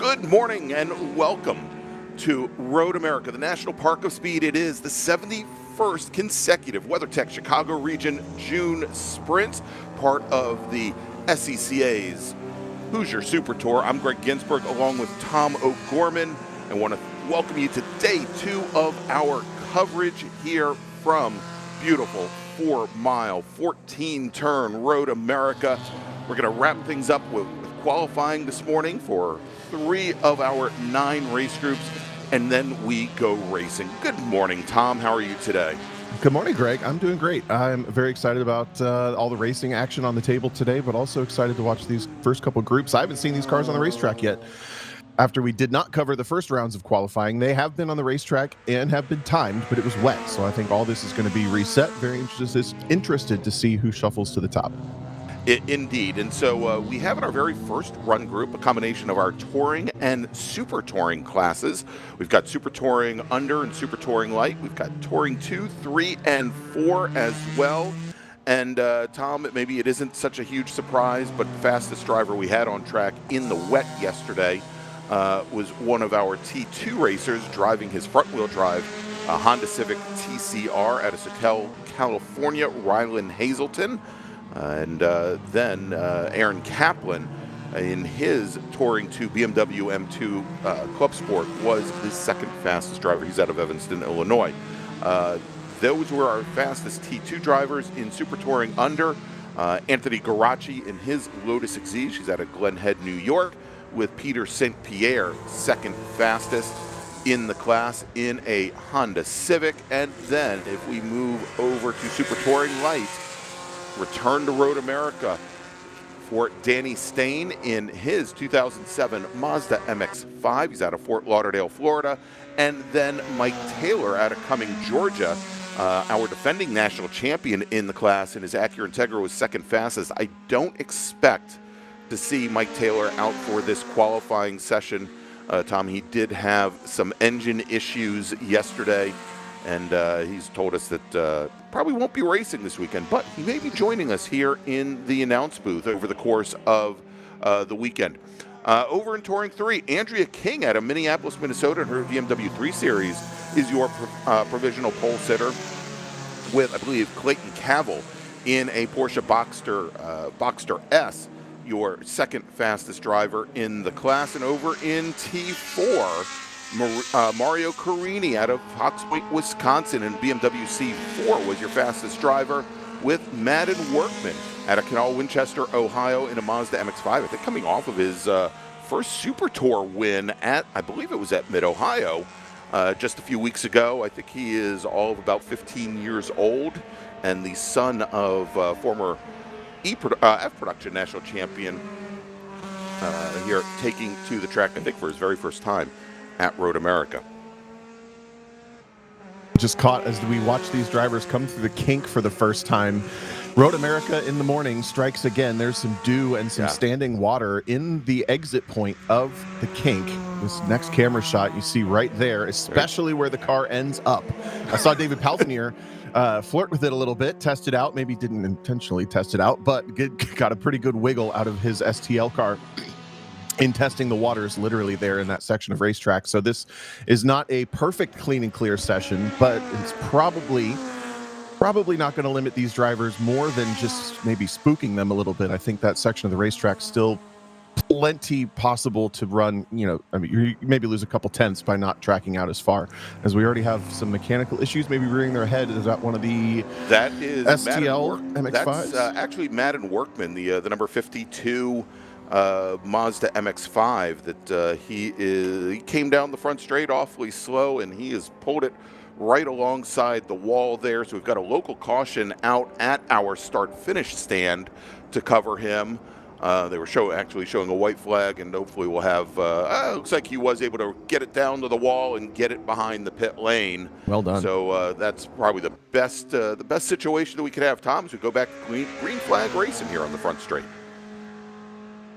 Good morning and welcome to Road America, the National Park of Speed. It is the 71st consecutive WeatherTech Chicago Region June Sprint, part of the SCCA's Hoosier Super Tour. I'm Greg Ginsburg along with Tom O'Gorman. I want to welcome you to day 2 of our coverage here from beautiful 4-mile, 14-turn Road America. We're going to wrap things up with qualifying this morning for 3 of our 9 race groups, and then we go racing. Good morning, Tom. How are you today? Good morning, Greg. I'm doing great. I'm very excited about all the racing action on the table today, but also excited to watch these first couple groups. I haven't seen these cars on the racetrack yet. After we did not cover the first rounds of qualifying, they have been on the racetrack and have been timed, but it was wet. So I think all this is going to be reset. Very interested to see who shuffles to the top. Indeed. And so we have in our very first run group a combination of our touring and super touring classes. We've got super touring under and super touring light. We've got touring 2, 3, and 4 as well. And Tom, maybe it isn't such a huge surprise, but the fastest driver we had on track in the wet yesterday was one of our T2 racers driving his front-wheel drive Honda Civic TCR out of Soquel, California, Rylan Hazelton. And then Aaron Kaplan in his Touring 2 BMW M2 Club Sport was the second fastest driver. He's out of Evanston, Illinois. Those were our fastest T2 drivers. In Super Touring under, Anthony Garacci in his Lotus Exige. He's out of Glen Head, New York, with Peter St. Pierre second fastest in the class in a Honda Civic. And then if we move over to Super Touring Light, return to Road America for Danny Stain in his 2007 Mazda MX-5. He's out of Fort Lauderdale, Florida. And then Mike Taylor out of Cumming, Georgia, our defending national champion in the class, and his Acura Integra was second fastest. I don't expect to see Mike Taylor out for this qualifying session. Tom, he did have some engine issues yesterday, and he's told us that probably won't be racing this weekend, but he may be joining us here in the announce booth over the course of the weekend. Over in Touring 3, Andrea King out of Minneapolis, Minnesota, in her BMW 3 Series is your provisional pole sitter, with, I believe, Clayton Cavill in a Porsche Boxster S, your second fastest driver in the class. And over in T4, Mario Carini out of Fox Point, Wisconsin, and BMW C4 was your fastest driver, with Madden Workman out of Canal Winchester, Ohio, in a Mazda MX-5. I think coming off of his first Super Tour win at, I believe it was at Mid-Ohio, just a few weeks ago. I think he is all of about 15 years old and the son of former F Production national champion here, taking to the track, I think, for his very first time at Road America. Just caught as we watch these drivers come through the kink for the first time. Road America in the morning strikes again. There's some dew and some standing water in the exit point of the kink. This next camera shot you see right there, especially where the car ends up. I saw David Palfinier flirt with it a little bit, test it out. Maybe didn't intentionally test it out, but got a pretty good wiggle out of his STL car in testing the waters literally there in that section of racetrack. So this is not a perfect clean and clear session, but it's probably not going to limit these drivers more than just maybe spooking them a little bit. I think that section of the racetrack still plenty possible to run. I mean, you maybe lose a couple tenths by not tracking out as far, as we already have some mechanical issues maybe rearing their head. Is that one of the STL MX-5s? That's actually Madden Workman, the number 52 Mazda MX-5 that he came down the front straight awfully slow, and he has pulled it right alongside the wall there. So we've got a local caution out at our start-finish stand to cover him. They were actually showing a white flag, and hopefully we'll have, looks like he was able to get it down to the wall and get it behind the pit lane. Well done. So that's probably the best situation that we could have, Tom, as we go back to green flag racing here on the front straight.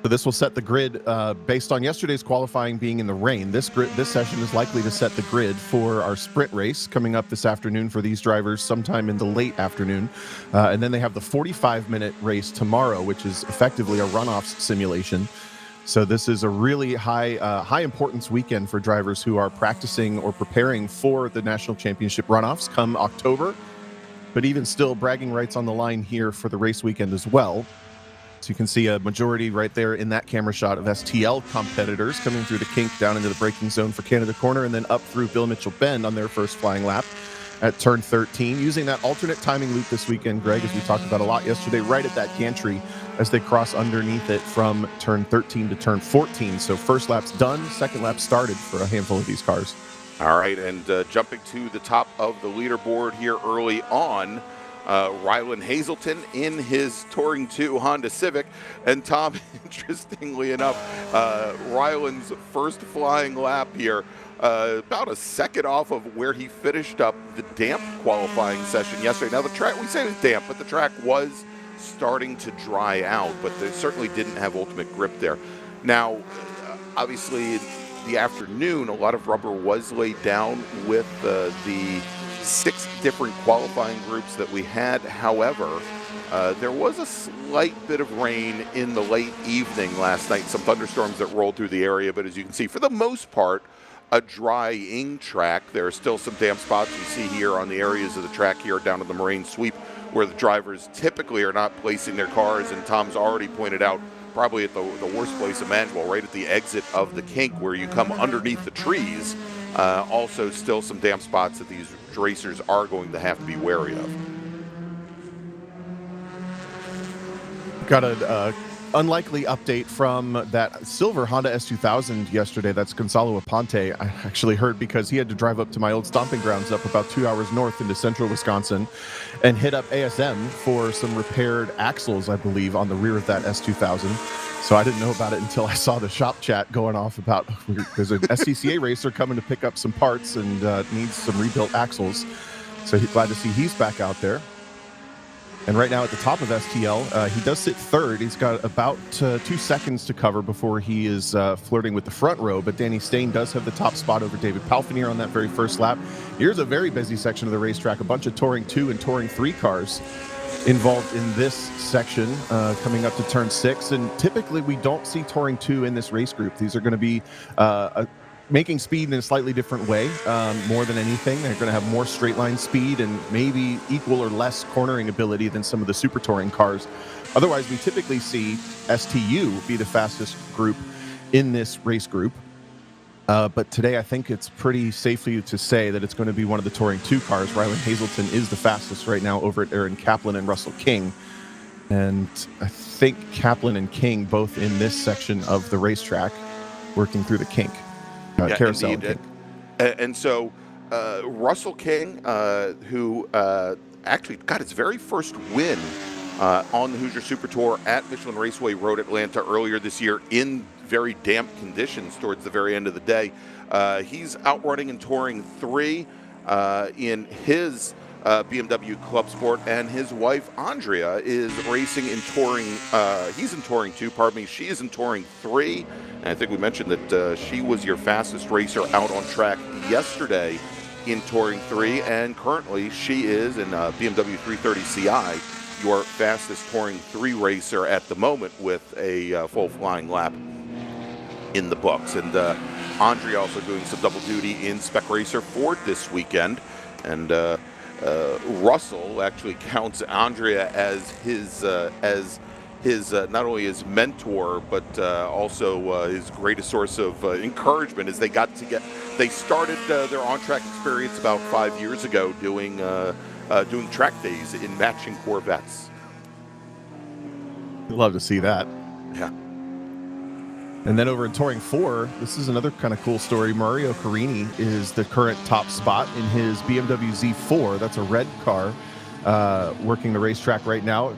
So this will set the grid based on yesterday's qualifying being in the rain. This session is likely to set the grid for our sprint race coming up this afternoon for these drivers sometime in the late afternoon. And then they have the 45-minute race tomorrow, which is effectively a runoffs simulation So this is a really high importance weekend for drivers who are practicing or preparing for the national championship runoffs come October. But even still, bragging rights on the line here for the race weekend as well. So you can see a majority right there in that camera shot of STL competitors coming through the kink down into the braking zone for Canada Corner and then up through Bill Mitchell Bend on their first flying lap at turn 13, using that alternate timing loop this weekend, Greg, as we talked about a lot yesterday, right at that gantry as they cross underneath it from turn 13 to turn 14. So first lap's done, second lap started for a handful of these cars. All right, and jumping to the top of the leaderboard here early on, Rylan Hazelton in his Touring 2 Honda Civic. And Tom, interestingly enough, Rylan's first flying lap here, about a second off of where he finished up the damp qualifying session yesterday. Now the track, we say it was damp, but the track was starting to dry out, but they certainly didn't have ultimate grip there. Now, obviously, in the afternoon, a lot of rubber was laid down with the 6 different qualifying groups that we had. However, there was a slight bit of rain in the late evening last night, some thunderstorms that rolled through the area, but as you can see, for the most part, a drying track. There are still some damp spots you see here on the areas of the track here down to the moraine sweep where the drivers typically are not placing their cars, and Tom's already pointed out probably at the worst place imaginable, right at the exit of the kink where you come underneath the trees. Also still some damp spots that these racers are going to have to be wary of. Got an unlikely update from that silver Honda S2000 yesterday. That's Gonzalo Aponte. I actually heard because he had to drive up to my old stomping grounds up about 2 hours north into central Wisconsin and hit up ASM for some repaired axles, I believe, on the rear of that S2000. So I didn't know about it until I saw the shop chat going off about there's an SCCA racer coming to pick up some parts and needs some rebuilt axles. So glad to see he's back out there. And right now at the top of STL, he does sit third. He's got about 2 seconds to cover before he is flirting with the front row. But Danny Stain does have the top spot over David Palfinier on that very first lap. Here's a very busy section of the racetrack. A bunch of Touring 2 and Touring 3 cars involved in this section coming up to turn 6. And typically we don't see Touring 2 in this race group. These are going to be making speed in a slightly different way, more than anything. They're going to have more straight line speed and maybe equal or less cornering ability than some of the super touring cars. Otherwise, we typically see STU be the fastest group in this race group. But today, I think it's pretty safe to say that it's going to be one of the Touring 2 cars. Rylan Hazelton is the fastest right now over at Aaron Kaplan and Russell King. And I think Kaplan and King both in this section of the racetrack working through the kink. Carousel. And so Russell King, who actually got his very first win on the Hoosier Super Tour at Michelin Raceway Road Atlanta earlier this year in very damp conditions towards the very end of the day. He's outrunning in Touring 3 in his BMW Club Sport, and his wife Andrea is racing in Touring. He's in Touring 2, pardon me. She is in Touring 3. And I think we mentioned that she was your fastest racer out on track yesterday in Touring 3, and currently she is in BMW 330 Ci, your fastest Touring 3 racer at the moment with a full flying lap in the books. And Andrea also doing some double duty in Spec Racer Ford this weekend. And Russell actually counts Andrea as his not only his mentor, but also his greatest source of encouragement as they started their on-track experience about 5 years ago doing track days in matching Corvettes. Love to see that. Yeah. And then over in Touring 4, this is another kind of cool story. Mario Carini is the current top spot in his BMW Z4. That's a red car working the racetrack right now.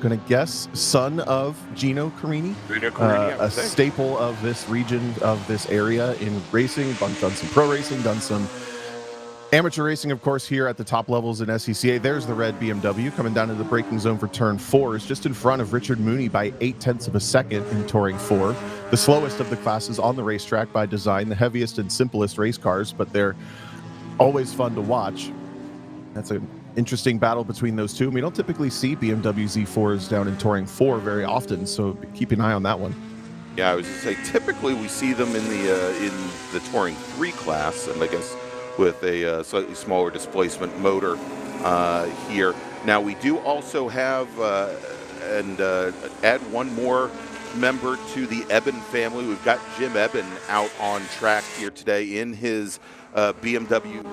Going to guess son of Gino Carini, a staple of this region, of this area in racing. Done some pro racing, done some amateur racing, of course, here at the top levels in SCCA. There's the red BMW coming down to the braking zone for turn 4. Is just in front of Richard Mooney by 0.8 of a second in Touring 4. The slowest of the classes on the racetrack by design, the heaviest and simplest race cars, but they're always fun to watch. That's an interesting battle between those two. And we don't typically see BMW Z4s down in Touring 4 very often, so keep an eye on that one. Yeah, I was going to say, typically we see them in the Touring 3 class, and I guess with a slightly smaller displacement motor here. Now, we do also have, add one more member to the Eben family. We've got Jim Eben out on track here today in his BMW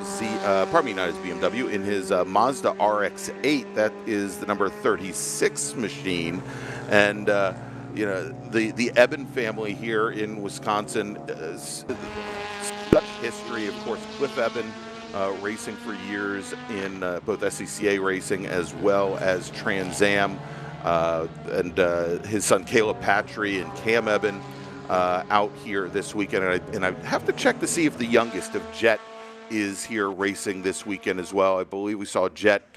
not his BMW, in his Mazda RX-8. That is the number 36 machine. And, the Eben family here in Wisconsin, such history. Of course, Cliff Eben racing for years in both SCCA racing as well as Trans Am. And his son Caleb Patry and Cam Eben out here this weekend. And I have to check to see if the youngest of Jet is here racing this weekend as well. I believe we saw Jet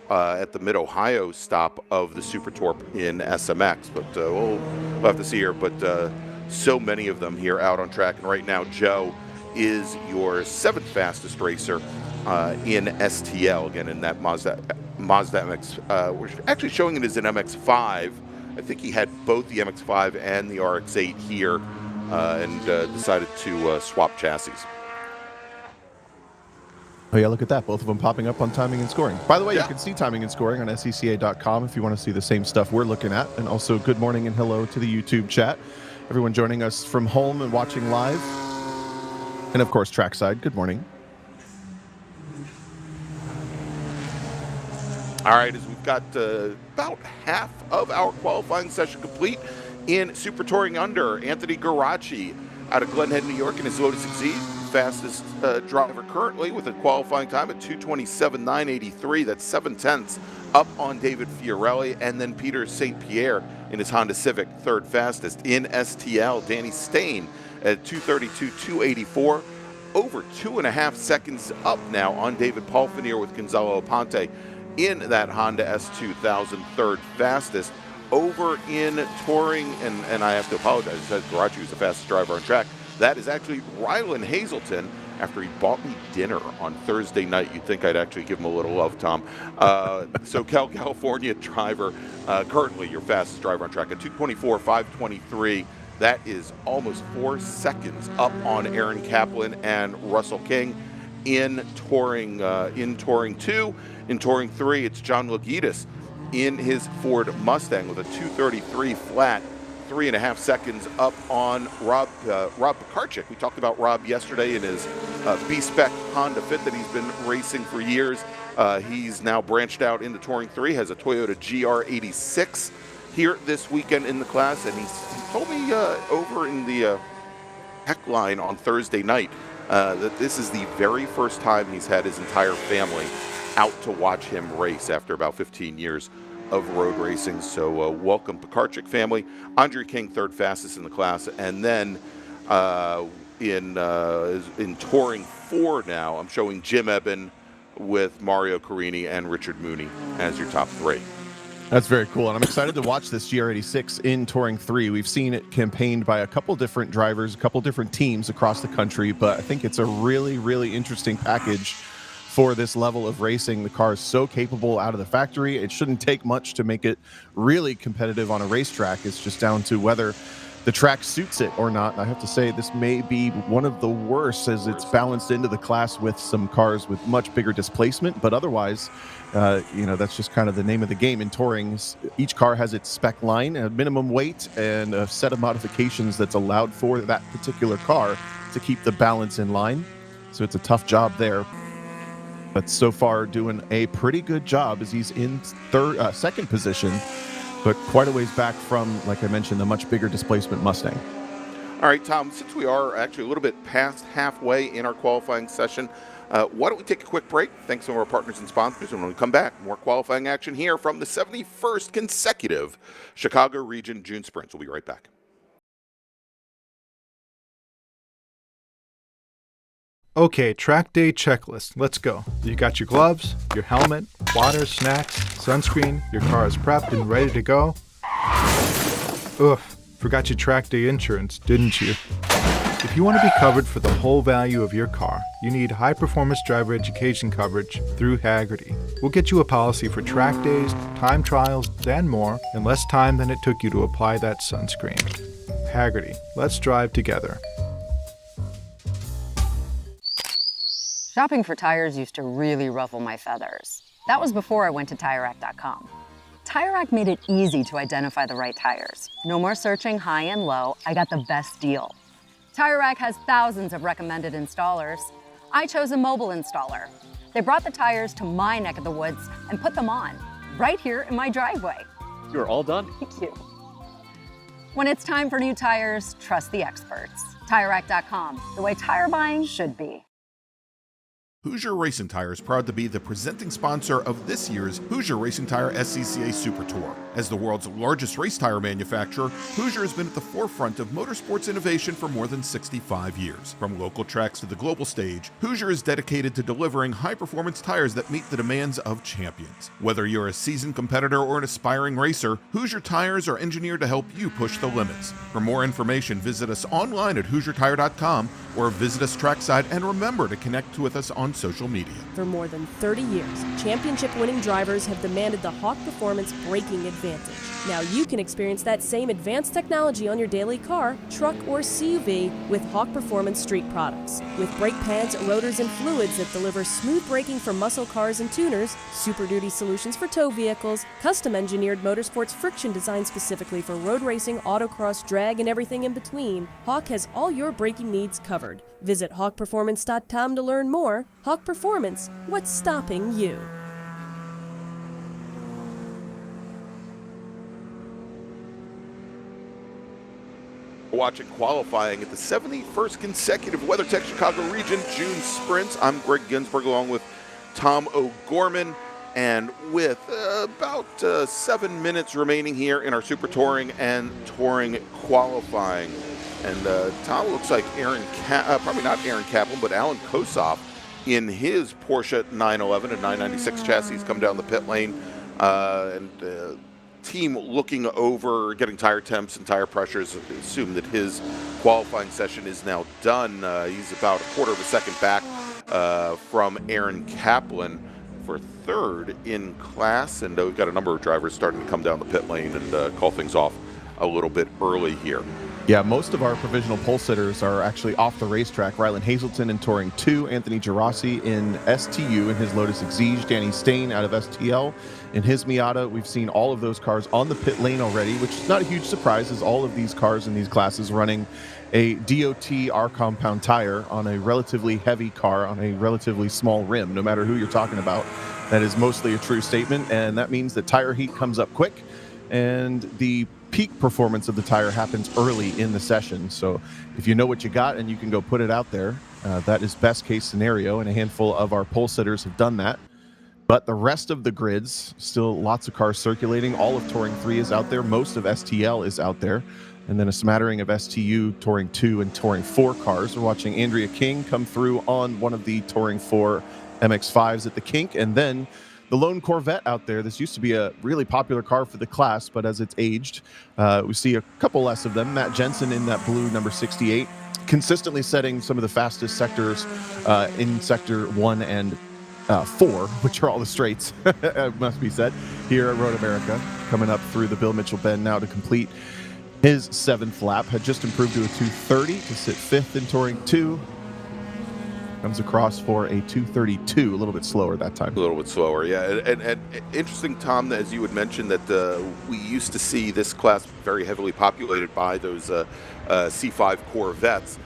at the Mid-Ohio stop of the Super Tour in SMX, but we'll have to see here. But so many of them here out on track. And right now, Joe is your 7th fastest racer in STL, again, in that Mazda MX. We're actually showing it as an MX-5. I think he had both the MX-5 and the RX-8 here and decided to swap chassis. Oh, yeah, look at that. Both of them popping up on timing and scoring. By the way, you can see timing and scoring on SCCA.com if you want to see the same stuff we're looking at. And also, good morning and hello to the YouTube chat. Everyone joining us from home and watching live. And, of course, trackside. Good morning. All right, as we've got about half of our qualifying session complete in Super Touring Under, Anthony Garacci out of Glen Head, New York, in his Lotus Exige, fastest driver currently with a qualifying time at 2:27.983. That's 7/10 up on David Fiorelli, and then Peter St. Pierre in his Honda Civic, 3rd fastest in STL. Danny Stain at 2:32.284, over 2.5 seconds up now on David Palfinier with Gonzalo Aponte in that Honda S2000, 3rd fastest. Over in Touring, and I have to apologize, because Garacci was the fastest driver on track. That is actually Rylan Hazelton, after he bought me dinner on Thursday night. You'd think I'd actually give him a little love, Tom. SoCal, California driver, currently your fastest driver on track at 2:24.523. That is almost 4 seconds up on Aaron Kaplan and Russell King in Touring 2. In Touring 3, it's John Logitas in his Ford Mustang with a 2:33 flat, 3.5 seconds up on Rob Pekarczyk. We talked about Rob yesterday in his B-Spec Honda Fit that he's been racing for years. He's now branched out into Touring 3, has a Toyota GR86 here this weekend in the class, and he told me over in the heck line on Thursday night that this is the very first time he's had his entire family out to watch him race after about 15 years of road racing. So welcome, Pekarczyk family. Andre King, 3rd fastest in the class. And then in Touring 4 now, I'm showing Jim Eben with Mario Carini and Richard Mooney as your top 3. That's very cool, and I'm excited to watch this GR86 in Touring 3. We've seen it campaigned by a couple different drivers, a couple different teams across the country, but I think it's a really, really interesting package for this level of racing. The car is so capable out of the factory. It shouldn't take much to make it really competitive on a racetrack. It's just down to whether the track suits it or not. And I have to say, this may be one of the worst as it's balanced into the class with some cars with much bigger displacement, but otherwise, that's just kind of the name of the game in touring. Each car has its spec line, a minimum weight, and a set of modifications that's allowed for that particular car to keep the balance in line. So it's a tough job there. But so far doing a pretty good job as he's in second position, but quite a ways back from, like I mentioned, the much bigger displacement Mustang. All right, Tom, since we are actually a little bit past halfway in our qualifying session, why don't we take a quick break? Thanks to our partners and sponsors. And when we come back, more qualifying action here from the 71st consecutive Chicago Region June Sprints. We'll be right back. Okay, track day checklist. Let's go. You got your gloves, your helmet, water, snacks, sunscreen, your car is prepped and ready to go. Oof, forgot your track day insurance, didn't you? If you want to be covered for the whole value of your car, you need high-performance driver education coverage through Hagerty. We'll get you a policy for track days, time trials, and more in less time than it took you to apply that sunscreen. Hagerty. Let's drive together. Shopping for tires used to really ruffle my feathers. That was before I went to TireRack.com. TireRack made it easy to identify the right tires. No more searching high and low, I got the best deal. TireRack has thousands of recommended installers. I chose a mobile installer. They brought the tires to my neck of the woods and put them on, right here in my driveway. You're all done. Thank you. When it's time for new tires, trust the experts. TireRack.com, the way tire buying should be. Hoosier Racing Tire is proud to be the presenting sponsor of this year's Hoosier Racing Tire SCCA Super Tour. As the world's largest race tire manufacturer, Hoosier has been at the forefront of motorsports innovation for more than 65 years. From local tracks to the global stage, Hoosier is dedicated to delivering high-performance tires that meet the demands of champions. Whether you're a seasoned competitor or an aspiring racer, Hoosier tires are engineered to help you push the limits. For more information, visit us online at HoosierTire.com or visit us trackside, and remember to connect with us on social media. For more than 30 years, championship-winning drivers have demanded the Hawk Performance braking advantage. Now you can experience that same advanced technology on your daily car, truck, or CUV with Hawk Performance Street products. With brake pads, rotors, and fluids that deliver smooth braking for muscle cars and tuners, Super Duty solutions for tow vehicles, custom-engineered motorsports friction designed specifically for road racing, autocross, drag, and everything in between, Hawk has all your braking needs covered. Visit hawkperformance.com to learn more. Hawk Performance, what's stopping you? Watching qualifying at the 71st consecutive WeatherTech Chicago Region June Sprints. I'm Greg Ginsburg along with Tom O'Gorman, and with about 7 minutes remaining here in our Super Touring and Touring qualifying. And Tom, looks like probably not Aaron Kaplan, but Alan Kosoff in his Porsche 911 and 996 chassis come down the pit lane, and team looking over, getting tire temps and tire pressures. Assume that his qualifying session is now done. He's about a quarter of a second back from Aaron Kaplan for third in class, and we've got a number of drivers starting to come down the pit lane and call things off a little bit early here. Yeah, most of our provisional pole sitters are actually off the racetrack. Rylan Hazelton in Touring 2, Anthony Gerasi in STU in his Lotus Exige, Danny Stain out of STL in his Miata. We've seen all of those cars on the pit lane already, which is not a huge surprise, as all of these cars in these classes running a DOT R compound tire on a relatively heavy car on a relatively small rim. No matter who you're talking about, that is mostly a true statement, and that means that tire heat comes up quick, and the peak performance of the tire happens early in the session. So if you know what you got and you can go put it out there, that is best case scenario, and a handful of our pole sitters have done that. But the rest of the grids, still lots of cars circulating. All of Touring 3 is out there. Most of STL is out there. And then a smattering of STU, Touring 2, and Touring 4 cars. We're watching Andrea King come through on one of the Touring 4 MX-5s at the kink, and then the lone Corvette out there. This used to be a really popular car for the class, but as it's aged, we see a couple less of them. Matt Jensen in that blue number 68, consistently setting some of the fastest sectors in Sector 1 and 4, which are all the straights, must be said, here at Road America. Coming up through the Bill Mitchell Bend now to complete his 7th lap. Had just improved to a 2:30 to sit 5th in Touring 2. Comes across for a 2:32, a little bit slower that time. A little bit slower, yeah. And interesting, Tom, as you had mentioned, that we used to see this class very heavily populated by those C5 Corvettes.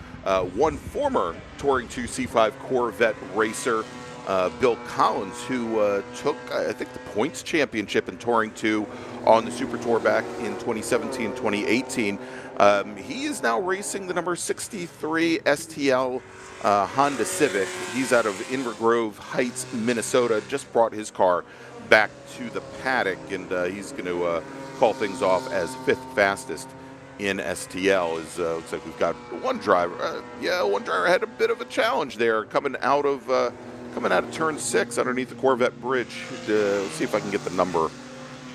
One former Touring 2 C5 Corvette racer, Bill Collins, who took, I think, the points championship in Touring 2 on the Super Tour back in 2017, 2018. He is now racing the number 63 STL Honda Civic. He's out of Inver Grove Heights, Minnesota. Just brought his car back to the paddock, and he's going to call things off as 5th fastest in STL. Looks like we've got one driver. One driver had a bit of a challenge there coming out of turn 6 underneath the Corvette bridge. Let's see if I can get the number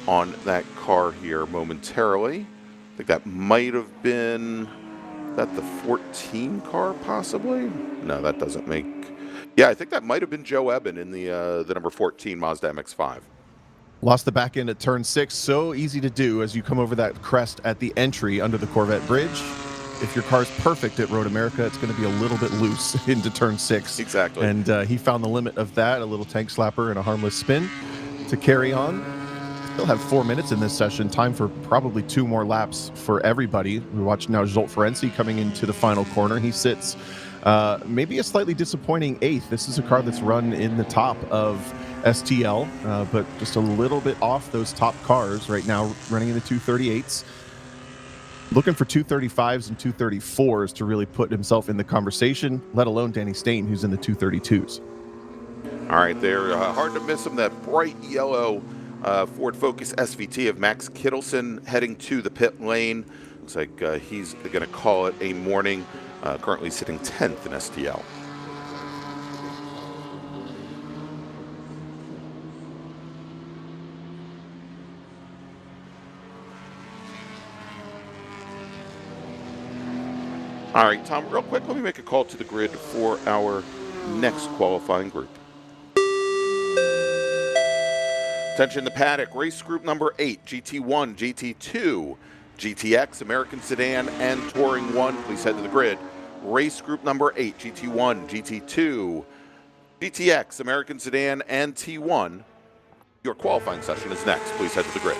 on that car here momentarily. I think that might have been that the 14 car, possibly? No, that doesn't make... Yeah, I think that might have been Joe Eben in the number 14 Mazda MX-5. Lost the back end at turn 6. So easy to do as you come over that crest at the entry under the Corvette bridge. if your car's perfect at Road America, it's going to be a little bit loose into turn 6. Exactly. And he found the limit of that, a little tank slapper and a harmless spin to carry on. Still have 4 minutes in this session. Time for probably 2 more laps for everybody. We watch now Zsolt Ferenczi coming into the final corner. He sits maybe a slightly disappointing 8th. This is a car that's run in the top of STL, but just a little bit off those top cars right now, running in the 238s. Looking for 235s and 234s to really put himself in the conversation, let alone Danny Stain, who's in the 232s. All right, they're hard to miss him. That bright yellow Ford Focus SVT of Max Kittleson heading to the pit lane. Looks like he's going to call it a morning, currently sitting 10th in STL. All right, Tom, real quick, let me make a call to the grid for our next qualifying group. Attention the paddock, race group number 8, GT1, GT2, GTX, American Sedan, and Touring 1. Please head to the grid. Race group number 8, GT1, GT2, GTX, American Sedan, and T1. Your qualifying session is next. Please head to the grid.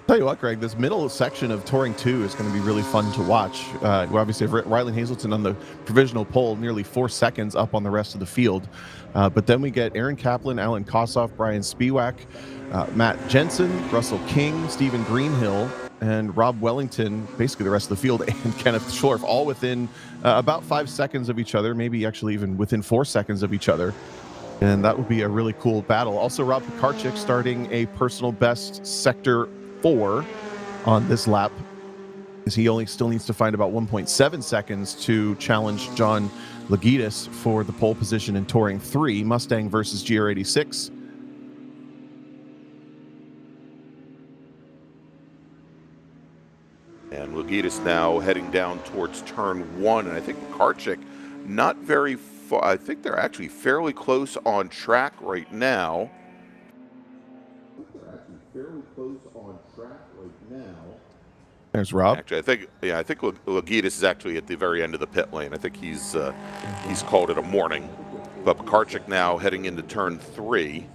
Tell you what, Greg, this middle section of Touring 2 is going to be really fun to watch. We obviously have Riley Hazelton on the provisional pole, nearly 4 seconds up on the rest of the field. But then we get Aaron Kaplan, Alan Kossoff, Brian Spiewak, Matt Jensen, Russell King, Stephen Greenhill, and Rob Wellington, basically the rest of the field, and Kenneth Schorf, all within about 5 seconds of each other, maybe actually even within 4 seconds of each other. And that would be a really cool battle. Also, Rob Pekarczyk starting a personal best Sector 4 on this lap, as he only still needs to find about 1.7 seconds to challenge John Lagitis for the pole position in Touring 3, Mustang versus GR86. And Lagitis now heading down towards turn 1, and I think Pekarczyk not very far. I think they're actually fairly close on track right now. There's Rob. Actually, I think Lagitis is actually at the very end of the pit lane. I think he's called it a morning. But Pekarczyk now heading into turn 3.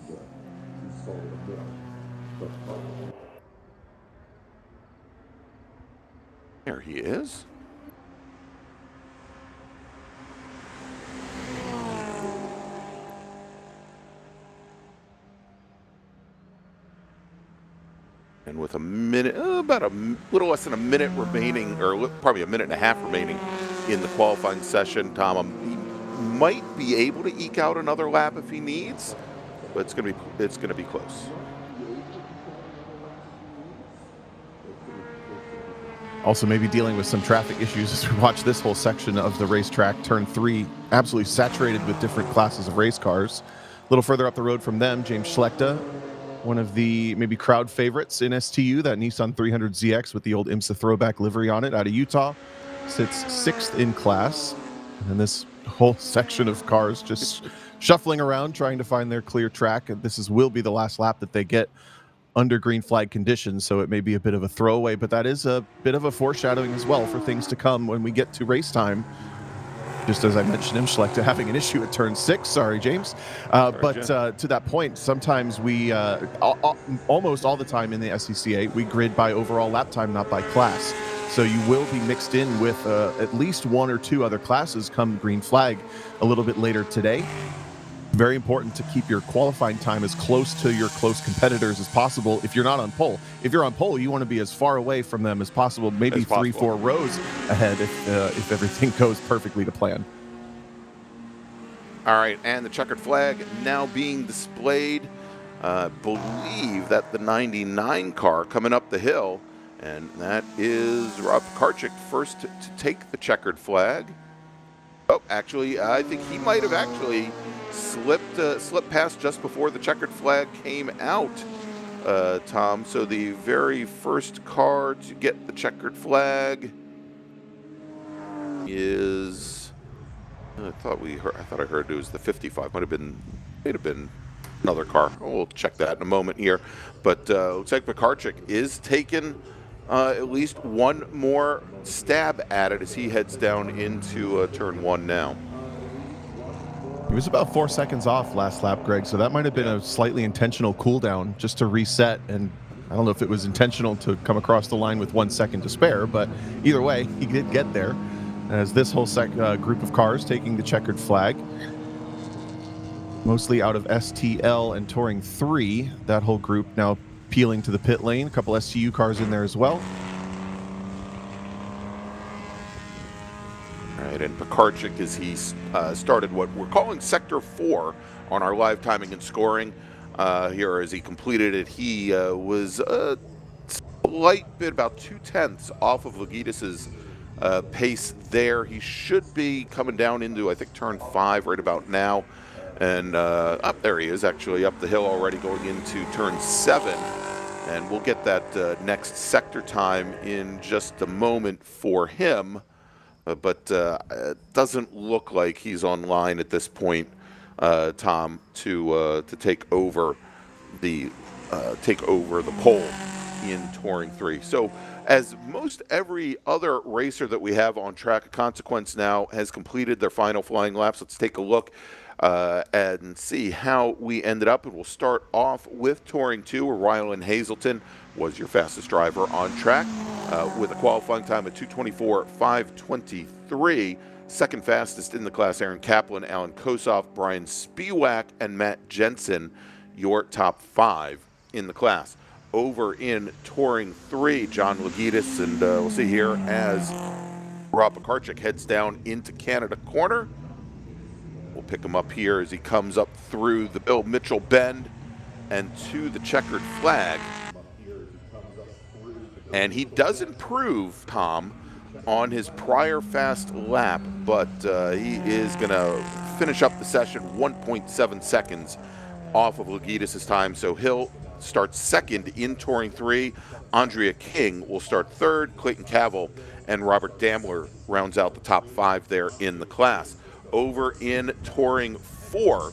There he is. And with a minute, about a little less than a minute remaining, or probably a minute and a half remaining in the qualifying session, Tom, he might be able to eke out another lap if he needs, but it's gonna be close. Also maybe dealing with some traffic issues as we watch this whole section of the racetrack. Turn 3, absolutely saturated with different classes of race cars. A little further up the road from them, James Schlechta, one of the maybe crowd favorites in STU, that Nissan 300ZX with the old IMSA throwback livery on it, out of Utah, sits 6th in class. And this whole section of cars just shuffling around, trying to find their clear track. And this will be the last lap that they get under green flag conditions, so it may be a bit of a throwaway, but that is a bit of a foreshadowing as well for things to come when we get to race time. Just as I mentioned him, Schlechta having an issue at turn 6. Sorry, James. To that point, sometimes we, almost all the time in the SCCA, we grid by overall lap time, not by class. So you will be mixed in with at least 1 or 2 other classes come green flag a little bit later today. Very important to keep your qualifying time as close to your close competitors as possible if you're not on pole. If you're on pole, you want to be as far away from them as possible, maybe 3-4 rows ahead if everything goes perfectly to plan. All right, and the checkered flag now being displayed. Believe that the 99 car coming up the hill, and that is Rob Pekarczyk first to take the checkered flag. Oh, actually, I think he might have actually slipped past just before the checkered flag came out, Tom. So the very first car to get the checkered flag is, I thought I heard it was the 55. Might have been another car. We'll check that in a moment here. But looks like Pekarczyk is taking at least one more stab at it as he heads down into turn 1 now. He was about 4 seconds off last lap, Greg, so that might have been a slightly intentional cooldown just to reset. And I don't know if it was intentional to come across the line with 1 second to spare, but either way, he did get there. As this whole group of cars taking the checkered flag, mostly out of STL and Touring 3, that whole group now peeling to the pit lane. A couple SCU cars in there as well. All right, and Pekarchik, as he started what we're calling Sector 4 on our live timing and scoring here as he completed it, he was a slight bit, about 0.2 off of Logidas's pace there. He should be coming down into, I think, turn 5 right about now. And up there he is, actually up the hill already, going into turn 7. And we'll get that next sector time in just a moment for him. But it doesn't look like he's online at this point, Tom, to take over the pole in Touring 3. So, as most every other racer that we have on Track of Consequence now has completed their final flying laps, let's take a look and see how we ended up. And we'll start off with Touring 2, where Rylan Hazelton was your fastest driver on track with a qualifying time of 2:24.523. Second fastest in the class, Aaron Kaplan, Alan Kosoff, Brian Spiewak, and Matt Jensen, your top 5 in the class. Over in Touring 3, John Logidas, and we'll see here as Rob Pekarchik heads down into Canada Corner. We'll pick him up here as he comes up through the Bill Mitchell Bend and to the checkered flag. And he does improve, Tom, on his prior fast lap, but he is going to finish up the session 1.7 seconds off of Logidas' time, so he'll start second in Touring 3. Andrea King will start third. Clayton Cavill and Robert Damler rounds out the top 5 there in the class. Over in Touring 4,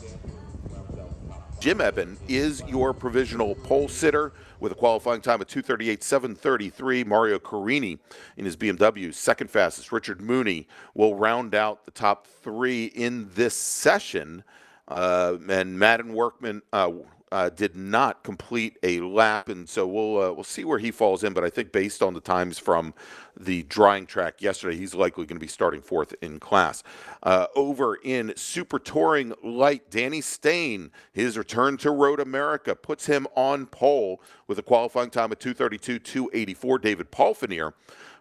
Jim Eben is your provisional pole sitter with a qualifying time of 2:38.733. Mario Carini in his BMW, second fastest. Richard Mooney will round out the top 3 in this session. And Madden Workman did not complete a lap, and so we'll see where he falls in. But I think based on the times from the drying track yesterday, he's likely going to be starting 4th in class. Over in Super Touring Light, Danny Stain, his return to Road America puts him on pole with a qualifying time of 2:32.284. David Palfinier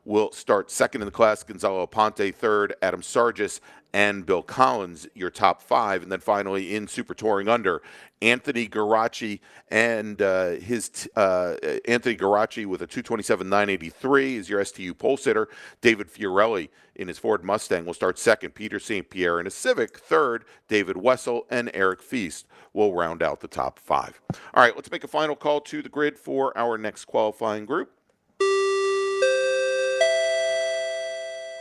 will start second in the class. Gonzalo Aponte third. Adam Sargis and Bill Collins, your top 5. And then finally in Super Touring Under, Anthony Garacci and Anthony Garacci with a 2:27.983 is your STU pole sitter. David Fiorelli in his Ford Mustang will start second. Peter St. Pierre in a Civic third. David Wessel and Eric Feast will round out the top 5. All right, let's make a final call to the grid for our next qualifying group.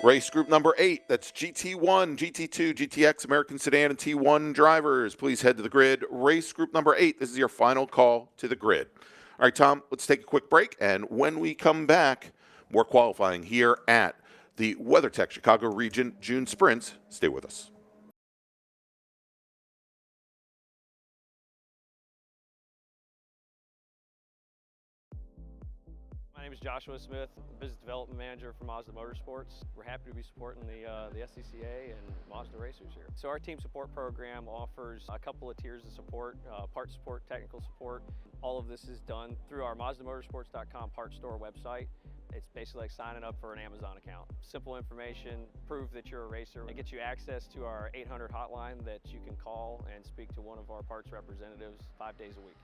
Race group number 8, that's GT1, GT2, GTX, American Sedan, and T1 drivers. Please head to the grid. Race group number 8, this is your final call to the grid. All right, Tom, let's take a quick break, and when we come back, more qualifying here at the WeatherTech Chicago Region June Sprints. Stay with us. My name is Joshua Smith, Business Development Manager for Mazda Motorsports. We're happy to be supporting the SCCA and Mazda racers here. So our team support program offers a couple of tiers of support, parts support, technical support. All of this is done through our MazdaMotorsports.com parts store website. It's basically like signing up for an Amazon account. Simple information, prove that you're a racer, and get you access to our 800 hotline that you can call and speak to one of our parts representatives 5 days a week.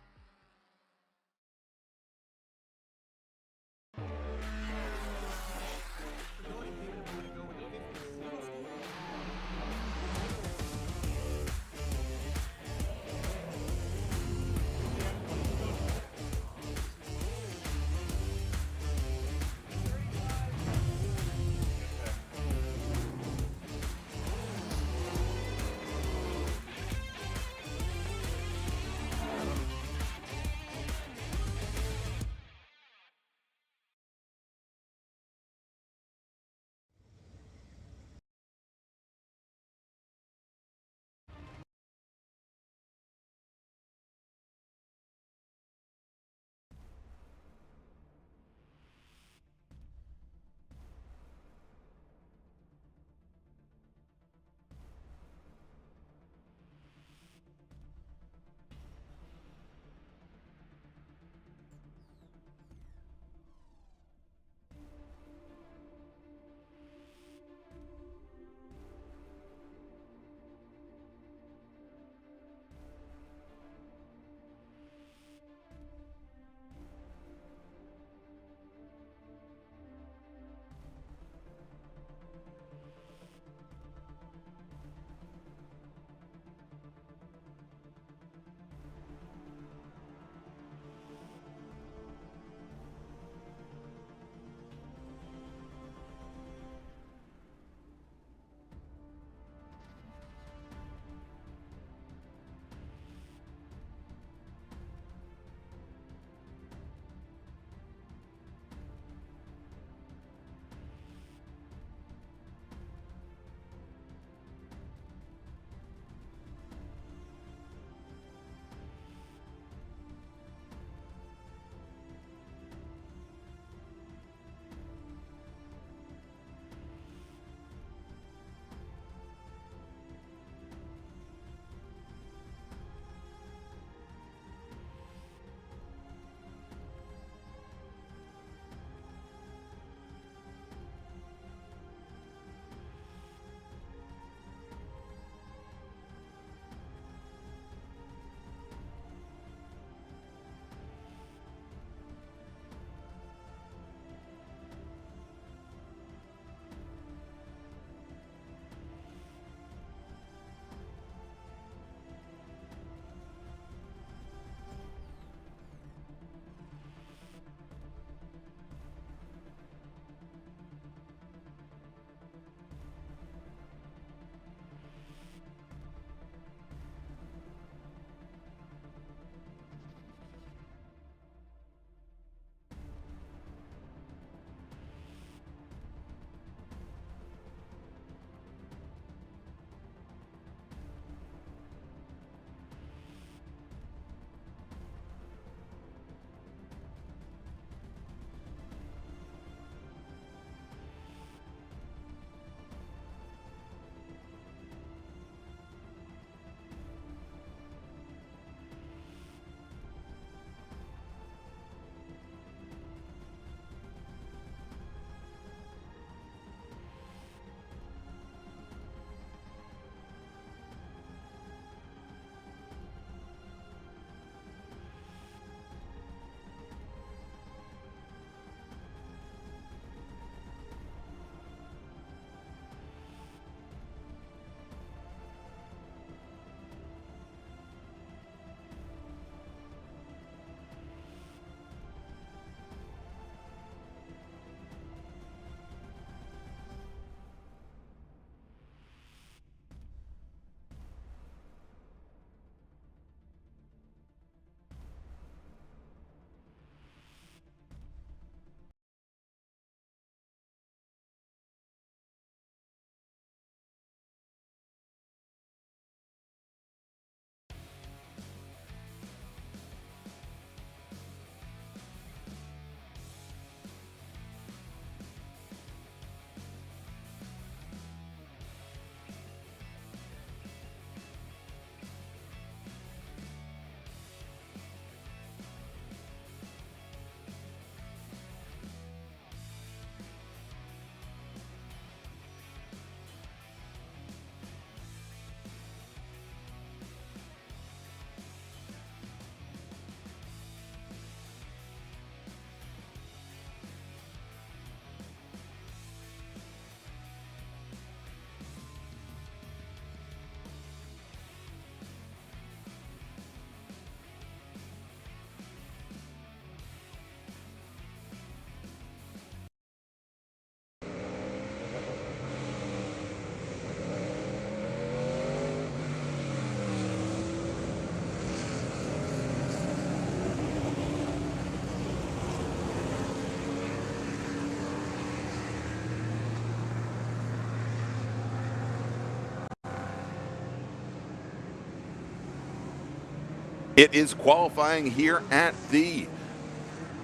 It is qualifying here at the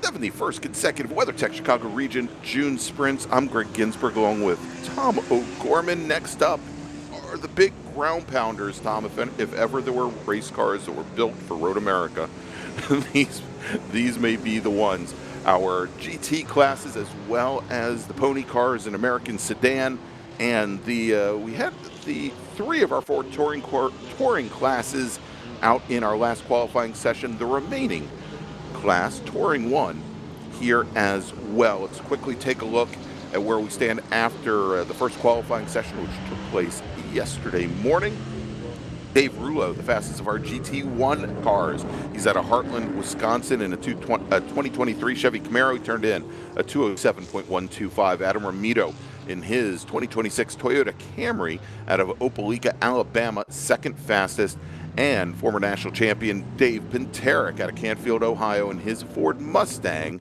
71st consecutive WeatherTech Chicago Region June Sprints. I'm Greg Ginsberg along with Tom O'Gorman. Next up are the big ground pounders, Tom. If ever there were race cars that were built for Road America, these may be the ones. Our GT classes, as well as the pony cars and American sedan, and we had the 3 of our 4 touring classes out in our last qualifying session. The remaining class, Touring 1, here as well. Let's quickly take a look at where we stand after the first qualifying session, which took place yesterday morning. Dave Rulo, the fastest of our GT1 cars. He's out of Heartland, Wisconsin in a 2023 Chevy Camaro. He turned in a 207.125. Adam Ramito in his 2026 Toyota Camry out of Opelika, Alabama, second fastest. And former national champion Dave Pinterick out of Canfield, Ohio in his Ford Mustang,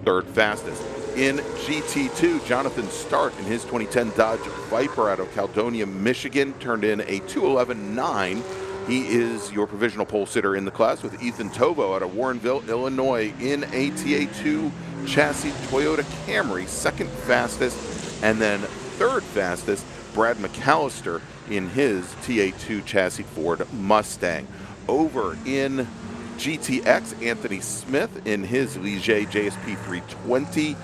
third fastest. In GT2, Jonathan Start in his 2010 Dodge Viper out of Caledonia, Michigan, turned in a 211.9. He is your provisional pole sitter in the class, with Ethan Tovo out of Warrenville, Illinois in a TA2 chassis Toyota Camry, second fastest. And then third fastest, Brad McAllister in his TA2 chassis Ford Mustang. Over in GTX, Anthony Smith in his Ligier JSP 320,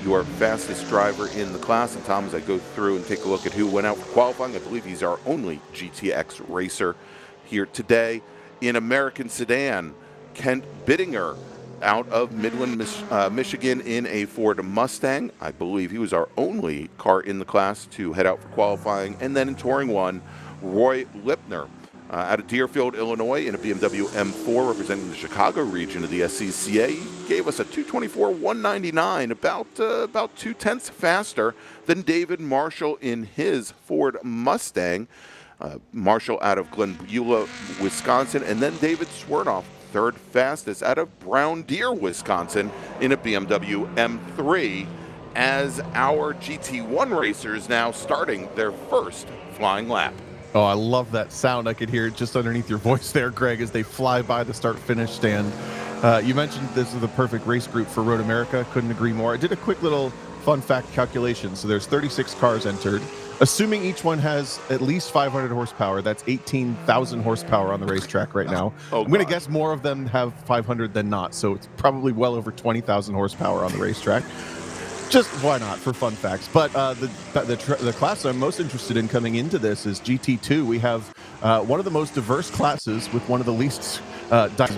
your fastest driver in the class. And Tom, as I go through and take a look at who went out for qualifying, I believe he's our only GTX racer here today. In American sedan, Kent Bittinger out of Midland, Michigan in a Ford Mustang. I believe he was our only car in the class to head out for qualifying. And then in Touring 1, Roy Lipner out of Deerfield, Illinois in a BMW M4 representing the Chicago region of the SCCA. He gave us a 224.199, about 0.2 faster than David Marshall in his Ford Mustang. Marshall out of Glen Beulah, Wisconsin, and then David Swernoff, third fastest out of Brown Deer, Wisconsin in a BMW M3, as our GT1 racers now starting their first flying lap. Oh, I love that sound. I could hear it just underneath your voice there, Greg, as they fly by the start-finish stand. You mentioned this is the perfect race group for Road America. Couldn't agree more. I did a quick little fun fact calculation. So there's 36 cars entered. Assuming each one has at least 500 horsepower, that's 18,000 horsepower on the racetrack right now. I'm going to guess more of them have 500 than not, so it's probably well over 20,000 horsepower on the racetrack. Just why not, for fun facts. But the class I'm most interested in coming into this is GT2. We have one of the most diverse classes with one of the least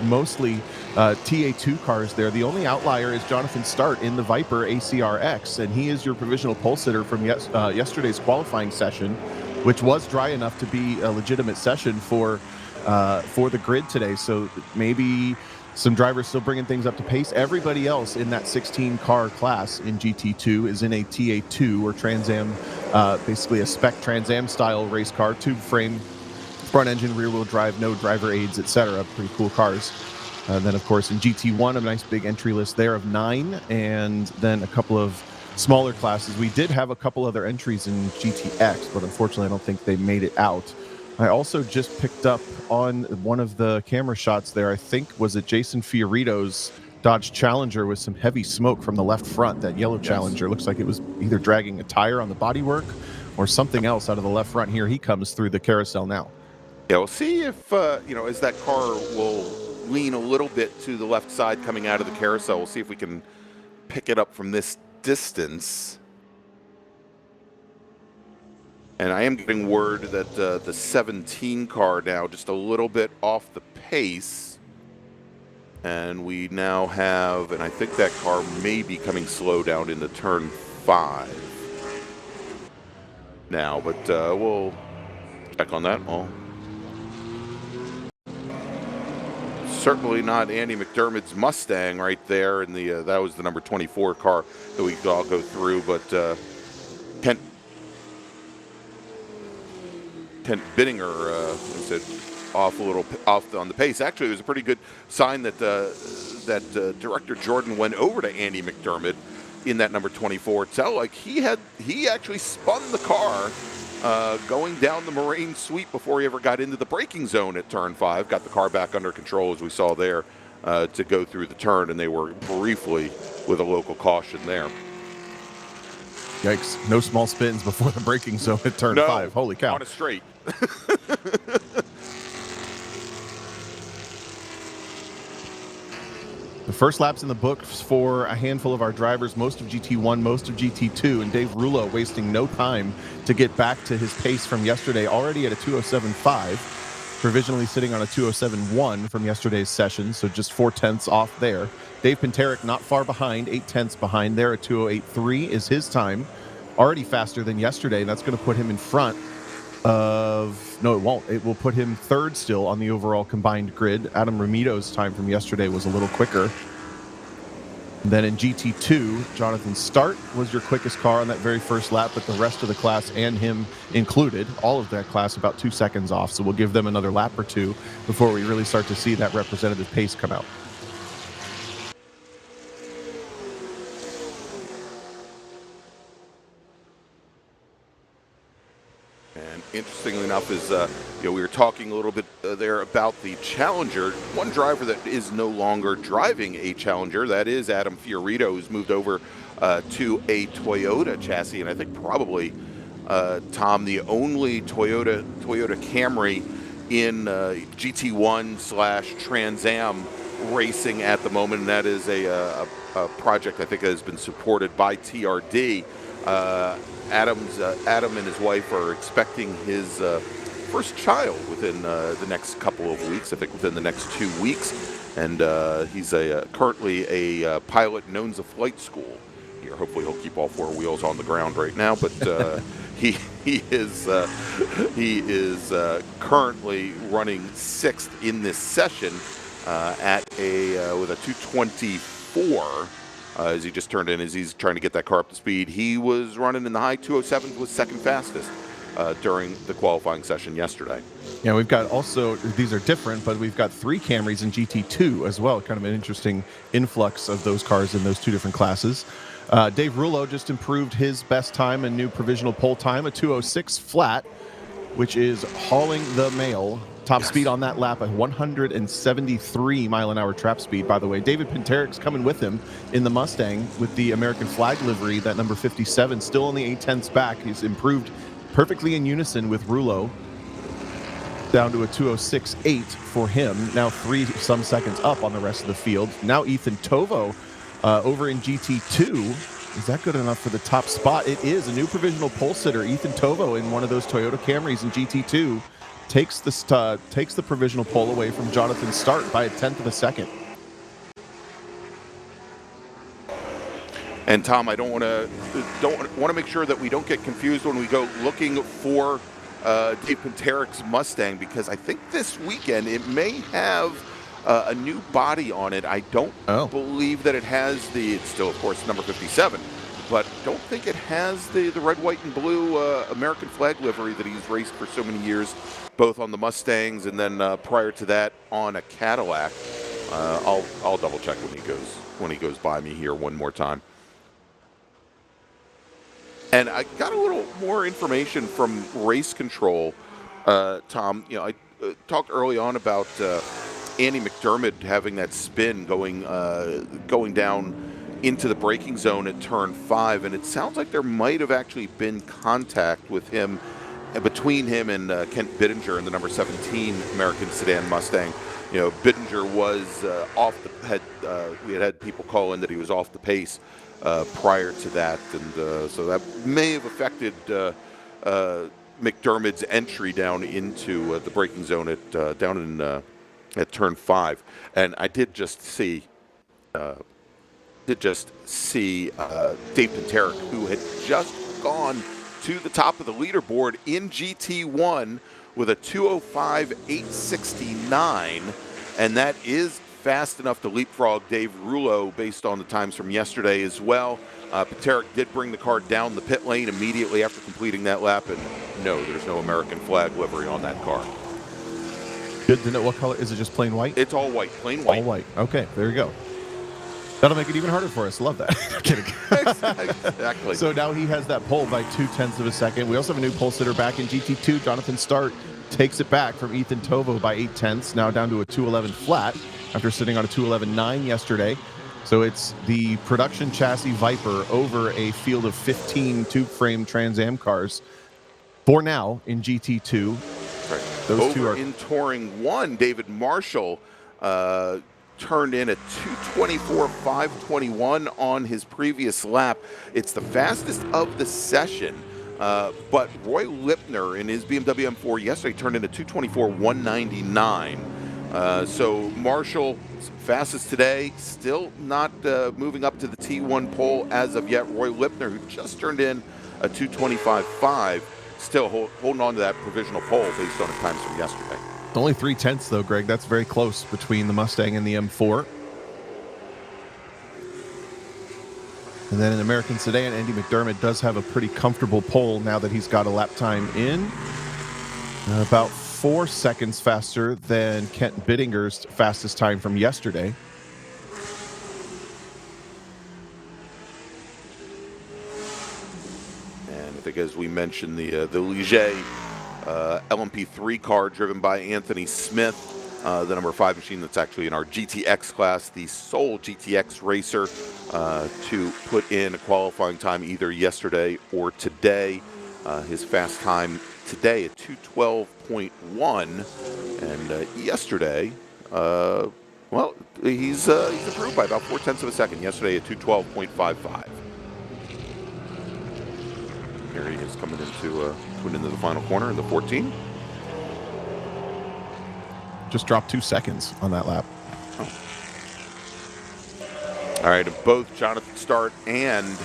mostly TA2 cars there. The only outlier is Jonathan Start in the Viper ACRX, and he is your provisional pole sitter from yesterday's qualifying session, which was dry enough to be a legitimate session for the grid today. So maybe some drivers still bringing things up to pace. Everybody else in that 16-car class in GT2 is in a TA2 or Trans Am, basically a spec Trans Am style race car, tube frame, front engine, rear wheel drive, no driver aids, etc. Pretty cool cars. Then, of course, in GT1, a nice big entry list there of 9, and then a couple of smaller classes. We did have a couple other entries in GTX, but unfortunately, I don't think they made it out. I also just picked up on one of the camera shots there. I think, was it Jason Fiorito's Dodge Challenger with some heavy smoke from the left front? That yellow Challenger looks like it was either dragging a tire on the bodywork or something else out of the left front. Here he comes through the carousel now. Yeah, we'll see if, as that car will lean a little bit to the left side coming out of the carousel. We'll see if we can pick it up from this distance. And I am getting word that the 17 car now just a little bit off the pace. And we now have, and I think that car may be coming slow down into turn 5 now, but we'll check on that. Oh. Certainly not Andy McDermott's Mustang right there, and that was the number 24 car that we could all go through, but Kent Bittinger said off on the pace. Actually, it was a pretty good sign that Director Jordan went over to Andy McDermott in that number 24. It sounded like he actually spun the car going down the moraine sweep before he ever got into the braking zone at turn 5. Got the car back under control, as we saw there, to go through the turn, and they were briefly with a local caution there. Yikes. No small spins before the braking zone at turn 5. Holy cow. On a straight. The first laps in the books for a handful of our drivers, most of GT1, most of GT2, and Dave Rouleau wasting no time to get back to his pace from yesterday, already at a 207.5, provisionally sitting on a 207.1 from yesterday's session, so just 4/10 off there. Dave Pinterick not far behind, 8/10 behind there at 208.3 is his time, already faster than yesterday, and that's going to put him in front of, no, it won't. It will put him third still on the overall combined grid. Adam Ramito's time from yesterday was a little quicker. And then in GT2, Jonathan Start was your quickest car on that very first lap, but the rest of the class and him included, all of that class about 2 seconds off. So we'll give them another lap or two before we really start to see that representative pace come out. And interestingly enough, is we were talking a little bit there about the Challenger. One driver that is no longer driving a Challenger, that is Adam Fiorito, who's moved over to a Toyota chassis, and I think probably Tom, the only Toyota Camry in GT1 / Trans Am racing at the moment, and that is a project I think that has been supported by TRD. Adam and his wife are expecting his first child within the next couple of weeks, I think within the next 2 weeks. And he's currently a pilot and owns a flight school here. Hopefully he'll keep all 4 wheels on the ground right now, but he is currently running 6th in this session with a 224. As he just turned in, as he's trying to get that car up to speed. He was running in the high 207s, was second fastest during the qualifying session yesterday. Yeah, we've got also, these are different, but we've got 3 Camrys in GT2 as well. Kind of an interesting influx of those cars in those 2 different classes. Dave Rouleau just improved his best time and new provisional pole time, a 206 flat, which is hauling the mail. Top speed on that lap, a 173 mile-an-hour trap speed, by the way. David Pinterick's coming with him in the Mustang with the American flag livery, that number 57, still on the 8/10ths back. He's improved perfectly in unison with Rouleau, down to a 206.8 for him. Now 3 some seconds up on the rest of the field. Now Ethan Tovo over in GT2. Is that good enough for the top spot? It is. A new provisional pole sitter, Ethan Tovo, in one of those Toyota Camrys in GT2. Takes the provisional pole away from Jonathan Start by 1/10 of a second. And Tom, I don't want to make sure that we don't get confused when we go looking for Dave Pinterick's Mustang, because I think this weekend it may have a new body on it. I don't believe that it has it's still, of course, number 57, but don't think it has the red, white, and blue American flag livery that he's raced for so many years, both on the Mustangs and then prior to that on a Cadillac. I'll double check when he goes by me here one more time. And I got a little more information from race control, Tom. I talked early on about Andy McDermott having that spin going down into the braking zone at turn 5, and it sounds like there might have actually been contact with him, between him and Kent Bittinger in the number 17 American sedan Mustang. Bittinger was off the we had people call in that he was off the pace prior to that, and so that may have affected McDermott's entry down into the braking zone at turn 5. And I did just see Dave Pinterick, who had just gone to the top of the leaderboard in GT1 with a 205.869, and that is fast enough to leapfrog Dave Rouleau based on the times from yesterday as well. Pinterick did bring the car down the pit lane immediately after completing that lap, and no, there's no American flag livery on that car. Good to know. What color? Is it just plain white? It's all white, plain white. All white. Okay, there you go. That'll make it even harder for us. Love that. I'm kidding. Exactly. So now he has that pole by 0.2 of a second. We also have a new pole sitter back in GT2. Jonathan Start takes it back from Ethan Tovo by 0.8, now down to a 2.11 flat after sitting on a 2.11.9 yesterday. So it's the production chassis Viper over a field of 15 tube frame Trans Am cars for now in GT2. Right. Those Over two are in Touring 1, David Marshall turned in a 2:24.521 on his previous lap. It's the fastest of the session, but Roy Lipner in his BMW M4 yesterday turned in a 2:24.199. So Marshall, fastest today, still not moving up to the T1 pole as of yet. Roy Lipner, who just turned in a 2:25.5, still holding on to that provisional pole based on the times from yesterday. only 0.3 though, Greg. That's very close between the Mustang and the M4. And then in American Sedan, Andy McDermott does have a pretty comfortable pole now that he's got a lap time in. About 4 seconds faster than Kent Bittinger's fastest time from yesterday. And I think, as we mentioned, the Ligier LMP3 car driven by Anthony Smith, the number 5 machine that's actually in our GTX class, the sole GTX racer to put in a qualifying time either yesterday or today. His fast time today at 2:12.1, and yesterday, well, he's improved by about 0.4 of a second. Yesterday at 2:12.55. Here he is coming into the final corner in the 14. Just dropped 2 seconds on that lap. Oh. All right, and both Jonathan Start and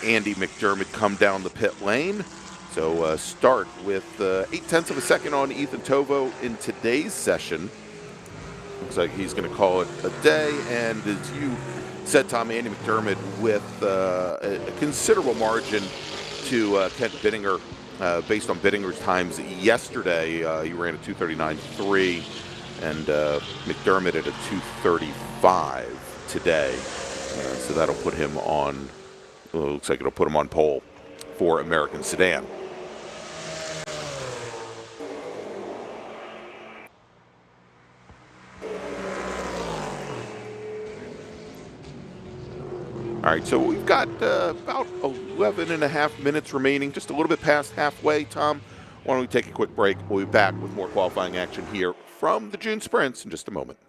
Andy McDermott come down the pit lane. So Start with 0.8 of a second on Ethan Tovo in today's session. Looks like he's going to call it a day. And as you said, Tom, Andy McDermott with a considerable margin to Kent Bittinger based on Bittinger's times yesterday. He ran a 2:39.3 and McDermott at a 2:35 today. So that'll put him on, looks like it'll put him on pole for American Sedan. All right, so we've got about 11 and a half minutes remaining, just a little bit past halfway. Tom, why don't we take a quick break? We'll be back with more qualifying action here from the June Sprints in just a moment.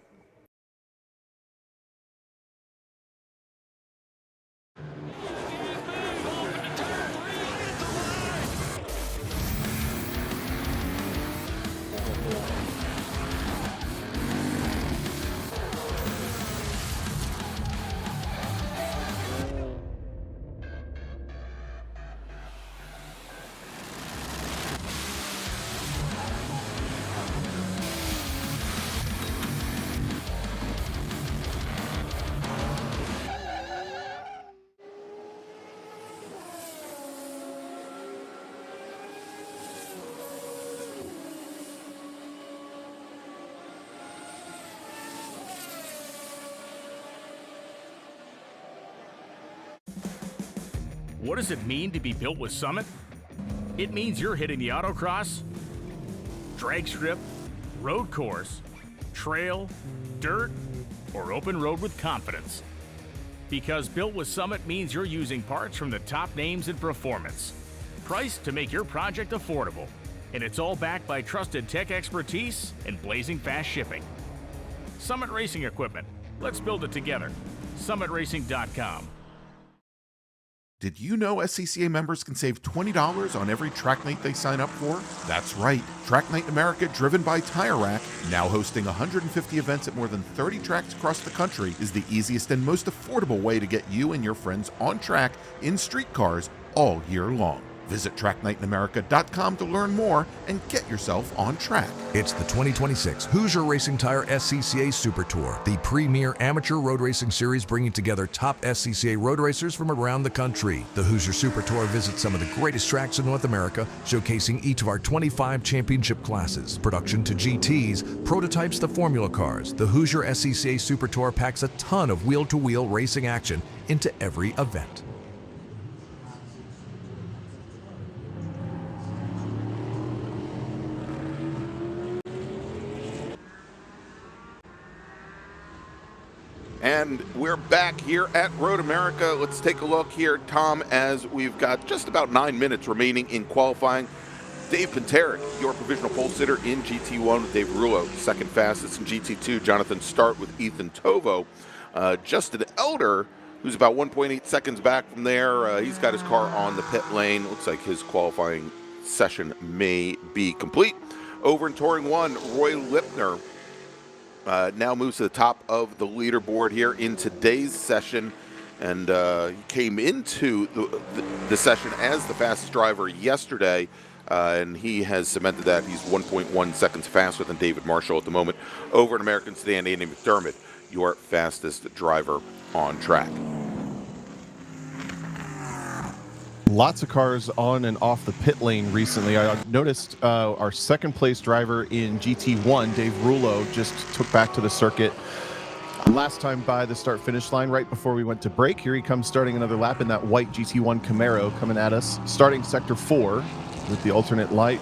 What does it mean to be built with Summit? It means you're hitting the autocross, drag strip, road course, trail, dirt, or open road with confidence. Because built with Summit means you're using parts from the top names in performance, priced to make your project affordable, and it's all backed by trusted tech expertise and blazing fast shipping. Summit Racing Equipment. Let's build it together. SummitRacing.com. Did you know SCCA members can save $20 on every track night they sign up for? That's right. Track Night in America, driven by Tire Rack, now hosting 150 events at more than 30 tracks across the country, is the easiest and most affordable way to get you and your friends on track in street cars all year long. Visit TrackNightInAmerica.com to learn more and get yourself on track. It's the 2026 Hoosier Racing Tire SCCA Super Tour, the premier amateur road racing series bringing together top SCCA road racers from around the country. The Hoosier Super Tour visits some of the greatest tracks in North America, showcasing each of our 25 championship classes, production to GTs, prototypes to Formula cars. The Hoosier SCCA Super Tour packs a ton of wheel-to-wheel racing action into every event. And we're back here at Road America. Let's take a look here, Tom, as we've got just about 9 minutes remaining in qualifying. Dave Pinterick, your provisional pole sitter in GT1 with Dave Rullo, second fastest in GT2. Jonathan Start with Ethan Tovo. Justin Elder, who's about 1.8 seconds back from there. He's got his car on the pit lane. Looks like his qualifying session may be complete. Over in Touring 1, Roy Lipner now moves to the top of the leaderboard here in today's session, and he came into the session as the fastest driver yesterday, and he has cemented that. He's 1.1 seconds faster than David Marshall at the moment. Over in American Sedan, Andy McDermott, your fastest driver on track. Lots of cars on and off the pit lane recently. I noticed our second place driver in GT1, Dave Rullo, just took back to the circuit last time by the start finish line right before we went to break. Here he comes starting another lap in that white GT1 Camaro coming at us, starting sector 4 with the alternate light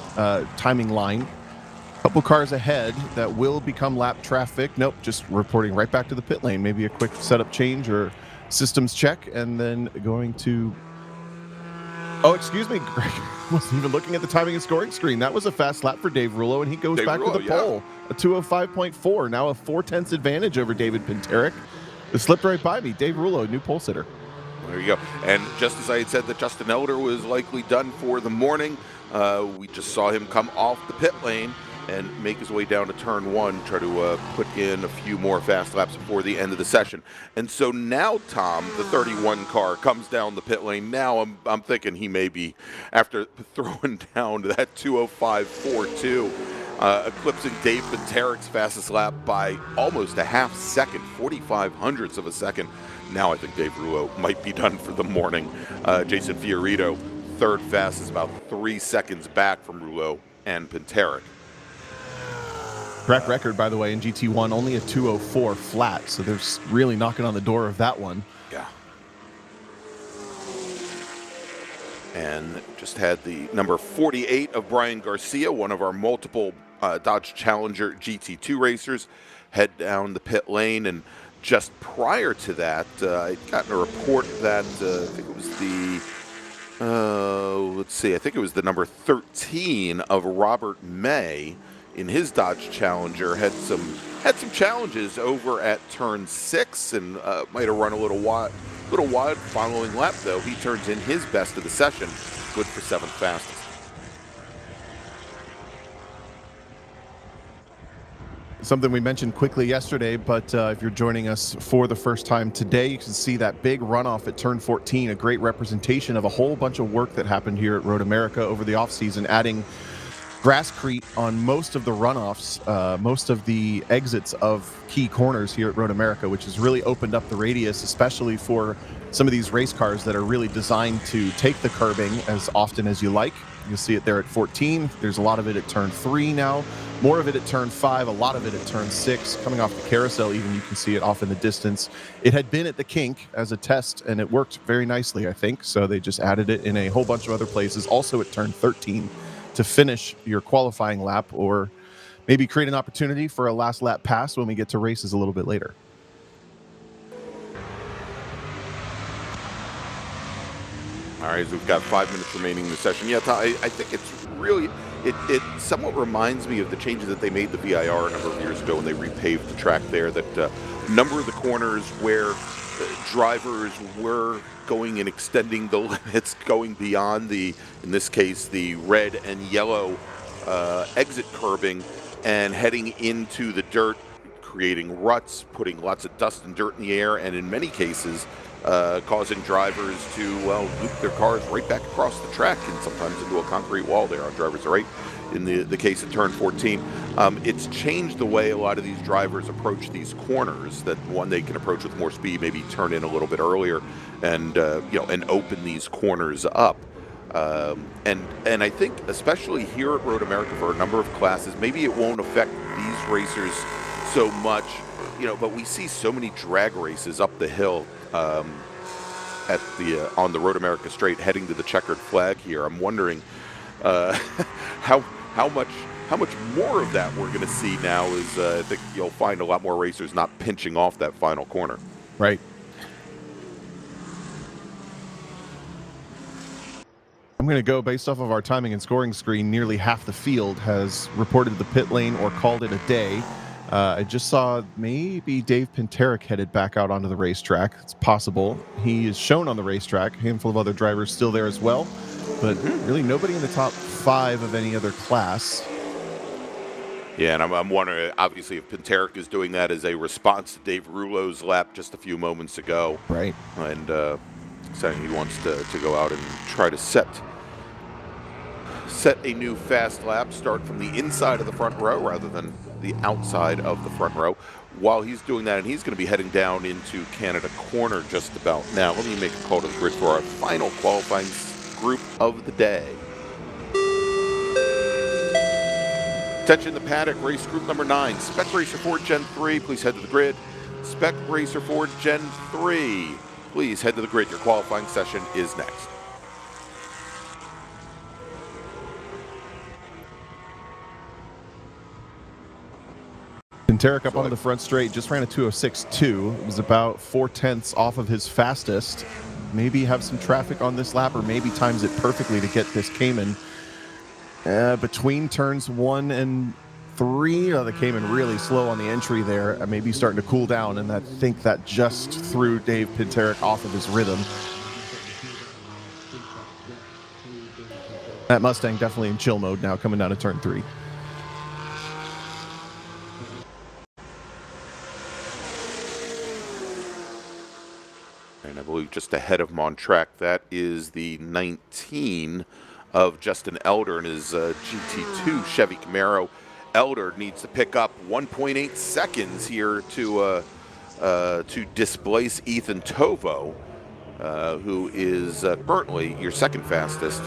timing line. Couple cars ahead that will become lap traffic. Nope, just reporting right back to the pit lane. Maybe a quick setup change or systems check, and then going to... Oh, excuse me, Greg. Wasn't even looking at the timing and scoring screen. That was a fast lap for Dave Rullo, and he goes back to the pole. A 2:05.4, now a 4/10 advantage over David Pinterick. It slipped right by me. Dave Rullo, new pole sitter. There you go. And just as I had said that Justin Elder was likely done for the morning, we just saw him come off the pit lane and make his way down to turn 1, try to put in a few more fast laps before the end of the session. And so now, Tom, the 31 car comes down the pit lane. Now I'm thinking he may be, after throwing down to that 2:05.42, eclipsing Dave Pinterick's fastest lap by almost a half second, 45 hundredths of a second. Now I think Dave Rullo might be done for the morning. Jason Fiorito, third fastest, about 3 seconds back from Rullo and Pinterick. Track record, by the way, in GT1, only a 2:04 flat, so they're really knocking on the door of that one. Yeah. And just had the number 48 of Brian Garcia, one of our multiple Dodge Challenger GT2 racers, head down the pit lane. And just prior to that, I'd gotten a report that I think it was I think it was the number 13 of Robert May in his Dodge Challenger had some challenges over at turn 6 and might have run a little wide following lap, though. He turns in his best of the session, good for 7th fastest. Something we mentioned quickly yesterday, but if you're joining us for the first time today, you can see that big runoff at turn 14, a great representation of a whole bunch of work that happened here at Road America over the offseason, adding grasscrete on most of the runoffs, most of the exits of key corners here at Road America, which has really opened up the radius, especially for some of these race cars that are really designed to take the curbing as often as you like. You'll see it there at 14. There's a lot of it at turn 3 now, more of it at turn 5, a lot of it at turn 6. Coming off the carousel even, you can see it off in the distance. It had been at the kink as a test, and it worked very nicely, I think. So they just added it in a whole bunch of other places, also at turn 13, to finish your qualifying lap, or maybe create an opportunity for a last lap pass when we get to races a little bit later. All right, so we've got 5 minutes remaining in the session. Yeah, I think it's really, it somewhat reminds me of the changes that they made the VIR a number of years ago when they repaved the track there, that a number of the corners where drivers were going and extending the limits, going beyond in this case, the red and yellow exit curbing and heading into the dirt, creating ruts, putting lots of dust and dirt in the air, and in many cases, causing drivers to, well, loop their cars right back across the track and sometimes into a concrete wall there on drivers right. In the case of turn 14, it's changed the way a lot of these drivers approach these corners. That one, they can approach with more speed, maybe turn in a little bit earlier, and and open these corners up. And I think, especially here at Road America, for a number of classes, maybe it won't affect these racers so much, but we see so many drag races up the hill at the on the Road America straight heading to the checkered flag here. I'm wondering how much more of that we're going to see now. Is I think you'll find a lot more racers not pinching off that final corner. Right. I'm going to go based off of our timing and scoring screen. Nearly half the field has reported the pit lane or called it a day. I just saw maybe Dave Pinterick headed back out onto the racetrack. It's possible. He is shown on the racetrack. A handful of other drivers still there as well. But really nobody in the top 5 of any other class. Yeah, and I'm wondering, obviously, if Pinterick is doing that as a response to Dave Rouleau's lap just a few moments ago. Right. And saying he wants to go out and try to set a new fast lap, start from the inside of the front row rather than the outside of the front row. While he's doing that, and he's going to be heading down into Canada Corner just about now. Let me make a call to the grid for our final qualifying group of the day. Attention the paddock, race group number 9, Spec Racer Ford Gen 3, please head to the grid. Spec Racer Ford Gen 3, please head to the grid. Your qualifying session is next. Pinterick up onto the front straight, just ran a 206.2. It was about 4/10 off of his fastest. Maybe have some traffic on this lap, or maybe times it perfectly to get this Cayman between turns 1 and 3. The Cayman really slow on the entry there. Maybe starting to cool down, and I think that just threw Dave Pinterick off of his rhythm. That Mustang definitely in chill mode now, coming down to turn 3. And I believe just ahead of him on track, that is the 19 of Justin Elder and his GT2 Chevy Camaro. Elder needs to pick up 1.8 seconds here to displace Ethan Tovo, who is currently your second fastest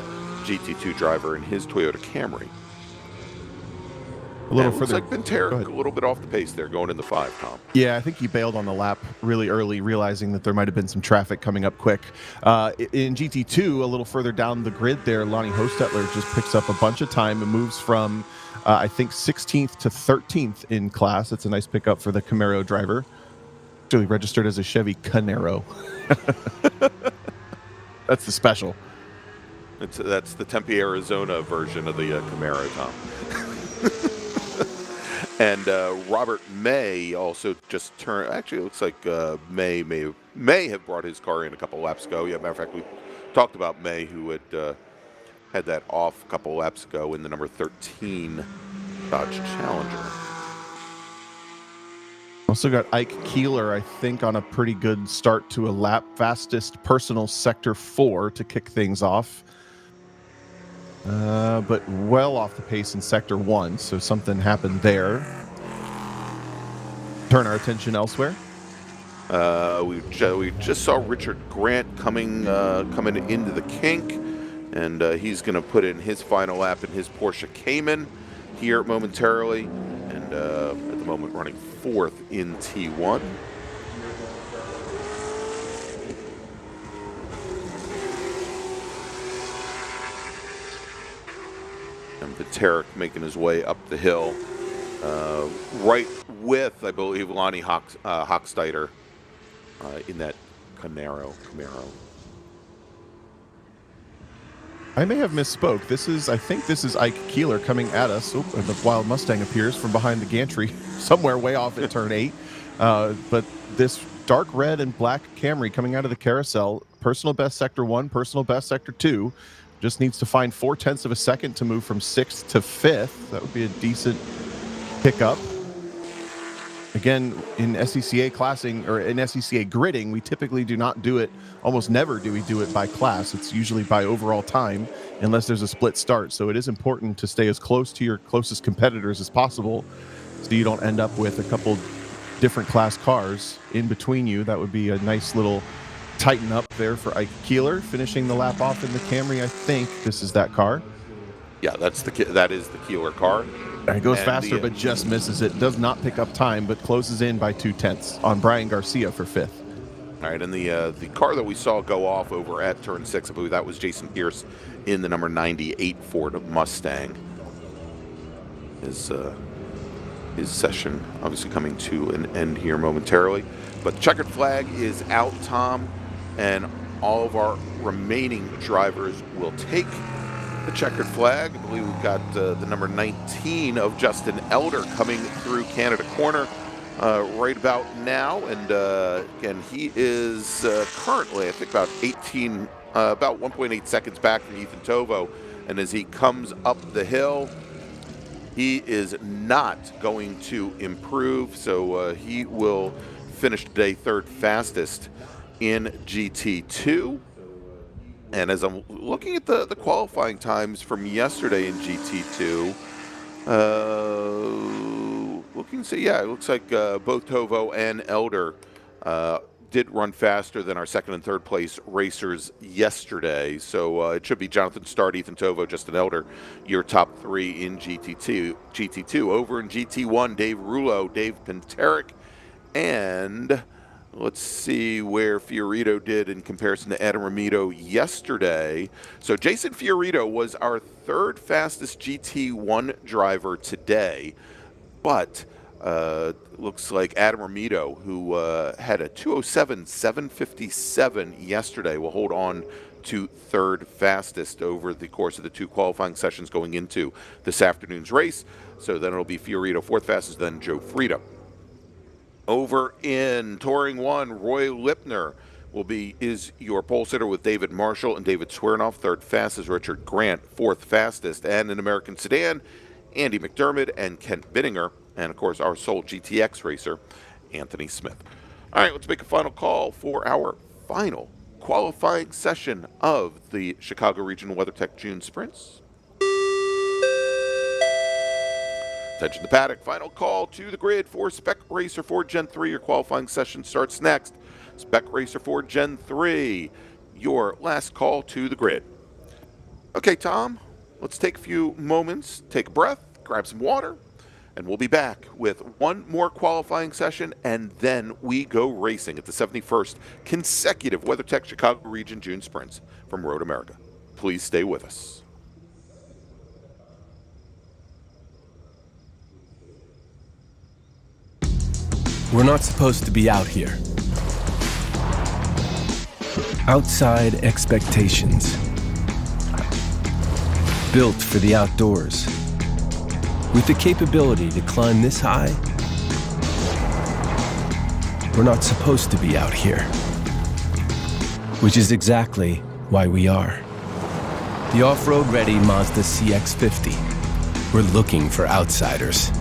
GT2 driver in his Toyota Camry. A little further. further. Looks like Pinterick a little bit off the pace there, going into 5, Tom. Yeah, I think he bailed on the lap really early, realizing that there might have been some traffic coming up quick. In GT2, a little further down the grid there, Lonnie Hostetler just picks up a bunch of time and moves from, I think, 16th to 13th in class. That's a nice pickup for the Camaro driver. Actually registered as a Chevy Camaro. That's the special. That's the Tempe, Arizona version of the Camaro, Tom. And Robert May also just turned. Actually, it looks like May have brought his car in a couple laps ago. Yeah, matter of fact, we talked about May, who had that off a couple laps ago in the number 13 Dodge Challenger. Also got Ike Keeler, I think, on a pretty good start to a lap. Fastest personal Sector 4 to kick things off. But well off the pace in Sector 1, so something happened there. Turn our attention elsewhere. We just saw Richard Grant coming into the kink, and he's going to put in his final lap in his Porsche Cayman here momentarily, and at the moment running 4th in T1. And Pinterick making his way up the hill, right with, I believe, Lonnie Hochstetter in that Camaro. I may have misspoke. I think this is Ike Keeler coming at us. Oh, and the Wild Mustang appears from behind the gantry, somewhere way off at turn 8. But this dark red and black Camry coming out of the carousel, personal best Sector 1, personal best Sector 2. Just needs to find 0.4 of a second to move from 6th to 5th. That would be a decent pickup. Again, in SCCA classing or in SCCA gridding, we typically do not do it, almost never do we do it by class. It's usually by overall time, unless there's a split start. So it is important to stay as close to your closest competitors as possible so you don't end up with a couple different class cars in between you. That would be a nice little tighten up there for Ike Keeler, finishing the lap off in the Camry. I think this is that car. Yeah, that is the Keeler car. It goes faster, but just misses it. Does not pick up time, but closes in by 0.2 on Brian Garcia for 5th. All right, and the car that we saw go off over at turn 6, I believe that was Jason Pierce in the number 98 Ford Mustang. His session obviously coming to an end here momentarily. But the checkered flag is out, Tom, and all of our remaining drivers will take the checkered flag. I believe we've got the number 19 of Justin Elder coming through Canada Corner right about now. And again, he is currently, I think, about 1.8 seconds back from Ethan Tovo. And as he comes up the hill, he is not going to improve. So he will finish today 3rd fastest in GT2. And as I'm looking at the qualifying times from yesterday in GT2, looking to see, yeah, it looks like both Tovo and Elder did run faster than our 2nd and 3rd place racers yesterday. So it should be Jonathan Start, Ethan Tovo, Justin Elder, your top 3 in GT2. Over in GT1, Dave Rulo, Dave Penterick, and let's see where Fiorito did in comparison to Adam Ramito yesterday. So Jason Fiorito was our 3rd fastest GT1 driver today, but looks like Adam Ramito, who had a 2:07.757 yesterday, will hold on to 3rd fastest over the course of the 2 qualifying sessions going into this afternoon's race. So then it'll be Fiorito 4th fastest, then Joe Frida. Over in Touring 1, Roy Lipner is your pole sitter with David Marshall and David Swearnoff. 3rd fastest, Richard Grant, 4th fastest. And in American Sedan, Andy McDermott and Kent Bittinger. And, of course, our sole GTX racer, Anthony Smith. All right, let's make a final call for our final qualifying session of the Chicago Regional WeatherTech June Sprints. Attention to paddock. Final call to the grid for Spec Racer Ford Gen 3. Your qualifying session starts next. Spec Racer Ford Gen 3, your last call to the grid. Okay, Tom, let's take a few moments, take a breath, grab some water, and we'll be back with one more qualifying session, and then we go racing at the 71st consecutive WeatherTech Chicago Region June Sprints from Road America. Please stay with us. We're not supposed to be out here. Outside expectations. Built for the outdoors. With the capability to climb this high, we're not supposed to be out here. Which is exactly why we are. The off-road ready Mazda CX-50. We're looking for outsiders.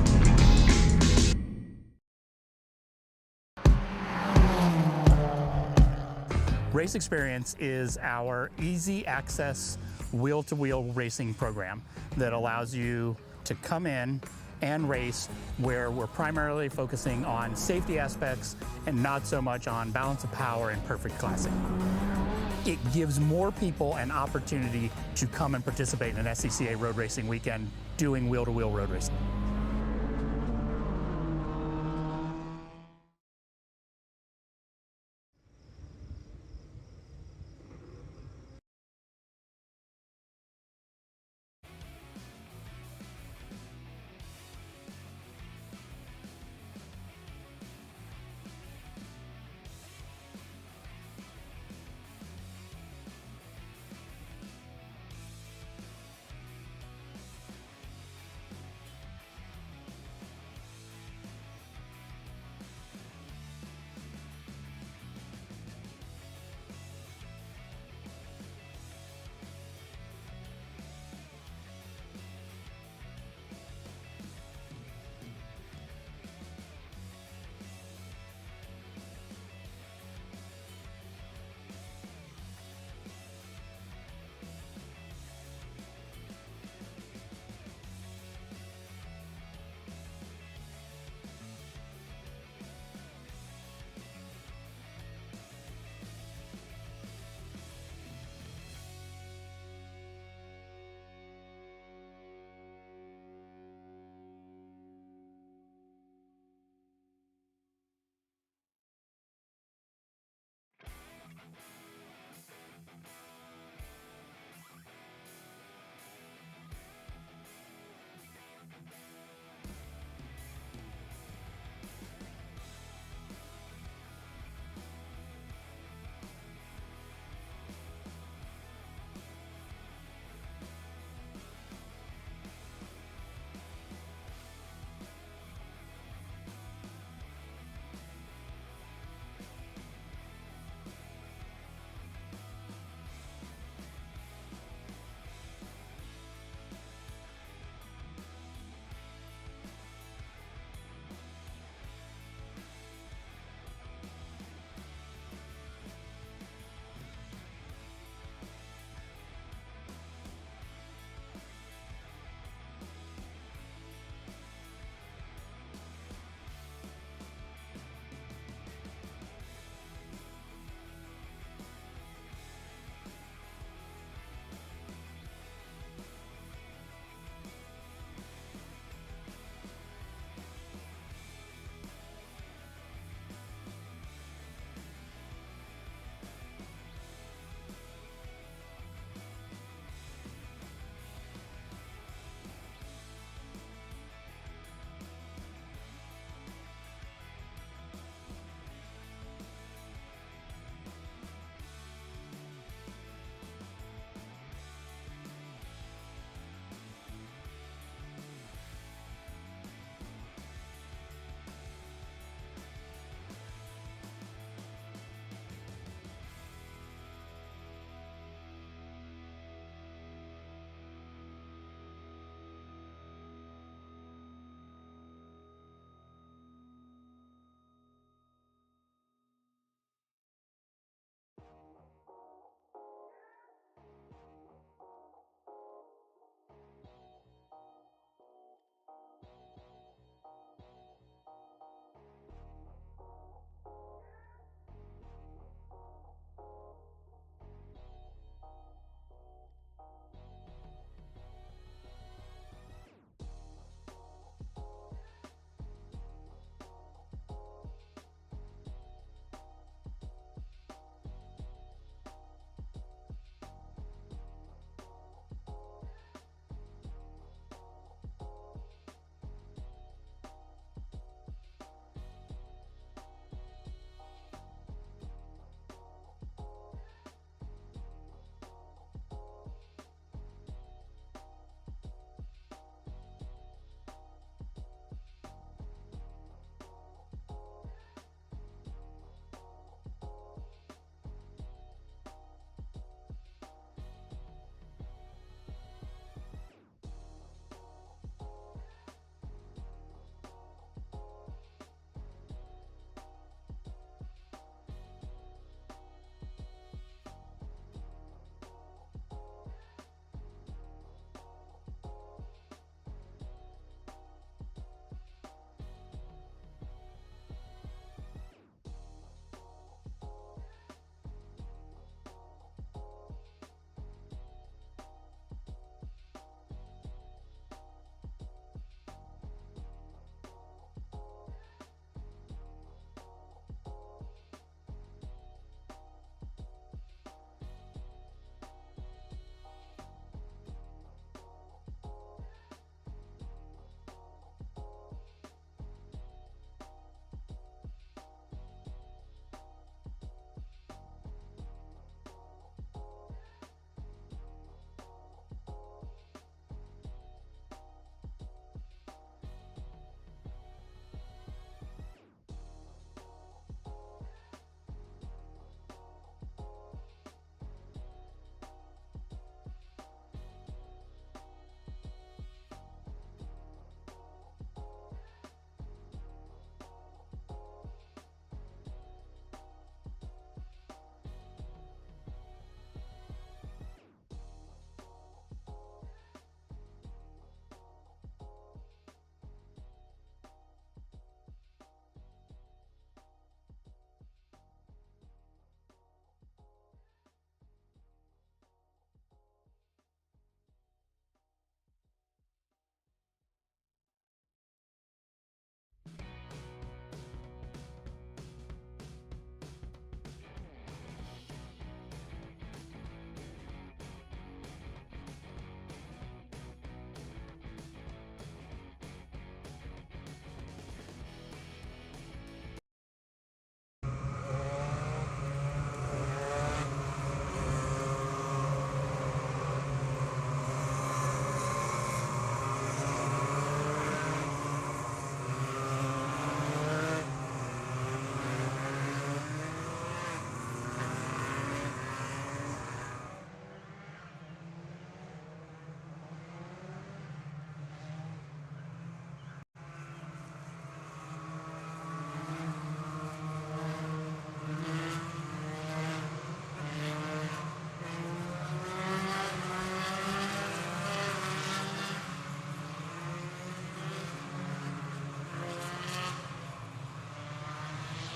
Race Experience is our easy access wheel-to-wheel racing program that allows you to come in and race, where we're primarily focusing on safety aspects and not so much on balance of power and perfect classic. It gives more people an opportunity to come and participate in an SCCA road racing weekend doing wheel-to-wheel road racing.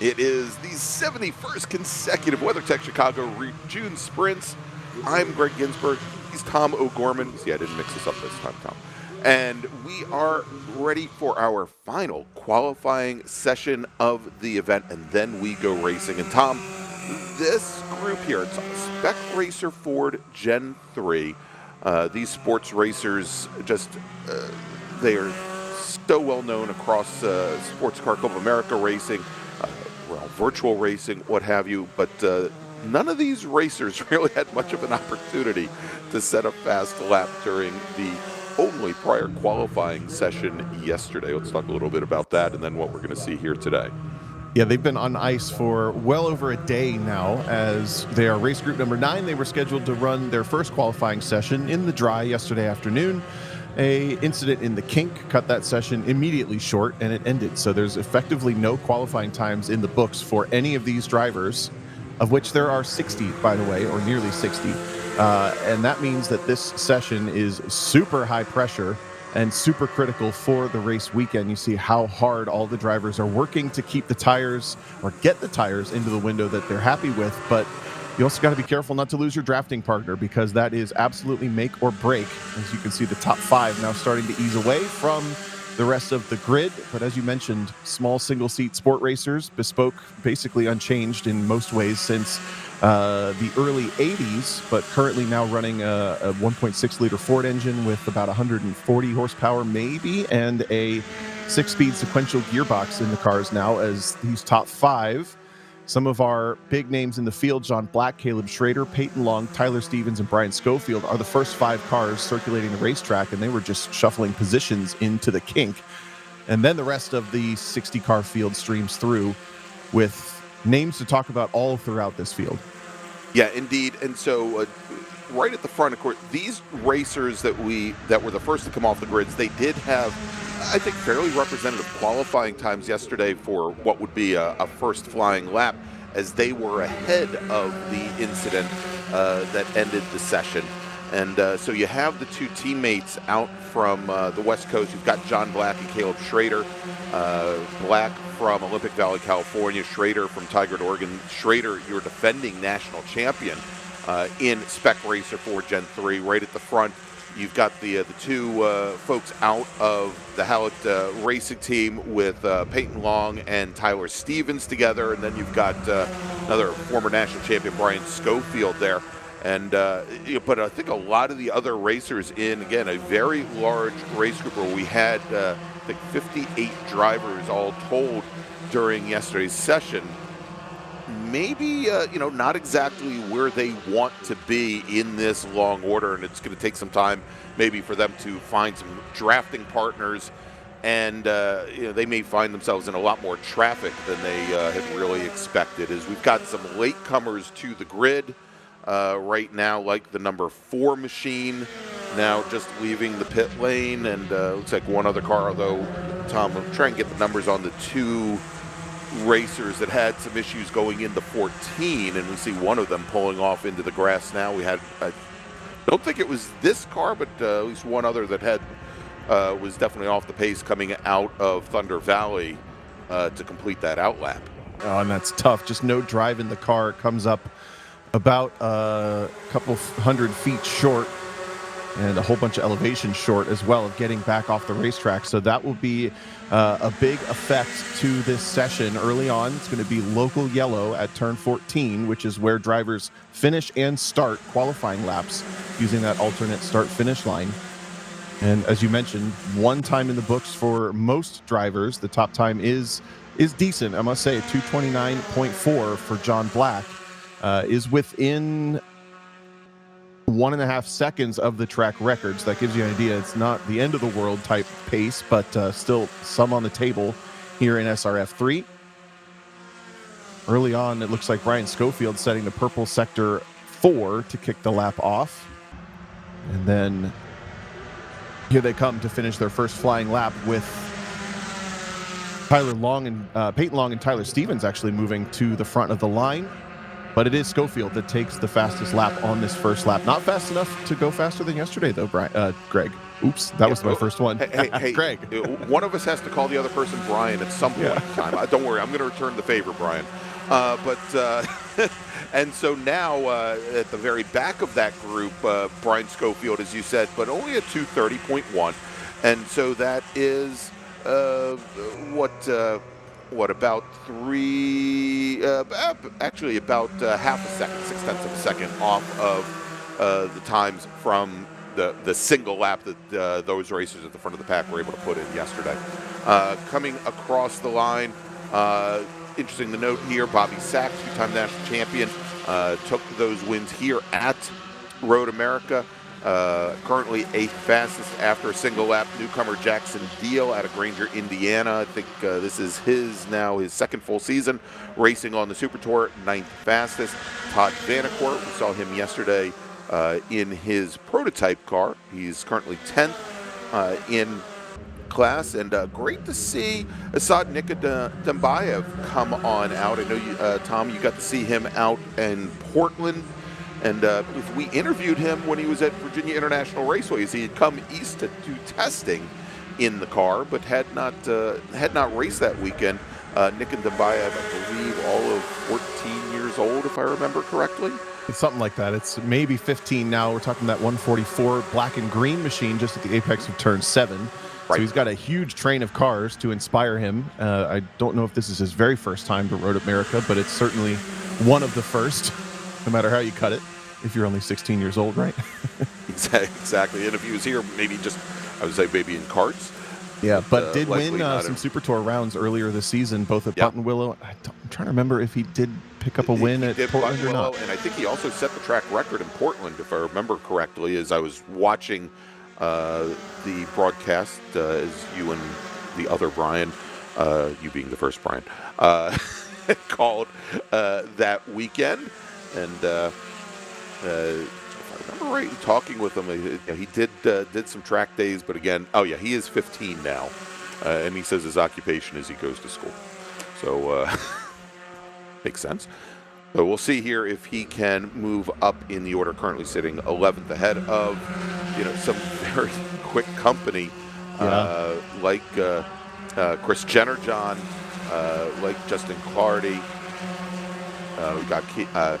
It is the 71st consecutive WeatherTech Chicago June Sprints. I'm Greg Ginsberg. He's Tom O'Gorman. See, I didn't mix this up this time, Tom. And we are ready for our final qualifying session of the event, and then we go racing. And Tom, this group here, it's Spec Racer Ford Gen 3. These sports racers they are so well known across Sports Car Club of America racing, virtual racing, what have you, but none of these racers really had much of an opportunity to set a fast lap during the only prior qualifying session yesterday. Let's talk a little bit about that and then what we're going to see here today. Yeah, they've been on ice for well over a day now, as they are race group number 9. They were scheduled to run their first qualifying session in the dry yesterday afternoon. A incident in the kink cut that session immediately short, and it ended. So there's effectively no qualifying times in the books for any of these drivers, of which there are 60, by the way, or nearly 60. And that means that this session is super high pressure and super critical for the race weekend. You see how hard all the drivers are working to keep the tires, or get the tires into the window that they're happy with. But you also got to be careful not to lose your drafting partner, because that is absolutely make or break. As you can see, the top 5 now starting to ease away from the rest of the grid. But as you mentioned, small single-seat sport racers, bespoke, basically unchanged in most ways since the early 80s, but currently now running a 1.6-liter Ford engine with about 140 horsepower maybe, and a 6-speed sequential gearbox in the cars now. As these top 5, some of our big names in the field, John Black, Caleb Schrader, Peyton Long, Tyler Stevens, and Brian Schofield, are the first 5 cars circulating the racetrack, and they were just shuffling positions into the kink. And then the rest of the 60-car field streams through with names to talk about all throughout this field. Yeah, indeed. And so right at the front, of course, these racers that were the first to come off the grids, they did have, I think, fairly representative qualifying times yesterday for what would be a first flying lap, as they were ahead of the incident that ended the session. And so you have the 2 teammates out from the West Coast. You've got John Black and Caleb Schrader. Black from Olympic Valley, California. Schrader from Tigard, Oregon. Schrader, your defending national champion in Spec Racer Ford Gen 3. Right at the front, you've got the 2 folks out of the Hallett racing team with Peyton Long and Tyler Stevens together. And then you've got another former national champion, Brian Schofield, there. And but I think a lot of the other racers in, again, a very large race group where we had, I think, 58 drivers all told during yesterday's session. Maybe, not exactly where they want to be in this long order, and it's going to take some time maybe for them to find some drafting partners, and they may find themselves in a lot more traffic than they had really expected. As we've got some latecomers to the grid right now, like the number 4 machine now just leaving the pit lane, and looks like one other car, although, Tom, I'm trying to get the numbers on the 2 racers that had some issues going into 14, and we see one of them pulling off into the grass now. We had, I don't think it was this car, but at least one other that had was definitely off the pace coming out of Thunder Valley to complete that outlap. Oh, and that's tough. Just no drive in the car. It comes up about a couple hundred feet short, and a whole bunch of elevation short as well of getting back off the racetrack. So that will be a big effect to this session early on. It's going to be local yellow at turn 14, which is where drivers finish and start qualifying laps using that alternate start-finish line. And as you mentioned, 1 time in the books for most drivers. The top time is decent, I must say. 2:29.4 for John Black is within 1.5 seconds of the track records. That gives you an idea. It's not the end of the world type pace, but still some on the table here in SRF 3. Early on, it looks like Brian Schofield setting the purple sector 4 to kick the lap off. And then here they come to finish their first flying lap with Peyton Long and Tyler Stevens actually moving to the front of the line. But it is Schofield that takes the fastest lap on this first lap. Not fast enough to go faster than yesterday, though, Greg. Oops, that was my first one. Hey, Greg. One of us has to call the other person Brian at some point in time. Don't worry, I'm going to return the favor, Brian. And so now at the very back of that group, Brian Schofield, as you said, but only a 2:30.1, and so that is about half a second, 0.6 of a second off of the times from the single lap that those racers at the front of the pack were able to put in yesterday. Coming across the line, interesting to note here, Bobby Sachs, two-time national champion, took those wins here at Road America. Currently eighth fastest after a single lap. Newcomer Jackson Deal out of Granger, Indiana. I think this is his second full season racing on the Super Tour. Ninth fastest. Todd Vanacourt, we saw him yesterday in his prototype car. He's currently 10th in class, and great to see Asad Nikodembayev come on out. I know you, Tom, you got to see him out in Portland, and we interviewed him when he was at Virginia International Raceways. He had come east to do testing in the car, but had not raced that weekend. Nikodembayev, I believe, all of 14 years old, if I remember correctly. It's something like that. It's maybe 15 now. We're talking that 144 black and green machine just at the apex of turn 7. Right. So he's got a huge train of cars to inspire him. I don't know if this is his very first time to Road America, but it's certainly one of the first, no matter how you cut it, if you're only 16 years old, right? Exactly. And if he was here, maybe in karts. Yeah, but did win some Super Tour rounds earlier this season, both at Buttonwillow. I'm trying to remember if he did pick up a win at Portland or not. And I think he also set the track record in Portland, if I remember correctly, as I was watching the broadcast as you and the other Brian, you being the first Brian, called that weekend. And if I remember right, talking with him, he did some track days, but again, he is 15 now, and he says his occupation is he goes to school. So makes sense. But we'll see here if he can move up in the order. Currently sitting 11th ahead of some very quick company like Chris Jennerjohn, like Justin Clardy. We've got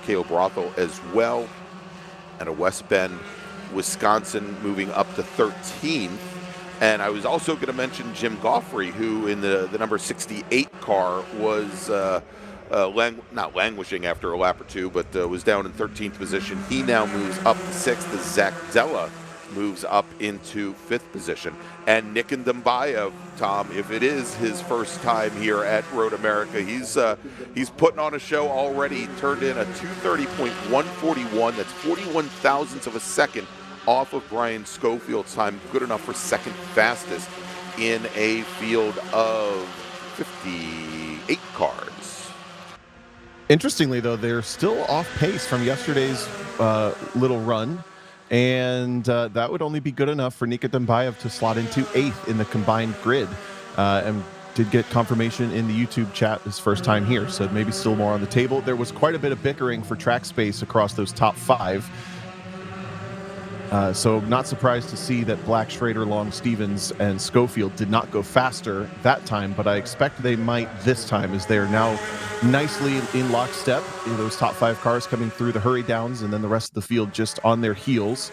Caleb Rothel as well, and a West Bend, Wisconsin, moving up to 13th. And I was also going to mention Jim Goffrey, who in the number 68 car was not languishing after a lap or two, but was down in 13th position. He now moves up to 6th as Zach Della moves up into 5th position. And Nikodembayev, Tom, if it is his first time here at Road America, he's putting on a show already. He turned in a 2:30.141. That's 41 thousandths of a second off of Brian Schofield's time. Good enough for second fastest in a field of 58 cars. Interestingly, though, they're still off pace from yesterday's little run. And that would only be good enough for Nikodembayev to slot into 8th in the combined grid. And did get confirmation in the YouTube chat his first time here, so maybe still more on the table. There was quite a bit of bickering for track space across those top 5. So not surprised to see that Black, Schrader, Long, Stevens, and Schofield did not go faster that time, but I expect they might this time, as they are now nicely in lockstep. Those top 5 cars coming through the hurry downs, and then the rest of the field just on their heels.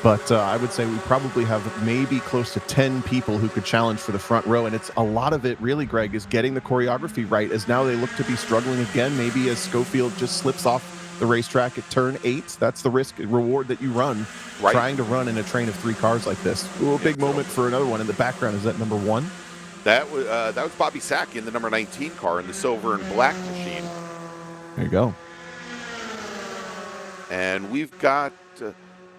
But I would say we probably have maybe close to 10 people who could challenge for the front row, and it's a lot of it really, Greg, is getting the choreography right, as now they look to be struggling again, maybe as Schofield just slips off the racetrack at turn 8. That's the risk reward that you run, right, trying to run in a train of 3 cars like this. Ooh, a big moment for another one in the background. Is that number 1? That was Bobby Sack in the number 19 car in the silver and black machine. There you go. And we've got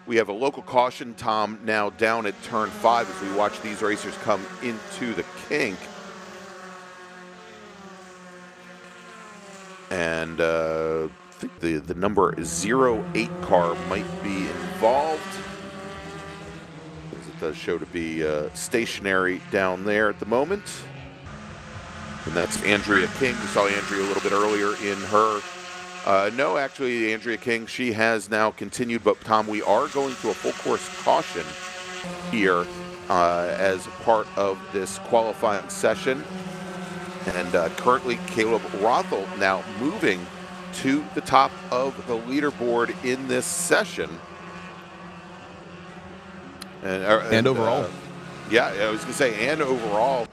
we have a local caution, Tom, now down at turn 5 as we watch these racers come into the kink. And I think the number 08 car might be involved, as it does show to be stationary down there at the moment. And that's Andrea King. We saw Andrea a little bit earlier in her. No, actually, Andrea King, she has now continued. But, Tom, we are going to a full course caution here as part of this qualifying session. And currently Caleb Rothel now moving to the top of the leaderboard in this session. And overall. Yeah, I was going to say, and overall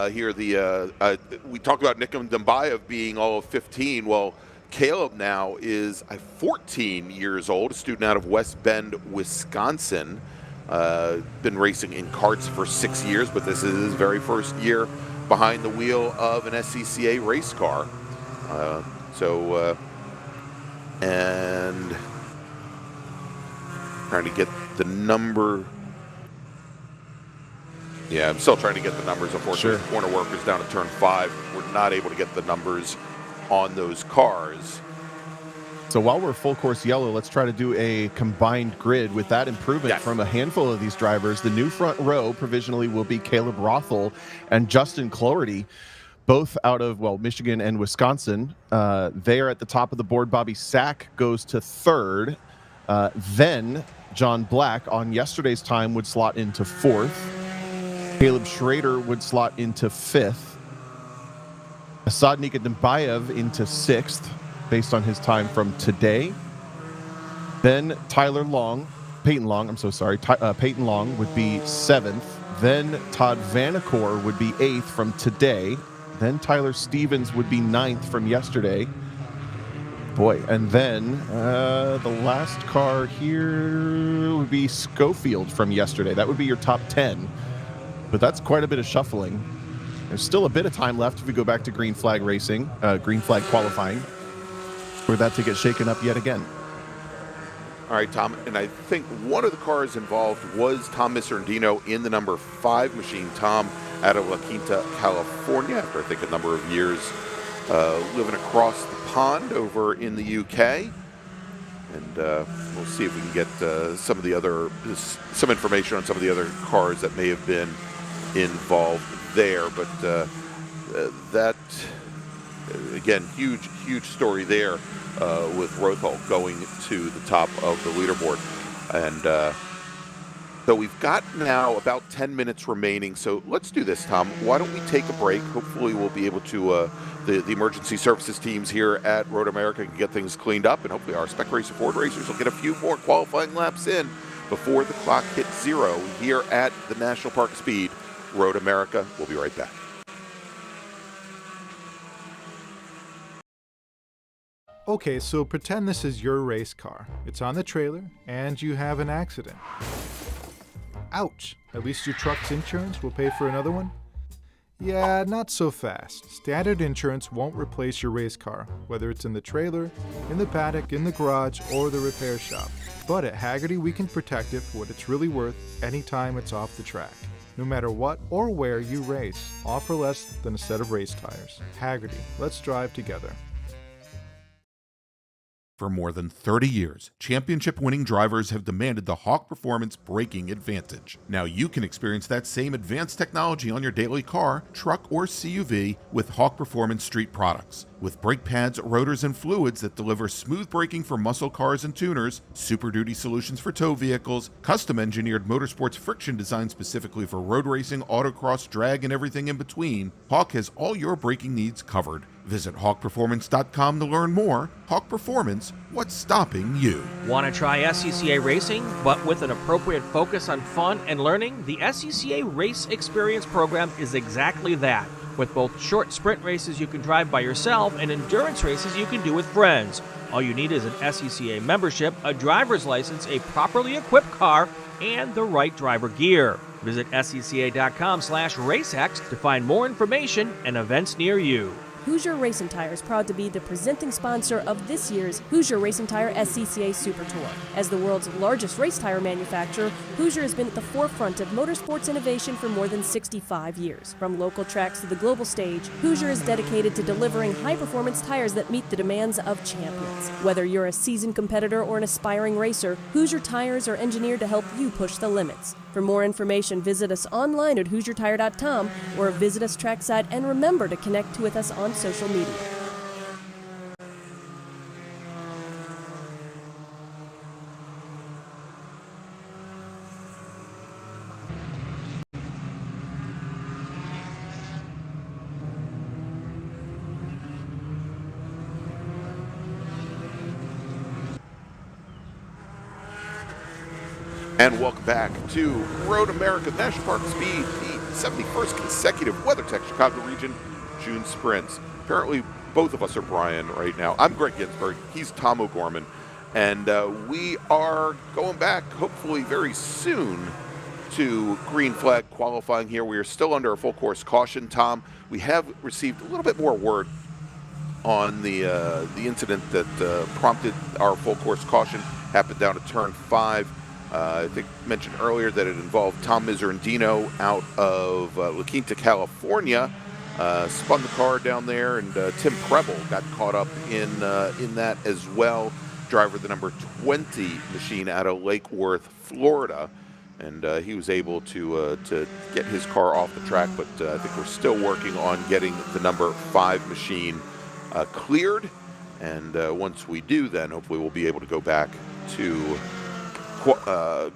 here, we talked about Nick Dembayev being all of 15. Well, Caleb now is 14 years old, a student out of West Bend, Wisconsin. Been racing in karts for 6 years, but this is his very first year behind the wheel of an SCCA race car. And trying to get the number. Yeah, I'm still trying to get the numbers. Unfortunately, Sure. Corner workers down at turn 5. We're not able to get the numbers on those cars. So while we're full course yellow, let's try to do a combined grid with that improvement from a handful of these drivers. The new front row provisionally will be Caleb Rothel and Justin Cloherty, both out of, Michigan and Wisconsin. They are at the top of the board. Bobby Sack goes to 3rd. Then John Black on yesterday's time would slot into 4th. Caleb Schrader would slot into 5th. Asad Nika Dembayev into 6th, based on his time from today. Then Peyton Long would be 7th. Then Todd Vanacore would be 8th from today. Then Tyler Stevens would be 9th from yesterday. And then the last car here would be Schofield from yesterday. That would be your top 10. But that's quite a bit of shuffling. There's still a bit of time left if we go back to green flag racing, green flag qualifying, for that to get shaken up yet again. All right, Tom, and I think one of the cars involved was Tom Miserandino in the number 5 machine. Tom out of La Quinta, California, after I think a number of years living across the pond over in the UK. And we'll see if we can get some information on some of the other cars that may have been involved there. But that, again, huge story there with Rothel going to the top of the leaderboard. And so we've got now about 10 minutes remaining. So let's do this, Tom. Why don't we take a break? Hopefully we'll be able to, the emergency services teams here at Road America can get things cleaned up, and hopefully our Spec Racer Ford racers will get a few more qualifying laps in before the clock hits 0 here at the National Park Speed, Road America. We'll be right back. Okay, so pretend this is your race car. It's on the trailer, and you have an accident. Ouch! At least your truck's insurance will pay for another one? Yeah, not so fast. Standard insurance won't replace your race car, whether it's in the trailer, in the paddock, in the garage, or the repair shop. But at Hagerty, we can protect it for what it's really worth anytime it's off the track. No matter what or where you race, offer less than a set of race tires. Hagerty, let's drive together. For more than 30 years, championship-winning drivers have demanded the Hawk Performance braking advantage. Now you can experience that same advanced technology on your daily car, truck, or CUV with Hawk Performance Street products. With brake pads, rotors, and fluids that deliver smooth braking for muscle cars and tuners, Super Duty solutions for tow vehicles, custom-engineered motorsports friction designed specifically for road racing, autocross, drag, and everything in between, Hawk has all your braking needs covered. Visit hawkperformance.com to learn more. Hawk Performance, what's stopping you? Want to try SCCA racing, but with an appropriate focus on fun and learning? The SCCA Race Experience program is exactly that. With both short sprint races you can drive by yourself and endurance races you can do with friends. All you need is an SCCA membership, a driver's license, a properly equipped car, and the right driver gear. Visit scca.com/racex to find more information and events near you. Hoosier Racing Tire is proud to be the presenting sponsor of this year's Hoosier Racing Tire SCCA Super Tour. As the world's largest race tire manufacturer, Hoosier has been at the forefront of motorsports innovation for more than 65 years. From local tracks to the global stage, Hoosier is dedicated to delivering high-performance tires that meet the demands of champions. Whether you're a seasoned competitor or an aspiring racer, Hoosier tires are engineered to help you push the limits. For more information, visit us online at HoosierTire.com or visit us trackside, and remember to connect with us on social media. And welcome back to Road America National Park Speed, the 71st consecutive WeatherTech Chicago Region June Sprints. Apparently, both of us are Brian right now. I'm Greg Ginsberg. He's Tom O'Gorman. And we are going back, hopefully very soon, to green flag qualifying here. We are still under a full course caution, Tom. We have received a little bit more word on the incident that prompted our full course caution. Happened down at turn 5. I think mentioned earlier that it involved Tom Miserandino out of La Quinta, California. Spun the car down there, and Tim Preble got caught up in that as well. Driver the number 20 machine out of Lake Worth, Florida. And he was able to get his car off the track, but I think we're still working on getting the number 5 machine cleared. And once we do, then hopefully we'll be able to go back to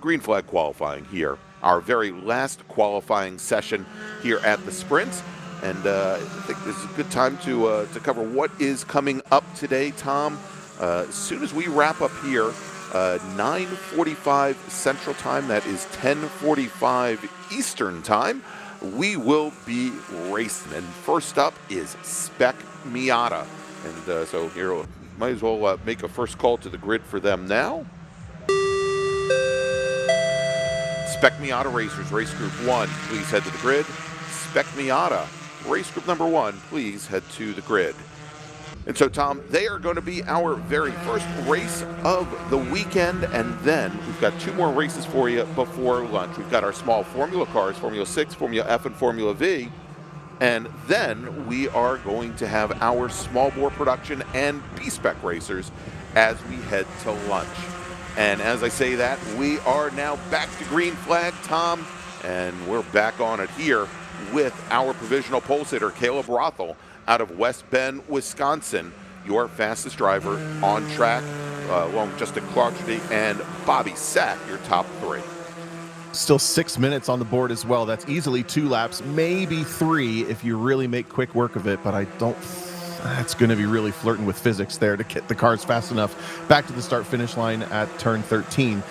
green flag qualifying here. Our very last qualifying session here at the Sprints. And I think this is a good time to cover what is coming up today, Tom. As soon as we wrap up here, 9:45 Central Time, that is 10:45 Eastern Time, we will be racing. And first up is Spec Miata. And so here, might as well make a first call to the grid for them now. Spec Miata Racers, Race Group 1, please head to the grid. Spec Miata, Race Group number 1, please head to the grid. And so, Tom, they are going to be our very first race of the weekend, and then we've got 2 more races for you before lunch. We've got our small Formula cars, Formula 6, Formula F, and Formula V, and then we are going to have our small bore production and B-Spec racers as we head to lunch. And as I say that, we are now back to green flag, Tom, and we're back on it here with our provisional pole sitter, Caleb Rothel, out of West Bend, Wisconsin, your fastest driver on track, along with Justin Clarkson and Bobby Sack, your top 3. Still 6 minutes on the board as well. That's easily 2 laps, maybe 3 if you really make quick work of it, but I don't. That's going to be really flirting with physics there to get the cars fast enough back to the start-finish line at turn 13.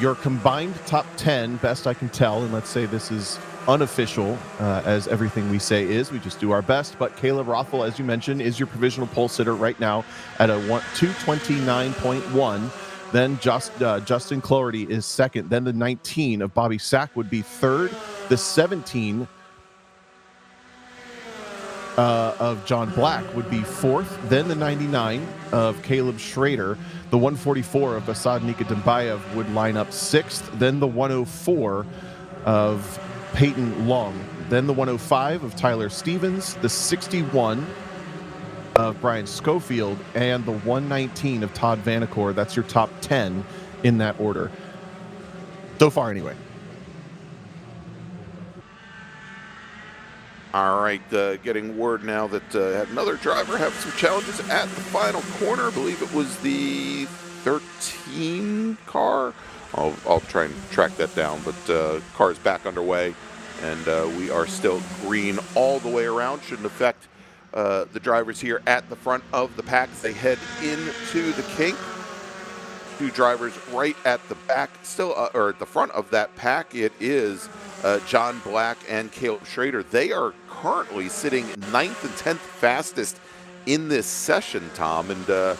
Your combined top 10, best I can tell, and let's say this is unofficial, as everything we say is. We just do our best. But Caleb Rothel, as you mentioned, is your provisional pole sitter right now at a 229.1. Then Justin Clarity is second. Then the 19 of Bobby Sack would be third. The 17 of John Black would be fourth. Then the 99 of Caleb Schrader. The 144 of Asad Nikadimbayev would line up sixth. Then the 104 of Peyton Long. Then the 105 of Tyler Stevens. The 61 of Brian Schofield. And the 119 of Todd Vanacore. That's your top 10 in that order. So far, anyway. All right, getting word now that had another driver have some challenges at the final corner. I believe it was the 13 car. I'll try and track that down, but car is back underway, and we are still green all the way around. Shouldn't affect the drivers here at the front of the pack as they head into the kink. 2 drivers right at the back, still, or at the front of that pack. It is John Black and Caleb Schrader. They are currently sitting 9th and 10th fastest in this session, Tom. And I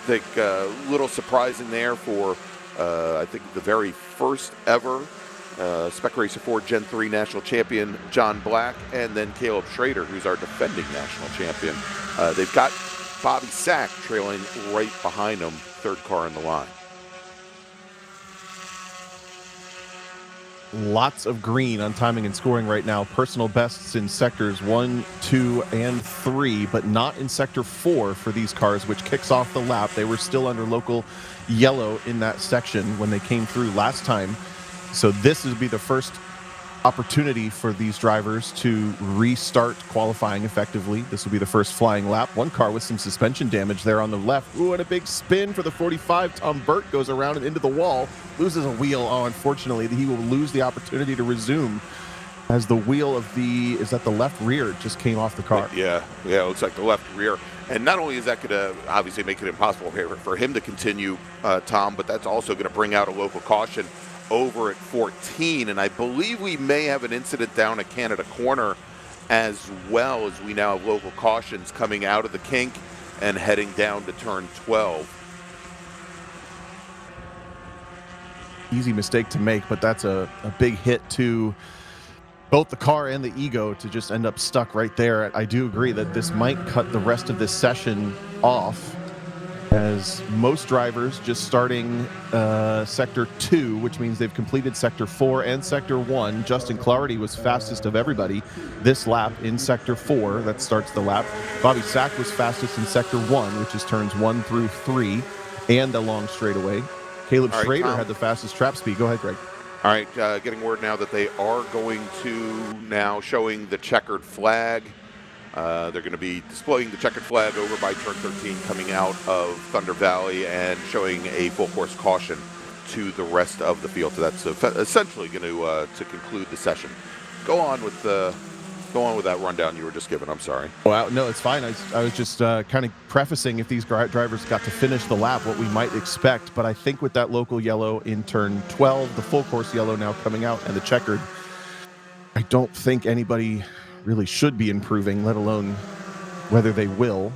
think a little surprising there for, I think, the very first ever Spec Racer 4 Gen 3 national champion, John Black, and then Caleb Schrader, who's our defending national champion. They've got Bobby Sack trailing right behind them, 3rd car in the line. Lots of green on timing and scoring right now. Personal bests in sectors 1, 2, and 3, but not in sector 4 for these cars, which kicks off the lap. They were still under local yellow in that section when they came through last time. So this would be the first opportunity for these drivers to restart qualifying effectively. This will be the first flying lap. One car with some suspension damage there on the left. Ooh, and a big spin for the 45. Tom Burt goes around and into the wall, loses a wheel. Oh, unfortunately, he will lose the opportunity to resume as the wheel of the, is that the left rear just came off the car. Yeah, it looks like the left rear. And not only is that going to obviously make it impossible for him to continue, Tom, but that's also going to bring out a local caution over at 14, and I believe we may have an incident down at Canada Corner as well, as we now have local cautions coming out of the kink and heading down to turn 12. Easy mistake to make, but that's a big hit to both the car and the ego to just end up stuck right there. I do agree that this might cut the rest of this session off, as most drivers just starting Sector 2, which means they've completed Sector 4 and Sector 1. Justin Clarity was fastest of everybody this lap in Sector 4. That starts the lap. Bobby Sack was fastest in Sector 1, which is turns 1 through 3 and a long straightaway. Caleb Schrader had the fastest trap speed. Go ahead, Greg. All right, getting word now that they are going to now showing the checkered flag. They're going to be displaying the checkered flag over by turn 13 coming out of Thunder Valley and showing a full course caution to the rest of the field. So that's essentially going to conclude the session. Go on with that rundown you were just given. I'm sorry. Well, no, it's fine. I was just kind of prefacing if these drivers got to finish the lap, what we might expect. But I think with that local yellow in turn 12, the full course yellow now coming out, and the checkered, I don't think anybody really should be improving, let alone whether they will.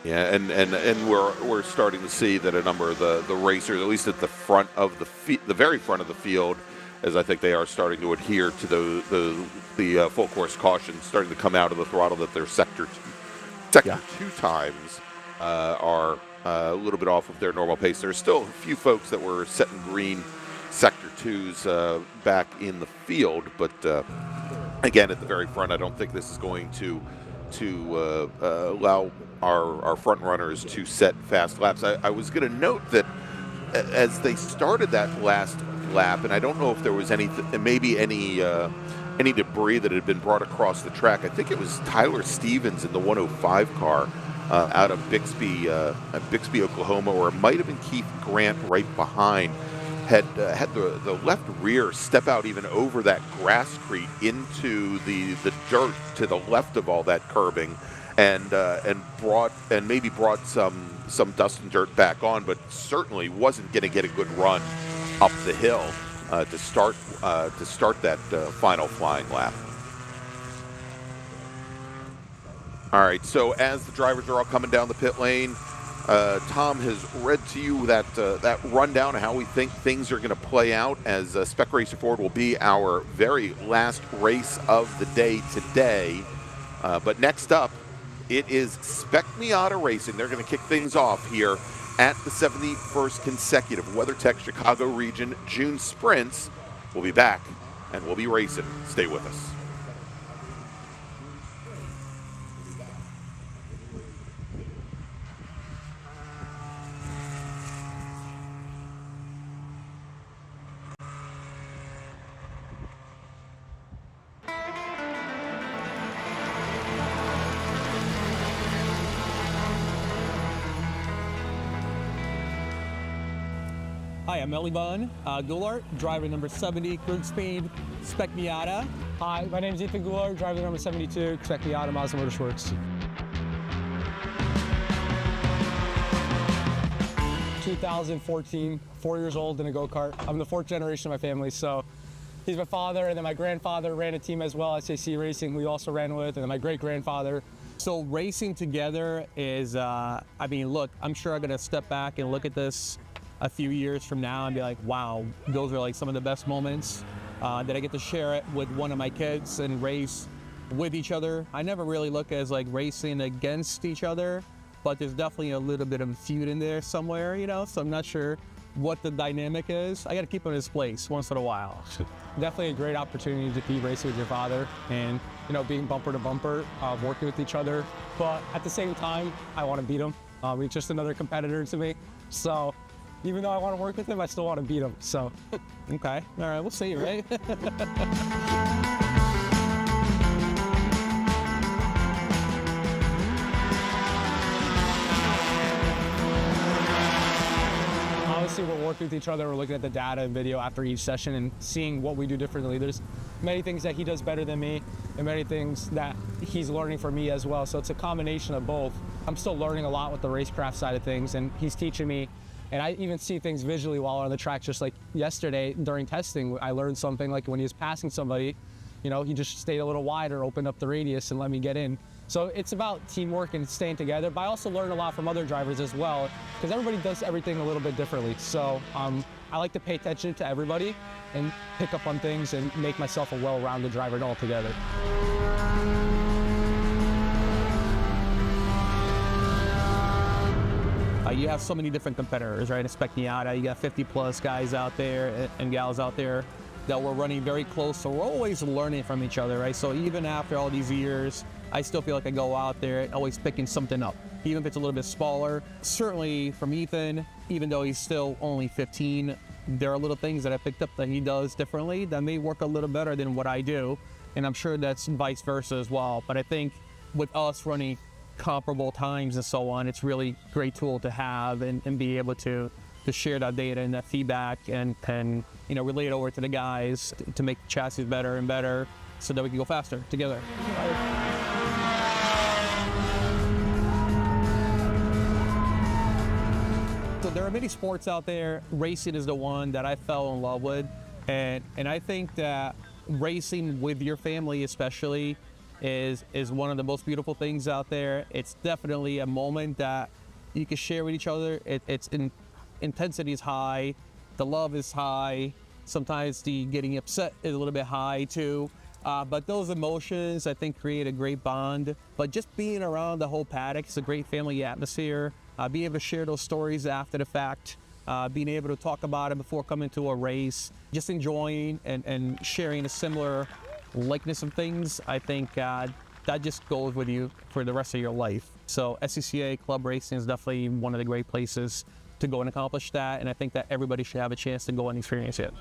Yeah, and we're starting to see that a number of the racers, at least at the front of the very front of the field, as I think they are starting to adhere to the full course caution, starting to come out of the throttle, that their sector 2 times are a little bit off of their normal pace. There's still a few folks that were setting green sector 2s back in the field, but again, at the very front, I don't think this is going to allow our front runners to set fast laps. I was going to note that as they started that last lap, and I don't know if there was any debris that had been brought across the track. I think it was Tyler Stevens in the 105 car out of Bixby, Oklahoma, or it might have been Keith Grant right behind. Had the left rear step out even over that grasscrete into the dirt to the left of all that curbing, and brought some dust and dirt back on, but certainly wasn't going to get a good run up the hill to start that final flying lap. All right, so as the drivers are all coming down the pit lane, Tom has read to you that rundown of how we think things are going to play out, as Spec Racer Ford will be our very last race of the day today. But next up, it is Spec Miata Racing. They're going to kick things off here at the 71st consecutive WeatherTech Chicago Region June Sprints. We'll be back, and we'll be racing. Stay with us. Hi, I'm Elivan Goulart, driver number 70, Cruise Speed, Spec Miata. Hi, my name is Ethan Goulart, driver number 72, Spec Miata, Mazda Motorsports. 2014, 4 years old in a go-kart. I'm the fourth generation of my family, so he's my father, and then my grandfather ran a team as well, SCCA Racing, we also ran with, and then my great-grandfather. So racing together is, I mean, look, I'm sure I'm gonna step back and look at this a few years from now and be like, wow, those are like some of the best moments that I get to share it with one of my kids and race with each other. I never really look as like racing against each other, but there's definitely a little bit of feud in there somewhere, you know, so I'm not sure what the dynamic is. I got to keep him in his place once in a while. Definitely a great opportunity to be racing with your father and, you know, being bumper to bumper, working with each other. But at the same time, I want to beat him. He's just another competitor to me. So even though I want to work with him, I still want to beat him, so. Okay, all right, we'll see, right? Obviously, we're working with each other, we're looking at the data and video after each session and seeing what we do differently. There's many things that he does better than me and many things that he's learning from me as well, so it's a combination of both. I'm still learning a lot with the racecraft side of things, and he's teaching me And I even see things visually while on the track. Just like yesterday during testing, I learned something like when he was passing somebody, he just stayed a little wider, opened up the radius and let me get in. So it's about teamwork and staying together, but I also learn a lot from other drivers as well, because everybody does everything a little bit differently. So I like to pay attention to everybody and pick up on things and make myself a well-rounded driver altogether. You have so many different competitors, right? Especially you got 50 plus guys out there and gals out there that we're running very close. So we're always learning from each other, right? So even after all these years, I still feel like I go out there always picking something up, even if it's a little bit smaller. Certainly from Ethan, even though he's still only 15, there are little things that I picked up that he does differently that may work a little better than what I do. And I'm sure that's vice versa as well. But I think with us running comparable times and so on, it's really a great tool to have and be able to share that data and that feedback and relay it over to the guys to make the chassis better and better so that we can go faster together. So there are many sports out there. Racing is the one that I fell in love with, and I think that racing with your family especially is one of the most beautiful things out there. It's definitely a moment that you can share with each other. Intensity is high, the love is high, sometimes the getting upset is a little bit high too. But those emotions, I think, create a great bond. But just being around the whole paddock, it's a great family atmosphere. Being able to share those stories after the fact, being able to talk about it before coming to a race, just enjoying and sharing a similar likeness of things, I think that just goes with you for the rest of your life. So SCCA Club Racing is definitely one of the great places to go and accomplish that, and I think that everybody should have a chance to go and experience it.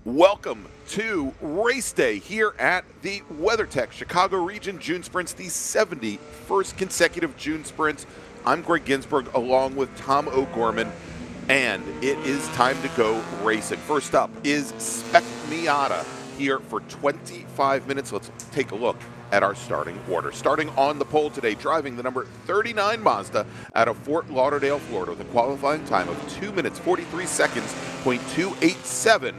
Welcome to race day here at the WeatherTech Chicago Region June Sprints, the 71st consecutive June Sprints. I'm Greg Ginsburg along with Tom O'Gorman, and it is time to go racing. First up is Spec Miata here for 25 minutes. Let's take a look at our starting order. Starting on the pole today, driving the number 39 Mazda out of Fort Lauderdale, Florida, with a qualifying time of 2 minutes 43 seconds, .287.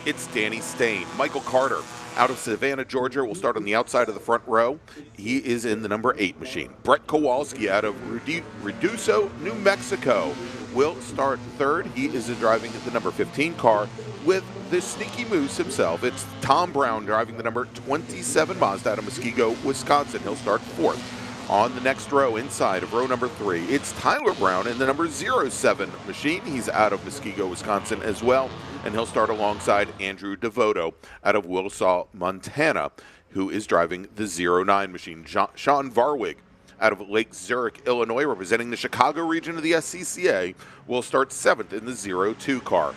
It's Danny Stain. Michael Carter out of Savannah, Georgia, will start on the outside of the front row. He is in the number 8 machine. Brett Kowalski out of Reduso, New Mexico, will start third. He is driving the number 15 car with the sneaky moose himself. It's Tom Brown driving the number 27 Mazda out of Muskego, Wisconsin. He'll start fourth. On the next row, inside of row number 3, it's Tyler Brown in the number 07 machine. He's out of Muskego, Wisconsin as well, and he'll start alongside Andrew Devoto out of Wilsaw, Montana, who is driving the 09 machine. Sean Varwig out of Lake Zurich, Illinois, representing the Chicago region of the SCCA, will start 7th in the 02 car.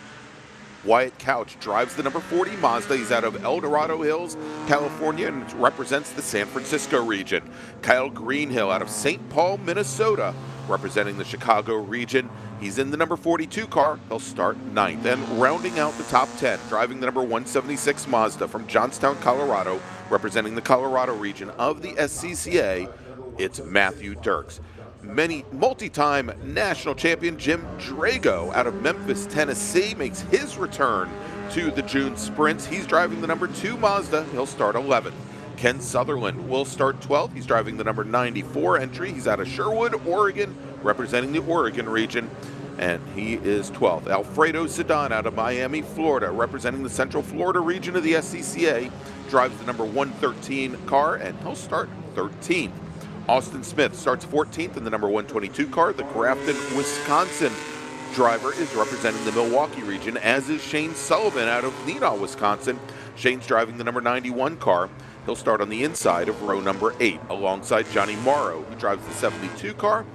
Wyatt Couch drives the number 40 Mazda. He's out of El Dorado Hills, California, and represents the San Francisco region. Kyle Greenhill out of St. Paul, Minnesota, representing the Chicago region. He's in the number 42 car. He'll start 9th. And rounding out the top 10, driving the number 176 Mazda from Johnstown, Colorado, representing the Colorado region of the SCCA, it's Matthew Dirks. Multi-time national champion Jim Drago out of Memphis, Tennessee, makes his return to the June Sprints. He's driving the number 2 Mazda. He'll start 11th. Ken Sutherland will start 12th. He's driving the number 94 entry. He's out of Sherwood, Oregon, representing the Oregon region, and he is 12th. Alfredo Sedan out of Miami, Florida, representing the Central Florida region of the SCCA, drives the number 113 car, and he'll start 13th. Austin Smith starts 14th in the number 122 car. The Grafton, Wisconsin driver is representing the Milwaukee region, as is Shane Sullivan out of Neenah, Wisconsin. Shane's driving the number 91 car. He'll start on the inside of row number 8 alongside Johnny Morrow, who drives the 72 car.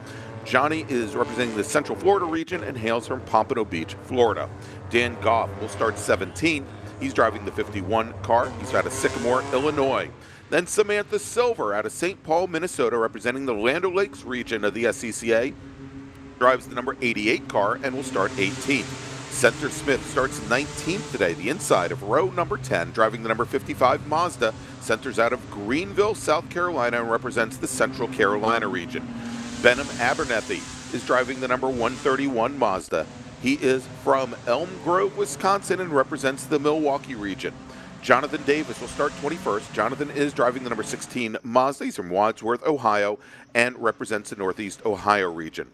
Johnny is representing the Central Florida region and hails from Pompano Beach, Florida. Dan Goff will start 17th. He's driving the 51 car. He's out of Sycamore, Illinois. Then Samantha Silver out of St. Paul, Minnesota, representing the Land O'Lakes region of the SCCA, drives the number 88 car and will start 18th. Center Smith starts 19th today, the inside of row number 10, driving the number 55 Mazda. Center's out of Greenville, South Carolina, and represents the Central Carolina region. Benham Abernethy is driving the number 131 Mazda. He is from Elm Grove, Wisconsin, and represents the Milwaukee region. Jonathan Davis will start 21st. Jonathan is driving the number 16 Mazda. He's from Wadsworth, Ohio, and represents the Northeast Ohio region.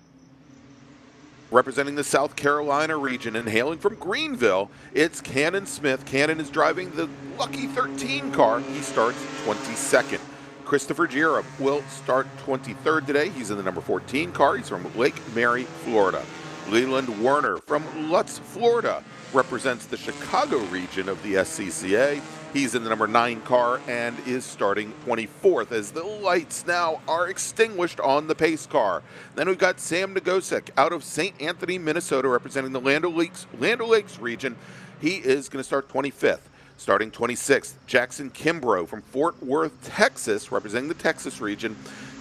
Representing the South Carolina region and hailing from Greenville, it's Cannon Smith. Cannon is driving the Lucky 13 car. He starts 22nd. Christopher Jerem will start 23rd today. He's in the number 14 car. He's from Lake Mary, Florida. Leland Werner from Lutz, Florida, represents the Chicago region of the SCCA. He's in the number 9 car and is starting 24th as the lights now are extinguished on the pace car. Then we've got Sam Nagosek out of St. Anthony, Minnesota, representing the Land O'Lakes region. He is going to start 25th. Starting 26th, Jackson Kimbrough from Fort Worth, Texas, representing the Texas region.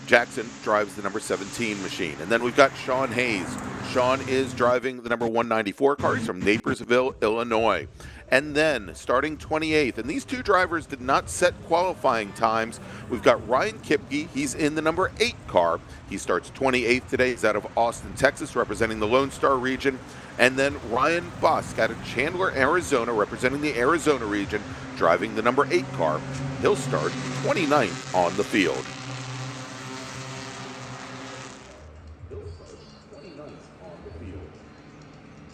Jackson drives the number 17 machine. And then we've got Sean Hayes. Sean is driving the number 194 car. He's from Naperville, Illinois. And then starting 28th, and these two drivers did not set qualifying times. We've got Ryan Kipke. He's in the number 8 car. He starts 28th today. He's out of Austin, Texas, representing the Lone Star region. And then Ryan Busk out of Chandler, Arizona, representing the Arizona region, driving the number 8 car. He'll start 29th on the field.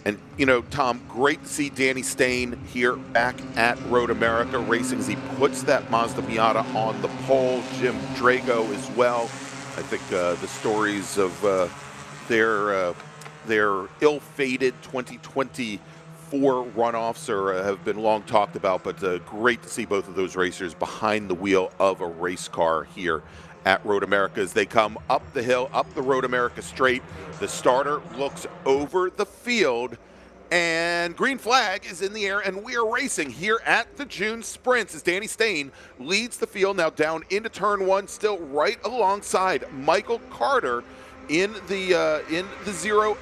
And, you know, Tom, great to see Danny Stain here back at Road America Racing as he puts that Mazda Miata on the pole. Jim Drago as well. I think the stories of their ill-fated 2024 runoffs have been long talked about, but great to see both of those racers behind the wheel of a race car here at Road America as they come up the hill, up the Road America straight. The starter looks over the field, And green flag is in the air, and we are racing here at the June Sprints as Danny Stain leads the field now down into turn 1, still right alongside Michael Carter in the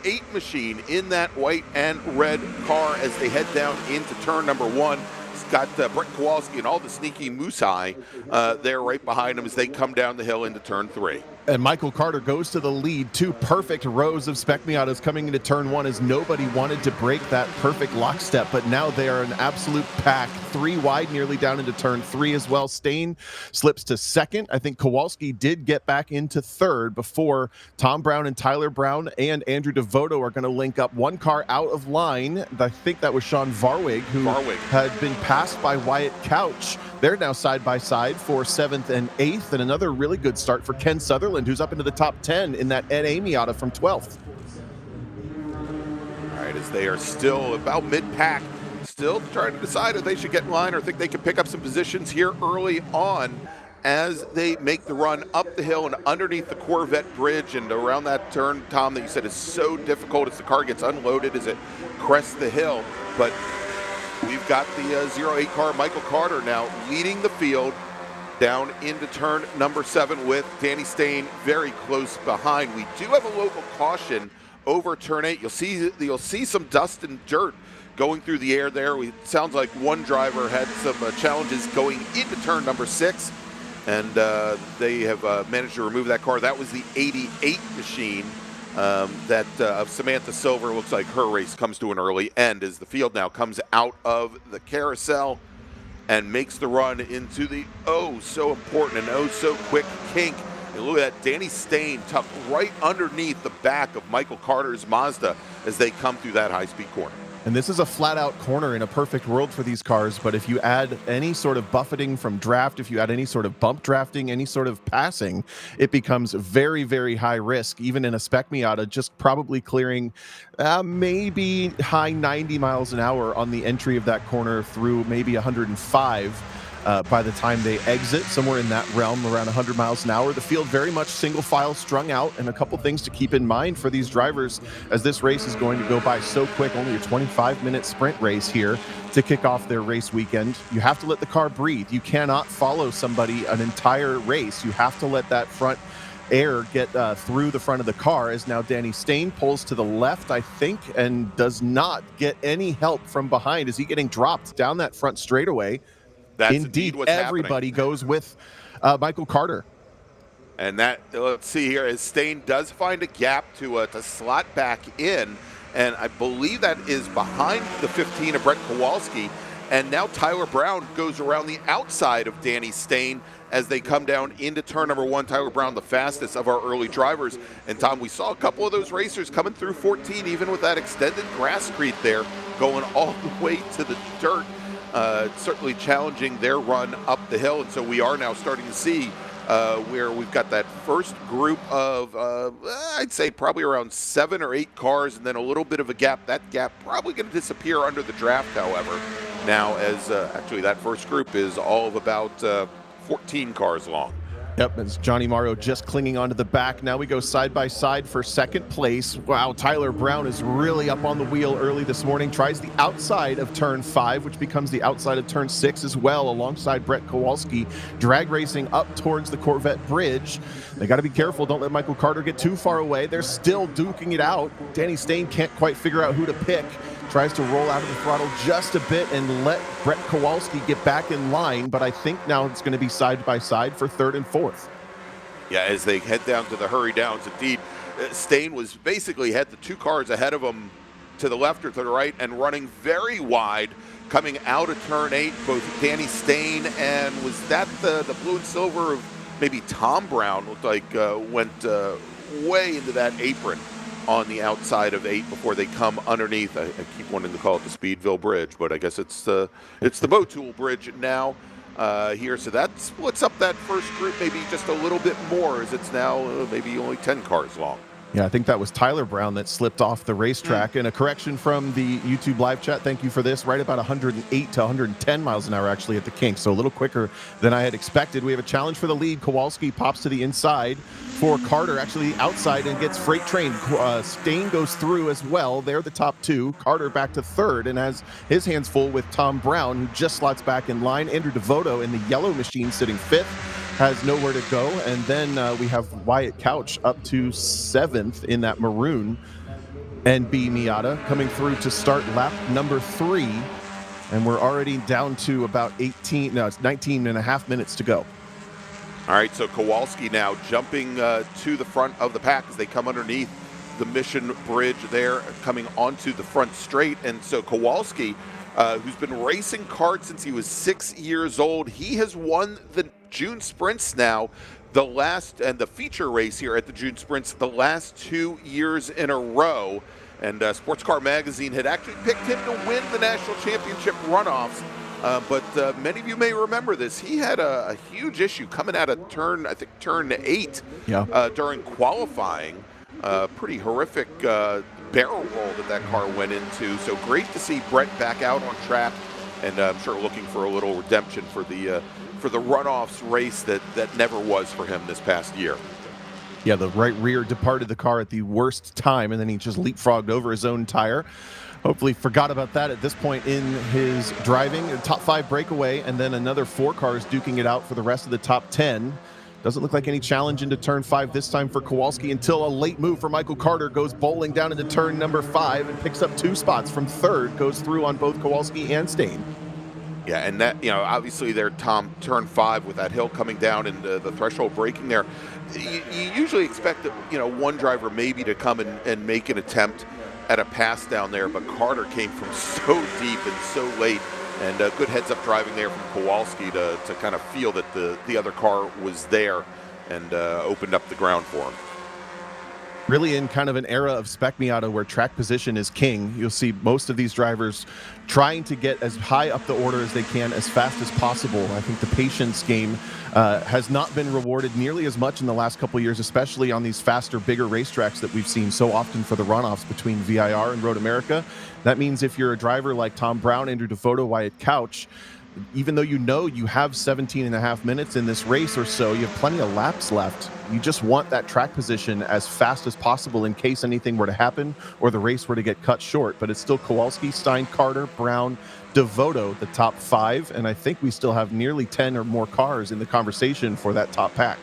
08 machine in that white and red car as they head down into turn number 1. It's got Brett Kowalski and all the sneaky moose eye there right behind him as they come down the hill into turn 3. And Michael Carter goes to the lead. 2 perfect rows of Spec Miatas coming into turn 1 as nobody wanted to break that perfect lockstep, but now they are an absolute pack. 3 wide, nearly down into turn 3 as well. Stain slips to 2nd. I think Kowalski did get back into 3rd before Tom Brown and Tyler Brown and Andrew Devoto are going to link up. 1 car out of line. I think that was Sean Varwig, who had been passed by Wyatt Couch. They're now side by side for 7th and 8th, and another really good start for Ken Sutherland, who's up into the top 10 in that NA Miata from 12th. All right, as they are still about mid-pack, still trying to decide if they should get in line or think they can pick up some positions here early on as they make the run up the hill and underneath the Corvette bridge and around that turn, Tom, that you said is so difficult as the car gets unloaded as it crests the hill. But we've got the 08 car, Michael Carter, now leading the field down into turn number 7 with Danny Stain very close behind. We do have a local caution over turn 8. You'll see some dust and dirt going through the air there. It sounds like one driver had some challenges going into turn number 6, and they have managed to remove that car. That was the 88 machine that of Samantha Silver. Looks like her race comes to an early end as the field now comes out of the carousel and makes the run into the so important and so quick kink. And look at that, Danny Stain tucked right underneath the back of Michael Carter's Mazda as they come through that high-speed corner. And this is a flat-out corner in a perfect world for these cars, but if you add any sort of buffeting from draft, if you add any sort of bump drafting, any sort of passing, it becomes very, very high risk, even in a Spec Miata, just probably clearing maybe high 90 miles an hour on the entry of that corner through maybe 105. By the time they exit, somewhere in that realm, around 100 miles an hour. The field very much single file strung out, and a couple things to keep in mind for these drivers as this race is going to go by so quick. Only a 25-minute sprint race here to kick off their race weekend. You have to let the car breathe. You cannot follow somebody an entire race. You have to let that front air get through the front of the car, as now Danny Stain pulls to the left, I think, and does not get any help from behind. Is he getting dropped down that front straightaway? That's indeed what's everybody happening. Goes with Michael Carter. And that, let's see here, as Stain does find a gap to slot back in, and I believe that is behind the 15 of Brett Kowalski. And now Tyler Brown goes around the outside of Danny Stain as they come down into turn number 1. Tyler Brown, the fastest of our early drivers. And Tom, we saw a couple of those racers coming through 14, even with that extended grasscrete there, going all the way to the dirt. Certainly challenging their run up the hill, and so we are now starting to see where we've got that first group of I'd say probably around 7 or 8 cars, and then a little bit of a gap. That gap probably going to disappear under the draft, however, now as actually that first group is all of about 14 cars long. Yep, it's Johnny Morrow just clinging onto the back. Now we go side by side for second place. Wow, Tyler Brown is really up on the wheel early this morning. Tries the outside of turn 5, which becomes the outside of turn 6 as well, alongside Brett Kowalski. Drag racing up towards the Corvette bridge. They got to be careful. Don't let Michael Carter get too far away. They're still duking it out. Danny Stain can't quite figure out who to pick. Tries to roll out of the throttle just a bit and let Brett Kowalski get back in line, but I think now it's going to be side by side for 3rd and 4th. Yeah, as they head down to the hurry downs, indeed, Stain was basically had the 2 cars ahead of him to the left or to the right and running very wide coming out of turn 8, both Danny Stain and was that the blue and silver of maybe Tom Brown, looked like went way into that apron on the outside of 8 before they come underneath. I keep wanting to call it the Speedville Bridge, but I guess it's the Motul Bridge now here. So that splits up that first group maybe just a little bit more, as it's now maybe only 10 cars long. Yeah, I think that was Tyler Brown that slipped off the racetrack. And a correction from the YouTube live chat. Thank you for this. Right about 108 to 110 miles an hour actually at the kink. So a little quicker than I had expected. We have a challenge for the lead. Kowalski pops to the inside for Carter, actually outside, and gets freight trained. Stain goes through as well. They're the top two. Carter back to third and has his hands full with Tom Brown, who just slots back in line. Andrew DeVoto in the yellow machine sitting fifth, has nowhere to go. And then we have Wyatt Couch up to seventh in that maroon. And B Miata coming through to start lap number 3. And we're already down to about 19 and a half minutes to go. All right, so Kowalski now jumping to the front of the pack as they come underneath the Mission Bridge there, coming onto the front straight. And so Kowalski, who's been racing karts since he was 6 years old, he has won the June Sprints now, the last, and the feature race here at the June Sprints, the last 2 years in a row. And Sports Car Magazine had actually picked him to win the National Championship runoffs. But many of you may remember this. He had a huge issue coming out of turn 8 during qualifying. Pretty horrific barrel roll that car went into. So great to see Brett back out on track, and I'm sure looking for a little redemption for the runoffs race that never was for him this past year. Yeah, the right rear departed the car at the worst time, and then he just leapfrogged over his own tire. Hopefully forgot about that at this point in his driving. A top 5 breakaway, and then another 4 cars duking it out for the rest of the top 10. Doesn't look like any challenge into turn 5 this time for Kowalski until a late move for Michael Carter goes bowling down into turn number 5 and picks up 2 spots from third, goes through on both Kowalski and Stain. Yeah, and that, obviously there, Tom, turn 5 with that hill coming down and the threshold breaking there. You usually expect that, one driver maybe to come and make an attempt at a pass down there, but Carter came from so deep and so late, and good heads-up driving there from Kowalski to kind of feel that the other car was there and opened up the ground for him. Really in kind of an era of Spec Miata where track position is king. You'll see most of these drivers trying to get as high up the order as they can as fast as possible. I think the patience game has not been rewarded nearly as much in the last couple of years, especially on these faster, bigger racetracks that we've seen so often for the runoffs between VIR and Road America. That means if you're a driver like Tom Brown, Andrew DeVoto, Wyatt Couch, even though you have 17 and a half minutes in this race or so, you have plenty of laps left. You just want that track position as fast as possible in case anything were to happen or the race were to get cut short. But it's still Kowalski, Stein, Carter, Brown, DeVoto, the top 5. And I think we still have nearly 10 or more cars in the conversation for that top pack.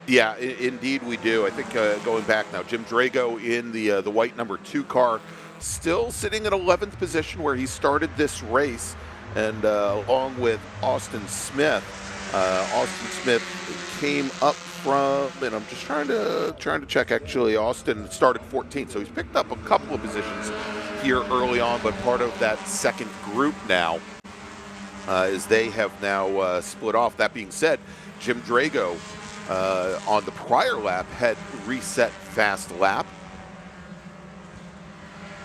Yeah, indeed we do. I think going back now, Jim Drago in the white number 2 car, still sitting at 11th position where he started this race. And along with Austin Smith. Austin Smith came up from, and I'm just trying to check, actually, Austin started 14th, so he's picked up a couple of positions here early on, but part of that second group now, as they have now split off. That being said, Jim Drago on the prior lap had reset fast lap.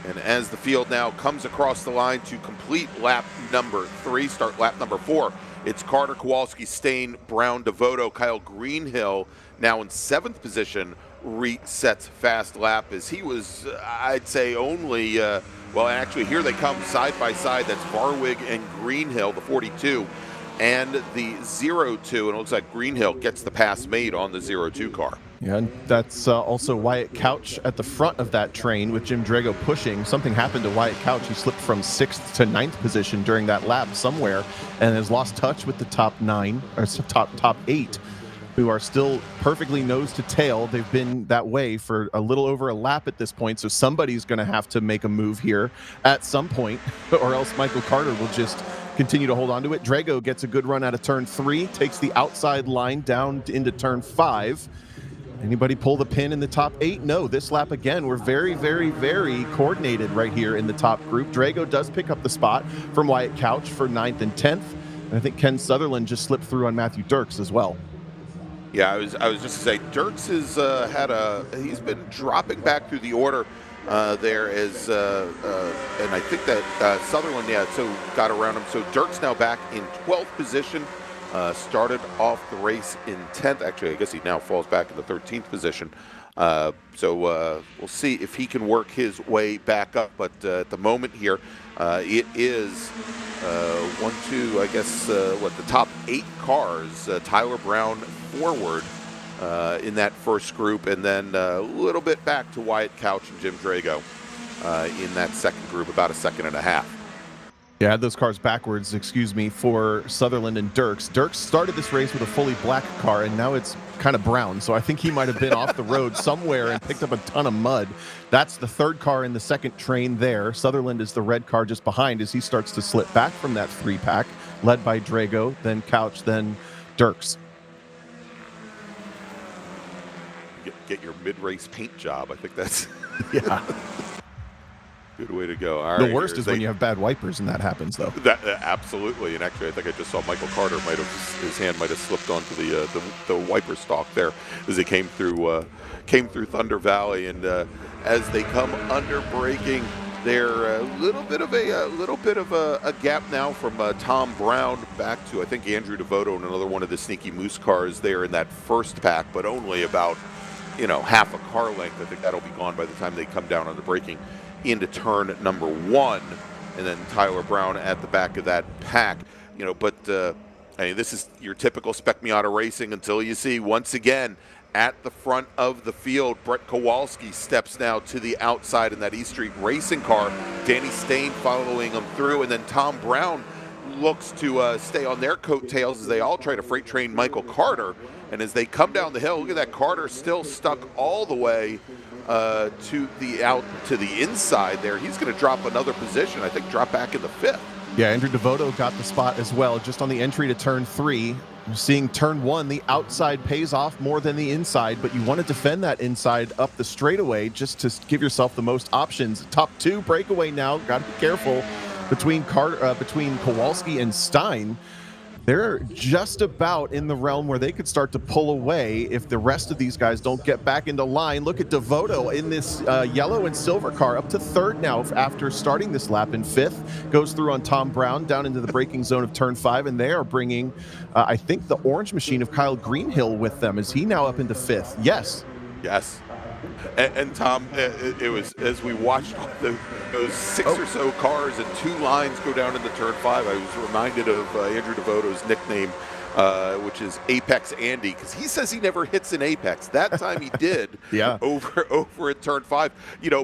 And as the field now comes across the line to complete lap number 3, start lap number 4, it's Carter, Kowalski, Stain, Brown, DeVoto, Kyle Greenhill now in 7th position, resets fast lap as he was, I'd say, only, well, actually here they come side by side. That's Varwig and Greenhill, the 42, and the 02, and it looks like Greenhill gets the pass made on the 02 car. Yeah, and that's also Wyatt Couch at the front of that train with Jim Drago pushing. Something happened to Wyatt Couch. He slipped from 6th to 9th position during that lap somewhere and has lost touch with the top 9, or top 8, who are still perfectly nose to tail. They've been that way for a little over a lap at this point, so somebody's going to have to make a move here at some point, or else Michael Carter will just continue to hold on to it. Drago gets a good run out of turn 3, takes the outside line down into turn 5. Anybody pull the pin in the top 8? No, this lap again, we're very, very, very coordinated right here in the top group. Drago does pick up the spot from Wyatt Couch for 9th and 10th. And I think Ken Sutherland just slipped through on Matthew Dirks as well. Yeah, I was just to say, Dirks has he's been dropping back through the order there as, and I think that Sutherland, so got around him. So Dirks now back in 12th position. Started off the race in 10th. Actually, I guess he now falls back in the 13th position. So we'll see if he can work his way back up. But at the moment here, it is 1, 2, I guess, the top 8 cars. Tyler Brown forward in that first group, and then a little bit back to Wyatt Couch and Jim Drago in that second group, about a second and a half. Yeah, I had those cars backwards, for Sutherland and Dirks. Dirks started this race with a fully black car, and now it's kind of brown. So I think he might have been off the road somewhere and picked up a ton of mud. That's the third car in the second train there. Sutherland is the red car just behind as he starts to slip back from that 3-pack, led by Drago, then Couch, then Dirks. Get your mid-race paint job. I think that's yeah. Good way to go. All the right, worst is when you have bad wipers and that happens, though. That absolutely, and actually, I think I just saw Michael Carter his hand might have slipped onto the wiper stalk there as he came through Thunder Valley, and as they come under braking, they're a little bit of a gap now from Tom Brown back to I think Andrew Devoto and another one of the Sneaky Moose cars there in that first pack, but only about half a car length. I think that'll be gone by the time they come down on the braking into turn number 1, and then Tyler Brown at the back of that pack. But I mean, this is your typical Spec Miata racing until you see once again at the front of the field, Brett Kowalski steps now to the outside in that East Street racing car. Danny Stain following him through, and then Tom Brown looks to stay on their coattails as they all try to freight train Michael Carter. And as they come down the hill, look at that, Carter still stuck all the way to the inside there. He's going to drop another position, I think drop back in the 5th. Yeah, Andrew Devoto got the spot as well, just on the entry to turn 3. You're seeing turn 1, the outside pays off more than the inside, but you want to defend that inside up the straightaway just to give yourself the most options. Top 2 breakaway now, got to be careful between Kowalski and Stein. They're just about in the realm where they could start to pull away if the rest of these guys don't get back into line. Look at Devoto in this yellow and silver car, up to 3rd now after starting this lap in 5th. Goes through on Tom Brown down into the braking zone of turn 5, and they are bringing, I think, the orange machine of Kyle Greenhill with them. Is he now up into 5th? Yes. Yes. And Tom, it was as we watched those 6 or so cars and 2 lines go down into turn 5, I was reminded of Andrew Devoto's nickname, which is Apex Andy, because he says he never hits an apex. That time he did. Yeah. over at turn 5.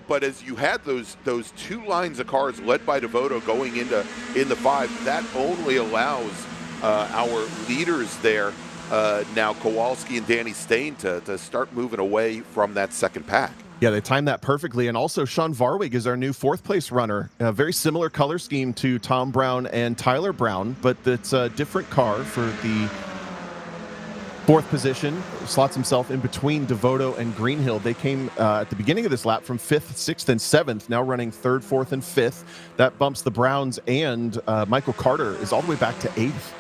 But as you had those 2 lines of cars led by Devoto going in the 5, that only allows our leaders there. Now Kowalski and Danny Stain to start moving away from that second pack. Yeah, they timed that perfectly. And also Sean Varwig is our new 4th place runner. A very similar color scheme to Tom Brown and Tyler Brown, but it's a different car for the 4th position. Slots himself in between Devoto and Greenhill. They came at the beginning of this lap from 5th, 6th, and 7th, now running 3rd, 4th, and 5th. That bumps the Browns, and Michael Carter is all the way back to 8th.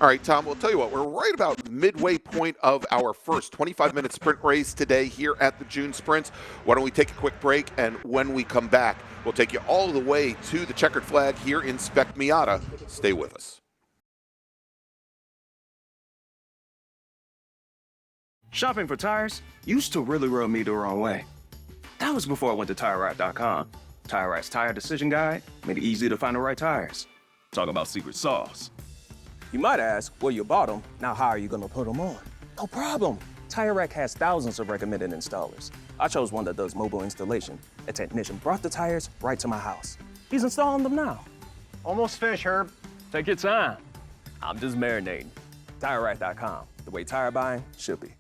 All right, Tom, we'll tell you what, we're right about the midway point of our first 25-minute sprint race today here at the June Sprints. Why don't we take a quick break, and when we come back, we'll take you all the way to the checkered flag here in Spec Miata. Stay with us. Shopping for tires used to really rub me the wrong way. That was before I went to TireRack.com. TireRack's tire decision guide made it easy to find the right tires. Talk about secret sauce. You might ask, well, you bought them, now how are you gonna put them on? No problem. Tire Rack has thousands of recommended installers. I chose one that does mobile installation. A technician brought the tires right to my house. He's installing them now. Almost finished, Herb. Take your time. I'm just marinating. TireRack.com, the way tire buying should be.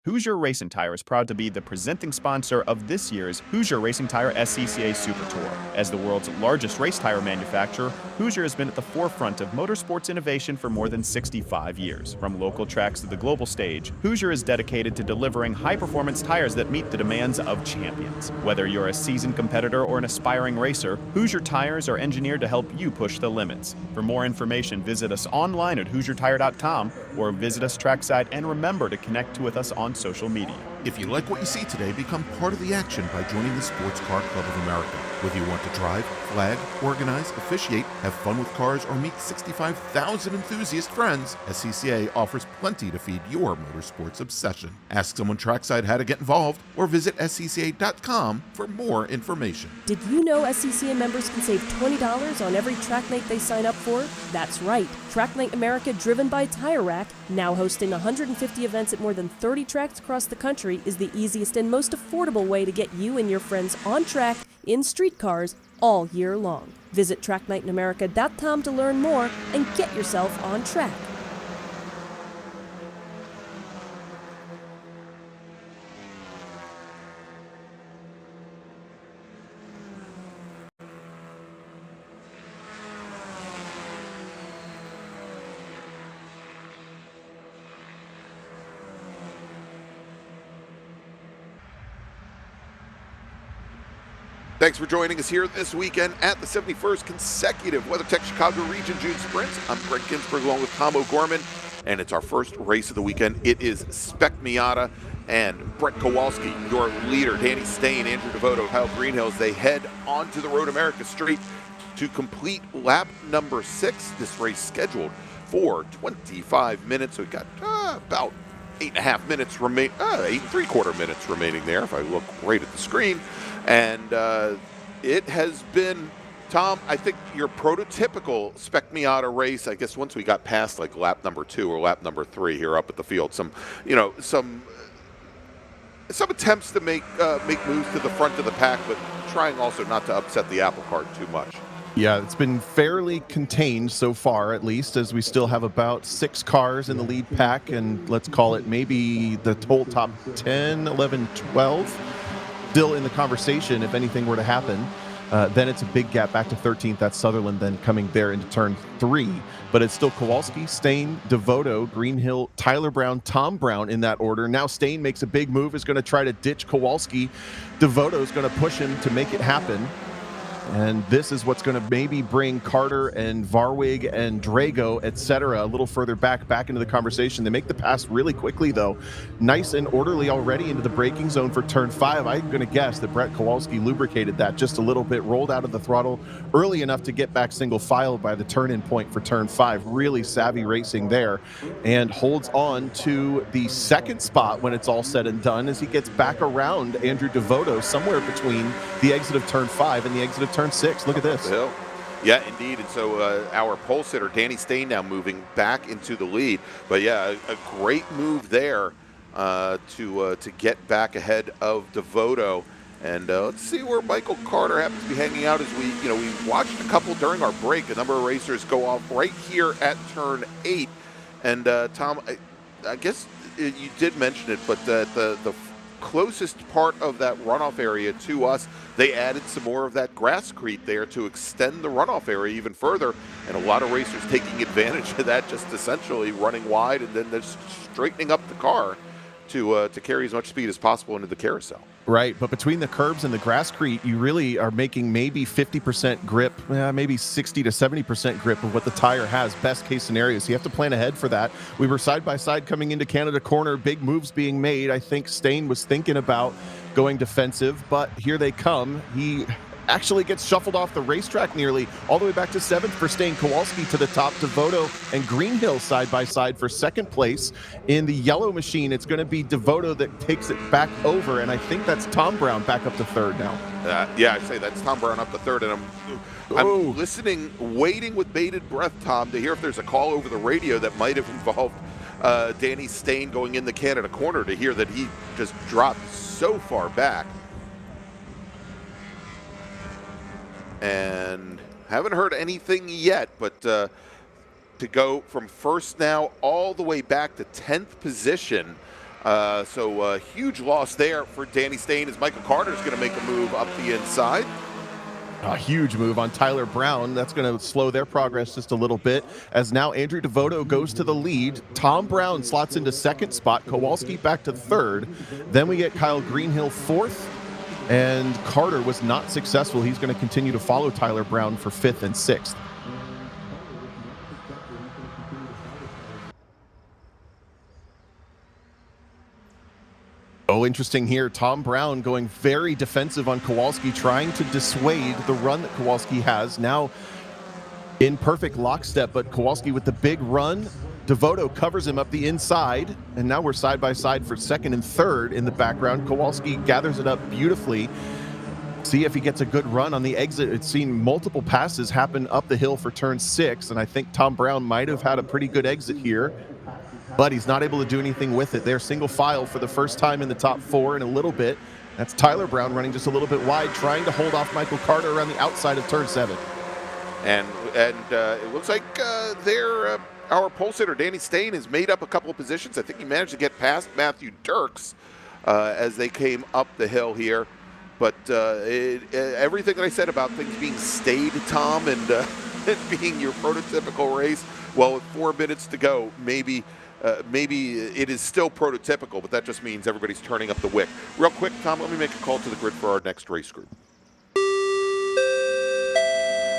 Hoosier Racing Tire is proud to be the presenting sponsor of this year's Hoosier Racing Tire SCCA Super Tour. As the world's largest race tire manufacturer, Hoosier has been at the forefront of motorsports innovation for more than 65 years. From local tracks to the global stage, Hoosier is dedicated to delivering high-performance tires that meet the demands of champions. Whether you're a seasoned competitor or an aspiring racer, Hoosier tires are engineered to help you push the limits. For more information, visit us online at HoosierTire.com or visit us trackside, and remember to connect with us on social media. If you like what you see today, become part of the action by joining the Sports Car Club of America. Whether you want to drive, flag, organize, officiate, have fun with cars, or meet 65,000 enthusiast friends, SCCA offers plenty to feed your motorsports obsession. Ask someone trackside how to get involved, or visit SCCA.com for more information. Did you know SCCA members can save $20 on every track night they sign up for? That's right. Track Night America, driven by Tire Rack, now hosting 150 events at more than 30 tracks across the country, is the easiest and most affordable way to get you and your friends on track in street cars all year long. Visit tracknightinamerica.com to learn more and get yourself on track. Thanks for joining us here this weekend at the 71st consecutive WeatherTech Chicago Region June Sprints. I'm Greg Ginsburg along with Tom O'Gorman, and it's our first race of the weekend. It is Spec Miata and Brett Kowalski, your leader, Danny Stain, Andrew Devoto, Kyle Greenhills. They head onto the Road America Street to complete lap number 6. This race scheduled for 25 minutes. So we've got about 8.5 minutes remain, 8 3/4 minutes remaining there if I look right at the screen. And it has been, Tom, I think your prototypical Spec Miata race. I guess once we got past like lap number 2 or lap number 3 here up at the field, some attempts to make moves to the front of the pack, but trying also not to upset the apple cart too much. Yeah, it's been fairly contained so far, at least, as we still have about 6 cars in the lead pack, and let's call it maybe the whole top 10, 11, 12 still in the conversation if anything were to happen. Then it's a big gap back to 13th. That's Sutherland then coming there into turn 3. But it's still Kowalski, Stain, Devoto, Greenhill, Tyler Brown, Tom Brown in that order. Now Stain makes a big move, is going to try to ditch Kowalski. Devoto is going to push him to make it happen. And this is what's going to maybe bring Carter and Varwig and Drago, etc., a little further back into the conversation. They make the pass really quickly, though. Nice and orderly already into the braking zone for turn 5. I'm going to guess that Brett Kowalski lubricated that just a little bit, rolled out of the throttle early enough to get back single file by the turn-in point for turn 5. Really savvy racing there, and holds on to the second spot when it's all said and done as he gets back around Andrew Devoto somewhere between the exit of turn 5 and the exit of turn 6. Look at this. Yeah, indeed. And so our pole sitter, Danny Stain, now moving back into the lead. But yeah, a great move there to get back ahead of Devoto. And let's see where Michael Carter happens to be hanging out as we watched a couple during our break. A number of racers go off right here at turn 8. And Tom, I guess you did mention it, but the closest part of that runoff area to us, they added some more of that grasscrete there to extend the runoff area even further, and a lot of racers taking advantage of that, just essentially running wide and then just straightening up the car to carry as much speed as possible into the carousel. Right, but between the curbs and the grasscrete, you really are making maybe 50% grip, maybe 60 to 70% grip of what the tire has, best case scenario. So you have to plan ahead for that. We were side by side coming into Canada Corner, big moves being made. I think Stain was thinking about going defensive, but here they come. He actually gets shuffled off the racetrack nearly all the way back to 7th for Stain. Kowalski to the top, Devoto and Greenhill side by side for 2nd place. In the yellow machine, it's going to be Devoto that takes it back over, and I think that's Tom Brown back up to 3rd now. Yeah, I'd say that's Tom Brown up to 3rd, and I'm listening, waiting with bated breath, Tom, to hear if there's a call over the radio that might have involved Danny Stain going in the Canada Corner, to hear that he just dropped so far back. And haven't heard anything yet, but to go from 1st now all the way back to 10th position, So huge loss there for Danny Stain as Michael Carter's going to make a move up the inside. A huge move on Tyler Brown. That's going to slow their progress just a little bit, as now Andrew Devoto goes to the lead. Tom Brown slots into second spot. Kowalski back to third. Then we get Kyle Greenhill fourth, and Carter was not successful. He's going to continue to follow Tyler Brown for fifth and sixth. Oh, interesting here. Tom Brown going very defensive on Kowalski, trying to dissuade the run that Kowalski has. Now in perfect lockstep, but Kowalski with the big run. Devoto covers him up the inside, and now we're side by side for second and third in the background. Kowalski gathers it up beautifully. See if he gets a good run on the exit. It's seen multiple passes happen up the hill for turn 6, and I think Tom Brown might have had a pretty good exit here, but he's not able to do anything with it. They're single file for the first time in the top 4 in a little bit. That's Tyler Brown running just a little bit wide, trying to hold off Michael Carter around the outside of turn 7. And it looks like our pole sitter, Danny Stain, has made up a couple of positions. I think he managed to get past Matthew Dirks as they came up the hill here. But everything that I said about things being stayed, Tom, and it being your prototypical race, well, with 4 minutes to go, maybe it is still prototypical, but that just means everybody's turning up the wick. Real quick, Tom, let me make a call to the grid for our next race group.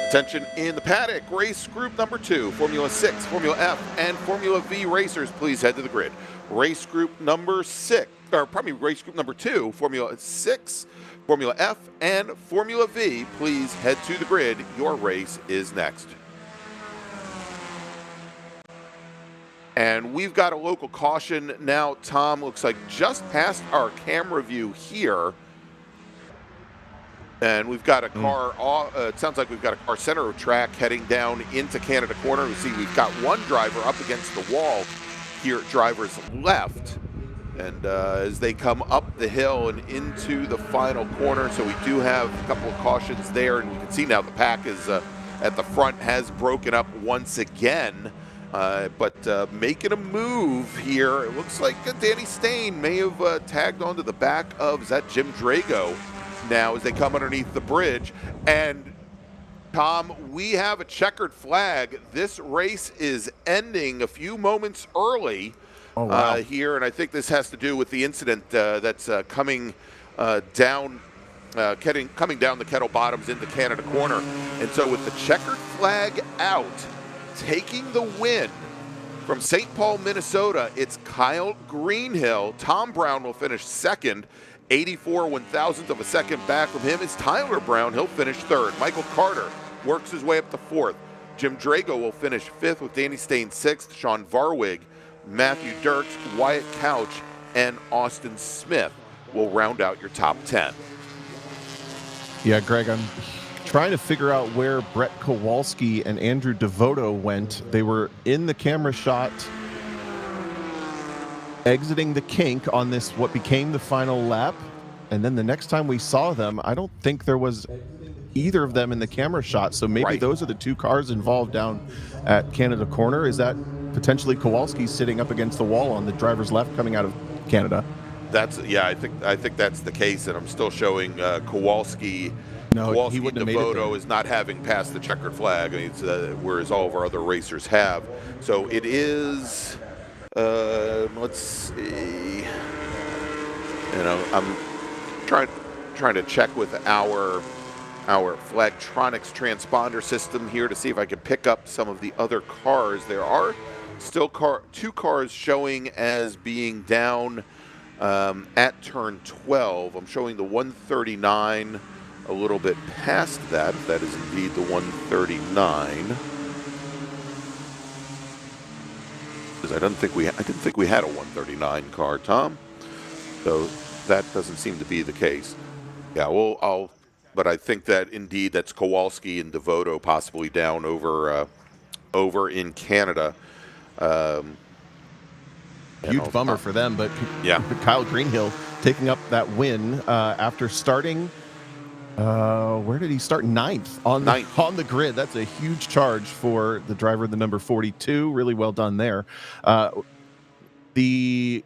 Attention in the paddock, race group number 2, Formula 6, Formula F, and Formula V racers, please head to the grid. Race group number 2, Formula 6, Formula F, and Formula V, please head to the grid. Your race is next. And we've got a local caution now, Tom, looks like just past our camera view here. And we've got a car, it sounds like we've got a car center of track heading down into Canada Corner. We see we've got one driver up against the wall here at driver's left. And as they come up the hill and into the final corner, so we do have a couple of cautions there. And we can see now the pack is at the front has broken up once again. But making a move here, it looks like Danny Stain may have tagged onto the back of, is that Jim Drago now as they come underneath the bridge. And Tom, we have a checkered flag. This race is ending a few moments early here, and I think this has to do with the incident that's coming down the Kettle Bottoms into Canada Corner. And so with the checkered flag out, taking the win from St. Paul, Minnesota, it's Kyle Greenhill. Tom Brown will finish second. 84 one-thousandth of a second back from him is Tyler Brown. He'll finish third. Michael Carter works his way up to fourth. Jim Drago will finish fifth with Danny Stain sixth. Sean Varwig, Matthew Dirks, Wyatt Couch, and Austin Smith will round out your top 10. Yeah, Greg, I'm trying to figure out where Brett Kowalski and Andrew Devoto went. They were in the camera shot exiting the kink on this, what became the final lap. And then the next time we saw them, I don't think there was either of them in the camera shot. So maybe those are the 2 cars involved down at Canada Corner. Is that potentially Kowalski sitting up against the wall on the driver's left coming out of Canada? I think that's the case, and I'm still showing Kowalski. No, Kowalski he wouldn't have made it Devoto there. is not having passed the checkered flag, I mean, it's, whereas all of our other racers have. So it is. Let's see. I'm trying to check with our Flagtronics transponder system here to see if I can pick up some of the other cars. There are still 2 cars showing as being down at turn 12. I'm showing the 139 a little bit past that, if that is indeed the 139. I didn't think we had a 139 car, Tom. So that doesn't seem to be the case. Yeah, but I think that indeed that's Kowalski and Devoto possibly down over in Canada. Huge bummer for them, but yeah, Kyle Greenhill taking up that win after starting. Where did he start? Ninth on the grid. That's a huge charge for the driver, the number 42. Really well done there. The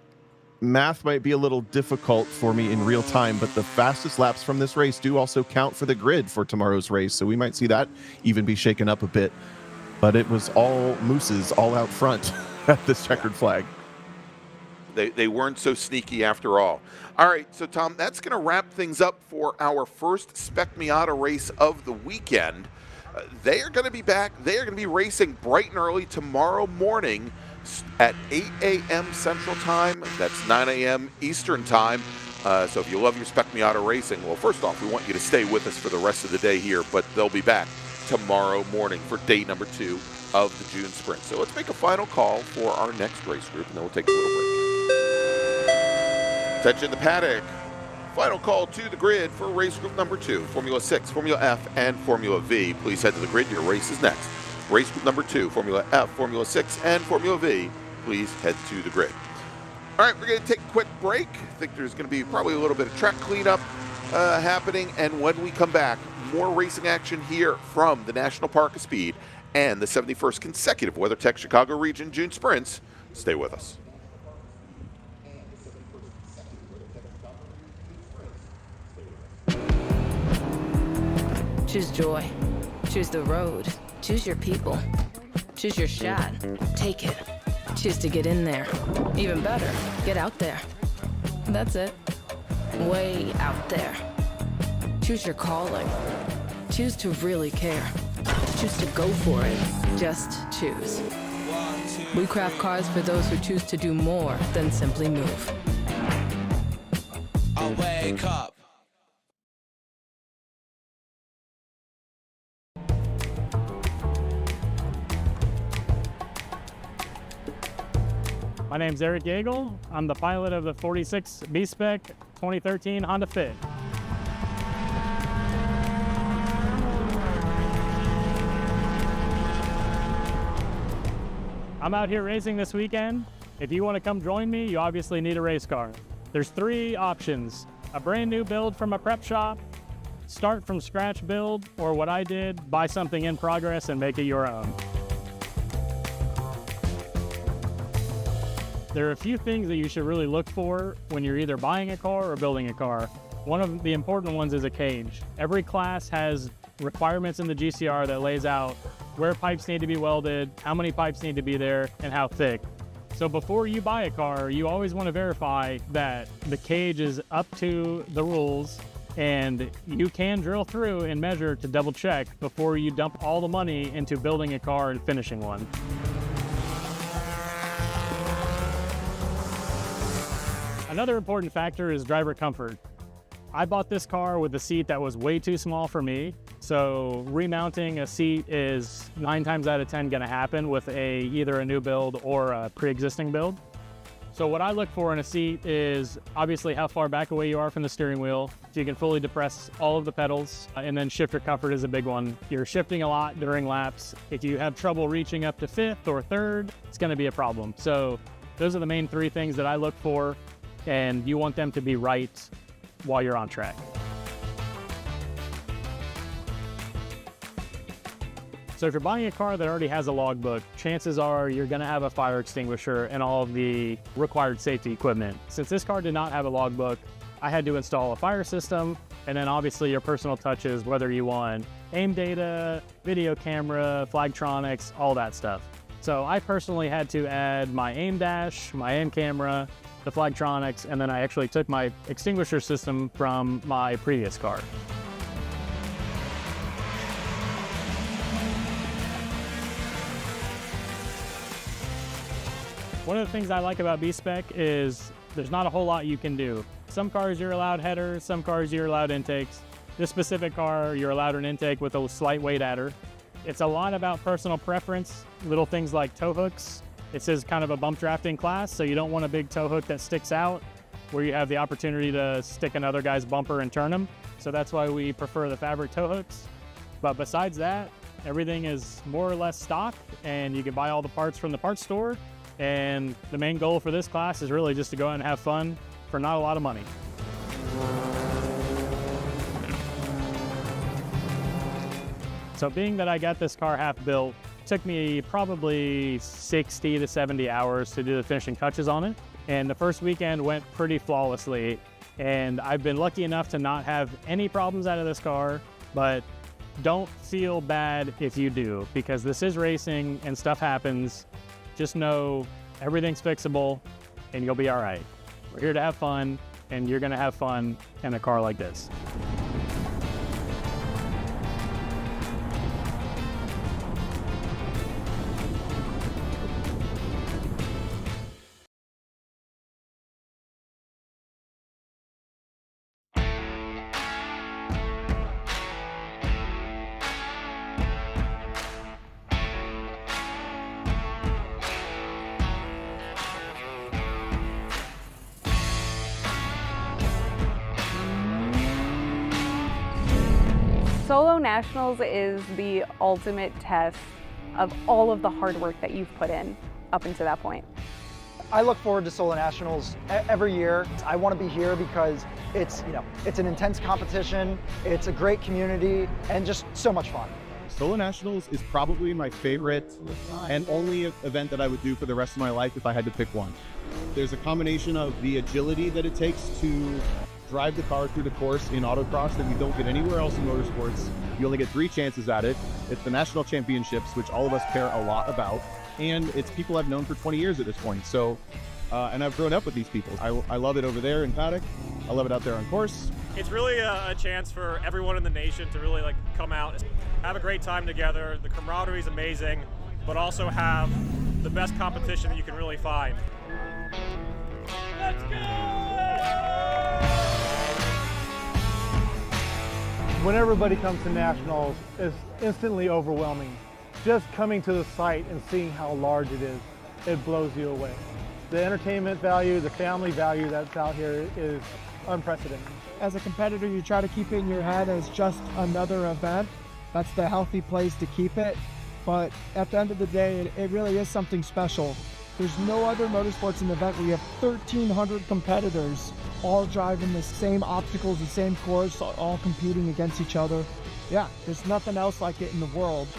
math might be a little difficult for me in real time, but the fastest laps from this race do also count for the grid for tomorrow's race. So we might see that even be shaken up a bit. But it was all mooses all out front at this checkered flag. They weren't so sneaky after all. All right, so Tom, that's going to wrap things up for our first Spec Miata race of the weekend. They are going to be back. They are going to be racing bright and early tomorrow morning at 8 a.m. Central Time. That's 9 a.m. Eastern Time. So if you love your Spec Miata racing, well, first off, we want you to stay with us for the rest of the day here, but they'll be back tomorrow morning for day number 2 of the June Sprint. So let's make a final call for our next race group, and then we'll take a little break. Attention the paddock. Final call to the grid for race group number 2, Formula 6, Formula F, and Formula V. Please head to the grid. Your race is next. Race group number 2, Formula F, Formula 6, and Formula V. Please head to the grid. All right, we're going to take a quick break. I think there's going to be probably a little bit of track cleanup happening. And when we come back, more racing action here from the National Park of Speed and the 71st consecutive WeatherTech Chicago Region June Sprints. Stay with us. Choose joy. Choose the road. Choose your people. Choose your shot. Take it. Choose to get in there. Even better, get out there. That's it. Way out there. Choose your calling. Choose to really care. Choose to go for it. Just choose. We craft cars for those who choose to do more than simply move. I'll wake up. My name's Eric Yeagle. I'm the pilot of the 46 B-Spec 2013 Honda Fit. I'm out here racing this weekend. If you want to come join me, you obviously need a race car. There's 3 options: a brand new build from a prep shop, start from scratch build, or what I did, buy something in progress and make it your own. There are a few things that you should really look for when you're either buying a car or building a car. One of the important ones is a cage. Every class has requirements in the GCR that lays out where pipes need to be welded, how many pipes need to be there, and how thick. So before you buy a car, you always want to verify that the cage is up to the rules, and you can drill through and measure to double check before you dump all the money into building a car and finishing one. Another important factor is driver comfort. I bought this car with a seat that was way too small for me, so remounting a seat is 9 times out of 10 going to happen with either a new build or a pre-existing build. So what I look for in a seat is obviously how far back away you are from the steering wheel, so you can fully depress all of the pedals, and then shifter comfort is a big one. You're shifting a lot during laps. If you have trouble reaching up to 5th or 3rd, it's going to be a problem. So those are the main 3 things that I look for, and you want them to be right while you're on track. So if you're buying a car that already has a logbook, chances are you're going to have a fire extinguisher and all of the required safety equipment. Since this car did not have a logbook, I had to install a fire system, and then obviously your personal touches, whether you want aim data, video camera, flagtronics, all that stuff. So I personally had to add my aim dash, my aim camera, the flagtronics, and then I actually took my extinguisher system from my previous car. One of the things I like about B-Spec is there's not a whole lot you can do. Some cars you're allowed headers, some cars you're allowed intakes. This specific car, you're allowed an intake with a slight weight adder. It's a lot about personal preference, little things like tow hooks. This is kind of a bump drafting class, so you don't want a big tow hook that sticks out where you have the opportunity to stick another guy's bumper and turn him. So that's why we prefer the fabric tow hooks. But besides that, everything is more or less stock, and you can buy all the parts from the parts store. And the main goal for this class is really just to go out and have fun for not a lot of money. So being that I got this car half built, it took me probably 60 to 70 hours to do the finishing touches on it. And the first weekend went pretty flawlessly. And I've been lucky enough to not have any problems out of this car, but don't feel bad if you do, because this is racing and stuff happens. Just know everything's fixable and you'll be all right. We're here to have fun, and you're gonna have fun in a car like this. Solo Nationals is the ultimate test of all of the hard work that you've put in up until that point. I look forward to Solo Nationals every year. I want to be here because it's an intense competition, it's a great community, and just so much fun. Solo Nationals is probably my favorite and only event that I would do for the rest of my life if I had to pick one. There's a combination of the agility that it takes to drive the car through the course in autocross that you don't get anywhere else in motorsports. You only get 3 chances at it. It's the national championships, which all of us care a lot about. And it's people I've known for 20 years at this point. So, and I've grown up with these people. I love it over there in paddock. I love it out there on course. It's really a chance for everyone in the nation to really come out and have a great time together. The camaraderie is amazing, but also have the best competition that you can really find. Let's go! When everybody comes to Nationals, it's instantly overwhelming. Just coming to the site and seeing how large it is, it blows you away. The entertainment value, the family value that's out here is unprecedented. As a competitor, you try to keep it in your head as just another event. That's the healthy place to keep it. But at the end of the day, it really is something special. There's no other motorsports event where you have 1,300 competitors all driving the same obstacles, the same course, all competing against each other. Yeah, there's nothing else like it in the world.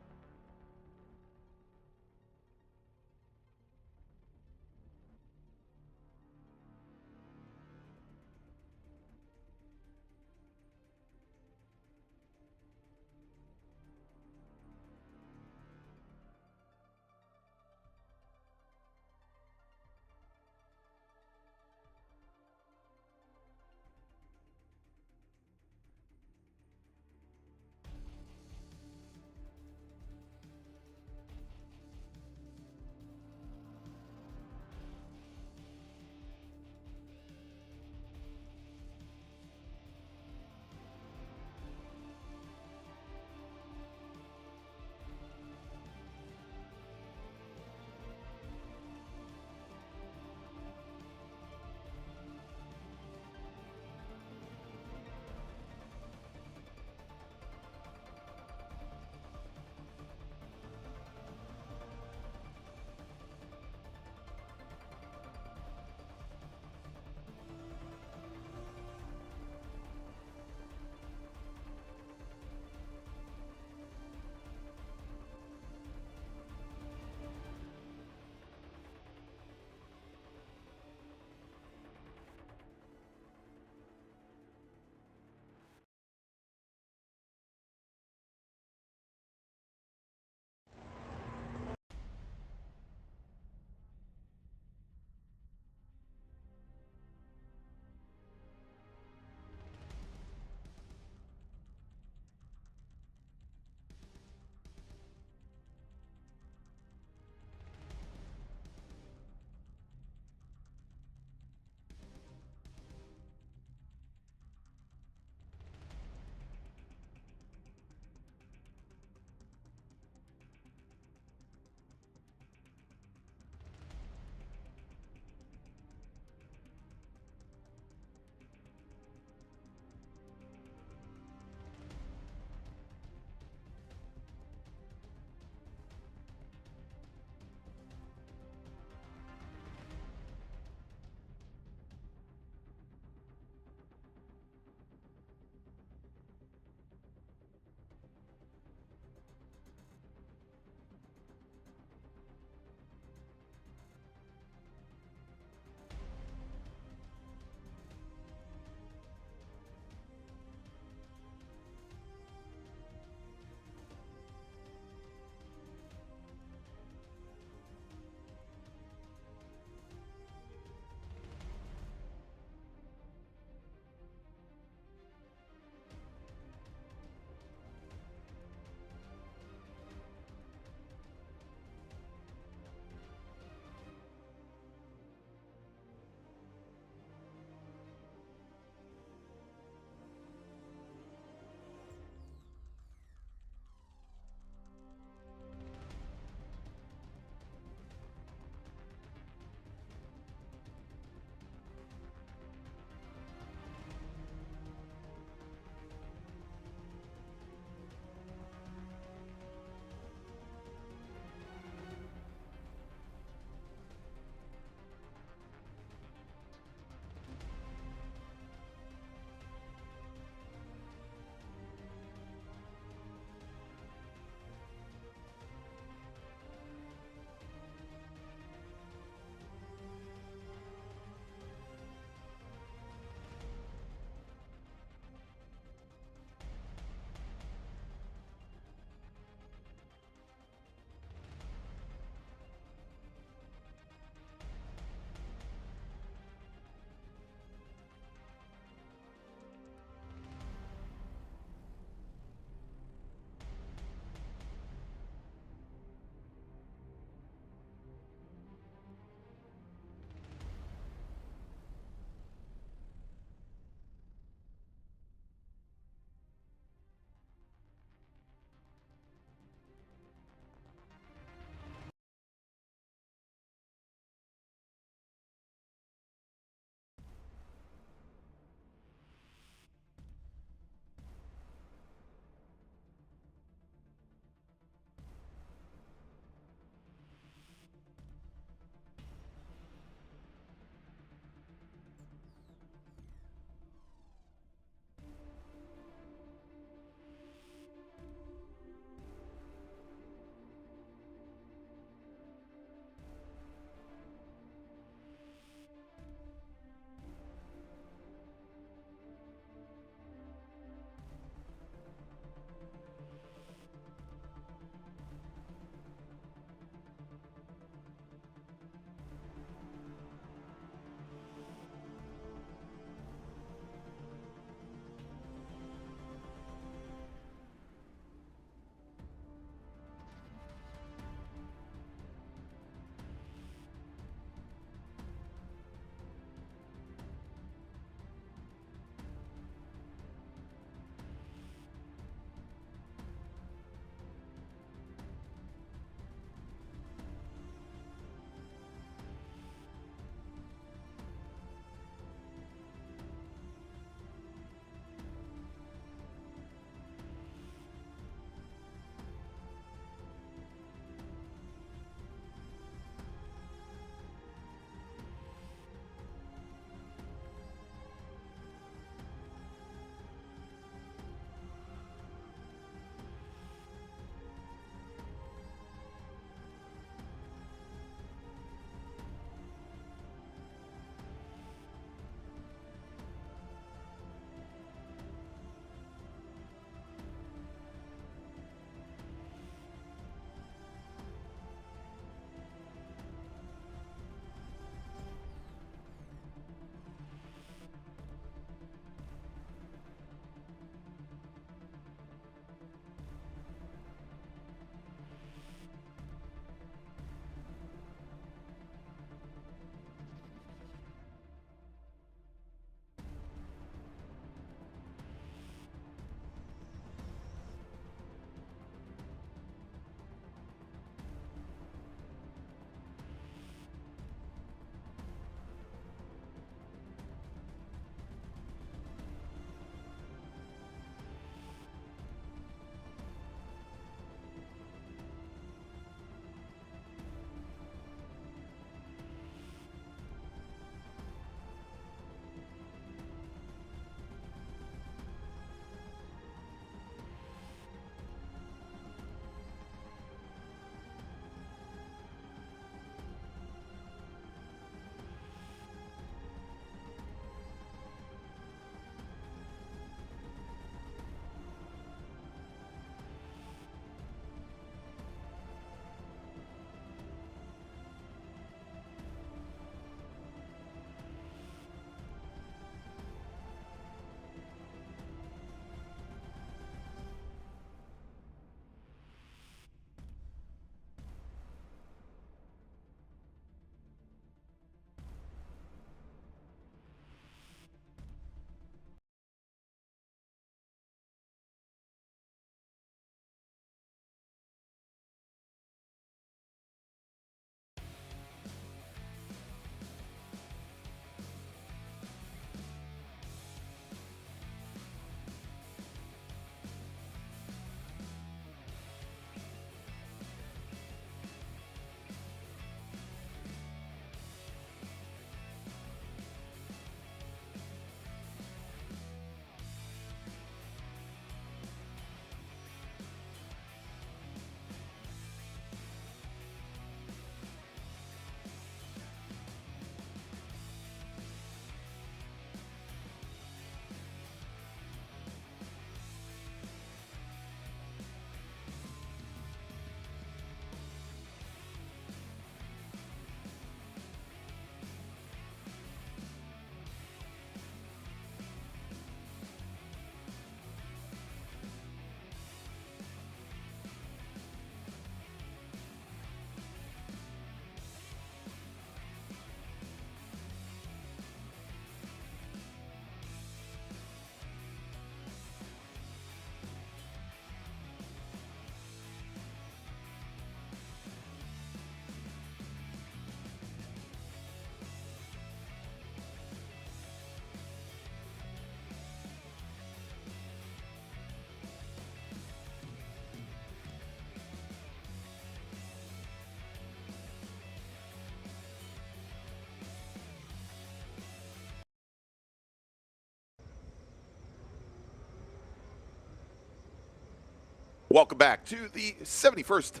Welcome back to the 71st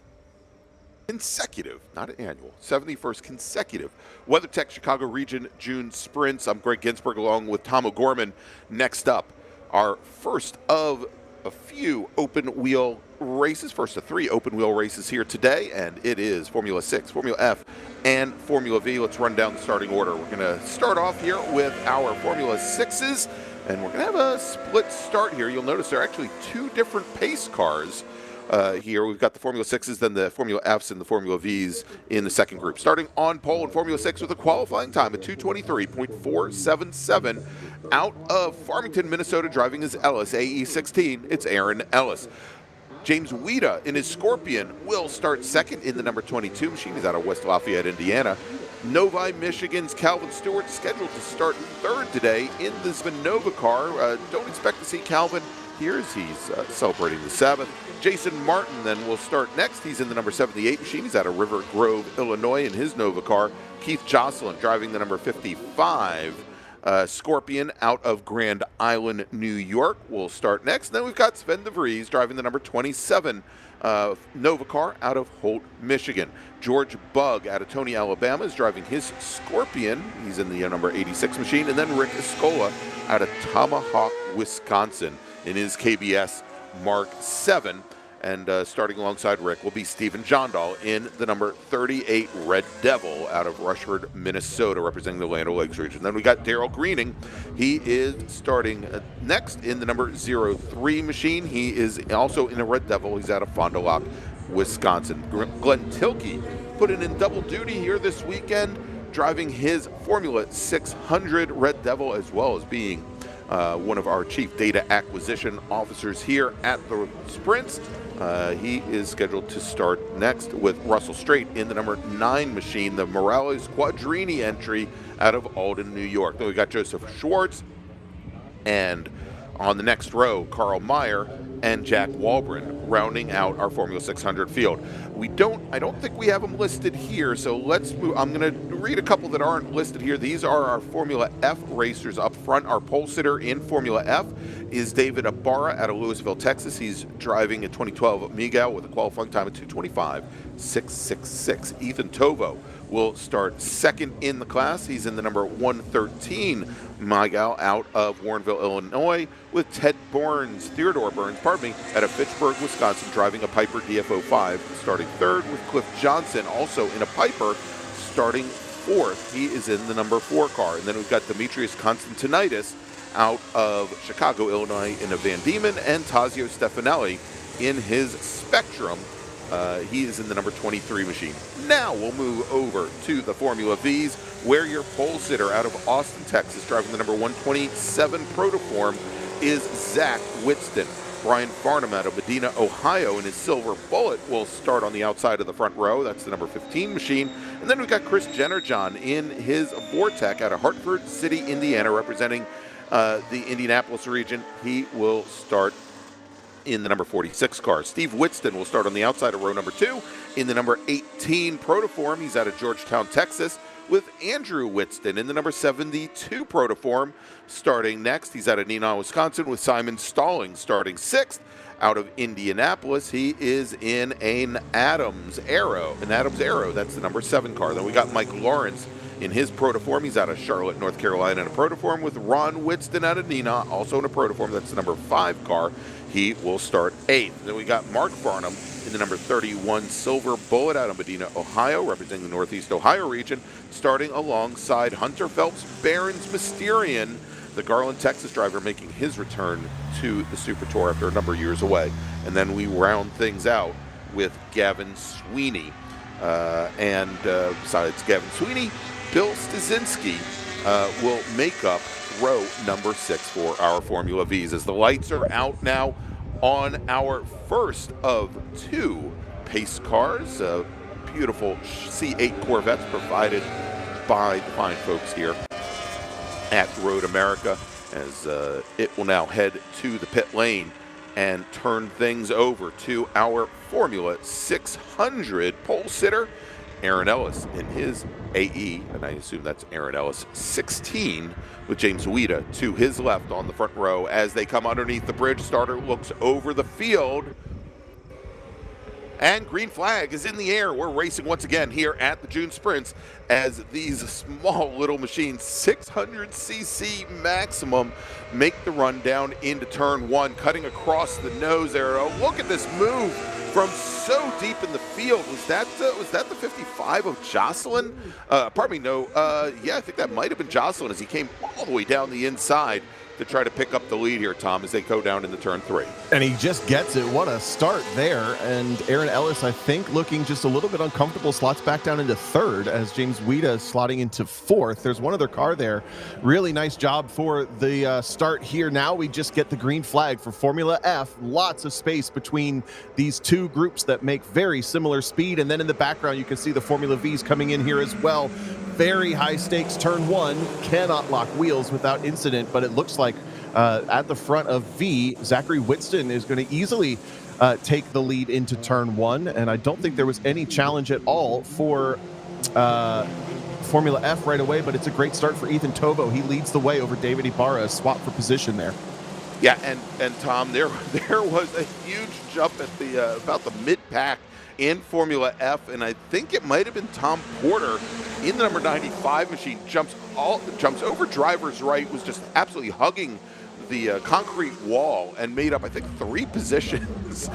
consecutive, not annual, 71st consecutive WeatherTech Chicago Region June Sprints. I'm Greg Ginsberg along with Tom O'Gorman. Next up, our first of a few open wheel races, first of 3 open wheel races here today, and it is Formula 6, Formula F, and Formula V. Let's run down the starting order. We're going to start off here with our Formula 6s, and we're going to have a split start here. You'll notice there are actually 2 different pace cars here. We've got the Formula 6s, then the Formula Fs and the Formula Vs in the second group. Starting on pole in Formula 6 with a qualifying time of 2:23.477 out of Farmington, Minnesota, driving his Ellis AE16. It's Aaron Ellis. James Weida in his Scorpion will start second in the number 22 machine. He's out of West Lafayette, Indiana. Novi, Michigan's Calvin Stewart scheduled to start third today in this Nova car. Don't expect to see Calvin here as he's celebrating the Sabbath. Jason Martin then will start next. He's in the number 78 machine. He's out of River Grove, Illinois in his Nova car. Keith Jocelyn driving the number 55 Scorpion out of Grand Island, New York will start next. And then we've got Sven de Vries driving the number 27 Nova car out of Holt, Michigan. George Bugg out of Tony, Alabama is driving his Scorpion. He's in the number 86 machine. And then Rick Escola out of Tomahawk, Wisconsin in his KBS Mark 7. And starting alongside Rick will be Stephen Jondal in the number 38 Red Devil out of Rushford, Minnesota, representing the Land O'Lakes region. Then we got Daryl Greening. He is starting next in the number 03 machine. He is also in a Red Devil. He's out of Fond du Lac, Wisconsin. Glenn Tilkey put in double duty here this weekend, driving his Formula 600 Red Devil, as well as being one of our chief data acquisition officers here at the Sprints. He is scheduled to start next with Russell Straight in the number 9 machine, the Morales Quadrini entry out of Alden, New York. Then we got Joseph Schwartz, and on the next row, Carl Meyer and Jack Walbrin rounding out our Formula 600 field. I don't think we have them listed here, so let's move. I'm going to read a couple that aren't listed here. These are our Formula F racers up front. Our pole sitter in Formula F is David Ibarra out of Louisville, Texas. He's driving a 2012 Miguel with a qualifying time of 2:25.666. Ethan Tovo will start second in the class. He's in the number 113 Miguel out of Warrenville, Illinois, with Theodore Burns, out of Fitchburg, Wisconsin, driving a Piper DF05, starting third, with Cliff Johnson also in a Piper, starting fourth. He is in the number 4 car. And then we've got Demetrius Constantinitis out of Chicago, Illinois, in a Van Diemen, and Tazio Stefanelli in his Spectrum. He is in the number 23 machine. Now we'll move over to the Formula Vs, where your pole sitter out of Austin, Texas, driving the number 127 Protoform is Zach Whitston. Brian Farnham out of Medina, Ohio, in his Silver Bullet will start on the outside of the front row. That's the number 15 machine. And then we've got Chris Jennerjohn in his Vortec out of Hartford City, Indiana, representing the Indianapolis region. He will start in the number 46 car. Steve Whitston will start on the outside of row number 2 in the number 18 Protoform. He's out of Georgetown, Texas, with Andrew Whitston in the number 72 Protoform starting next. He's out of Neenah, Wisconsin, with Simon Stalling starting 6th. Out of Indianapolis, he is in an Adams Arrow. That's the number 7 car. Then we got Mike Lawrence in his Protoform. He's out of Charlotte, North Carolina, in a Protoform, with Ron Whitston out of Neenah, also in a Protoform. That's the number 5 car. He will start 8th. Then we got Mark Farnham in the number 31 Silver Bullet out of Medina, Ohio, representing the Northeast Ohio region, starting alongside Hunter Phelps Barron's Mysterian, the Garland, Texas driver, making his return to the Super Tour after a number of years away. And then we round things out with Gavin Sweeney. Besides Gavin Sweeney, Bill Stasinski will make up row number 6 for our Formula Vs, as the lights are out now on our first of 2 pace cars. Beautiful C8 Corvettes provided by the fine folks here at Road America, as it will now head to the pit lane and turn things over to our Formula 600 pole sitter, Aaron Ellis, in his AE, and I assume that's Aaron Ellis 16, with James Weida to his left on the front row. As they come underneath the bridge, starter looks over the field. And green flag is in the air. We're racing once again here at the June Sprints as these small little machines, 600cc maximum, make the run down into turn 1, cutting across the nose there. Oh, look at this move from so deep in the field. Was that the 55 of Jocelyn? Pardon me, no. Yeah, I think that might have been Jocelyn as he came all the way down the inside to try to pick up the lead here, Tom, as they go down into turn 3. And he just gets it. What a start there. And Aaron Ellis, I think, looking just a little bit uncomfortable, slots back down into 3rd as James Wida is slotting into 4th. There's one other car there. Really nice job for the start here. Now we just get the green flag for Formula F. Lots of space between these two groups that make very similar speed. And then in the background, you can see the Formula Vs coming in here as well. Very high stakes turn 1. Cannot lock wheels without incident, but it looks like at the front of V, Zachary Whitston is going to easily take the lead into turn 1, and I don't think there was any challenge at all for Formula F right away, but it's a great start for Ethan Tovo. He leads the way over David Ibarra, swap for position there. Yeah, and Tom, there was a huge jump at the about the mid-pack in Formula F, and I think it might have been Tom Porter in the number 95 machine, jumps over driver's right, was just absolutely hugging the concrete wall and made up, I think, 3 positions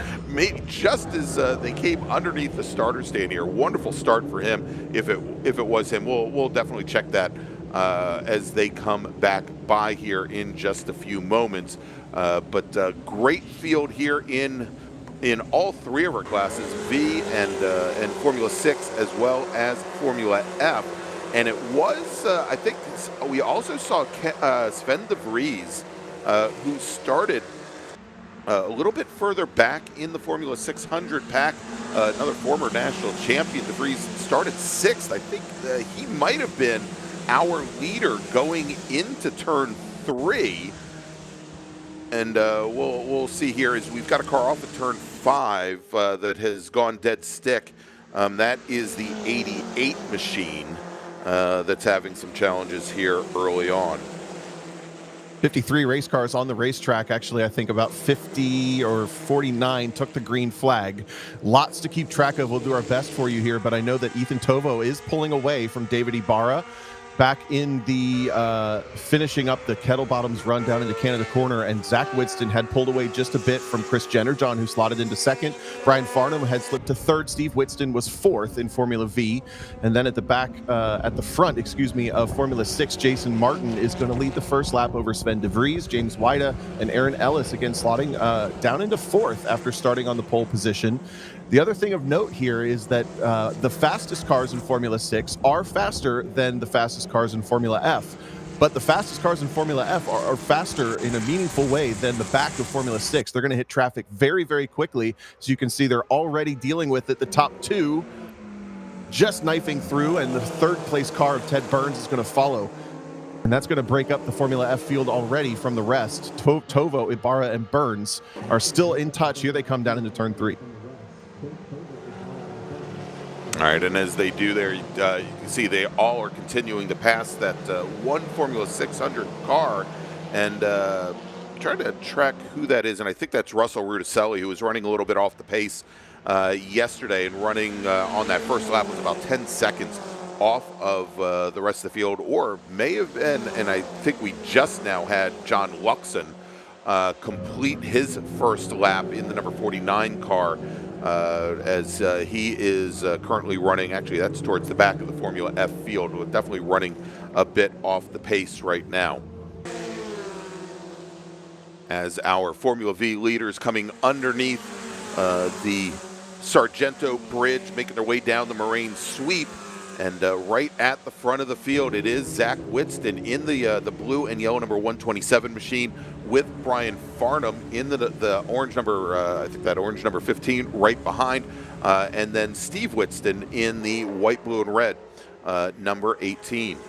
just as they came underneath the starter stand here. Wonderful start for him if it was him. We'll definitely check that as they come back by here in just a few moments. But great field here in all 3 of our classes, V and Formula 6 as well as Formula F. And it was, I think, we also saw Sven de Vries, who started a little bit further back in the Formula 600 pack. Another former national champion, de Vries, started 6th. I think he might have been our leader going into turn 3. And we'll see here as we've got a car off of turn 5 that has gone dead stick. That is the 88 machine that's having some challenges here early on. 53 race cars on the racetrack. Actually, I think about 50 or 49 took the green flag. Lots to keep track of. We'll do our best for you here, but I know that Ethan Tovo is pulling away from David Ibarra. Back in the finishing up the Kettle Bottoms run down into Canada Corner, and Zach Whitston had pulled away just a bit from Chris Jennerjohn, who slotted into 2nd. Brian Farnham had slipped to 3rd. Steve Whitston was 4th in Formula V. And then at the back, at the front, of Formula 6, Jason Martin is going to lead the first lap over Sven de Vries. James Wida and Aaron Ellis again slotting down into 4th after starting on the pole position. The other thing of note here is that the fastest cars in Formula 6 are faster than the fastest cars in Formula F. But the fastest cars in Formula F are faster in a meaningful way than the back of Formula 6. They're going to hit traffic very, very quickly. As you can see, they're already dealing with it. The top 2 just knifing through, and the 3rd place car of Ted Burns is going to follow. And that's going to break up the Formula F field already from the rest. Tovo, Ibarra, and Burns are still in touch. Here they come down into turn 3. All right, and as they do there, you can see they all are continuing to pass that one Formula 600 car, and trying to track who that is, and I think that's Russell Rudicelli, who was running a little bit off the pace yesterday, and running on that first lap was about 10 seconds off of the rest of the field, or may have been, and I think we just now had John Luxon complete his first lap in the number 49 car, as he is currently running, actually that's towards the back of the Formula F field, definitely running a bit off the pace right now. As our Formula V leaders coming underneath the Sargento Bridge, making their way down the Moraine Sweep, and right at the front of the field, it is Zach Whitston in the blue and yellow number 127 machine, with Brian Farnham in the orange number, I think that orange number 15 right behind, and then Steve Whitston in the white, blue, and red number 18.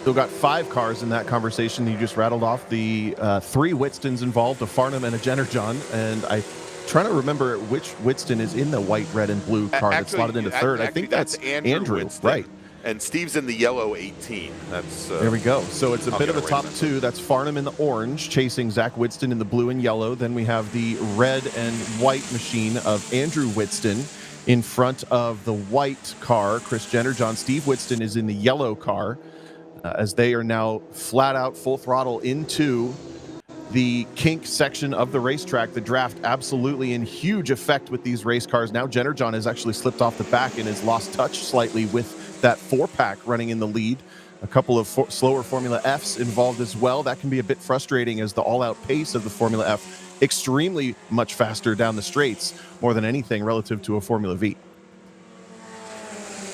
Still got 5 cars in that conversation. You just rattled off the 3 Whitstons involved, a Farnham and a Jennerjohn, and I'm trying to remember which Whitston is in the white, red, and blue car that's slotted into 3rd. I think that's Andrew Whitston. right. and Steve's in the yellow 18. That's there we go. So it's a I'll bit get of a it top right. two. That's Farnham in the orange, chasing Zach Widston in the blue and yellow. Then we have the red and white machine of Andrew Widston in front of the white car. Chris Jennerjohn. Steve Widston is in the yellow car as they are now flat out full throttle into the kink section of the racetrack. The draft absolutely in huge effect with these race cars. Now Jennerjohn has actually slipped off the back and has lost touch slightly with that 4-pack running in the lead. A couple of slower Formula Fs involved as well. That can be a bit frustrating as the all-out pace of the Formula F extremely much faster down the straights, more than anything relative to a Formula V.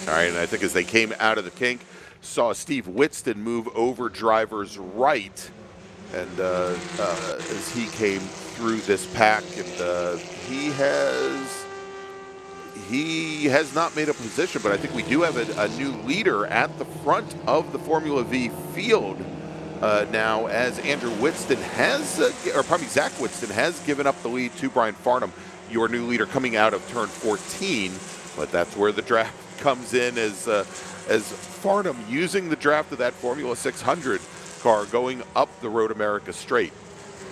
All right, and I think as they came out of the kink, saw Steve Widston move over driver's right, and as he came through this pack, and he has not made a position, but I think we do have a new leader at the front of the Formula V field now, as Andrew Widston has, or probably Zach Widston has given up the lead to Brian Farnham, your new leader coming out of turn 14, but that's where the draft comes in as Farnham using the draft of that Formula 600 car going up the Road America straight.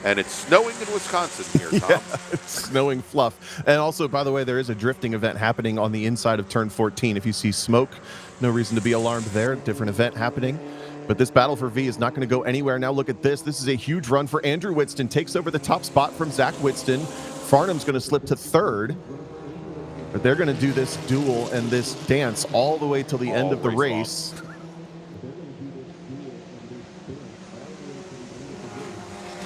And it's snowing in Wisconsin here, Tom. Yeah, it's snowing fluff. And also, by the way, there is a drifting event happening on the inside of turn 14. If you see smoke, no reason to be alarmed there. Different event happening. But this battle for V is not going to go anywhere. Now look at this. This is a huge run for Andrew Widston. Takes over the top spot from Zach Widston. Farnham's going to slip to third. But they're going to do this duel and this dance all the way till the end of the race.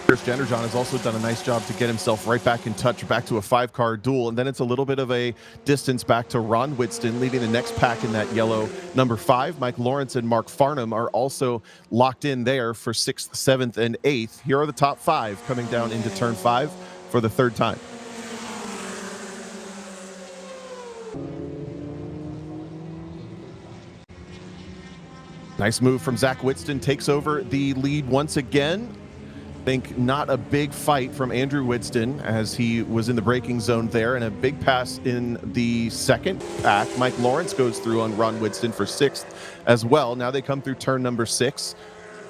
Chris Jennerjohn has also done a nice job to get himself right back in touch, back to a 5-car duel. And then it's a little bit of a distance back to Ron Widston, leading the next pack in that yellow number 5. Mike Lawrence and Mark Farnham are also locked in there for 6th, 7th, and 8th. Here are the top 5 coming down into turn 5 for the third time. Nice move from Zach Widston, takes over the lead once again. I think not a big fight from Andrew Widston as he was in the braking zone there, and a big pass in the second pack. Mike Lawrence goes through on Ron Widston for 6th as well. Now they come through turn number 6,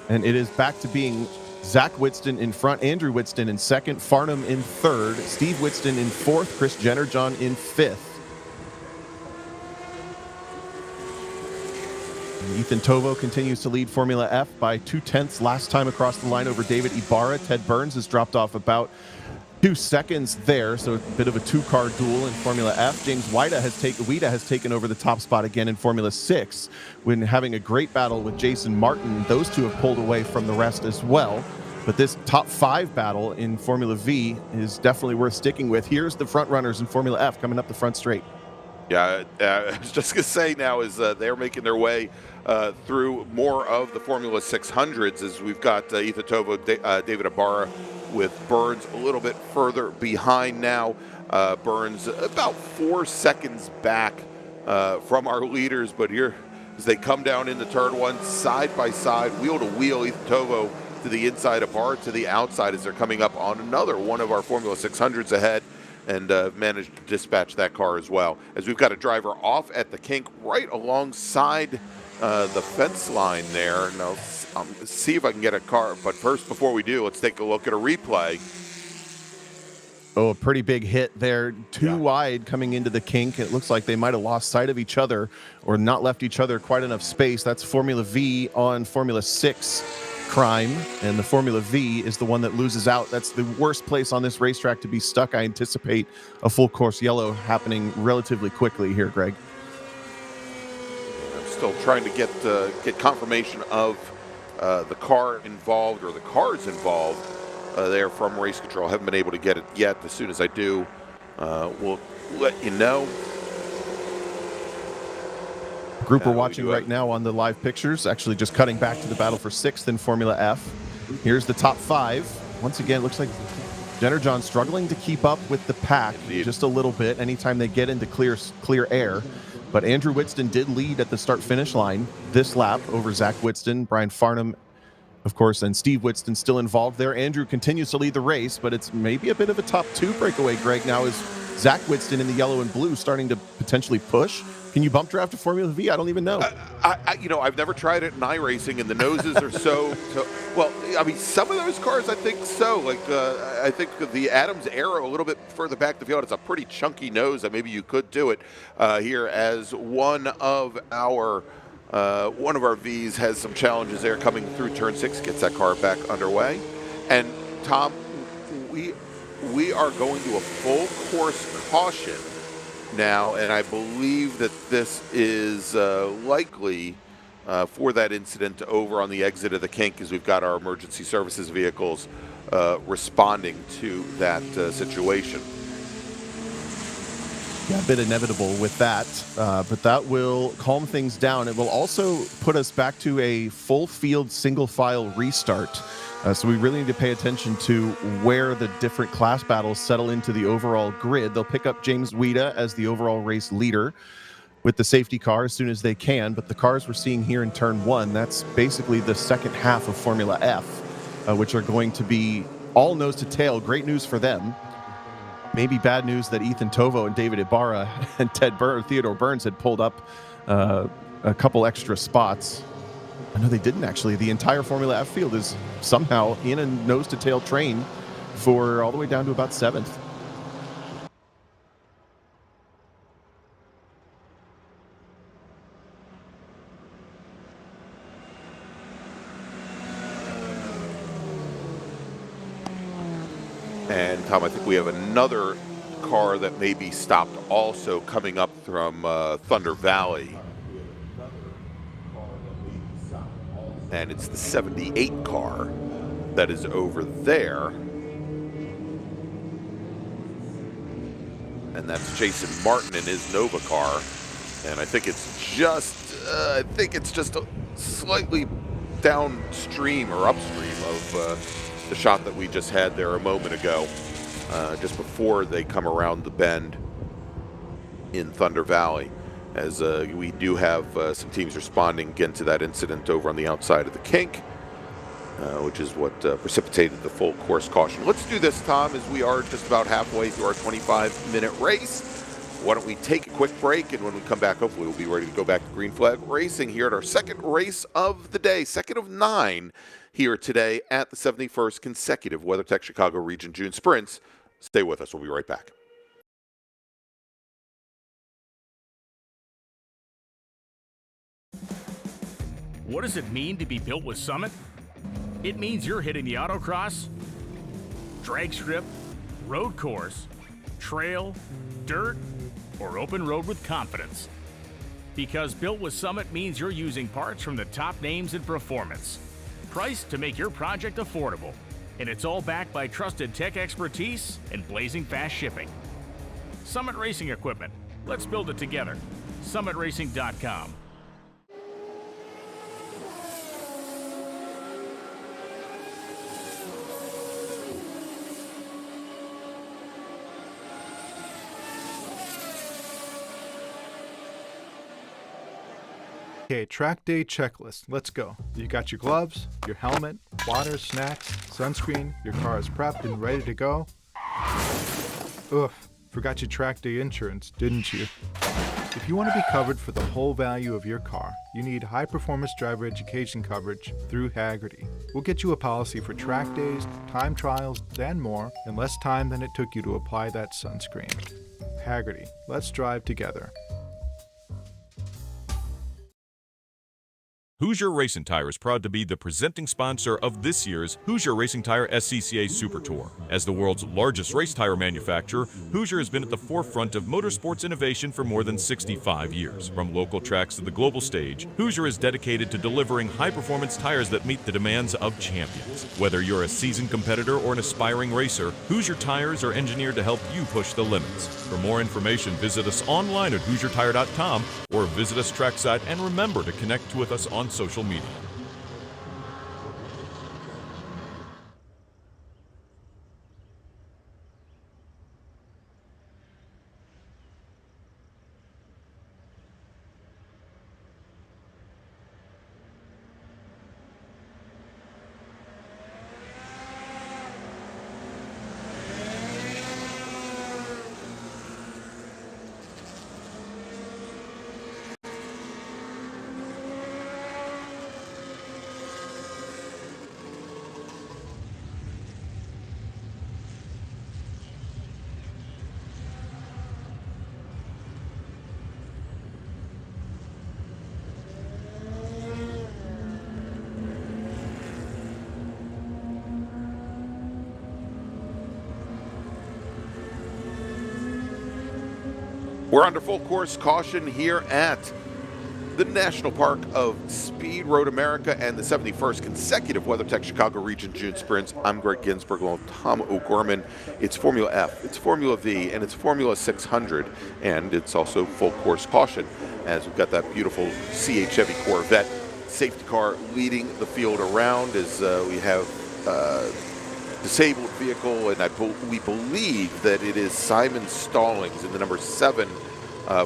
and it is back to being Zach Widston in front, Andrew Widston in 2nd, Farnham in 3rd, Steve Widston in 4th, Chris Jennerjohn in 5th. Ethan Tovo continues to lead Formula F by 2/10 last time across the line over David Ibarra. Ted Burns has dropped off about 2 seconds there, so a bit of a 2-car duel in Formula F. James Wida has taken over the top spot again in Formula 6 when having a great battle with Jason Martin. Those two have pulled away from the rest as well. But this top 5 battle in Formula V is definitely worth sticking with. Here's the front runners in Formula F coming up the front straight. Yeah, I was just going to say now is they're making their way through more of the Formula 600s as we've got Ethan Tovo, David Ibarra with Burns a little bit further behind now. Burns about 4 seconds back from our leaders, but here as they come down into turn 1, side by side, wheel to wheel, Ethan Tovo to the inside, Ibarra to the outside as they're coming up on another one of our Formula 600s ahead, and managed to dispatch that car as well. As we've got a driver off at the kink right alongside the fence line there. Now, see if I can get a car. But first, before we do, let's take a look at a replay. Oh, a pretty big hit there. Too wide coming into the kink. It looks like they might have lost sight of each other or not left each other quite enough space. That's Formula V on Formula 6 crime, and the Formula V is the one that loses out. That's the worst place on this racetrack to be stuck. I anticipate a full course yellow happening relatively quickly here, Greg. I'm still trying to get confirmation of the car involved or the cars involved there from race control. Haven't been able to get it yet. As soon as I do, we'll let you know. Group we're watching right now on the live pictures, actually just cutting back to the battle for 6th in Formula F. Here's the top 5. Once again, it looks like Jennerjohn struggling to keep up with the pack just a little bit anytime they get into clear air. But Andrew Widston did lead at the start-finish line this lap over Zach Widston, Brian Farnham, of course, and Steve Widston still involved there. Andrew continues to lead the race, but it's maybe a bit of a top 2 breakaway, Greg, now is Zach Widston in the yellow and blue starting to potentially push Can you bump draft a Formula V? I don't even know. I've never tried it in iRacing, and the noses are so. Well, I mean, some of those cars, I think so. Like, I think the Adams Aero a little bit further back the field. It's a pretty chunky nose. That maybe you could do it here as one of our Vs has some challenges there coming through turn 6. Gets that car back underway, and Tom, we are going to a full course caution now, and I believe that this is likely for that incident over on the exit of the kink, as we've got our emergency services vehicles responding to that situation. Yeah, a bit inevitable with that, but that will calm things down. It will also put us back to a full field single file restart. So we really need to pay attention to where the different class battles settle into the overall grid. They'll pick up James Weida as the overall race leader with the safety car as soon as they can. But the cars we're seeing here in turn 1, that's basically the second half of Formula F, which are going to be all nose to tail. Great news for them. Maybe bad news that Ethan Tovo and David Ibarra and Theodore Burns had pulled up a couple extra spots. I know they didn't actually. The entire Formula F field is somehow in a nose-to-tail train for all the way down to about 7th. And Tom, I think we have another car that may be stopped also coming up from Thunder Valley. And it's the 78 car that is over there. And that's Jason Martin in his Nova car. And I think it's just a slightly downstream or upstream of the shot that we just had there a moment ago, just before they come around the bend in Thunder Valley. As we do have some teams responding again to that incident over on the outside of the kink, which is what precipitated the full course caution. Let's do this, Tom, as we are just about halfway through our 25-minute race. Why don't we take a quick break, and when we come back, hopefully we'll be ready to go back to Green Flag Racing here at our second race of the day, second of 9 here today at the 71st consecutive WeatherTech Chicago Region June Sprints. Stay with us. We'll be right back. What does it mean to be built with Summit? It means you're hitting the autocross, drag strip, road course, trail, dirt, or open road with confidence. Because built with Summit means you're using parts from the top names in performance, priced to make your project affordable. And it's all backed by trusted tech expertise and blazing fast shipping. Summit Racing Equipment. Let's build it together. SummitRacing.com. Okay, track day checklist. Let's go. You got your gloves, your helmet, water, snacks, sunscreen, your car is prepped and ready to go. Oof, forgot your track day insurance, didn't you? If you want to be covered for the whole value of your car, you need high-performance driver education coverage through Hagerty. We'll get you a policy for track days, time trials, and more in less time than it took you to apply that sunscreen. Hagerty, let's drive together. Hoosier Racing Tire is proud to be the presenting sponsor of this year's Hoosier Racing Tire SCCA Super Tour. As the world's largest race tire manufacturer, Hoosier has been at the forefront of motorsports innovation for more than 65 years. From local tracks to the global stage, Hoosier is dedicated to delivering high-performance tires that meet the demands of champions. Whether you're a seasoned competitor or an aspiring racer, Hoosier tires are engineered to help you push the limits. For more information, visit us online at HoosierTire.com or visit us trackside, and remember to connect with us on social media. We're under full course caution here at the National Park of Speed Road America and the 71st consecutive WeatherTech Chicago Region June Sprints. I'm Greg Ginsburg along with Tom O'Gorman. It's Formula F, it's Formula V, and it's Formula 600, and it's also full course caution as we've got that beautiful CH Chevy Corvette safety car leading the field around as we have disabled vehicle, and we believe that it is Simon Stallings in the number 7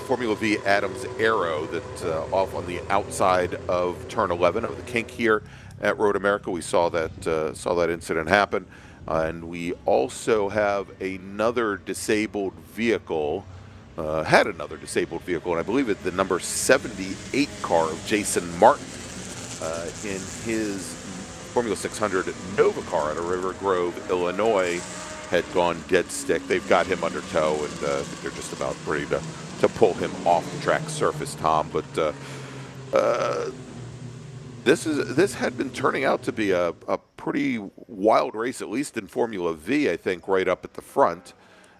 Formula V Adams Aero that's off on the outside of turn 11 of the kink here at Road America. We saw that incident happen, and we also have another disabled vehicle. Had another disabled vehicle, and I believe it's the number 78 car of Jason Martin in his Formula 600 Nova car out of River Grove, Illinois, had gone dead stick. They've got him under tow, and they're just about ready to pull him off the track surface, Tom. But this had been turning out to be a pretty wild race, at least in Formula V, I think, right up at the front.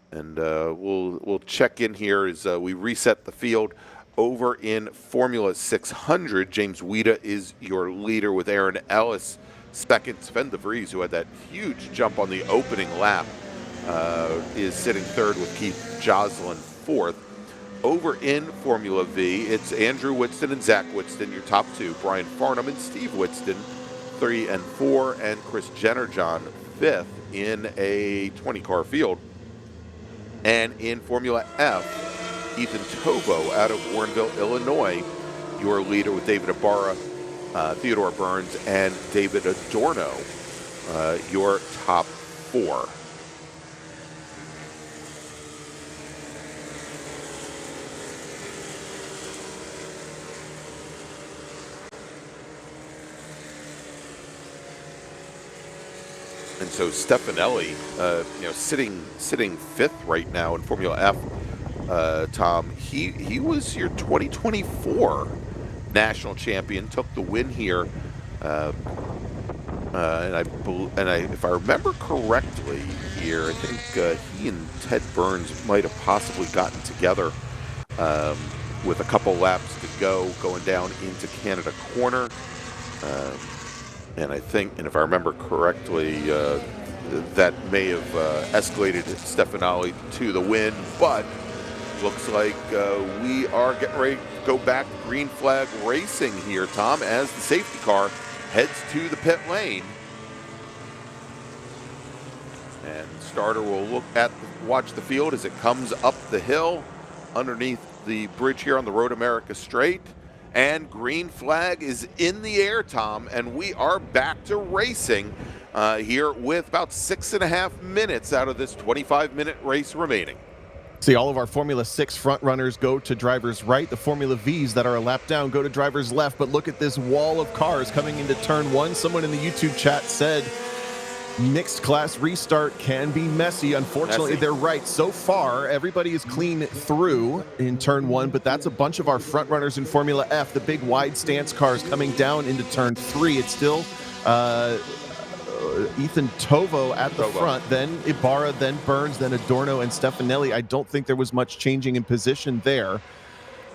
And we'll check in here as we reset the field. Over in Formula 600, James Wida is your leader with Aaron Ellis second. Sven de Vries, who had that huge jump on the opening lap, is sitting third with Keith Joslin fourth. Over in Formula V, it's Andrew Whitston and Zach Whitston, your top two. Brian Farnham and Steve Whitston, 3 and 4, and Chris Jennerjohn, fifth in a 20-car field. And in Formula F, Ethan Tovo out of Warrenville, Illinois, your leader with David Ibarra, Theodore Burns, and David Adorno, your top 4. And so Stefanelli, sitting fifth right now in Formula F. Tom, he was your 2024 national champion, took the win here, and if I remember correctly here, I think he and Ted Burns might have possibly gotten together with a couple laps to go, going down into Canada Corner. And I think, and if I remember correctly, that may have escalated Stefanelli to the win, but looks like we are getting ready to go back to green flag racing here, Tom, as the safety car heads to the pit lane. And starter will watch the field as it comes up the hill underneath the bridge here on the Road America Straight. And green flag is in the air, Tom, and we are back to racing here with about 6.5 minutes out of this 25-minute race remaining. See, all of our Formula 6 front runners go to driver's right. The Formula Vs that are a lap down go to driver's left. But look at this wall of cars coming into turn 1. Someone in the YouTube chat said mixed class restart can be messy. Unfortunately, they're right. So far, everybody is clean through in turn 1, but that's a bunch of our front runners in Formula F, the big wide stance cars coming down into turn 3. It's still Ethan Tovo at the front, then Ibarra, then Burns, then Adorno and Stefanelli. I don't think there was much changing in position there.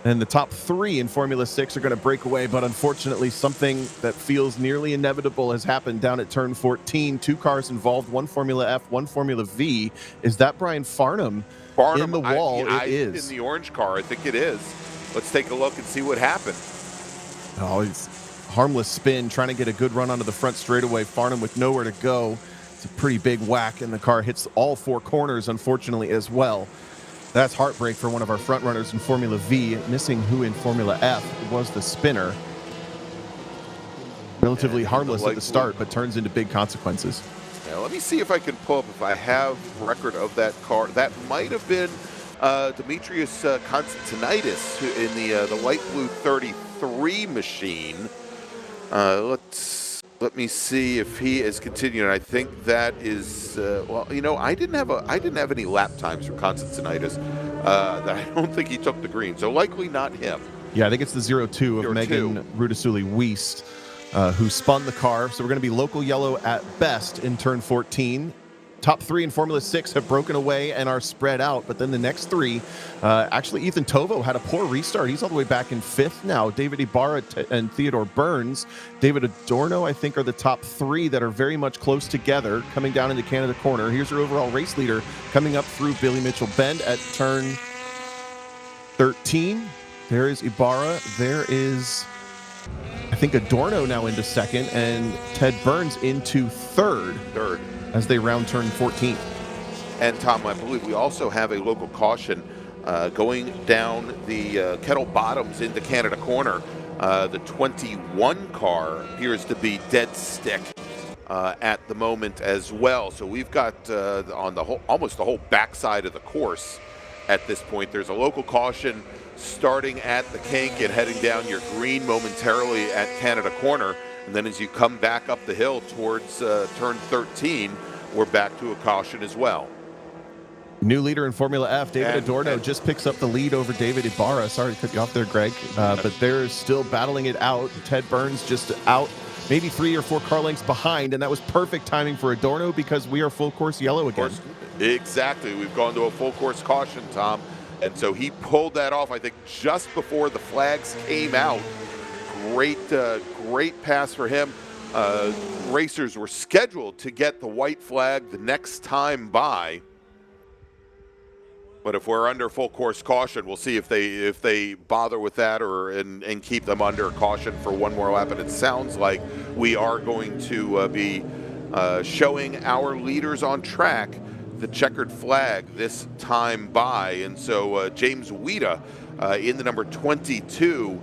And the top 3 in Formula 6 are going to break away, but unfortunately something that feels nearly inevitable has happened down at turn 14. 2 cars involved, one Formula F, one Formula V. Is that Brian Farnham in the wall? It is. In the orange car, I think it is. Let's take a look and see what happened. Oh, it's harmless spin, trying to get a good run onto the front straightaway. Farnham with nowhere to go. It's a pretty big whack, and the car hits all 4 corners, unfortunately, as well. That's heartbreak for one of our front runners in Formula V. Missing who in Formula F was the spinner. Relatively harmless at the start, but turns into big consequences. Yeah, let me see if I can pull up if I have record of that car. That might have been Demetrius Constantinitis in the light blue 33 machine. Let me see if he is continuing. I think that is I didn't have any lap times from Constantinitis. That I don't think he took the green, so likely not him. Yeah, I think it's the 02 of Megan Rudisuli-Wiest, who spun the car. So we're going to be local yellow at best in turn 14. top three in Formula 6 have broken away and are spread out, but then the next three, actually Ethan Tovo had a poor restart. He's all the way back in 5th now. David Ibarra and Theodore Burns, David Adorno, I think, are the top three that are very much close together coming down into Canada Corner. Here's your overall race leader coming up through Billy Mitchell Bend at turn 13. There is Ibarra. There is, I think, Adorno now into 2nd, and Ted Burns into 3rd. As they round turn 14. And Tom, I believe we also have a local caution going down the Kettle Bottoms into Canada Corner. The 21 car appears to be dead stick at the moment as well. So we've got on the whole, almost the whole backside of the course at this point. There's a local caution starting at the kink and heading down your green momentarily at Canada Corner. And then as you come back up the hill towards turn 13, we're back to a caution as well. New leader in Formula F, David Adorno, just picks up the lead over David Ibarra. Sorry to cut you off there, Greg. But they're still battling it out. Ted Burns just out maybe 3 or 4 car lengths behind, and that was perfect timing for Adorno because we are full course yellow again. Exactly. We've gone to a full course caution, Tom. And so he pulled that off, I think, just before the flags came out. Great pass for him. Racers were scheduled to get the white flag the next time by. But if we're under full course caution, we'll see if they bother with that and keep them under caution for one more lap. And it sounds like we are going to be showing our leaders on track the checkered flag this time by. And so James Wida in the number 22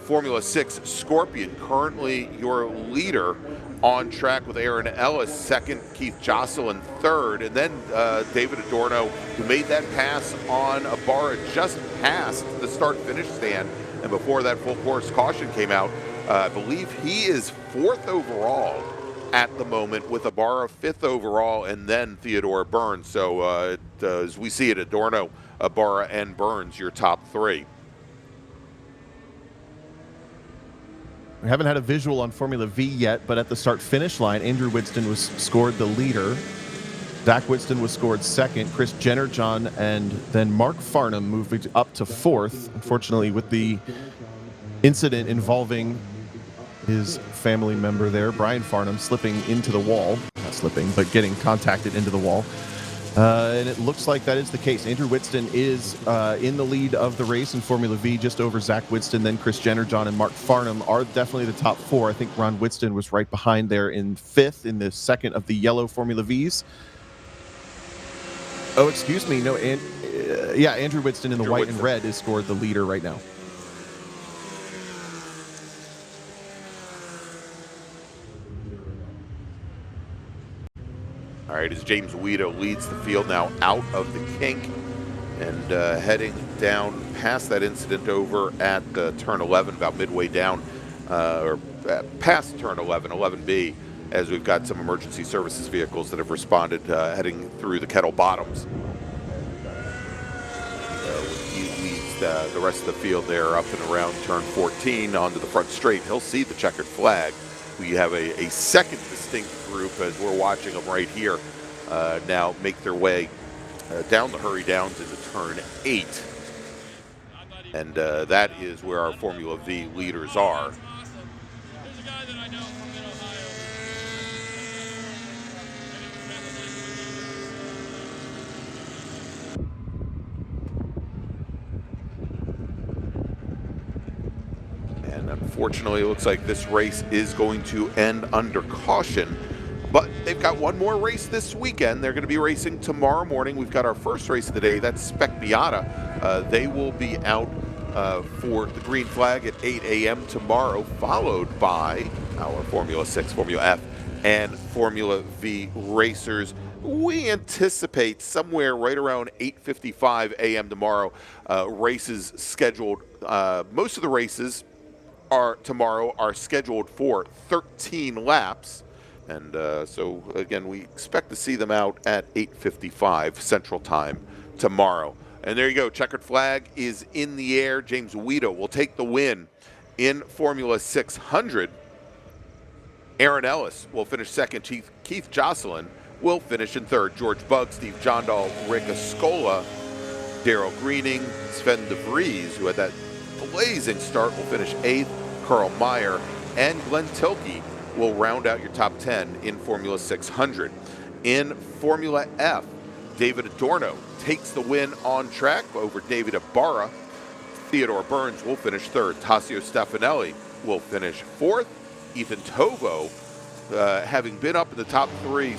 Formula 6 Scorpion, currently your leader, on track with Aaron Ellis 2nd, Keith Jocelyn 3rd, and then David Adorno, who made that pass on Ibarra just past the start-finish stand. And before that full course caution came out, I believe he is 4th overall at the moment, with Ibarra 5th overall, and then Theodore Burns. So as we see it, Adorno, Ibarra, and Burns, your top three. We haven't had a visual on Formula V yet, but at the start-finish line, Andrew Widston was scored the leader. Zach Widston was scored 2nd. Chris Jennerjohn and then Mark Farnham moved up to 4th. Unfortunately, with the incident involving his family member there, Brian Farnham, slipping into the wall. Not slipping, but getting contacted into the wall. And it looks like that is the case. Andrew Widston is in the lead of the race in Formula V, just over Zach Widston. Then Chris Jennerjohn and Mark Farnham are definitely the top 4. I think Ron Widston was right behind there in 5th in the 2nd of the yellow Formula Vs. Oh, excuse me. No, Andrew Widston in the white and red is scored the leader right now. All right, as James Wida leads the field now out of the kink and heading down past that incident over at turn 11, about midway down, or past turn 11, 11B, as we've got some emergency services vehicles that have responded heading through the Kettle Bottoms. He leads the rest of the field there up and around turn 14 onto the front straight. He'll see the checkered flag. We have a second distinct group, as we're watching them right here, now make their way down the Hurry Downs into turn 8. And that is where our Formula V leaders are. And unfortunately, it looks like this race is going to end under caution. But they've got one more race this weekend. They're going to be racing tomorrow morning. We've got our first race of the day. That's Spec Miata. They will be out for the green flag at 8 a.m. tomorrow, followed by our Formula 6, Formula F, and Formula V racers. We anticipate somewhere right around 8:55 a.m. tomorrow, races scheduled. Most of the races tomorrow are scheduled for 13 laps. And so, again, we expect to see them out at 8:55 Central Time tomorrow. And there you go. Checkered flag is in the air. James Wida will take the win in Formula 600. Aaron Ellis will finish second. Keith Jocelyn will finish in third. George Bugg, Steve Jondahl, Rick Escola, Daryl Greening, Sven de Vries, who had that blazing start, will finish 8th. Carl Meyer and Glenn Tilke will round out your top 10 in Formula 600. In Formula F, David Adorno takes the win on track over David Ibarra. Theodore Burns will finish 3rd. Tassio Stefanelli will finish 4th. Ethan Tovo, having been up in the top 3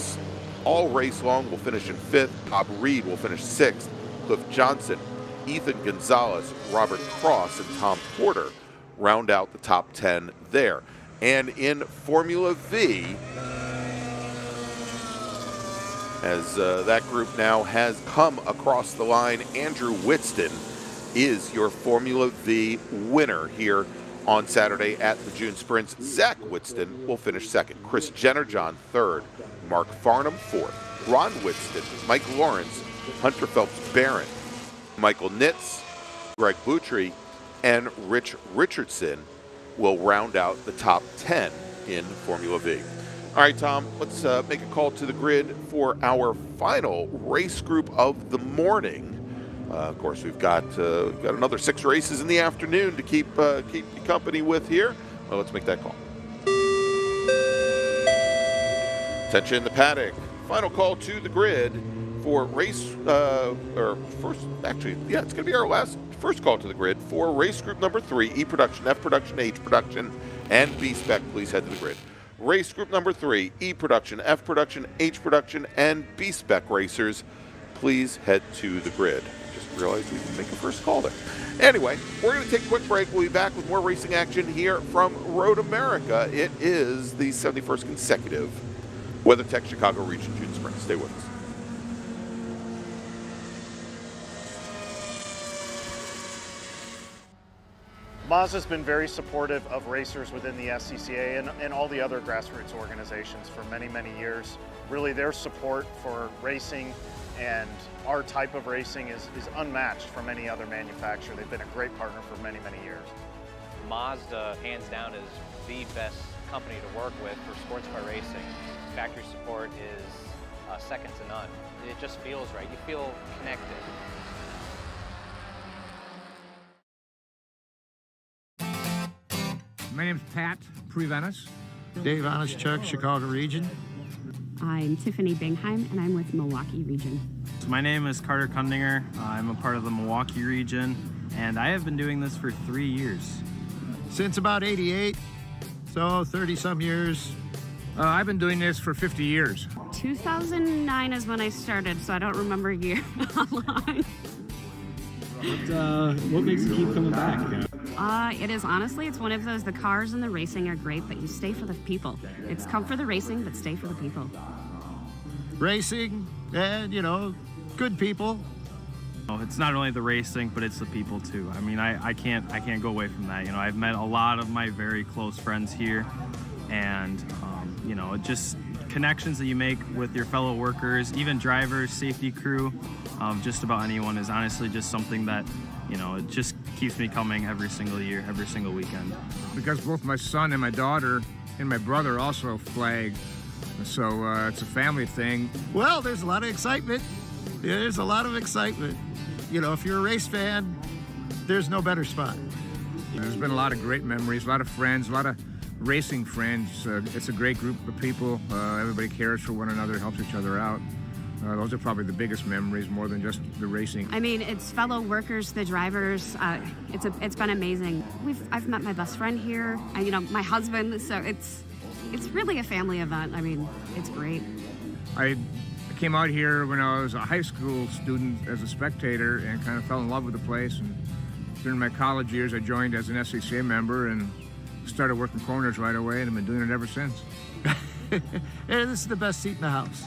all race long, will finish in 5th. Bob Reed will finish 6th. Cliff Johnson, Ethan Gonzalez, Robert Cross, and Tom Porter round out the top 10 there. And in Formula V, as that group now has come across the line, Andrew Whitston is your Formula V winner here on Saturday at the June Sprints. Zach Whitston will finish 2nd. Chris Jennerjohn 3rd. Mark Farnham 4th. Ron Whitston, Mike Lawrence, Hunter Phelps Barron, Michael Nitz, Greg Boutry, and Rich Richardson will round out the top 10 in Formula V. All right, Tom, let's make a call to the grid for our final race group of the morning. Of course, we've got another 6 races in the afternoon to keep you company with here. Well, let's make that call. Attention in the paddock. Final call to the grid for race, it's going to be our first call to the grid for race group number 3, E Production, F Production, H Production, and B-Spec. Please head to the grid. Race group number 3, E Production, F Production, H Production, and B-Spec racers, please head to the grid. Just realized we can make a first call there. Anyway, we're going to take a quick break. We'll be back with more racing action here from Road America. It is the 71st consecutive WeatherTech Chicago Region June Sprint. Stay with us. Mazda's been very supportive of racers within the SCCA and all the other grassroots organizations for many, many years. Really, their support for racing and our type of racing is unmatched from any other manufacturer. They've been a great partner for many, many years. Mazda, hands down, is the best company to work with for sports car racing. Factory support is second to none. It just feels right. You feel connected. My name's Pat Prevenus. Dave Onischuk, Chicago Region. I'm Tiffany Bingheim, and I'm with Milwaukee Region. My name is Carter Kundinger. I'm a part of the Milwaukee Region, and I have been doing this for 3 years. Since about 88, so 30-some years. I've been doing this for 50 years. 2009 is when I started, so I don't remember a year how long. What makes you keep coming back? It is honestly, it's one of those, the cars and the racing are great, but you stay for the people. It's come for the racing, but stay for the people. Racing and, good people. It's not only the racing, but it's the people too. I mean, I can't go away from that. I've met a lot of my very close friends here, and just connections that you make with your fellow workers, even drivers, safety crew, just about anyone is honestly just something that, it just keeps me coming every single year, every single weekend. Because both my son and my daughter and my brother also flag, so it's a family thing. Well, there's a lot of excitement. There's a lot of excitement. If you're a race fan, there's no better spot. There's been a lot of great memories, a lot of friends, a lot of racing friends. It's a great group of people. Everybody cares for one another, helps each other out. Those are probably the biggest memories, more than just the racing. I mean, it's fellow workers, the drivers. It's been amazing. I've met my best friend here. My husband. So it's really a family event. I mean, it's great. I came out here when I was a high school student as a spectator and kind of fell in love with the place. And during my college years, I joined as an SCCA member and started working corners right away, and I've been doing it ever since. This is the best seat in the house.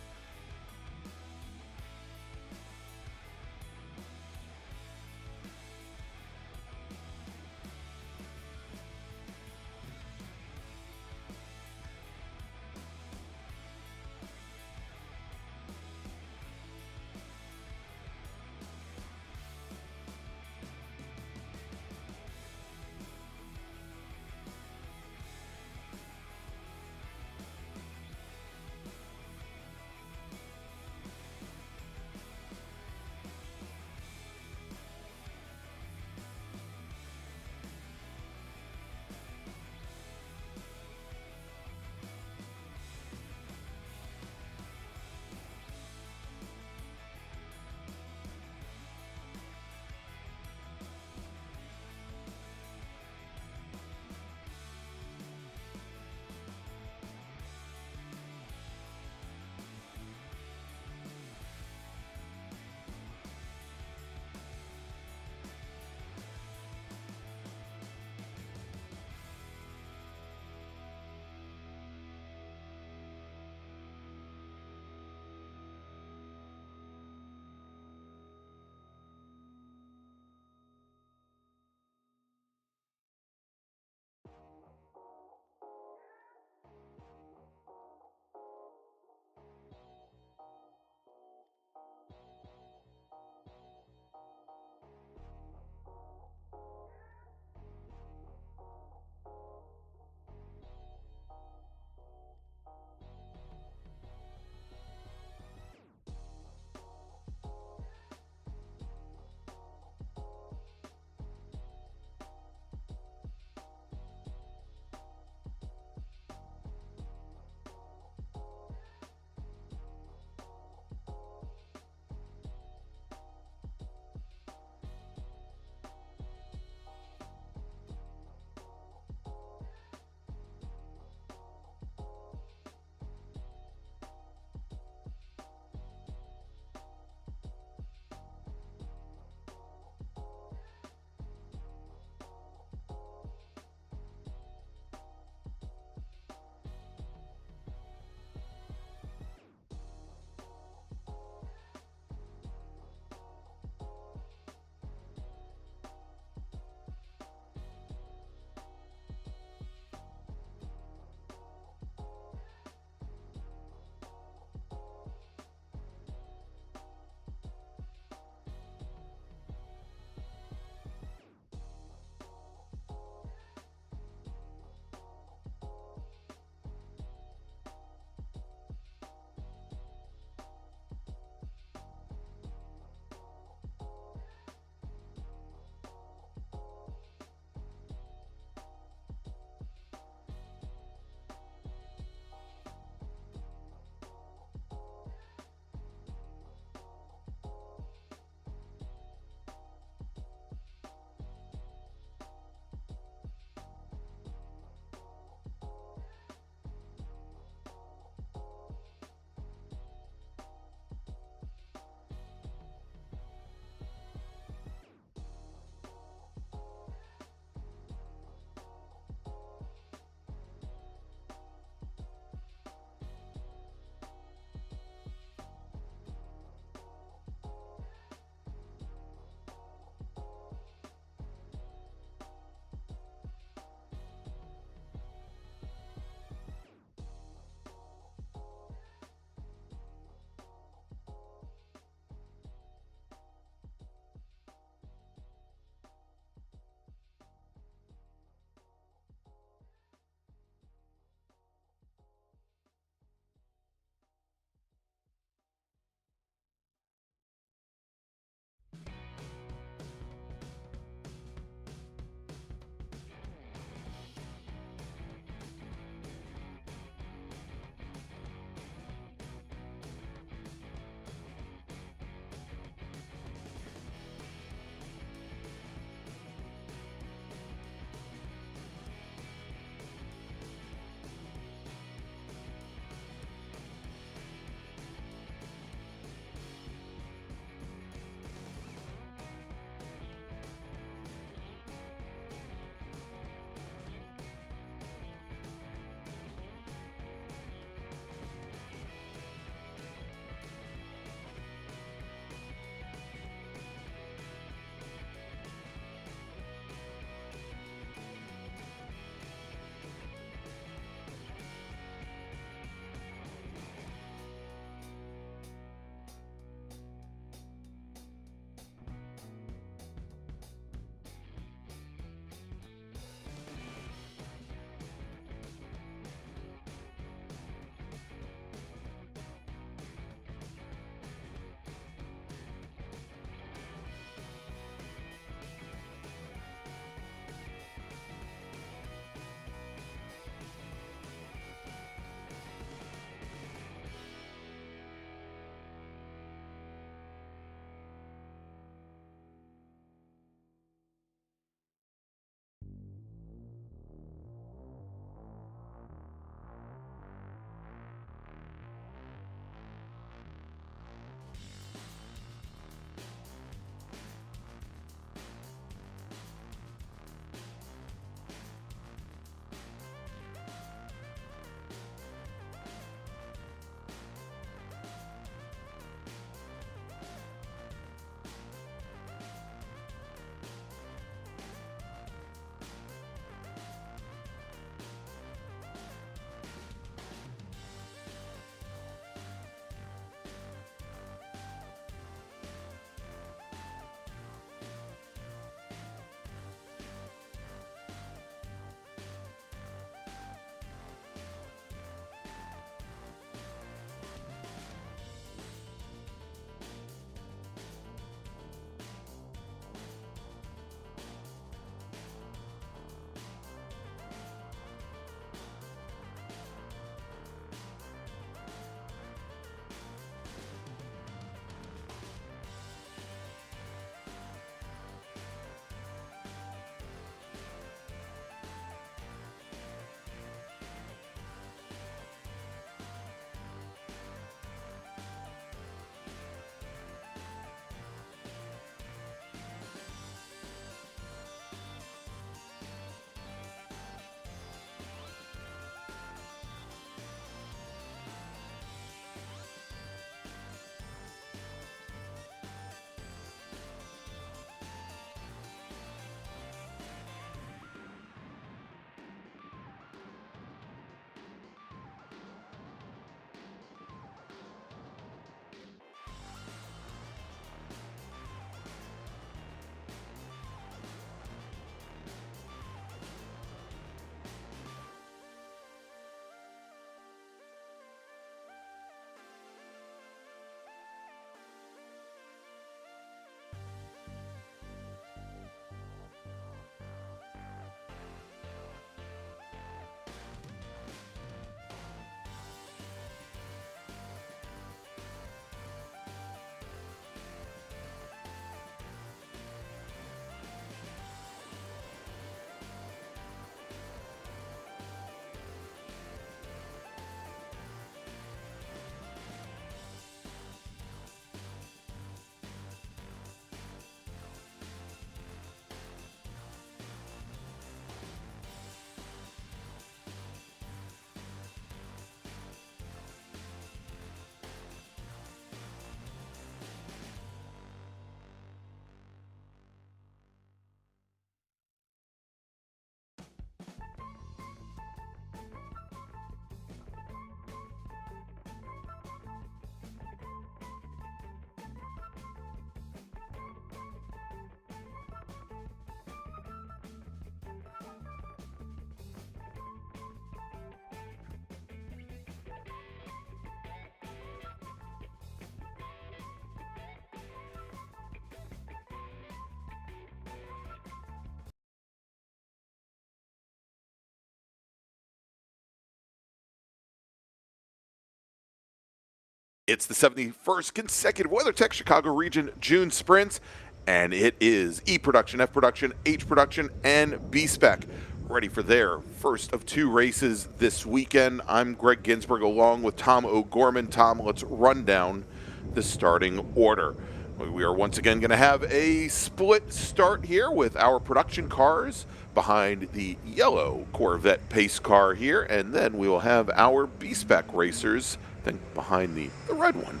It's the 71st consecutive WeatherTech Chicago Region June Sprints, and it is E Production, F Production, H Production, and B-Spec ready for their first of 2 races this weekend. I'm Greg Ginsberg along with Tom O'Gorman. Tom, let's run down the starting order. We are once again going to have a split start here with our production cars behind the yellow Corvette pace car here, and then we will have our B-Spec racers then behind the red one.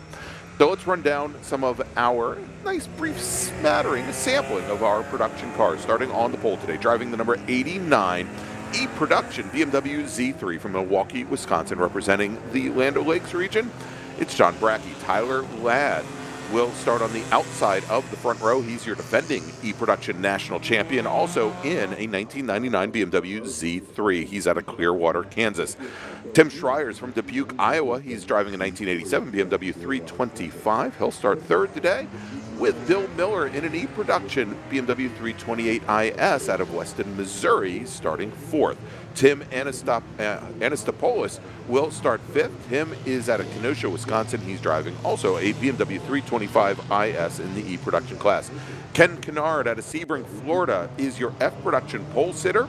So let's run down some of our nice brief smattering, a sampling of our production cars. Starting on the pole today, driving the number 89 E Production BMW Z3 from Milwaukee, Wisconsin, representing the Land O'Lakes region. It's John Brackey. Tyler Ladd will start on the outside of the front row. He's your defending E-Production national champion, also in a 1999 BMW Z3. He's out of Clearwater, Kansas. Tim Schreier's from Dubuque, Iowa. He's driving a 1987 BMW 325. He'll start third today, with Bill Miller in an E-Production BMW 328 IS out of Weston, Missouri, starting fourth. Tim Anastopoulos will start fifth. Tim is out of Kenosha, Wisconsin. He's driving also a BMW 325 IS in the E-Production class. Ken Kennard out of Sebring, Florida is your F-Production pole sitter.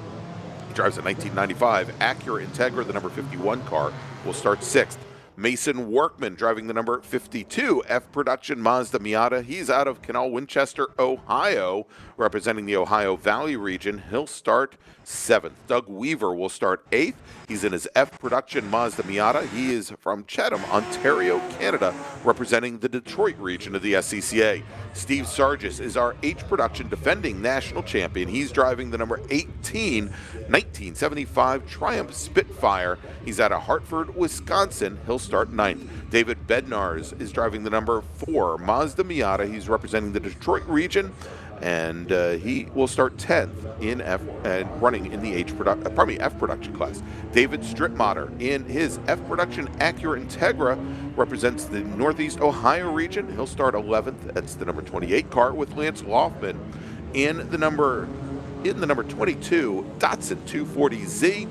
He drives a 1995 Acura Integra, the number 51 car, will start sixth. Mason Workman driving the number 52 F-Production Mazda Miata. He's out of Canal Winchester, Ohio, representing the Ohio Valley region. He'll start 7th. Doug Weaver will start 8th. He's in his F-Production Mazda Miata. He is from Chatham, Ontario, Canada, representing the Detroit region of the SCCA. Steve Sargis is our H-Production defending national champion. He's driving the number 18 1975 Triumph Spitfire. He's out of Hartford, Wisconsin. He'll start 9th. David Bednars is driving the number 4 Mazda Miata. He's representing the Detroit region, and he will start 10th in F and running in the F production class. David Strittmatter in his F production Acura Integra represents the Northeast Ohio region. He'll start 11th. That's the number 28 car, with Lance Laufman in the number 22 Datsun 240Z.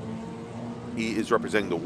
He is representing the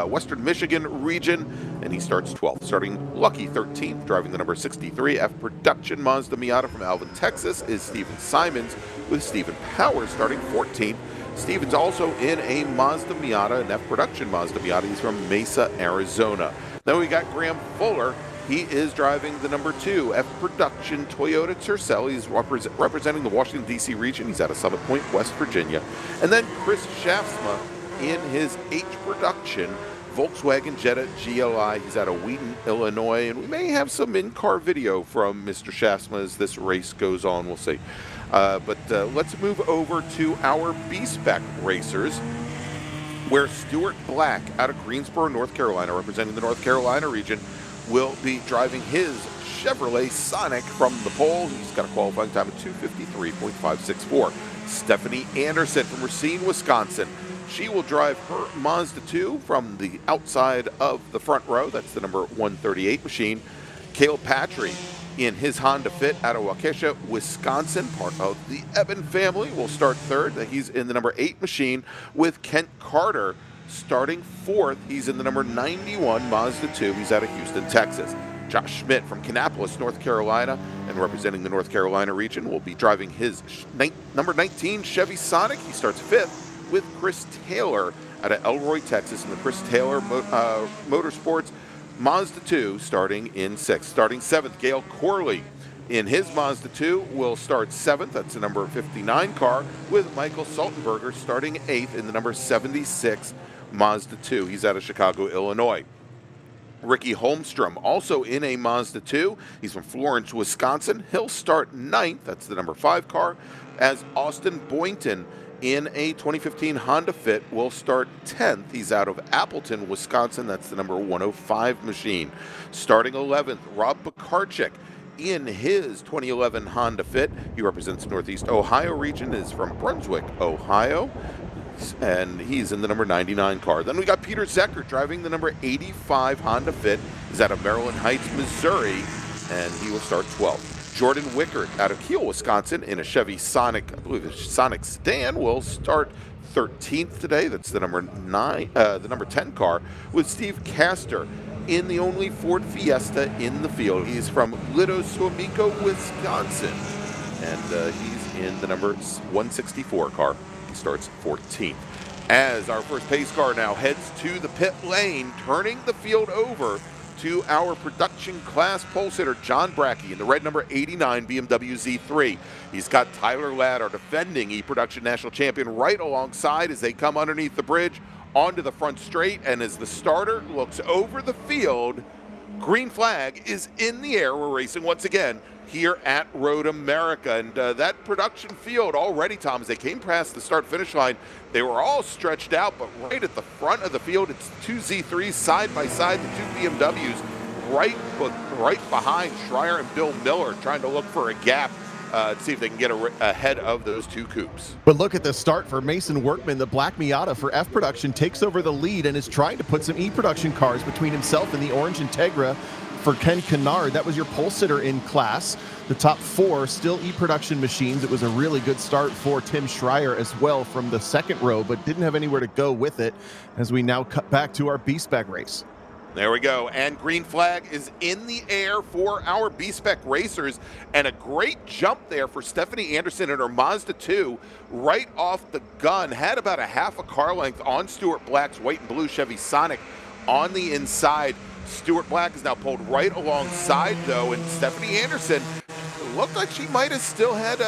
Western Michigan region, and he starts 12th. Starting lucky 13th, driving the number 63 F-Production Mazda Miata from Alvin, Texas, is Steven Simons, with Stephen Powers starting 14th. Steven's also in a Mazda Miata, an F-Production Mazda Miata. He's from Mesa, Arizona. Then we got Graham Fuller. He is driving the number 2 F-Production Toyota Tercel. He's representing the Washington, D.C. region. He's out of Summit Point, West Virginia. And then Chris Shaftsma in his H-Production Volkswagen Jetta GLI. He's out of Wheaton, Illinois, and we may have some in-car video from Mr. Shaftsma as this race goes on. We'll see. But let's move over to our B-Spec racers, where Stuart Black out of Greensboro, North Carolina, representing the North Carolina region, will be driving his Chevrolet Sonic from the pole. He's got a qualifying time of 2:53.564. Stephanie Anderson from Racine, Wisconsin. She will drive her Mazda 2 from the outside of the front row. That's the number 138 machine. Cale Patry in his Honda Fit out of Waukesha, Wisconsin, part of the Eben family, will start third. He's in the number 8 machine, with Kent Carter starting 4th. He's in the number 91 Mazda 2. He's out of Houston, Texas. Josh Schmidt from Kannapolis, North Carolina, and representing the North Carolina region, will be driving his number 19 Chevy Sonic. He starts 5th, with Chris Taylor out of Elroy, Texas, in the Chris Taylor Motorsports Mazda 2, starting in 6th. Starting 7th, Gail Corley in his Mazda 2 will start 7th. That's the number 59 car, with Michael Saltenberger starting 8th in the number 76 Mazda 2. He's out of Chicago, Illinois. Ricky Holmstrom, also in a Mazda 2. He's from Florence, Wisconsin. He'll start 9th. That's the number 5 car, as Austin Boynton in a 2015 Honda Fit will start 10th. He's out of Appleton, Wisconsin. That's the number 105 machine. Starting 11th, Rob Bakarczyk in his 2011 Honda Fit. He represents the Northeast Ohio region, is from Brunswick, Ohio, and he's in the number 99 car. Then we got Peter Zecker driving the number 85 Honda Fit. He's out of Maryland Heights, Missouri, and he will start 12th. Jordan Wickert out of Kiel, Wisconsin, in a Chevy Sonic, I believe it's Sonic sedan, will start 13th today. That's the number 10 car, with Steve Castor in the only Ford Fiesta in the field. He's from Little Suamico, Wisconsin, and he's in the number 164 car. He starts 14th. As our first pace car now heads to the pit lane, turning the field over to our production class pole sitter, John Brackey, in the red number 89 BMW Z3. He's got Tyler Ladd, our defending E-Production National Champion, right alongside as they come underneath the bridge onto the front straight. And as the starter looks over the field, green flag is in the air. We're racing once again here at Road America. And that production field already, Tom, as they came past the start-finish line, they were all stretched out, but right at the front of the field, it's two Z3s side by side, the two BMWs right behind Schreier and Bill Miller, trying to look for a gap to see if they can get ahead of those two coupes. But look at the start for Mason Workman. The black Miata for F Production takes over the lead and is trying to put some E-Production cars between himself and the orange Integra for Ken Kennard. That was your pole sitter in class. The top four still E-Production machines. It was a really good start for Tim Schreier as well from the second row, but didn't have anywhere to go with it as we now cut back to our B-Spec race. There we go, and green flag is in the air for our B-Spec racers, and a great jump there for Stephanie Anderson and her Mazda 2 right off the gun. Had about a half a car length on Stuart Black's white and blue Chevy Sonic on the inside. Stuart Black is now pulled right alongside, though, and Stephanie Anderson looked like she might have still had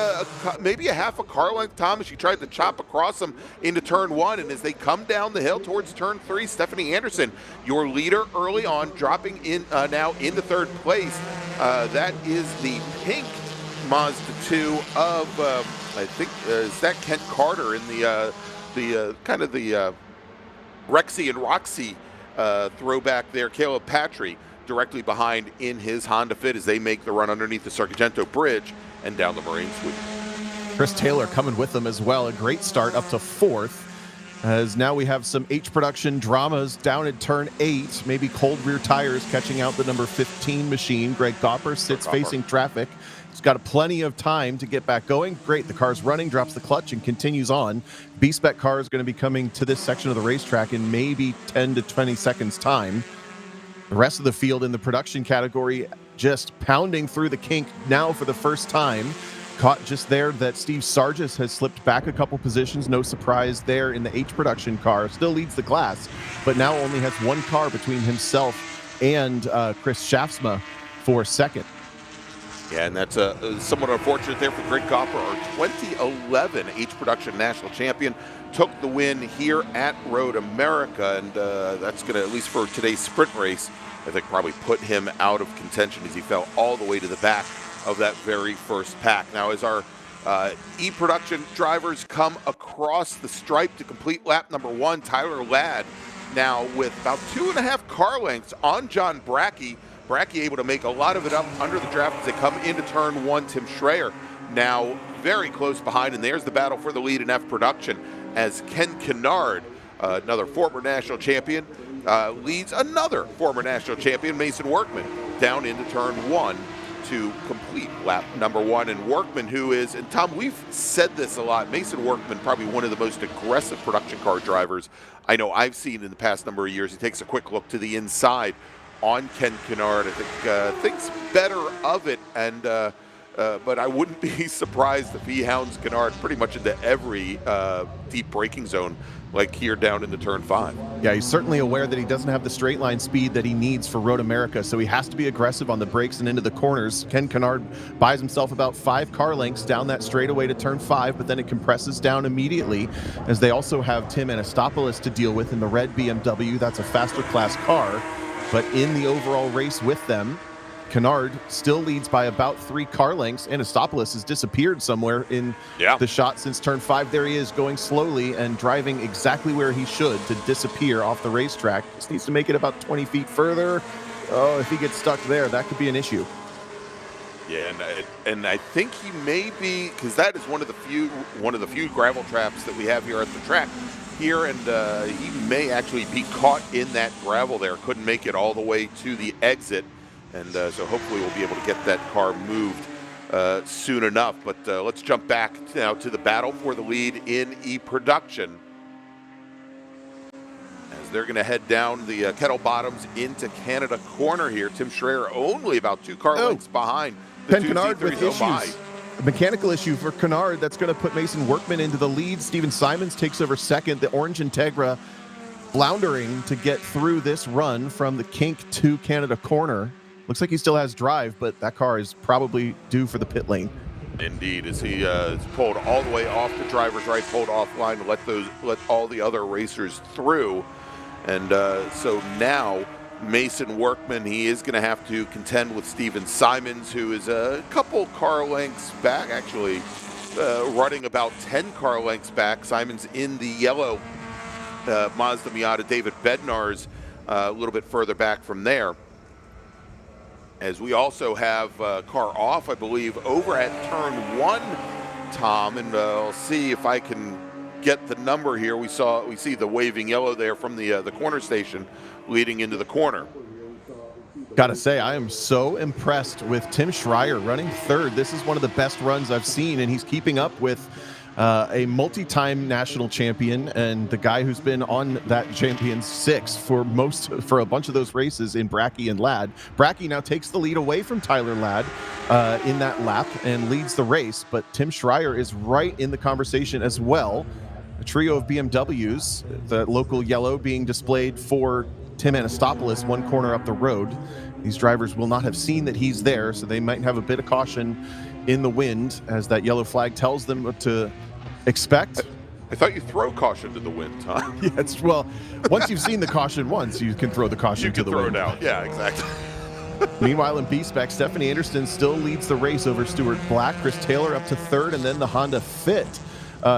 maybe a half a car length, Tom, as she tried to chop across them into turn one. And as they come down the hill towards turn three, Stephanie Anderson, your leader early on, dropping in now into third place. That is the pink Mazda 2 of, I think, is that Kent Carter in the kind of the Rexy and Roxy throwback there. Caleb Patry directly behind in his Honda Fit as they make the run underneath the Sargento Bridge and down the Marine Sweep. Chris Taylor coming with them as well. A great start up to fourth. As now we have some H-Production dramas down at turn 8. Maybe cold rear tires catching out the number 15 machine. Greg Gopper sits facing traffic. He's got plenty of time to get back going. Great, the car's running, drops the clutch, and continues on. B-Spec car is going to be coming to this section of the racetrack in maybe 10 to 20 seconds time. The rest of the field in the production category just pounding through the kink now for the first time. Caught just there that Steve Sargis has slipped back a couple positions. No surprise there in the H-Production car. Still leads the class, but now only has one car between himself and Chris Shaftsma for second. Yeah, and that's somewhat unfortunate there for Greg Gopper, our 2011 H-Production National Champion. Took the win here at Road America, and that's going to, at least for today's sprint race, I think probably put him out of contention as he fell all the way to the back of that very first pack. Now, as our E-Production drivers come across the stripe to complete lap number 1, Tyler Ladd now with about 2.5 car lengths on John Brackey. Brackey able to make a lot of it up under the draft as they come into turn 1. Tim Schreier now very close behind, and there's the battle for the lead in F-Production as Ken Kennard, another former national champion, leads another former national champion, Mason Workman, down into turn 1 to complete lap number 1. And Workman, who is, and Tom, we've said this a lot, Mason Workman, probably one of the most aggressive production car drivers I know I've seen in the past number of years. He takes a quick look to the inside on Ken Kennard. I think thinks better of it, and but I wouldn't be surprised if he hounds Kennard pretty much into every deep braking zone, like here down into turn 5. Yeah, he's certainly aware that he doesn't have the straight line speed that he needs for Road America, so he has to be aggressive on the brakes and into the corners. Ken Kennard buys himself about 5 car lengths down that straightaway to turn 5, but then it compresses down immediately as they also have Tim Anastopoulos to deal with in the red BMW. That's a faster class car, but in the overall race with them, Kennard still leads by about 3 car lengths. Anastopoulos has disappeared somewhere in the shot since turn 5. There he is, going slowly and driving exactly where he should to disappear off the racetrack. Just needs to make it about 20 feet further. Oh, if he gets stuck there, that could be an issue. Yeah, and I think he may be, because that is one of the few gravel traps that we have here at the track here, and he may actually be caught in that gravel there. Couldn't make it all the way to the exit. And so hopefully we'll be able to get that car moved soon enough. But let's jump back now to the battle for the lead in E-Production. As they're going to head down the Kettle Bottoms into Canada Corner here. Tim Schreier only about 2 car lengths behind the Penn two Kennard with Z3s. Oh, my. issues. A mechanical issue for Kennard that's going to put Mason Workman into the lead. Steven Simons takes over second. The Orange Integra floundering to get through this run from the kink to Canada Corner. Looks like he still has drive, but that car is probably due for the pit lane. Indeed, as he is pulled all the way off the driver's right, pulled offline to let all the other racers through. And so now Mason Workman, he is going to have to contend with Steven Simons, who is a couple car lengths back, actually running about 10 car lengths back. Simons in the yellow Mazda Miata. David Bednar's a little bit further back from there. As we also have car off, I believe, over at turn 1, Tom, and I'll see if I can get the number here. We see the waving yellow there from the corner station leading into the corner. Gotta say, I am so impressed with Tim Schreier running third. This is one of the best runs I've seen, and he's keeping up with a multi-time national champion and the guy who's been on that Champions 6 for a bunch of those races in Brackey and Ladd. Brackey now takes the lead away from Tyler Ladd in that lap and leads the race, but Tim Schreier is right in the conversation as well. A trio of BMWs, the local yellow being displayed for Tim Anastopoulos one corner up the road. These drivers will not have seen that he's there, so they might have a bit of caution in the wind as that yellow flag tells them what to expect. I thought you throw caution to the wind, Tom. Yes, well, once you've seen the caution once, you can throw the caution to the wind. You can throw it out. Yeah, exactly. Meanwhile, in B-Spec, Stephanie Anderson still leads the race over Stuart Black. Chris Taylor up to third, and then the Honda Fit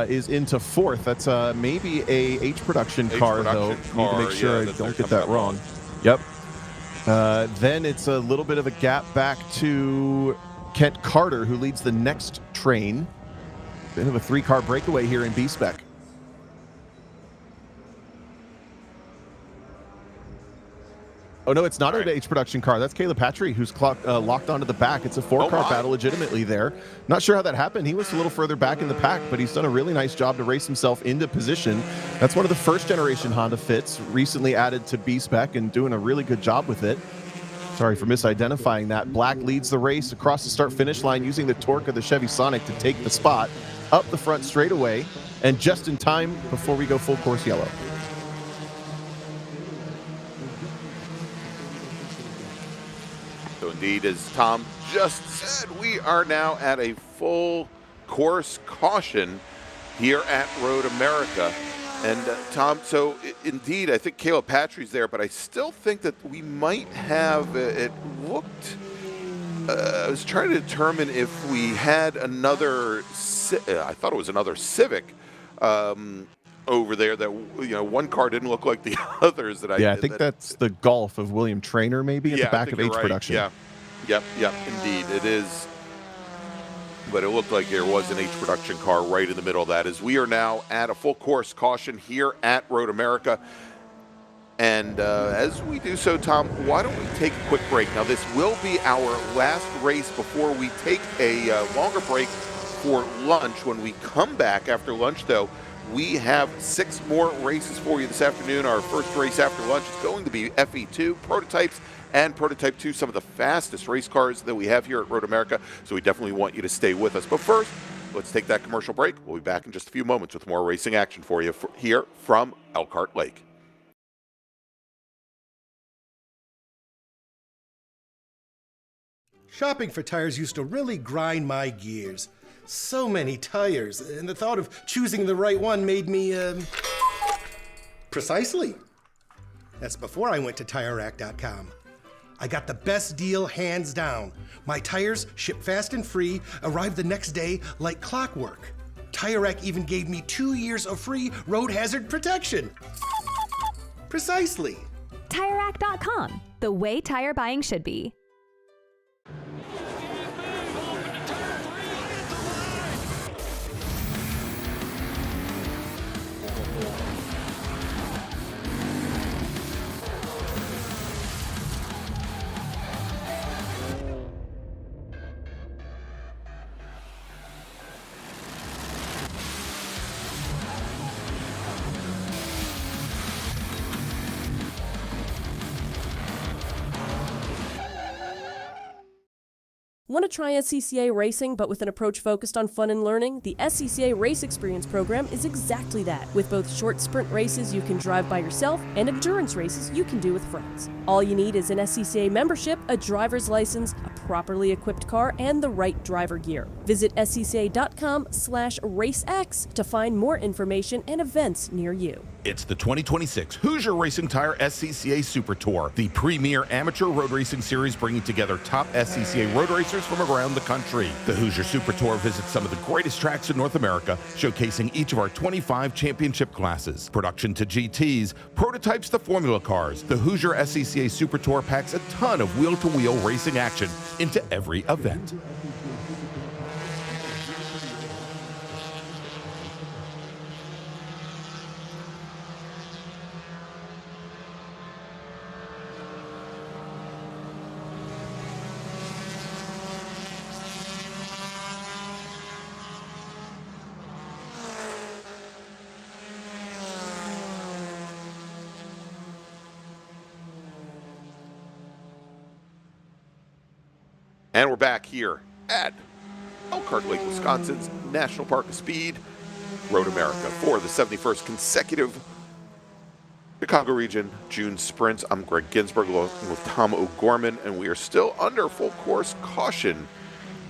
is into fourth. That's maybe a H production car, though. Need to make sure I don't get that wrong. Yep. Then it's a little bit of a gap back to Kent Carter, who leads the next train. Bit of a 3-car breakaway here in B-Spec. Oh, no, it's not an H production car. That's Caleb Patry, who's locked onto the back. It's a 4-car battle legitimately there. Not sure how that happened. He was a little further back in the pack, but he's done a really nice job to race himself into position. That's one of the first-generation Honda Fits, recently added to B-Spec, and doing a really good job with it. Sorry for misidentifying that. Black leads the race across the start-finish line using the torque of the Chevy Sonic to take the spot up the front straightaway, and just in time before we go full course yellow. So indeed, as Tom just said, we are now at a full course caution here at Road America. And Tom, so indeed, I think Caleb Patry's there, but I still think that we might have, it looked, I was trying to determine if we had another, I thought it was another Civic over there that, one car didn't look like the others. That I think that's the Golf of William Traynor, maybe, at the back of H production. Yeah, yep, indeed, it is. But it looked like there was an H production car right in the middle of that. As we are now at a full course caution here at Road America. And as we do so, Tom, why don't we take a quick break? Now, this will be our last race before we take a longer break for lunch. When we come back after lunch, though, we have 6 more races for you this afternoon. Our first race after lunch is going to be FE2 prototypes and Prototype 2, some of the fastest race cars that we have here at Road America. So we definitely want you to stay with us. But first, let's take that commercial break. We'll be back in just a few moments with more racing action for you here from Elkhart Lake. Shopping for tires used to really grind my gears. So many tires, and the thought of choosing the right one made me, Precisely. That's before I went to TireRack.com. I got the best deal hands down. My tires ship fast and free, arrive the next day like clockwork. Tire Rack even gave me 2 years of free road hazard protection. Precisely. TireRack.com, the way tire buying should be. Want to try SCCA racing but with an approach focused on fun and learning? The SCCA Race Experience program is exactly that, with both short sprint races you can drive by yourself and endurance races you can do with friends. All you need is an SCCA membership, a driver's license, a properly equipped car, and the right driver gear. Visit scca.com/racex to find more information and events near you. It's the 2026 Hoosier Racing Tire SCCA Super Tour, the premier amateur road racing series bringing together top SCCA road racers from around the country. The Hoosier Super Tour visits some of the greatest tracks in North America, showcasing each of our 25 championship classes. Production to GTs, prototypes to Formula cars, the Hoosier SCCA Super Tour packs a ton of wheel-to-wheel racing action into every event. And we're back here at Elkhart Lake, Wisconsin's National Park of Speed, Road America, for the 71st consecutive Chicago Region June Sprints. I'm Greg Ginsberg along with Tom O'Gorman, and we are still under full course caution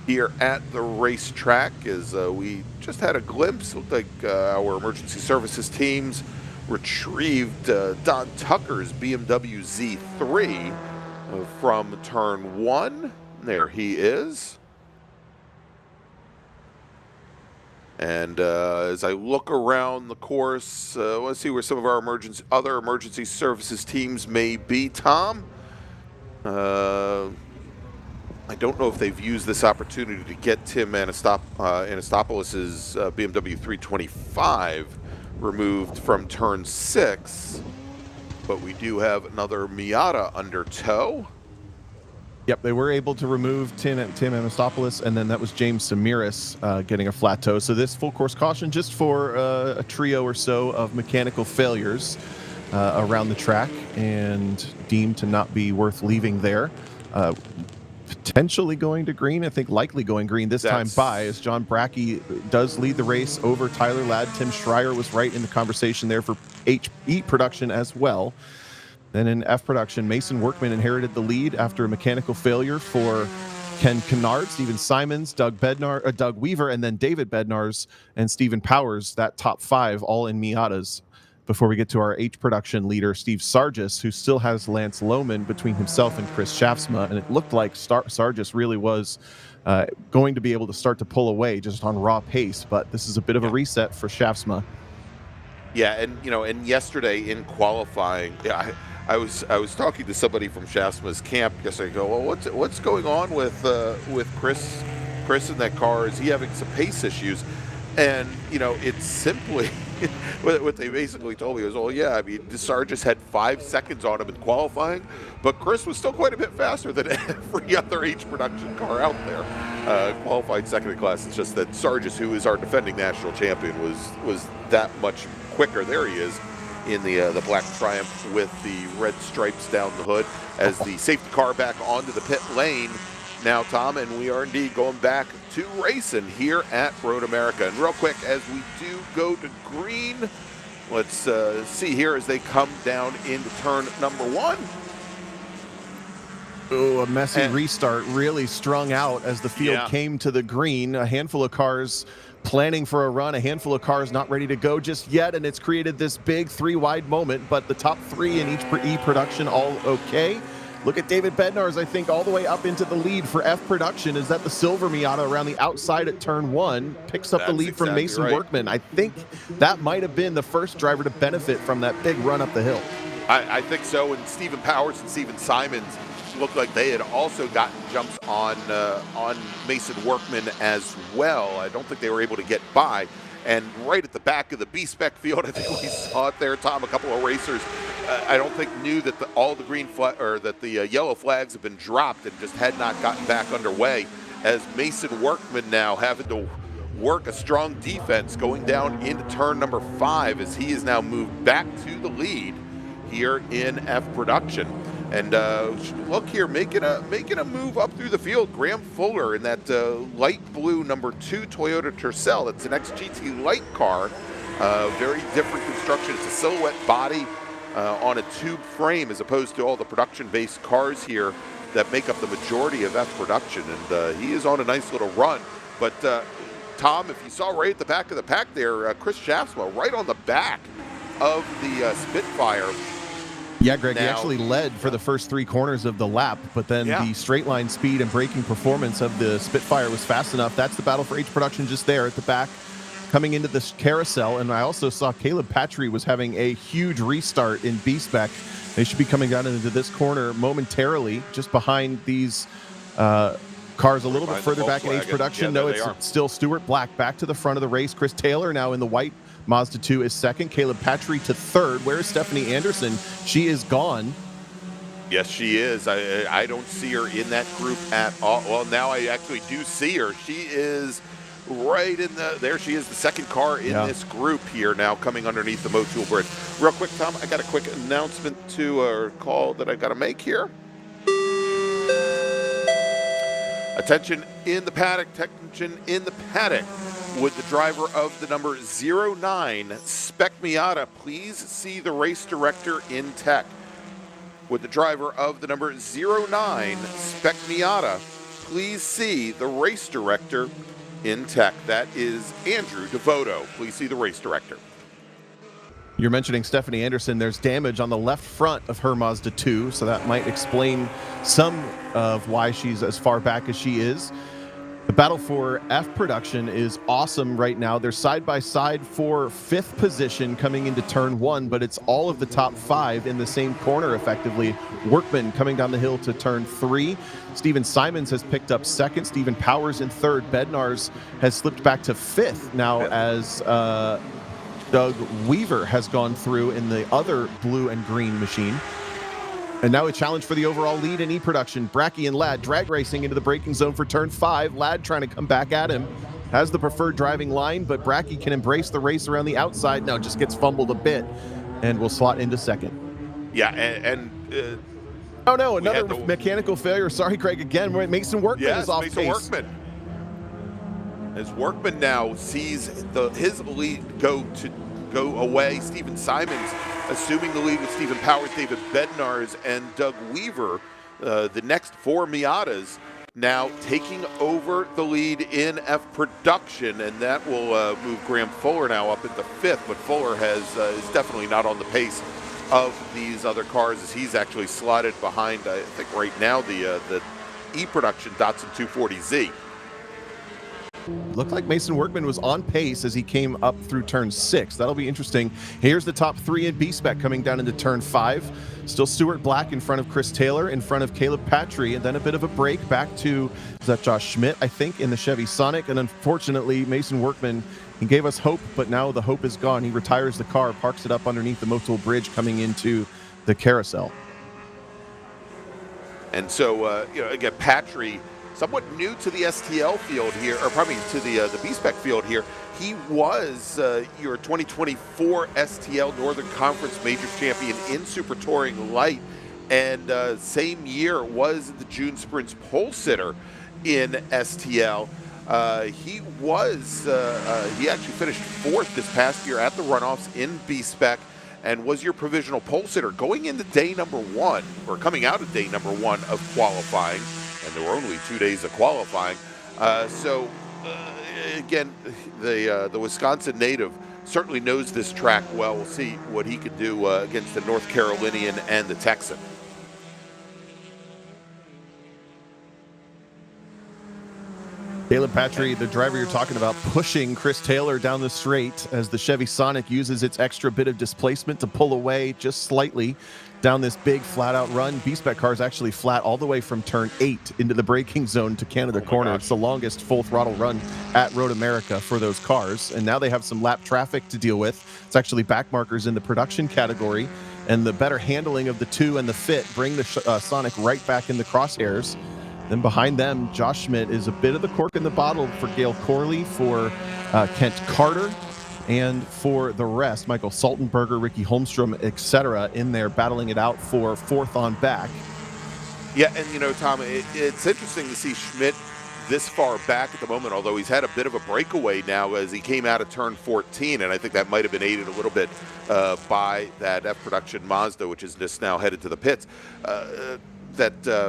here at the racetrack as we just had a glimpse. Looked like our emergency services teams retrieved Don Tucker's BMW Z3 from turn 1. There he is. And as I look around the course, I want to see where some of our other emergency services teams may be. Tom, I don't know if they've used this opportunity to get Tim Anastopoulos' BMW 325 removed from turn 6, but we do have another Miata under tow. Yep, they were able to remove Tim Anastopoulos, and then that was James Samiris getting a flat toe. So this full course caution just for a trio or so of mechanical failures around the track and deemed to not be worth leaving there. Potentially going to green, I think likely going green this time by, as John Brackey does lead the race over Tyler Ladd. Tim Schreier was right in the conversation there for E production as well. Then in F production, Mason Workman inherited the lead after a mechanical failure for Ken Kennard, Steven Simons, Doug Weaver, and then David Bednarz and Stephen Powers, that top 5 all in Miatas. Before we get to our H production leader, Steve Sargis, who still has Lance Lohman between himself and Chris Shaftsma. And it looked like Sargis really was going to be able to start to pull away just on raw pace. But this is a bit of a reset for Shaftsma. Yeah, and yesterday in qualifying, I was talking to somebody from Shaftsma's camp yesterday. I go, well, what's going on with Chris in that car? Is he having some pace issues? And it's simply what they basically told me was, well, yeah, I mean, Sargis had 5 seconds on him in qualifying, but Chris was still quite a bit faster than every other H production car out there. Qualified second in class. It's just that Sargis, who is our defending national champion, was that much quicker. There he is in the black Triumph with the red stripes down the hood as the safety car back onto the pit lane now, Tom, and we are indeed going back to racing here at Road America. And real quick, as we do go to green, let's see here as they come down into turn number 1. Oh, a messy restart, really strung out as the field came to the green. A handful of cars planning for a run, a handful of cars not ready to go just yet, and it's created this big 3-wide moment, but the top 3 in each E production all okay. Look at David Bednarz, I think, all the way up into the lead for F production. Is that the silver Miata around the outside at turn 1 picks up the lead from Mason Workman. I think that might have been the first driver to benefit from that big run up the hill. I think so, and Stephen Powers and Stephen Simons looked like they had also gotten jumps on Mason Workman as well. I don't think they were able to get by. And right at the back of the B-Spec field, I think we saw it there, Tom, a couple of racers I don't think knew that all the green that the yellow flags have been dropped and just had not gotten back underway, as Mason Workman now having to work a strong defense going down into turn number 5 as he is now moved back to the lead here in F production. And look here, making a move up through the field. Graham Fuller in that light blue number 2 Toyota Tercel. It's an XGT light car. Very different construction. It's a silhouette body on a tube frame as opposed to all the production-based cars here that make up the majority of F production. And he is on a nice little run. But Tom, if you saw right at the back of the pack there, Chris Shaftsma right on the back of the Spitfire. Yeah, Greg, he actually led for the first 3 corners of the lap, but then the straight line speed and braking performance of the Spitfire was fast enough. That's the battle for H production just there at the back, coming into this carousel. And I also saw Caleb Patry was having a huge restart in B-Spec. They should be coming down into this corner momentarily, just behind these cars a little bit further back in H production. No, it's still Stuart Black back to the front of the race. Chris Taylor now in the white Mazda 2 is second. Caleb Patry to third. Where's Stephanie Anderson? She is gone. Yes, she is. I don't see her in that group at all. Well, now I actually do see her. She is right in there she is, the second car in this group here now, coming underneath the Motul Bridge. Real quick, Tom, I got a quick announcement to call that I got to make here. Attention in the paddock, attention in the paddock. Would the driver of the number 09 Spec Miata please see the race director in tech? Would the driver of the number 09 Spec Miata please see the race director in tech? That is Andrew Devoto. Please see the race director. You're mentioning Stephanie Anderson. There's damage on the left front of her Mazda 2, so that might explain some of why she's as far back as she is. The battle for F production is awesome right now. They're side by side for 5th position coming into turn 1, but it's all of the top 5 in the same corner effectively. Workman coming down the hill to turn 3. Steven Simons has picked up 2nd. Stephen Powers in 3rd. Bednarz has slipped back to 5th now as Doug Weaver has gone through in the other blue and green machine. And now a challenge for the overall lead in E-Production. Bracky and Ladd drag racing into the braking zone for turn 5. Ladd trying to come back at him. Has the preferred driving line, but Bracky can embrace the race around the outside. Now just gets fumbled a bit and will slot into 2nd. Yeah, oh no, another mechanical failure. Sorry, Craig, again. Mason Workman is off Mason pace. Workman. As Workman now sees his lead go away, Stephen Simons assuming the lead with Stephen Powers, David Bednarz, and Doug Weaver. The next 4 Miatas now taking over the lead in F production, and that will move Graham Fuller now up into 5th, but Fuller is definitely not on the pace of these other cars as he's actually slotted behind, I think right now, the E-Production Datsun 240Z. Looked like Mason Workman was on pace as he came up through turn 6. That'll be interesting. Here's the top 3 in B-Spec coming down into turn 5. Still Stuart Black in front of Chris Taylor, in front of Caleb Patry, and then a bit of a break back to, is that Josh Schmidt, I think, in the Chevy Sonic. And unfortunately, Mason Workman, he gave us hope, but now the hope is gone. He retires the car, parks it up underneath the Motul Bridge coming into the carousel. And so, again, Patry, somewhat new to the STL field here, or probably to the B-Spec field here. He was your 2024 STL Northern Conference Majors champion in Super Touring Light, and same year was the June Sprints pole sitter in STL. He actually finished 4th this past year at the runoffs in B-Spec, and was your provisional pole sitter going into day number 1, or coming out of day number 1 of qualifying. And there were only 2 days of qualifying. Again, the Wisconsin native certainly knows this track well. We'll see what he could do against the North Carolinian and the Texan. Caleb Patry, the driver you're talking about, pushing Chris Taylor down the straight as the Chevy Sonic uses its extra bit of displacement to pull away just slightly down this big flat-out run. B-Spec car is actually flat all the way from turn 8 into the braking zone to Canada Corner. It's the longest full-throttle run at Road America for those cars, and now they have some lap traffic to deal with. It's actually back markers in the production category, and the better handling of the 2 and the fit bring the Sonic right back in the crosshairs. Then behind them, Josh Schmidt is a bit of the cork in the bottle for Gail Corley, for Kent Carter, And for the rest, Michael Saltenberger, Ricky Holmstrom, etc., in there battling it out for fourth on back. Yeah, and Tom, it's interesting to see Schmidt this far back at the moment, although he's had a bit of a breakaway now as he came out of turn 14, and I think that might have been aided a little bit by that F Production Mazda, which is just now headed to the pits.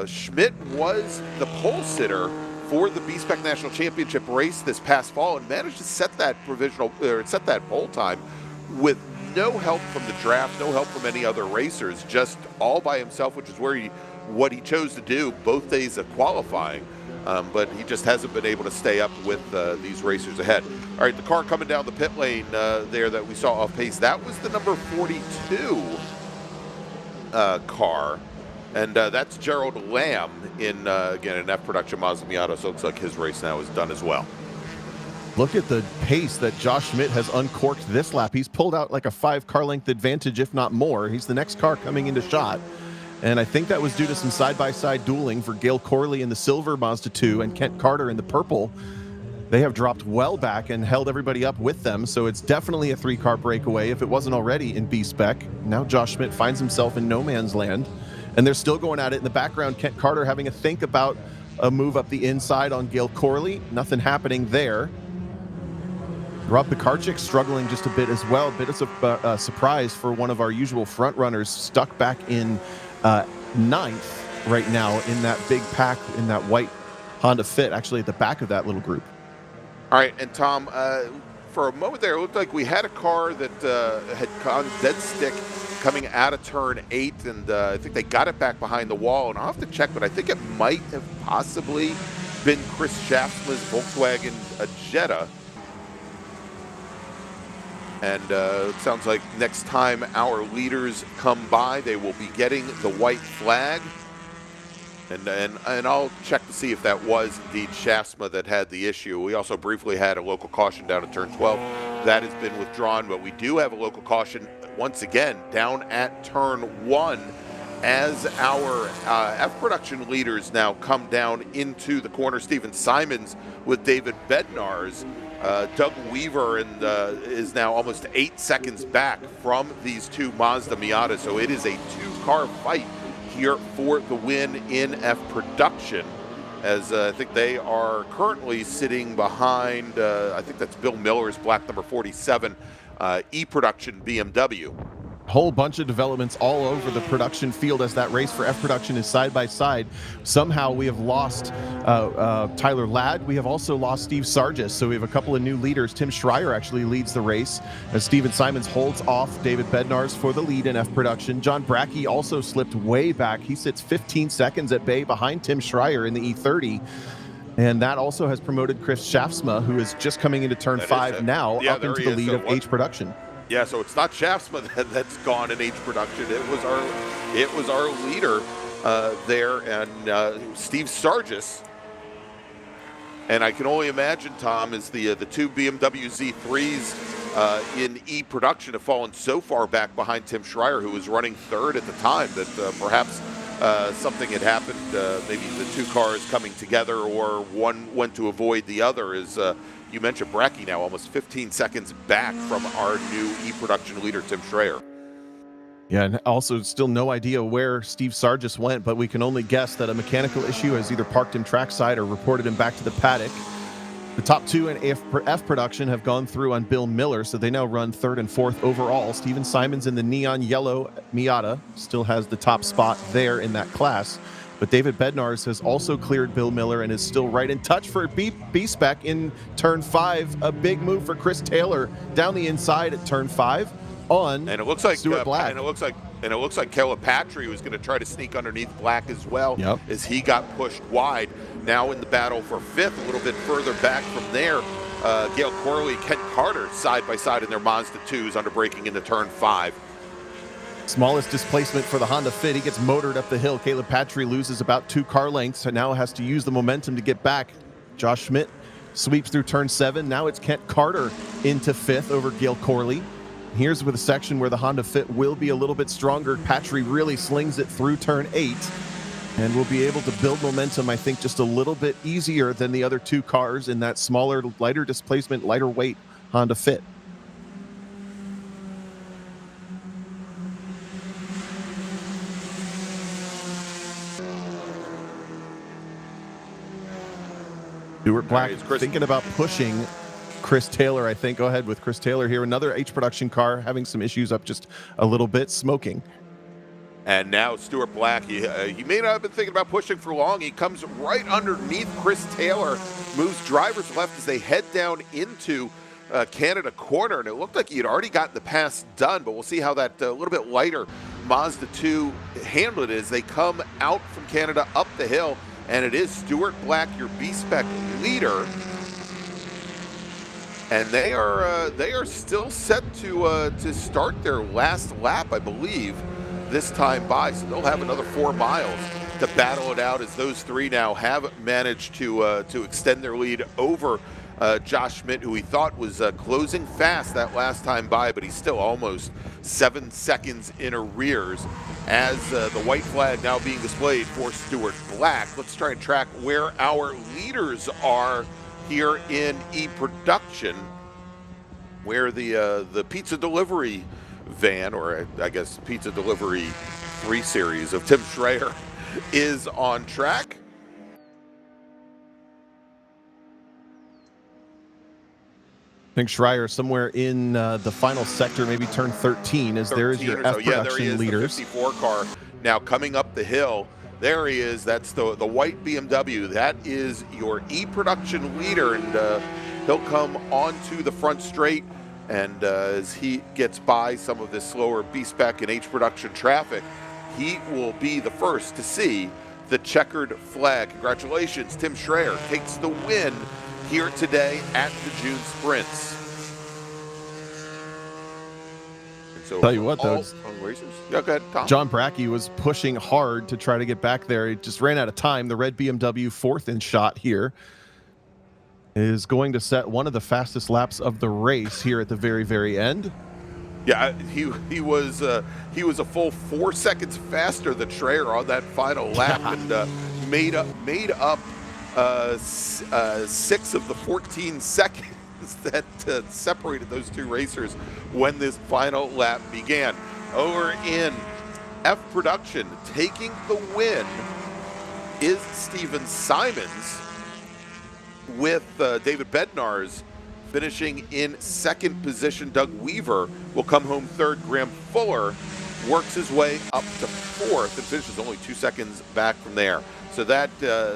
Schmidt was the pole sitter for the B-Spec National Championship race this past fall and managed to set that pole time with no help from the draft, no help from any other racers, just all by himself, which is what he chose to do both days of qualifying. But he just hasn't been able to stay up with these racers ahead. All right, the car coming down the pit lane there that we saw off pace, that was the number 42 car. And that's Gerald Lamb in, again, an F Production Mazda Miata, so it looks like his race now is done as well. Look at the pace that Josh Schmidt has uncorked this lap. He's pulled out like a 5-car length advantage, if not more. He's the next car coming into shot. And I think that was due to some side-by-side dueling for Gail Corley in the silver Mazda 2 and Kent Carter in the purple. They have dropped well back and held everybody up with them, so it's definitely a 3-car breakaway if it wasn't already in B-Spec. Now Josh Schmidt finds himself in no man's land, and they're still going at it in the background. Kent Carter having a think about a move up the inside on Gail Corley. Nothing happening there. Rob Pekarczyk struggling just a bit as well. A bit of a surprise for one of our usual front runners, stuck back in 9th right now in that big pack in that white Honda Fit, actually at the back of that little group. All right, and Tom, for a moment there, it looked like we had a car that had gone dead stick coming out of turn 8, and I think they got it back behind the wall, and I'll have to check, but I think it might have possibly been Chris Schaafsma's Volkswagen Jetta. And it sounds like next time our leaders come by, they will be getting the white flag. And I'll check to see if that was indeed Schaafsma that had the issue. We also briefly had a local caution down at turn 12. That has been withdrawn, but we do have a local caution once again down at turn 1 as our F Production leaders now come down into the corner. Steven Simons with David Bednarz. Doug Weaver is now almost 8 seconds back from these two Mazda Miatas, so it is a 2-car fight here for the win in F Production, as I think they are currently sitting behind, I think that's Bill Miller's black number 47 E Production BMW. Whole bunch of developments all over the production field as that race for F Production is side by side. Somehow we have lost Tyler Ladd. We have also lost Steve Sargis, so we have a couple of new leaders. Tim Schreier actually leads the race as Steven Simons holds off David Bednarz for the lead in F Production. John Brackey also slipped way back. He sits 15 seconds at bay behind Tim Schreier in the E30. And that also has promoted Chris Schaafsma, who is just coming into turn 5 now, up into the lead of H Production. Yeah, so it's not Schaafsma that's gone in H Production. It was our leader there, and Steve Sargis. And I can only imagine, Tom, as the two BMW Z3s in E Production have fallen so far back behind Tim Schreier, who was running 3rd at the time, that perhaps something had happened. Maybe the two cars coming together, or one went to avoid the other. As you mentioned, Brackey now almost 15 seconds back from our new E Production leader, Tim Schreier. Yeah, and also still no idea where Steve Sargis went, but we can only guess that a mechanical issue has either parked him trackside or reported him back to the paddock. The top 2 in F Production have gone through on Bill Miller, so they now run 3rd and 4th overall. Steven Simons in the neon yellow Miata still has the top spot there in that class. But David Bednarz has also cleared Bill Miller and is still right in touch for B-Spec in turn 5. A big move for Chris Taylor down the inside at turn 5 on and it looks like Stuart Black. And it looks like Caleb Patry was going to try to sneak underneath Black as well, as he got pushed wide. Now in the battle for 5th, a little bit further back from there, Gail Corley, Kent Carter side by side in their Mazda 2s under braking into turn 5. Smallest displacement for the Honda Fit. He gets motored up the hill. Caleb Patry loses about 2 car lengths and now has to use the momentum to get back. Josh Schmidt sweeps through turn 7. Now it's Kent Carter into 5th over Gail Corley. Here's with a section where the Honda Fit will be a little bit stronger. Patry really slings it through turn 8 and will be able to build momentum, I think, just a little bit easier than the other 2 cars in that smaller, lighter displacement, lighter weight Honda Fit. Stuart Black All right, Chris. thinking about pushing Chris Taylor, I think. Go ahead with Chris Taylor here. Another H production car having some issues up just a little bit, smoking. And now Stuart Black, he may not have been thinking about pushing for long. He comes right underneath Chris Taylor, moves drivers left as they head down into Canada corner. And it looked like he had already gotten the pass done, but we'll see how that little bit lighter Mazda 2 handled it as they come out from Canada up the hill. And it is Stuart Black, your B-Spec leader. And they are still set to start their last lap, I believe, this time by. So they'll have another 4 miles to battle it out as those three now have managed to extend their lead over Josh Schmidt, who we thought was closing fast that last time by, but he's still almost 7 seconds in arrears as the white flag now being displayed for Stuart Black. Let's try and track where our leaders are here in E-Production, where the pizza delivery van, or I guess pizza delivery 3 series of Tim Schreier is on track. I think Schreier somewhere in the final sector, maybe turn 13, as there is your F production leaders. The 54 car now coming up the hill. There he is. That's the white BMW. That is your E-Production leader, and he'll come onto the front straight. And as he gets by some of this slower B-Spec and H-Production traffic, he will be the first to see the checkered flag. Congratulations, Tim Schreier takes the win here today at the June Sprints. So tell you what, though, racers. Yeah, go ahead, Tom. John Brackey was pushing hard to try to get back there. He just ran out of time. The red BMW, 4th in shot here, is going to set one of the fastest laps of the race here at the very, very end. Yeah, he was a full 4 seconds faster than Schreier on that final lap, and made up 6 of the 14 seconds that separated those two racers when this final lap began. Over in F Production, taking the win is Steven Simons, with David Bednar's finishing in 2nd position. Doug Weaver will come home 3rd. Graham Fuller works his way up to 4th and finishes only 2 seconds back from there. So that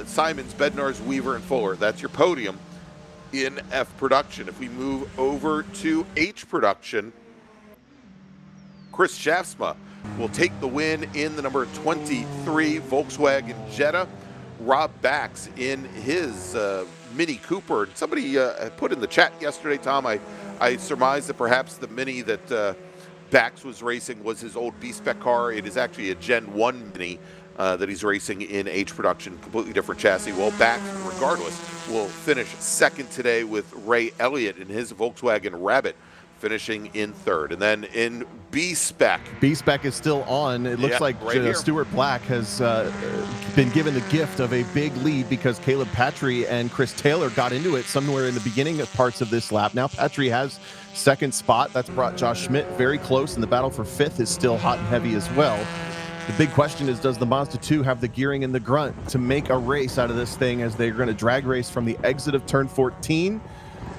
Simons, Bednar's, Weaver, and Fuller, that's your podium in F Production. If we move over to H Production, Chris Shaftsma will take the win in the number 23 Volkswagen Jetta. Rob Bax in his Mini Cooper. Somebody put in the chat yesterday, Tom, I surmised that perhaps the Mini that Bax was racing was his old B-Spec car. It is actually a Gen 1 Mini that he's racing in H Production, completely different chassis. Well, Bax, regardless, will finish 2nd today with Ray Elliott in his Volkswagen Rabbit, finishing in 3rd. And then in B-Spec. B-Spec is still on. It looks like right Stuart Black has been given the gift of a big lead because Caleb Patry and Chris Taylor got into it somewhere in the beginning of parts of this lap. Now Patry has 2nd spot. That's brought Josh Schmidt very close, and the battle for 5th is still hot and heavy as well. The big question is, does the Mazda 2 have the gearing and the grunt to make a race out of this thing, as they're going to drag race from the exit of turn 14?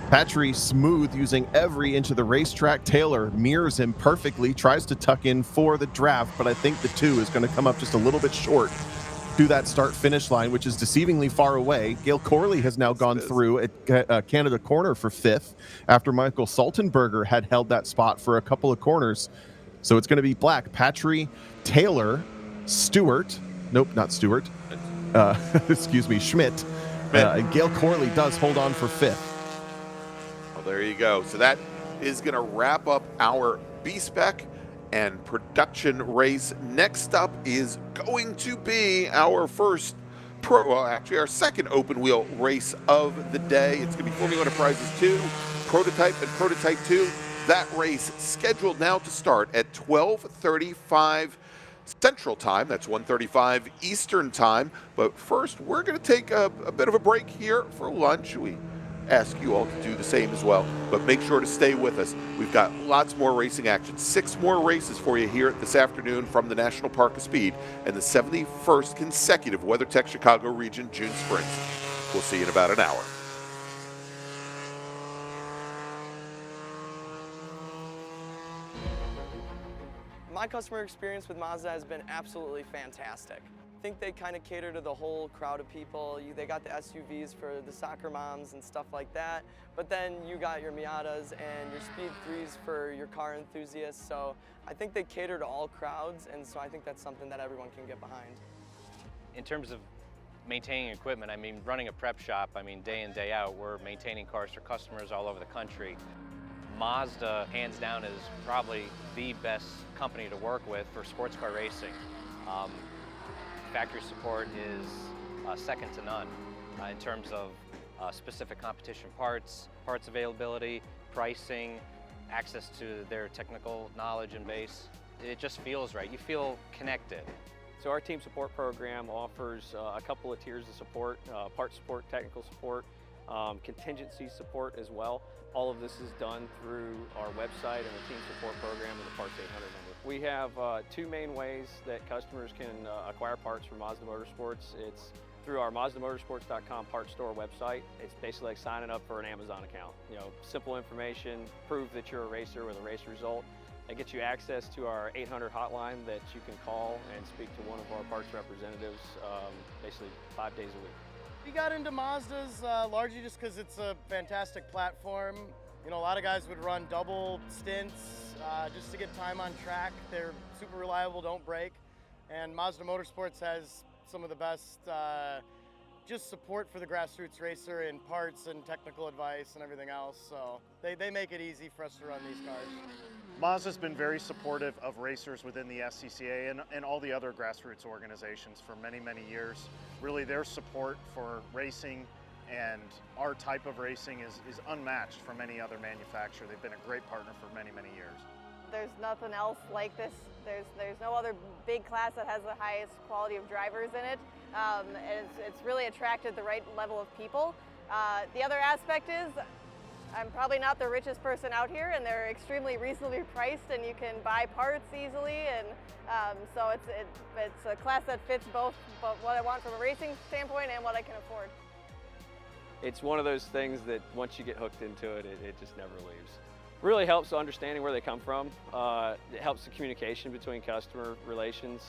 Patry smooth, using every inch of the racetrack. Taylor mirrors him perfectly, tries to tuck in for the draft, but I think the 2 is going to come up just a little bit short to that start-finish line, which is deceivingly far away. Gail Corley has now gone through at Canada corner for 5th after Michael Saltenberger had held that spot for a couple of corners. So it's going to be Black, Patry, Taylor, Stewart. Nope, not Stewart. Excuse me, Schmidt. And Gail Corley does hold on for 5th. Well, there you go. So that is going to wrap up our B-Spec and production race. Next up is going to be our first our second open wheel race of the day. It's going to be Formula Enterprises 2, Prototype, and Prototype 2. That race scheduled now to start at 12:35 Central Time. That's 1:35 Eastern Time. But first, we're going to take a bit of a break here for lunch. We ask you all to do the same as well, but make sure to stay with us. We've got lots more racing action. 6 more races for you here this afternoon from the National Park of Speed and the 71st consecutive WeatherTech Chicago Region June Sprints. We'll see you in about an hour. My customer experience with Mazda has been absolutely fantastic. I think they kind of cater to the whole crowd of people. They got the SUVs for the soccer moms and stuff like that, but then you got your Miatas and your Speed 3s for your car enthusiasts, so I think they cater to all crowds, and so I think that's something that everyone can get behind. In terms of maintaining equipment, I mean, running a prep shop, I mean, day in, day out, we're maintaining cars for customers all over the country. Mazda, hands down, is probably the best company to work with for sports car racing. Factory support is second to none in terms of specific competition parts availability, pricing, access to their technical knowledge and base. It just feels right. You feel connected. So our team support program offers a couple of tiers of support, part support, technical support, contingency support as well. All of this is done through our website and the team support program and the Parts 800 number. We have two main ways that customers can acquire parts from Mazda Motorsports. It's through our MazdaMotorsports.com parts store website. It's basically like signing up for an Amazon account. You know, simple information, prove that you're a racer with a race result. It gets you access to our 800 hotline that you can call and speak to one of our parts representatives basically 5 days a week. We got into Mazdas largely just because it's a fantastic platform. You know, a lot of guys would run double stints just to get time on track. They're super reliable, don't break. And Mazda Motorsports has some of the best just support for the grassroots racer in parts and technical advice and everything else. So they make it easy for us to run these cars. Mazda's been very supportive of racers within the SCCA and all the other grassroots organizations for many, many years. Really, their support for racing and our type of racing is unmatched from any other manufacturer. They've been a great partner for many, many years. There's nothing else like this. There's no other big class that has the highest quality of drivers in it. And it's really attracted the right level of people. The other aspect is I'm probably not the richest person out here, and they're extremely reasonably priced, and you can buy parts easily, and so it's a class that fits both what I want from a racing standpoint and what I can afford. It's one of those things that once you get hooked into it, it just never leaves. Really helps understanding where they come from. It helps the communication between customer relations.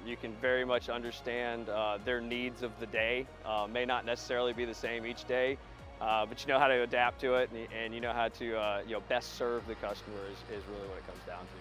You can very much understand their needs of the day. May not necessarily be the same each day, but you know how to adapt to it, and you know how to best serve the customer is really what it comes down to.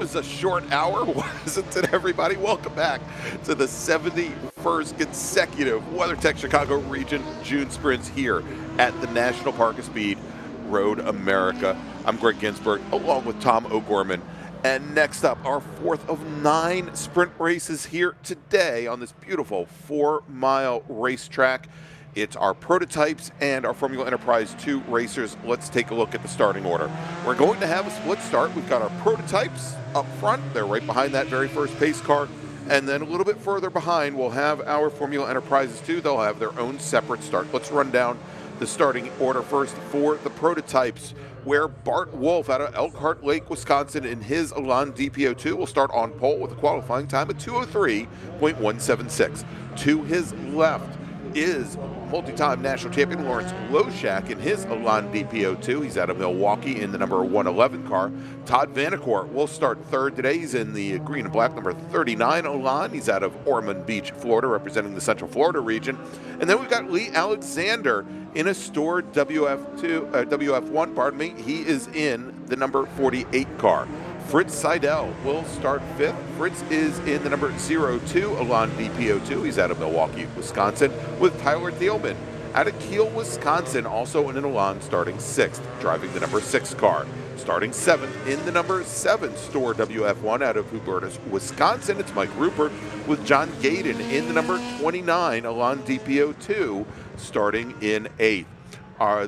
was a short hour, wasn't it, everybody? Welcome back to the 71st consecutive WeatherTech Chicago Region June Sprints here at the National Park of Speed, Road America. I'm Greg Ginsburg, along with Tom O'Gorman. And next up, our fourth of 9 sprint races here today on this beautiful 4-mile racetrack. It's our prototypes and our Formula Enterprise 2 racers. Let's take a look at the starting order. We're going to have a split start. We've got our prototypes up front. They're right behind that very first pace car. And then a little bit further behind, we'll have our Formula Enterprises 2. They'll have their own separate start. Let's run down the starting order first for the prototypes, where Bart Wolf out of Elkhart Lake, Wisconsin, in his Elan DPO2 will start on pole with a qualifying time of 2:03.176. To his left is multi-time national champion Lawrence Loshak in his Elan DPO2. He's out of Milwaukee in the number 111 car. Todd Vanacore will start third today. He's in the green and black number 39 Elan. He's out of Ormond Beach, Florida, representing the Central Florida region. And then we've got Lee Alexander in a stored WF1, pardon me. He is in the number 48 car. Fritz Seidel will start fifth. Fritz is in the number 02 Elan DPO2. He's out of Milwaukee, Wisconsin, with Tyler Thielman out of Kiel, Wisconsin, also in an Elan, starting sixth, driving the number 6 car. Starting seventh in the number 7 store WF1 out of Hubertus, Wisconsin, it's Mike Rupert with John Gaden in the number 29 Elan DPO2, starting in 8th.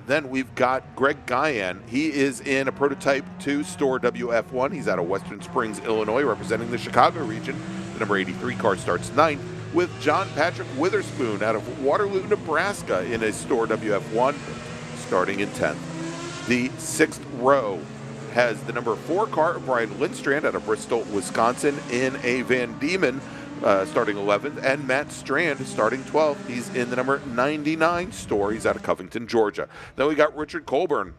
Then we've got Greg Guyan. He is in a Prototype 2 store WF1. He's out of Western Springs, Illinois, representing the Chicago region. The number 83 car starts 9th, with John Patrick Witherspoon out of Waterloo, Nebraska, in a store WF1, starting in 10th. The 6th row has the number 4 car, Brian Lindstrand out of Bristol, Wisconsin, in a Van Diemen, starting 11th, and Matt Strand starting 12th. He's in the number 99 store. He's out of Covington, Georgia. Then we got Richard Colburn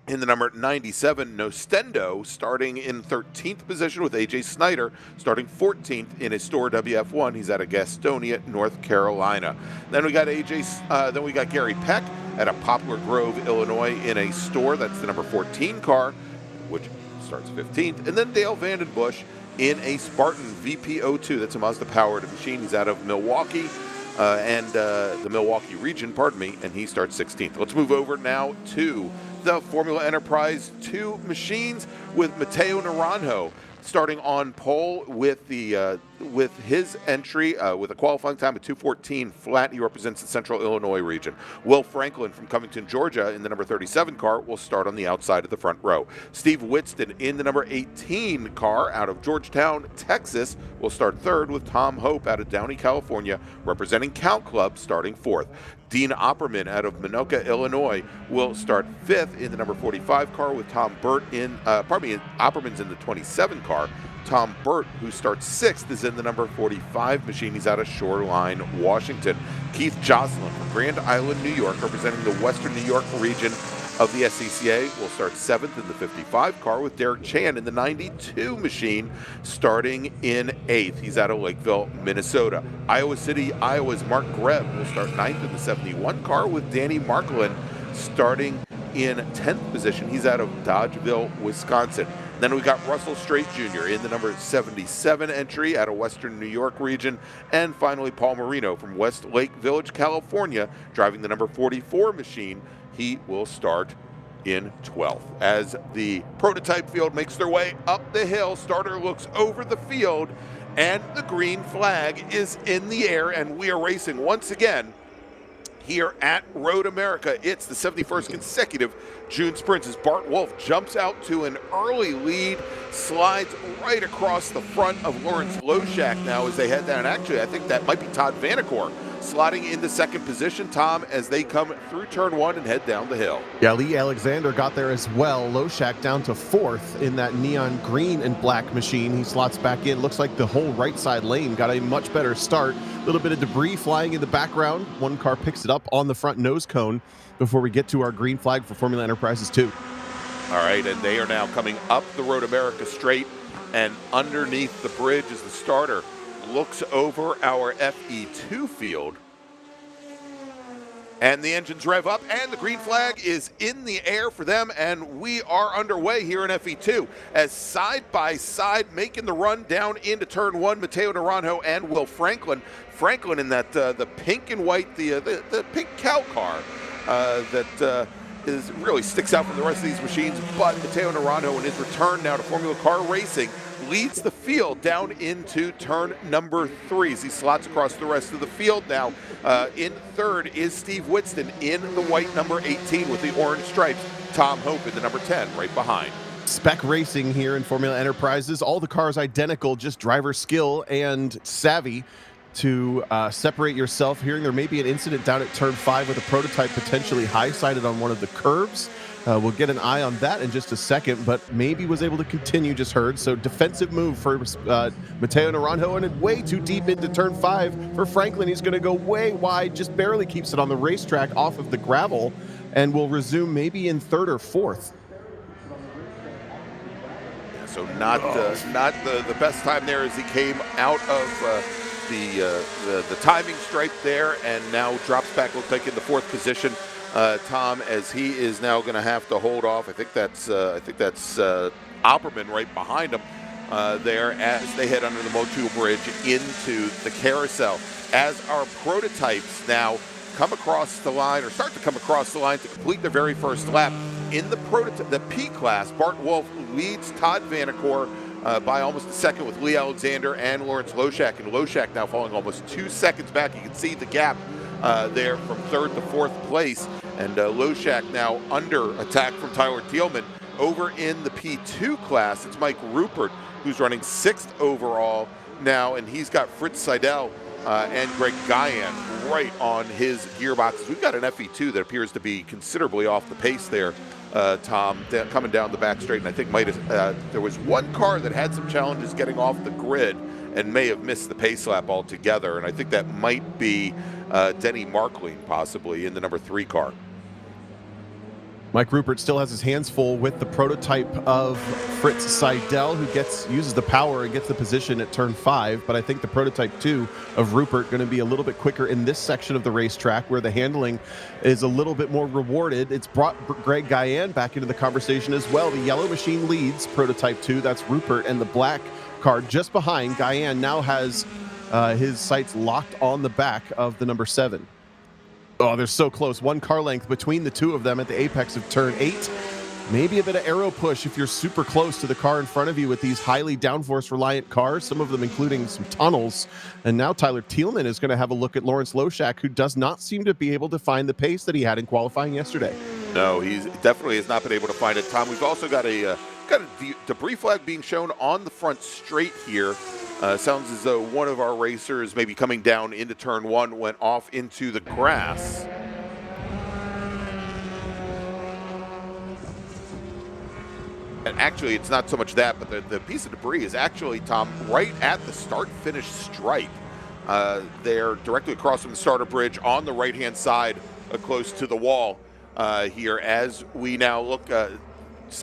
in the number 97 Nostendo, starting in 13th position, with AJ Snyder starting 14th in a store WF1. He's out of Gastonia, North Carolina. Then we got Gary Peck out of Poplar Grove, Illinois, in a store. That's the number 14 car, which starts 15th. And then Dale Vandenbush in a Spartan VPO2. That's a Mazda-powered machine. He's out of Milwaukee and the Milwaukee region, and he starts 16th. Let's move over now to the Formula Enterprise 2 machines, with Matteo Naranjo starting on pole with his entry with a qualifying time of 2:14 flat. He represents the Central Illinois region. Will Franklin from Covington, Georgia, in the number 37 car, will start on the outside of the front row. Steve Whitston in the number 18 car out of Georgetown, Texas, will start third, with Tom Hope out of Downey, California, representing Count Club, starting 4th. Dean Opperman out of Minoka, Illinois, will start 5th in the number 45 car, with Tom Burt Opperman's in the 27 car. Tom Burt, who starts 6th, is in the number 45 machine. He's out of Shoreline, Washington. Keith Jocelyn from Grand Island, New York, representing the Western New York region of the SCCA, will start 7th in the 55 car, with Derek Chan in the 92 machine, starting in 8th. He's out of Lakeville, Minnesota. Iowa City, Iowa's Mark Greb will start 9th in the 71 car, with Danny Marklin starting in 10th position. He's out of Dodgeville, Wisconsin. Then we got Russell Strait Jr. in the number 77 entry out of Western New York region. And finally, Paul Marino from West Lake Village, California, driving the number 44 machine. He will start in 12th. As the prototype field makes their way up the hill, starter looks over the field, and the green flag is in the air, and we are racing once again here at Road America. It's the 71st consecutive June Sprints, as Bart Wolf jumps out to an early lead, slides right across the front of Lawrence Loshak now as they head down. Actually, I think that might be Todd Vanacore sliding into second position, Tom, as they come through turn 1 and head down the hill. Yeah, Lee Alexander got there as well. Loshak down to 4th in that neon green and black machine. He slots back in. Looks like the whole right side lane got a much better start. A little bit of debris flying in the background. One car picks it up on the front nose cone before we get to our green flag for Formula Enterprises 2. All right, and they are now coming up the Road America straight, and underneath the bridge as the starter looks over our FE2 field. And the engines rev up, and the green flag is in the air for them, and we are underway here in FE2 as side by side making the run down into turn one, Mateo Naranjo and Will Franklin. Franklin in that the pink and white, the pink cow car that is really sticks out from the rest of these machines. But Mateo Naranjo in his return now to Formula Car Racing leads the field down into turn number 3 as he slots across the rest of the field now. In third is Steve Whitston in the white number 18 with the orange stripes. Tom Hope in the number 10 right behind. Spec Racing here in Formula Enterprises. All the cars identical, just driver skill and savvy to separate yourself. Hearing there may be an incident down at turn 5 with a prototype potentially high-sided on one of the curves. We'll get an eye on that in just a second, but maybe was able to continue, just heard. So defensive move for Mateo Naranjo, and way too deep into turn 5 for Franklin. He's going to go way wide, just barely keeps it on the racetrack off of the gravel, and will resume maybe in third or fourth. So not the best time there as he came out of the timing stripe there, and now drops back, looks like in the fourth position. Tom, as he is now going to have to hold off. I think that's Opperman right behind him there as they head under the Motul Bridge into the carousel. As our prototypes now come across the line, or start to come across the line to complete their very first lap in the P class, Bart Wolf leads Todd Vanacore by almost a second with Lee Alexander and Lawrence Loshak, and Loshak now falling almost 2 seconds back. You can see the gap there from third to fourth place, and Loshak now under attack from Tyler Thielman. Over in the P2 class, it's Mike Rupert who's running 6th overall now, and he's got Fritz Seidel and Greg Guyan right on his gearboxes. We've got an FE2 that appears to be considerably off the pace there, Tom, coming down the back straight, and I think there was one car that had some challenges getting off the grid and may have missed the pace lap altogether, and I think that might be Denny Markling possibly in the number 3 car. Mike Rupert still has his hands full with the prototype of Fritz Seidel, who uses the power and gets the position at turn 5. But I think the prototype 2 of Rupert going to be a little bit quicker in this section of the racetrack where the handling is a little bit more rewarded. It's brought Greg Guyan back into the conversation as well. The yellow machine leads prototype 2, that's Rupert, and the black car just behind Guyan now has his sights locked on the back of the number 7. Oh, they're so close. 1 car length between the two of them at the apex of turn 8. Maybe a bit of aero push if you're super close to the car in front of you with these highly downforce reliant cars, some of them including some tunnels. And now Tyler Thielman is going to have a look at Lawrence Loshak, who does not seem to be able to find the pace that he had in qualifying yesterday. No, he definitely has not been able to find it, Tom. We've also got a debris flag being shown on the front straight here. Sounds as though one of our racers, maybe coming down into turn 1, went off into the grass. And actually, it's not so much that, but the piece of debris is actually, Tom, right at the start-finish stripe. They're directly across from the starter bridge on the right-hand side, close to the wall here. As we now look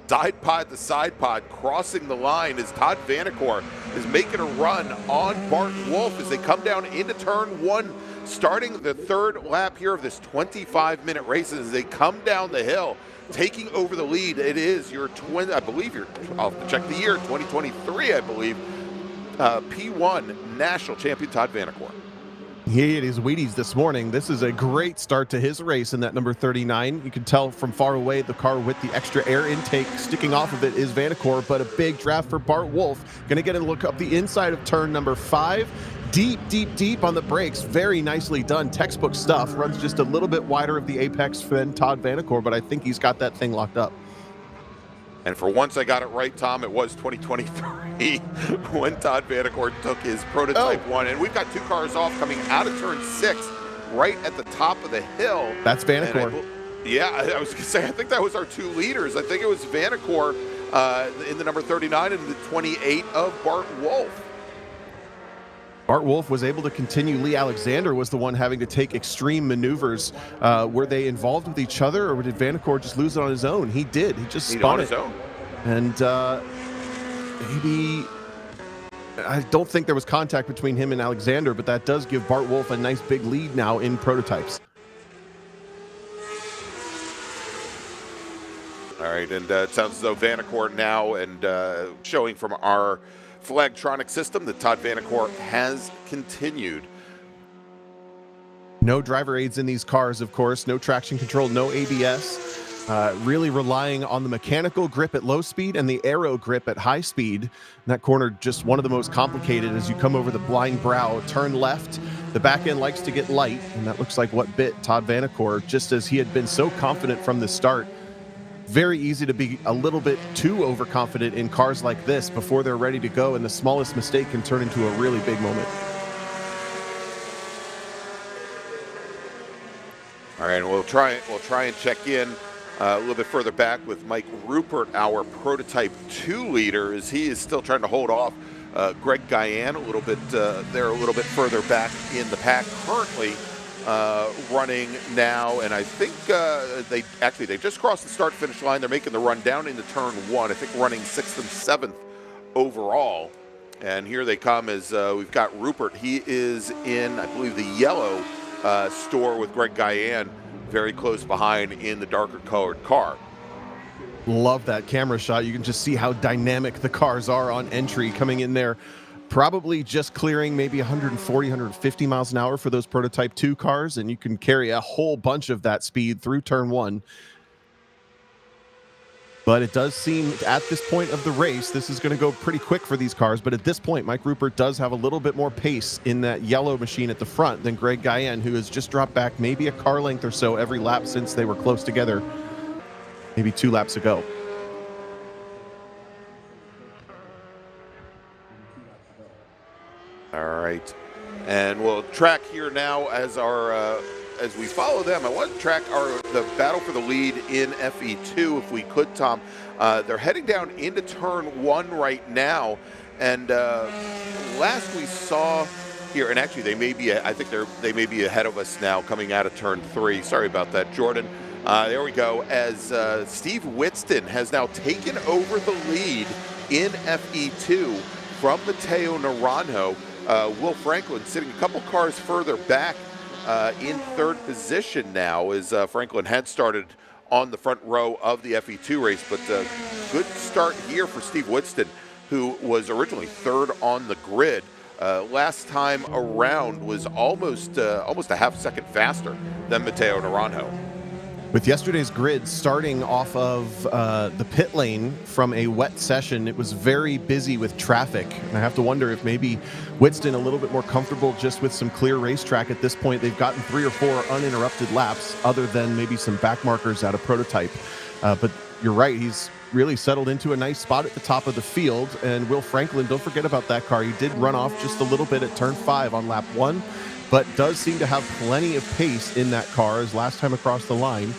side pod to side pod, crossing the line as Todd Vanacore is making a run on Bart Wolf as they come down into turn 1, starting the 3rd lap here of this 25-minute race as they come down the hill, taking over the lead. It is I'll have to check the year, 2023, I believe, P1 national champion Todd Vanacore. He ate his Wheaties this morning. This is a great start to his race in that number 39. You can tell from far away the car with the extra air intake sticking off of it is Vanacore, but a big draft for Bart Wolf. Going to get a look up the inside of turn number 5. Deep on the brakes. Very nicely done. Textbook stuff. Runs just a little bit wider of the apex than Todd Vanacore, but I think he's got that thing locked up. And for once I got it right, Tom, it was 2023 when Todd Vanacore took his prototype 1. And we've got 2 cars off coming out of turn 6 right at the top of the hill. That's Vanacore. I was going to say, I think that was our 2 leaders. I think it was Vanacore in the number 39 and the 28 of Bart Wolf. Bart Wolf was able to continue. Lee Alexander was the one having to take extreme maneuvers. Were they involved with each other, or did Vanacore just lose it on his own? He did. He just spun on his own. And maybe, I don't think there was contact between him and Alexander, but that does give Bart Wolf a nice big lead now in prototypes. All right, and it sounds as though Vanacore now, and showing from our Flagtronic system that Todd Vanacore has continued. No driver aids in these cars, of course. No traction control, no ABS. Really relying on the mechanical grip at low speed and the aero grip at high speed. And that corner, just one of the most complicated as you come over the blind brow, turn left. The back end likes to get light, and that looks like what bit Todd Vanacore, just as he had been so confident from the start. Very easy to be a little bit too overconfident in cars like this before they're ready to go, and the smallest mistake can turn into a really big moment. All right, we'll try and check in a little bit further back with Mike Rupert, our Prototype 2 leader, as he is still trying to hold off Greg Guyan a little bit. They're a little bit further back in the pack currently, running now, and I think they just crossed the start-finish line. They're making the run down into turn 1. I think running 6th and 7th overall. And here they come as we've got Rupert. He is in, I believe, the yellow store with Greg Guyan very close behind in the darker colored car. Love that camera shot. You can just see how dynamic the cars are on entry, coming in there probably just clearing maybe 140, 150 miles an hour for those Prototype 2 cars, and you can carry a whole bunch of that speed through turn 1. But it does seem at this point of the race, this is going to go pretty quick for these cars. But at this point, Mike Rupert does have a little bit more pace in that yellow machine at the front than Greg Guyan, who has just dropped back maybe a car length or so every lap since they were close together, maybe 2 laps ago. All right, and we'll track here now as we follow them. I want to track the battle for the lead in FE2 if we could, Tom. They're heading down into turn 1 right now, and last we saw here, and actually they may be, I think they may be ahead of us now coming out of turn 3. Sorry about that, Jordan. There we go, as Steve Whitston has now taken over the lead in FE2 from Matteo Naranjo. Will Franklin sitting a couple cars further back in 3rd position now, as Franklin had started on the front row of the FE2 race. But good start here for Steve Whitston, who was originally 3rd on the grid. Last time around was almost a half second faster than Matteo Naranjo. With yesterday's grid starting off of the pit lane from a wet session, it was very busy with traffic. And I have to wonder if maybe Whitston a little bit more comfortable just with some clear racetrack at this point. They've gotten 3 or 4 uninterrupted laps, other than maybe some back markers out of Prototype. But you're right, he's really settled into a nice spot at the top of the field. And Will Franklin, don't forget about that car. He did run off just a little bit at turn 5 on lap 1. But does seem to have plenty of pace in that car, as last time across the line.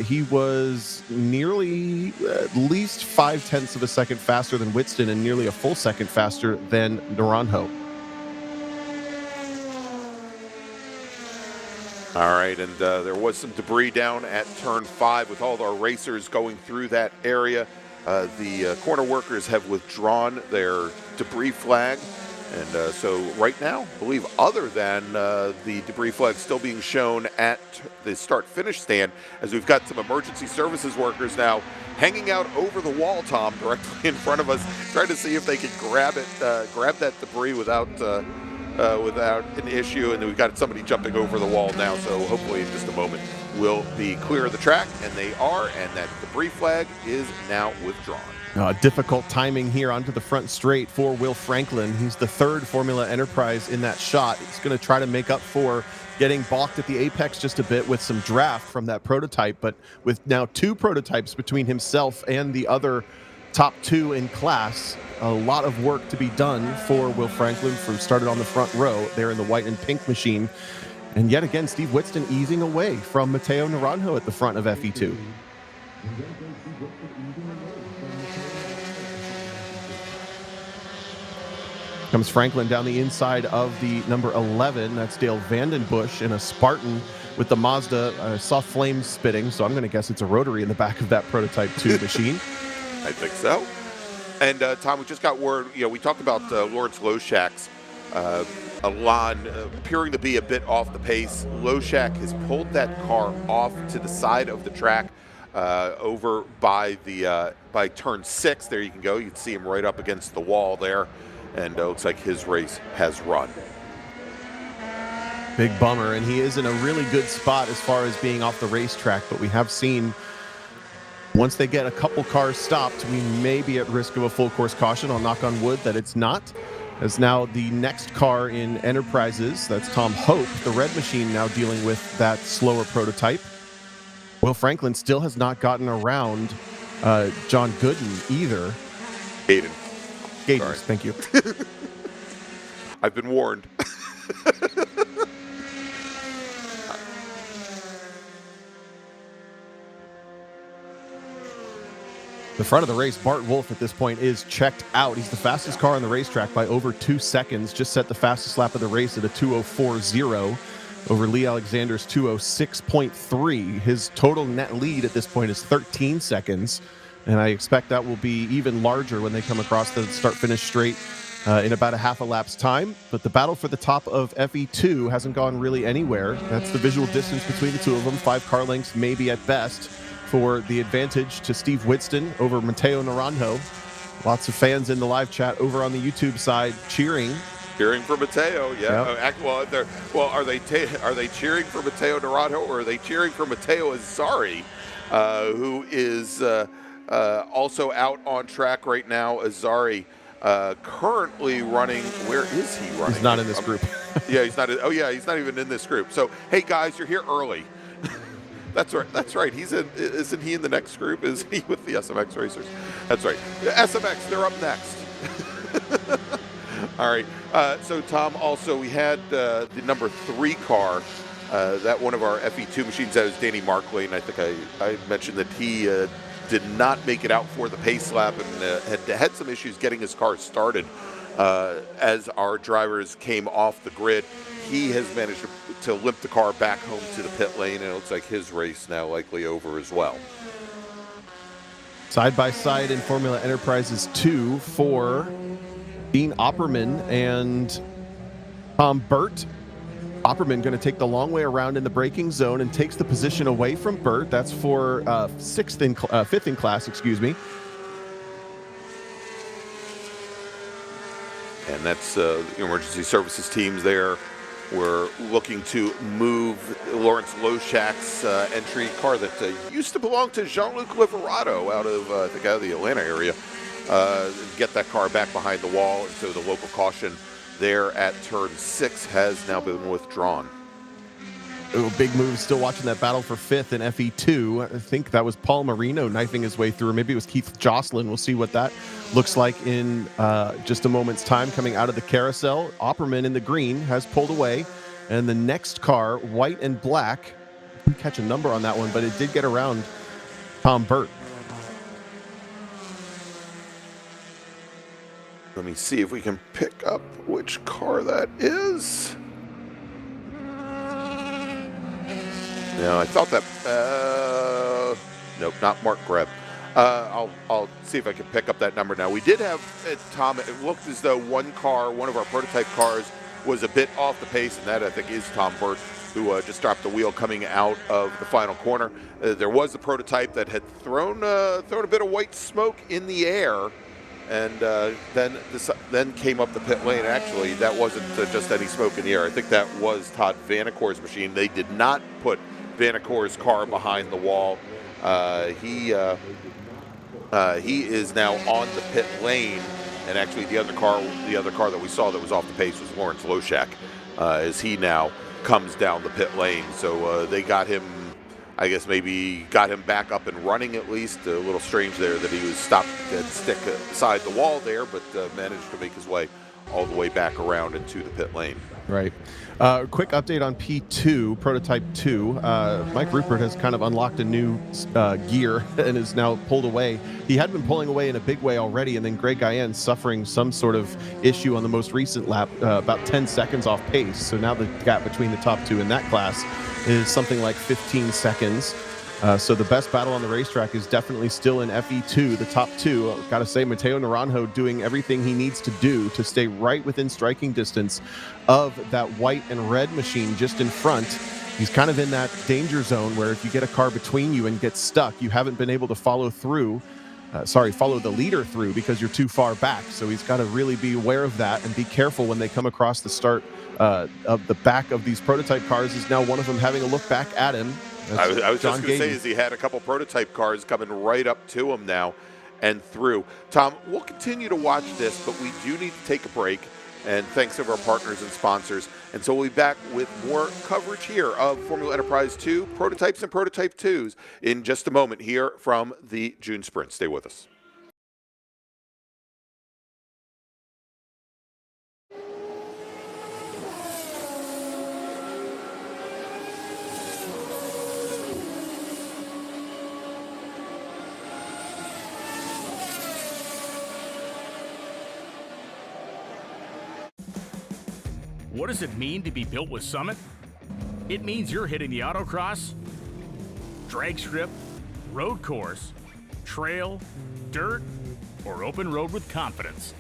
He was nearly at least 0.5 of a second faster than Whitston and nearly a full second faster than Naranjo. All right, and there was some debris down at turn 5 with all of our racers going through that area. The corner workers have withdrawn their debris flag. And so right now, I believe other than the debris flag still being shown at the start-finish stand, as we've got some emergency services workers now hanging out over the wall, Tom, directly in front of us, trying to see if they can grab that debris without an issue. And then we've got somebody jumping over the wall now, so hopefully in just a moment we'll be clear of the track, and they are, and that debris flag is now withdrawn. Difficult timing here onto the front straight for Will Franklin. He's the 3rd Formula Enterprise in that shot. He's going to try to make up for getting balked at the apex just a bit with some draft from that Prototype, but with now 2 Prototypes between himself and the other top 2 in class, a lot of work to be done for Will Franklin, from started on the front row there in the white and pink machine. And yet again, Steve Whitston easing away from Matteo Naranjo at the front of FE2. Comes Franklin down the inside of the number 11. That's Dale Vandenbush in a Spartan with the Mazda. I saw flames spitting, so I'm going to guess it's a rotary in the back of that Prototype 2 machine. I think so. And Tom, we just got word, we talked about Lawrence Loshak's Elan appearing to be a bit off the pace. Loshak has pulled that car off to the side of the track. over by the by turn 6. There you can go. You can see him right up against the wall there, and looks like his race has run. Big bummer, and he is in a really good spot as far as being off the racetrack, but we have seen once they get a couple cars stopped, we may be at risk of a full course caution. I'll knock on wood that it's not, as now the next car in Enterprises, that's Tom Hope, the red machine, now dealing with that slower prototype. Will Franklin still has not gotten around John Gooden either. Gaydon, thank you. I've been warned. The front of the race, Bart Wolf at this point is checked out. He's the fastest car on the racetrack by over 2 seconds. Just set the fastest lap of the race at a 2:04.0 over Lee Alexander's 2:06.3. His total net lead at this point is 13 seconds, and I expect that will be even larger when they come across the start-finish straight in about a half a lap's time. But the battle for the top of FE2 hasn't gone really anywhere. That's the visual distance between the two of them, 5 car lengths maybe at best, for the advantage to Steve Whitston over Mateo Naranjo. Lots of fans in the live chat over on the YouTube side cheering. Cheering for Mateo, yeah. Yep. Are they cheering for Mateo Naranjo, or are they cheering for Mateo Azari, who is also out on track right now? Azari currently running. Where is he running? He's not in this group. Yeah, he's not. He's not even in this group. So, hey guys, you're here early. That's right. That's right. Isn't he in the next group? Is he with the SMX racers? That's right. The SMX, they're up next. All right. So Tom, also we had the number 3 car. That one of our FE2 machines. That was Danny Markley, and I think I mentioned that he did not make it out for the pace lap and had some issues getting his car started as our drivers came off the grid. He has managed to limp the car back home to the pit lane, and it looks like his race now likely over as well. Side by side in Formula Enterprises 2 for Dean Opperman and Tom Burt. Opperman going to take the long way around in the braking zone and takes the position away from Burt. That's for fifth in class, excuse me. And that's the emergency services teams there. We're looking to move Lawrence Loshak's entry car that used to belong to Jean-Luc Liverato out of the Atlanta area. Get that car back behind the wall, and so the local caution there at turn 6 has now been withdrawn. Big move, still watching that battle for 5th in FE2. I think that was Paul Marino knifing his way through, or maybe it was Keith Jocelyn. We'll see what that looks like in just a moment's time. Coming out of the carousel, Opperman in the green has pulled away, and the next car, white and black, didn't catch a number on that one, but it did get around Tom Burt. Let me see if we can pick up which car that is. No, I thought that. Nope, not Mark Greb. I'll see if I can pick up that number now. We did have Tom. It looked as though one of our prototype cars, was a bit off the pace, and that I think is Tom Burt, who just dropped the wheel coming out of the final corner. There was a prototype that had thrown a bit of white smoke in the air, and then came up the pit lane. Actually, that wasn't just any smoke in the air. I think that was Todd Vanacor's machine. They did not put Vanacor's car behind the wall. He is now on the pit lane, and actually the other car that we saw that was off the pace was Lawrence Loshak, as he now comes down the pit lane. So they got him, I guess maybe got him back up and running at least. A little strange there that he was stopped and stick beside the wall there, but managed to make his way all the way back around into the pit lane. Right. Quick update on P2, Prototype 2. Mike Rupert has kind of unlocked a new gear and is now pulled away. He had been pulling away in a big way already, and then Greg Guyen suffering some sort of issue on the most recent lap, about 10 seconds off pace. So now the gap between the top two in that class is something like 15 seconds. So the best battle on the racetrack is definitely still in FE2, the top two. Got to say, Mateo Naranjo doing everything he needs to do to stay right within striking distance of that white and red machine just in front. he's kind of in that danger zone where if you get a car between you and get stuck, you haven't been able to follow the leader through because you're too far back. So he's got to really be aware of that and be careful when they come across the start of the back of these prototype cars. Is now one of them having a look back at him. I was just going to say, is he had a couple prototype cars coming right up to him now and through. Tom, we'll continue to watch this, but we do need to take a break. And thanks to our partners and sponsors. And so we'll be back with more coverage here of Formula Enterprise 2, prototypes and prototype 2s in just a moment here from the June Sprint. Stay with us. What does it mean to be built with Summit? It means you're hitting the autocross, drag strip, road course, trail, dirt, or open road with confidence.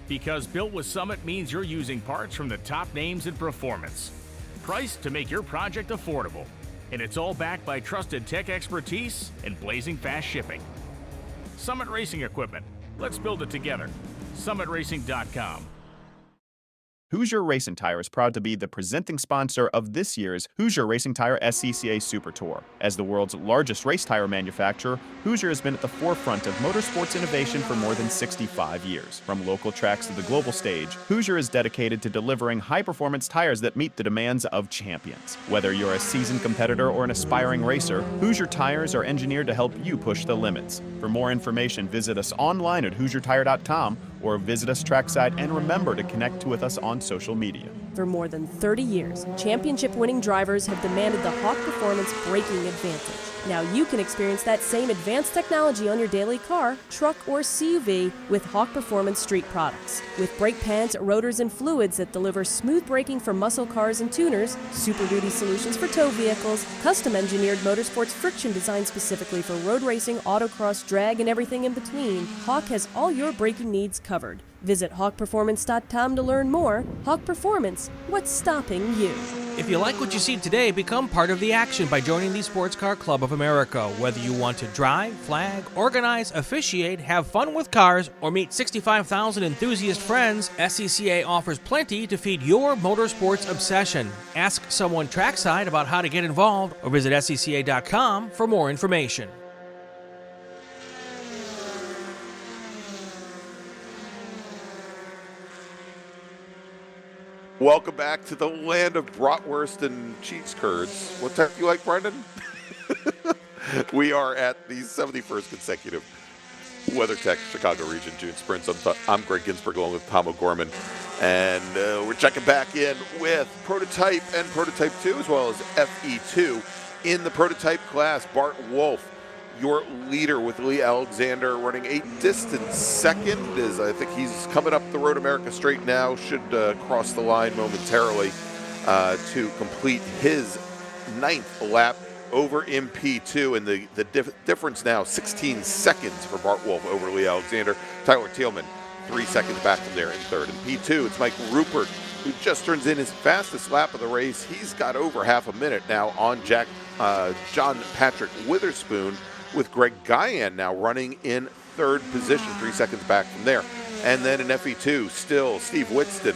Because built with Summit means you're using parts from the top names in performance, priced to make your project affordable. And it's all backed by trusted tech expertise and blazing fast shipping. Summit Racing Equipment. Let's build it together. SummitRacing.com. Hoosier Racing Tire is proud to be the presenting sponsor of this year's Hoosier Racing Tire SCCA Super Tour. As the world's largest race tire manufacturer, Hoosier has been at the forefront of motorsports innovation for more than 65 years. From local tracks to the global stage, Hoosier is dedicated to delivering high-performance tires that meet the demands of champions. Whether you're a seasoned competitor or an aspiring racer, Hoosier tires are engineered to help you push the limits. For more information, visit us online at HoosierTire.com or visit us trackside, and remember to connect with us on social media. For more than 30 years, championship-winning drivers have demanded the Hawk Performance braking advantage. Now you can experience that same advanced technology on your daily car, truck, or CUV with Hawk Performance Street products. With brake pads, rotors, and fluids that deliver smooth braking for muscle cars and tuners, Super Duty solutions for tow vehicles, custom-engineered motorsports friction designed specifically for road racing, autocross, drag, and everything in between, Hawk has all your braking needs covered. Visit hawkperformance.com to learn more. Hawk Performance, what's stopping you? If you like what you see today, become part of the action by joining the Sports Car Club of America. Whether you want to drive, flag, organize, officiate, have fun with cars, or meet 65,000 enthusiast friends, SCCA offers plenty to feed your motorsports obsession. Ask someone trackside about how to get involved or visit SCCA.com for more information. Welcome back to the land of bratwurst and cheese curds. What type do you like, Brendan? We are at the 71st consecutive WeatherTech Chicago Region June Sprints. I'm Greg Ginsberg along with Tom O'Gorman. And we're checking back in with Prototype and Prototype 2 as well as FE2. In the Prototype class, Bart Wolf, your leader with Lee Alexander running a distant second, as I think he's coming up the Road America straight now, should cross the line momentarily to complete his 9th lap over in P2, and the difference now 16 seconds for Bart Wolf over Lee Alexander. Tyler Thielman 3 seconds back from there in 3rd. In P2, it's Mike Rupert, who just turns in his fastest lap of the race. He's got over half a minute now on John Patrick Witherspoon, with Greg Guyan now running in 3rd position, 3 seconds back from there. And then in FE2, still Steve Whitston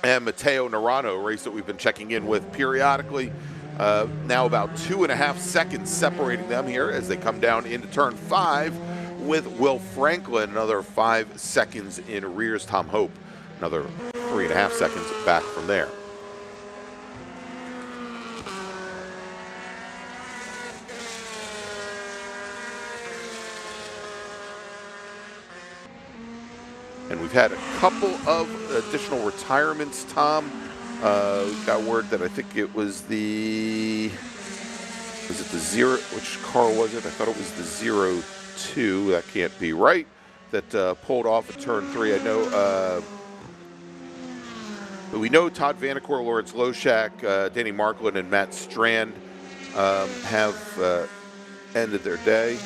and Matteo Narano, a race that we've been checking in with periodically. Now about 2.5 seconds separating them here as they come down into turn 5, with Will Franklin another 5 seconds in rears. Tom Hope another 3.5 seconds back from there. And we've had a couple of additional retirements, Tom. Got word that I think it was the zero, which car was it? I thought it was the 02. That can't be right. That pulled off at turn 3. I know, but we know Todd Vanacore, Lawrence Loshak, Danny Marklin, and Matt Strand have ended their day.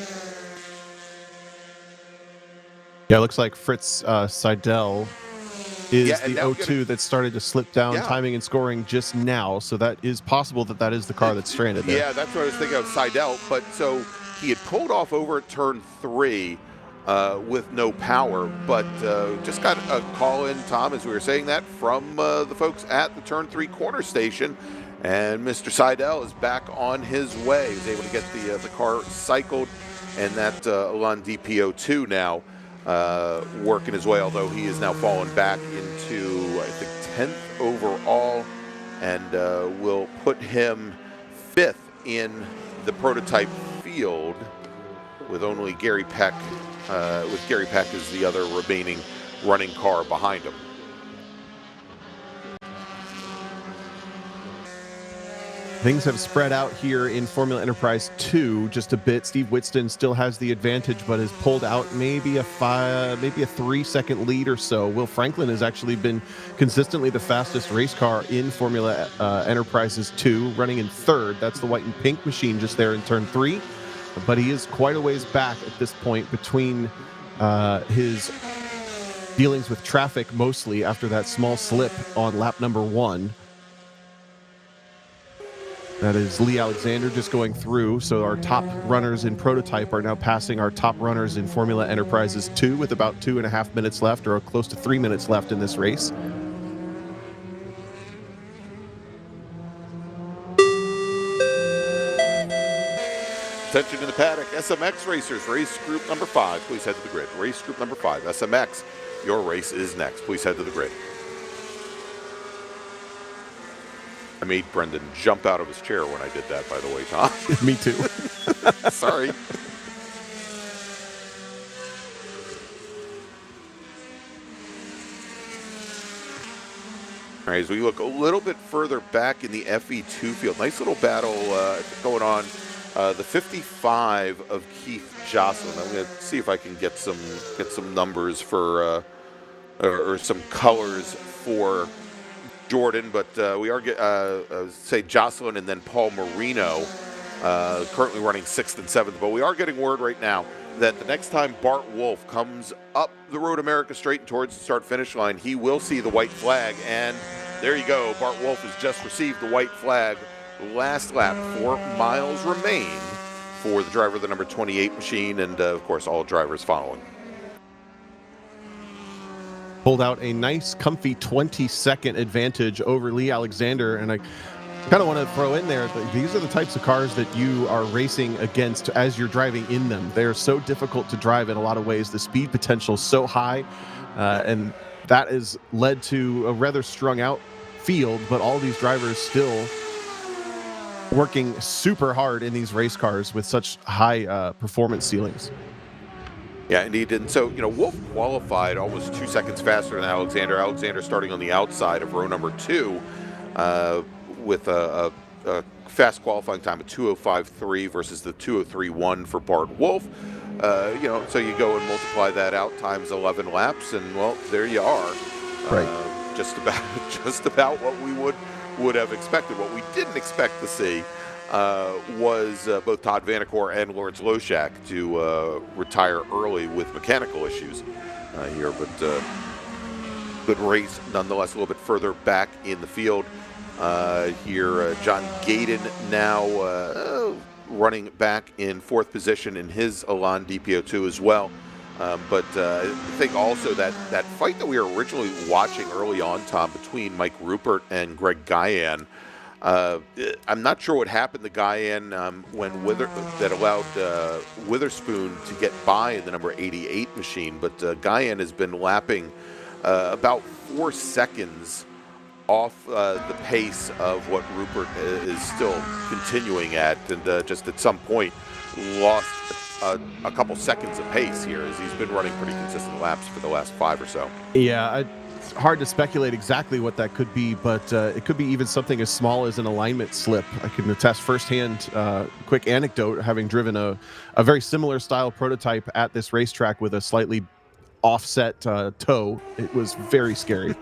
Yeah, it looks like Fritz Seidel is Yeah, and the now O2 that started to slip down Yeah. timing and scoring just now. So that is possible that is the car that's stranded there. Yeah, that's what I was thinking of Seidel. But so he had pulled off over at turn 3 with no power, but just got a call in, Tom, as we were saying that, from the folks at the turn 3 corner station. And Mr. Seidel is back on his way. He was able to get the car cycled, and that Elan DPO2 now working his way, although he is now fallen back into, I think, 10th overall, and will put him 5th in the prototype field, with only Gary Peck, with Gary Peck as the other remaining running car behind him. Things have spread out here in Formula Enterprise 2 just a bit. Steve Whitston still has the advantage, but has pulled out maybe a 3-second lead or so. Will Franklin has actually been consistently the fastest race car in Formula Enterprises 2, running in 3rd. That's the white and pink machine just there in turn 3. But he is quite a ways back at this point between his dealings with traffic, mostly after that small slip on lap number 1. That is Lee Alexander just going through. So our top runners in prototype are now passing our top runners in Formula Enterprises 2 with about 2.5 minutes left, or close to 3 minutes left in this race. Attention in the paddock, SMX racers, race group number 5, please head to the grid. Race group number 5, SMX, your race is next. Please head to the grid. I made Brendan jump out of his chair when I did that, by the way, Tom. Me too. Sorry. All right, as we look a little bit further back in the FE2 field, nice little battle going on. The 55 of Keith Jocelyn. I'm going to see if I can get some numbers for or some colors for Jordan, but we are say Jocelyn and then Paul Marino currently running 6th and 7th. But we are getting word right now that the next time Bart Wolf comes up the Road America straight towards the start-finish line, he will see the white flag. And there you go. Bart Wolf has just received the white flag. Last lap, 4 miles remain for the driver of the number 28 machine, and of course all drivers following. Pulled out a nice comfy 20-second advantage over Lee Alexander, and I kind of want to throw in there that these are the types of cars that you are racing against as you're driving in them. They're so difficult to drive in a lot of ways. The speed potential is so high, and that has led to a rather strung out field, but all these drivers still working super hard in these race cars with such high performance ceilings. Yeah, indeed. And so, Wolf qualified almost 2 seconds faster than Alexander. Alexander starting on the outside of row number 2 with a fast qualifying time of 2:05.3 versus the 2:03.1 for Bart Wolf. So you go and multiply that out times 11 laps, and well, there you are. Right. Just about what we would have expected. What we didn't expect to see was both Todd Vanacore and Lawrence Loshak to retire early with mechanical issues here, but good race nonetheless. A little bit further back in the field here, John Gaydon now running back in 4th position in his Elan DPO2 as well. But I think also that fight that we were originally watching early on, Tom, between Mike Rupert and Greg Guyan, I'm not sure what happened to Guyan when that allowed Witherspoon to get by in the number 88 machine, but Guyan has been lapping about 4 seconds off the pace of what Rupert is still continuing at, and just at some point lost a couple seconds of pace here, as he's been running pretty consistent laps for the last 5 or so. Yeah, it's hard to speculate exactly what that could be, but it could be even something as small as an alignment slip. I can attest firsthand, quick anecdote, having driven a very similar style prototype at this racetrack with a slightly offset toe. It was very scary.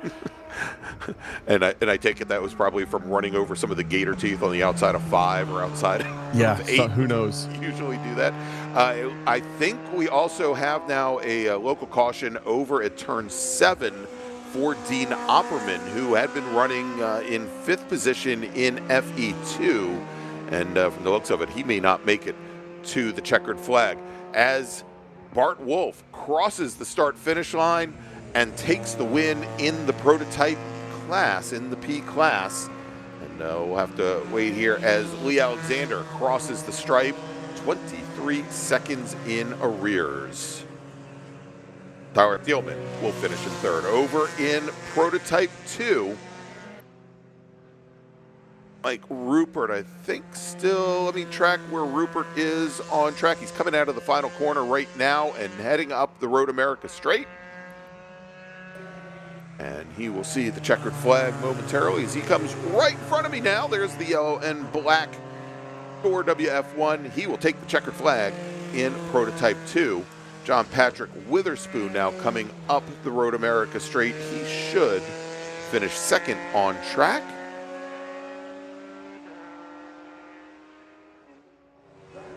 And I take it that was probably from running over some of the gator teeth on the outside of 5 or outside of 8. So who knows? Usually do that. I think we also have now a local caution over at turn 7 for Dean Opperman, who had been running in 5th position in FE2. And from the looks of it, he may not make it to the checkered flag, as Bart Wolf crosses the start-finish line and takes the win in the prototype class, in the P class. And we'll have to wait here as Lee Alexander crosses the stripe, 23 seconds in arrears. Tyler Thielman will finish in 3rd. Over in prototype 2, Mike Rupert, I think still, track where Rupert is on track. He's coming out of the final corner right now and heading up the Road America straight. And he will see the checkered flag momentarily as he comes right in front of me now. There's the yellow and black for WF1. He will take the checkered flag in prototype 2. John Patrick Witherspoon now coming up the Road America straight. He should finish 2nd on track.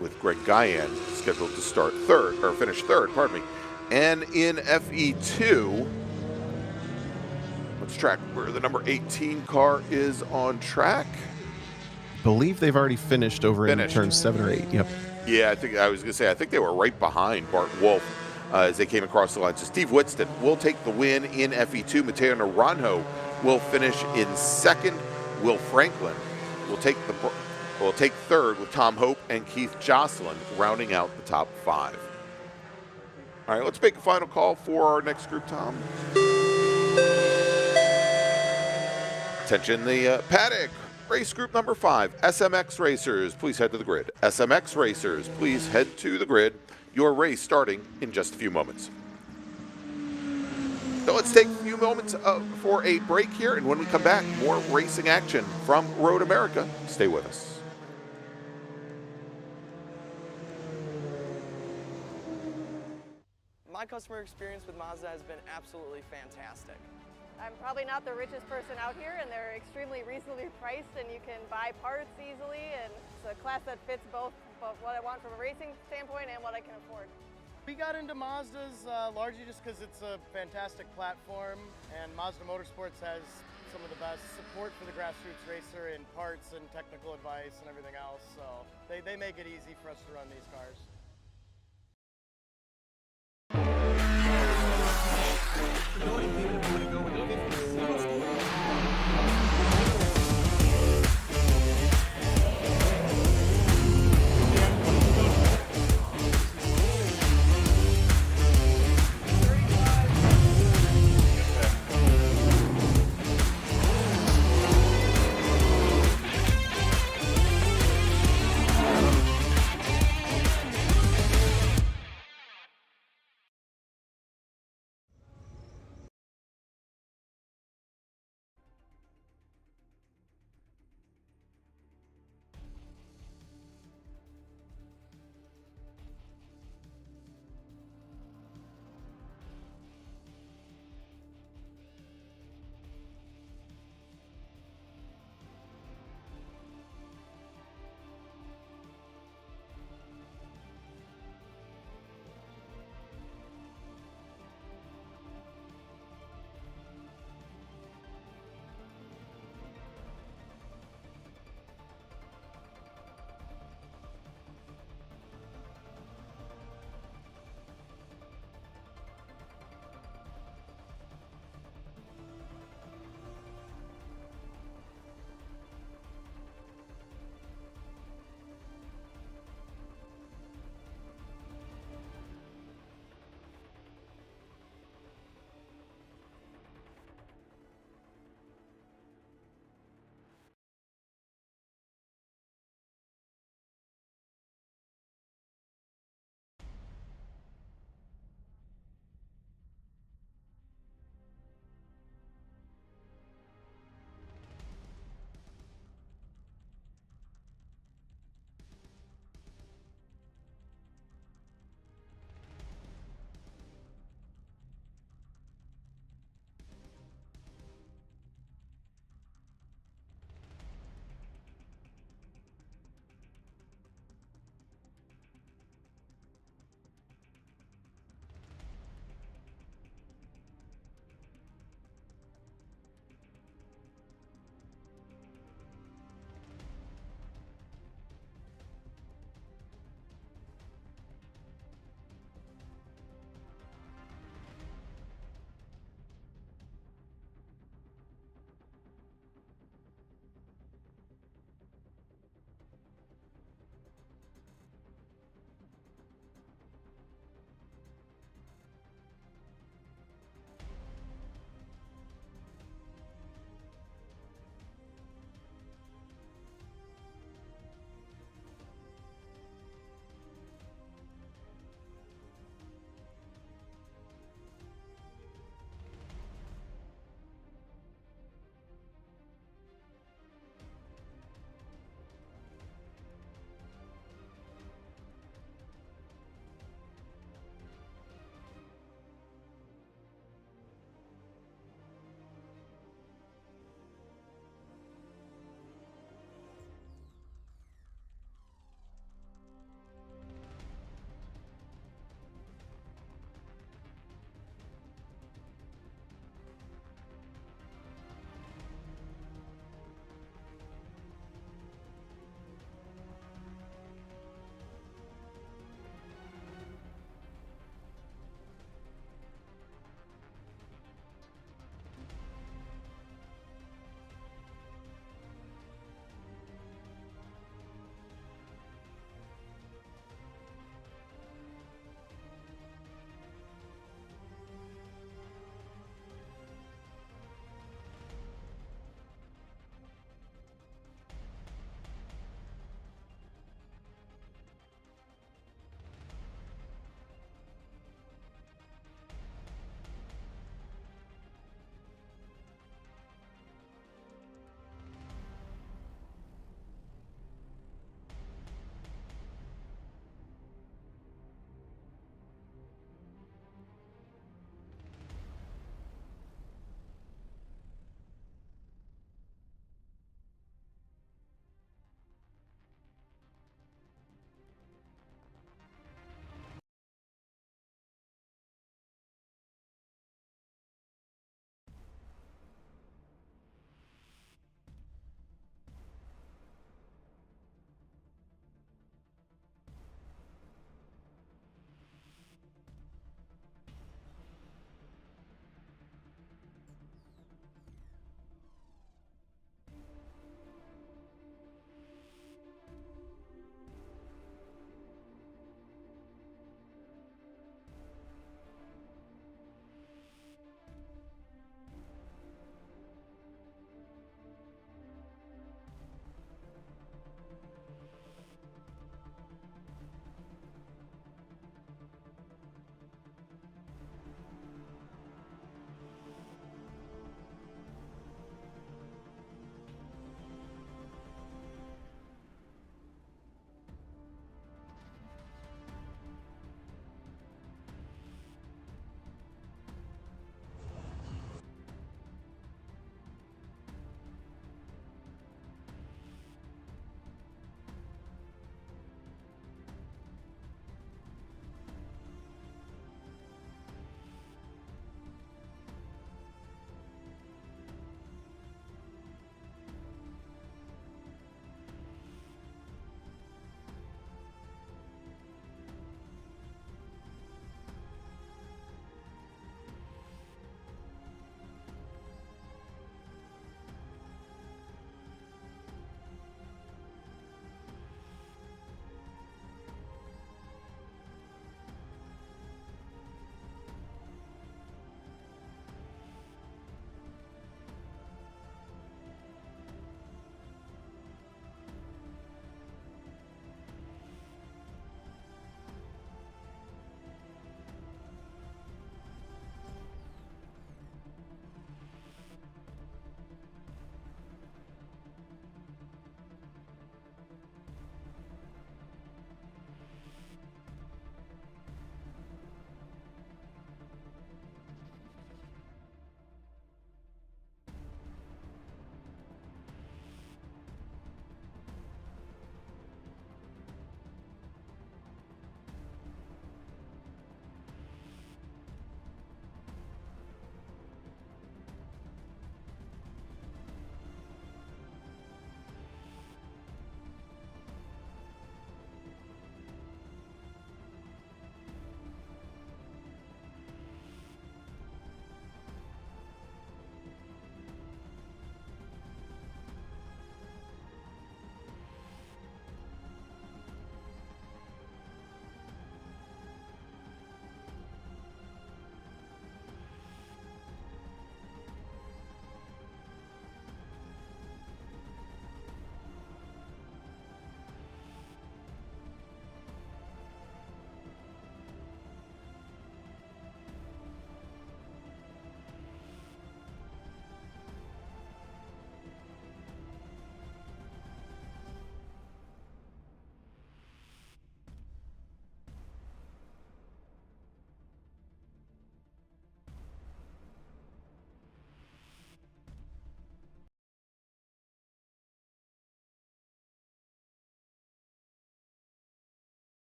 With Greg Guyan scheduled to start 3rd, or finish 3rd, pardon me. And in FE2, let's track where the number 18 car is on track. Believe they've already finished over in turn 7 or 8. Yep. Yeah, I think they were right behind Bart Wolf as they came across the line. So Steve Whitston will take the win in FE2. Mateo Naranjo will finish in 2nd. Will Franklin will take 3rd, with Tom Hope and Keith Jocelyn rounding out the top 5. All right, let's make a final call for our next group, Tom. Attention, the paddock. Race group number 5, SMX Racers, please head to the grid. SMX Racers, please head to the grid. Your race starting in just a few moments. So let's take a few moments for a break here, and when we come back, more racing action from Road America. Stay with us. My customer experience with Mazda has been absolutely fantastic. I'm probably not the richest person out here, and they're extremely reasonably priced, and you can buy parts easily, and it's a class that fits both what I want from a racing standpoint and what I can afford. We got into Mazdas largely just because it's a fantastic platform, and Mazda Motorsports has some of the best support for the grassroots racer in parts and technical advice and everything else, so they make it easy for us to run these cars.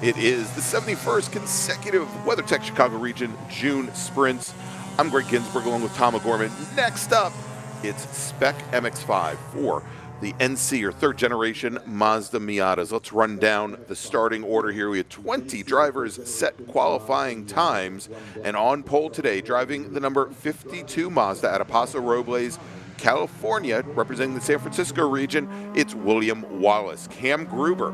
It is the 71st consecutive WeatherTech Chicago Region June Sprints. I'm Greg Ginsburg along with Tom O'Gorman. Next up, it's Spec MX-5 for the NC, or third generation Mazda Miatas. Let's run down the starting order here. We had 20 drivers set qualifying times, and on pole today, driving the number 52 Mazda out of Paso Robles, California, representing the San Francisco region, it's William Wallace. Camden Gruber,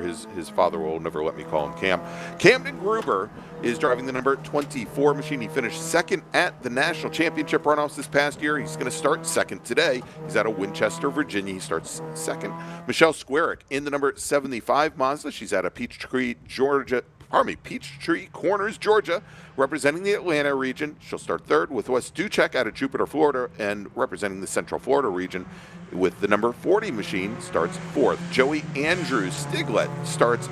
his father will never let me call him Cam. Camden Gruber is driving the number 24 machine. He finished second at the National Championship runoffs this past year. He's going to start second today. He's out of Winchester, Virginia. He starts second. Michelle Squarick in the number 75 Mazda. She's out of Peachtree Corners, Georgia, representing the Atlanta region. She'll start third, with Wes Duchek out of Jupiter, Florida, and representing the Central Florida region with the number 40 machine, starts fourth. Joey Andrews Stiglet starts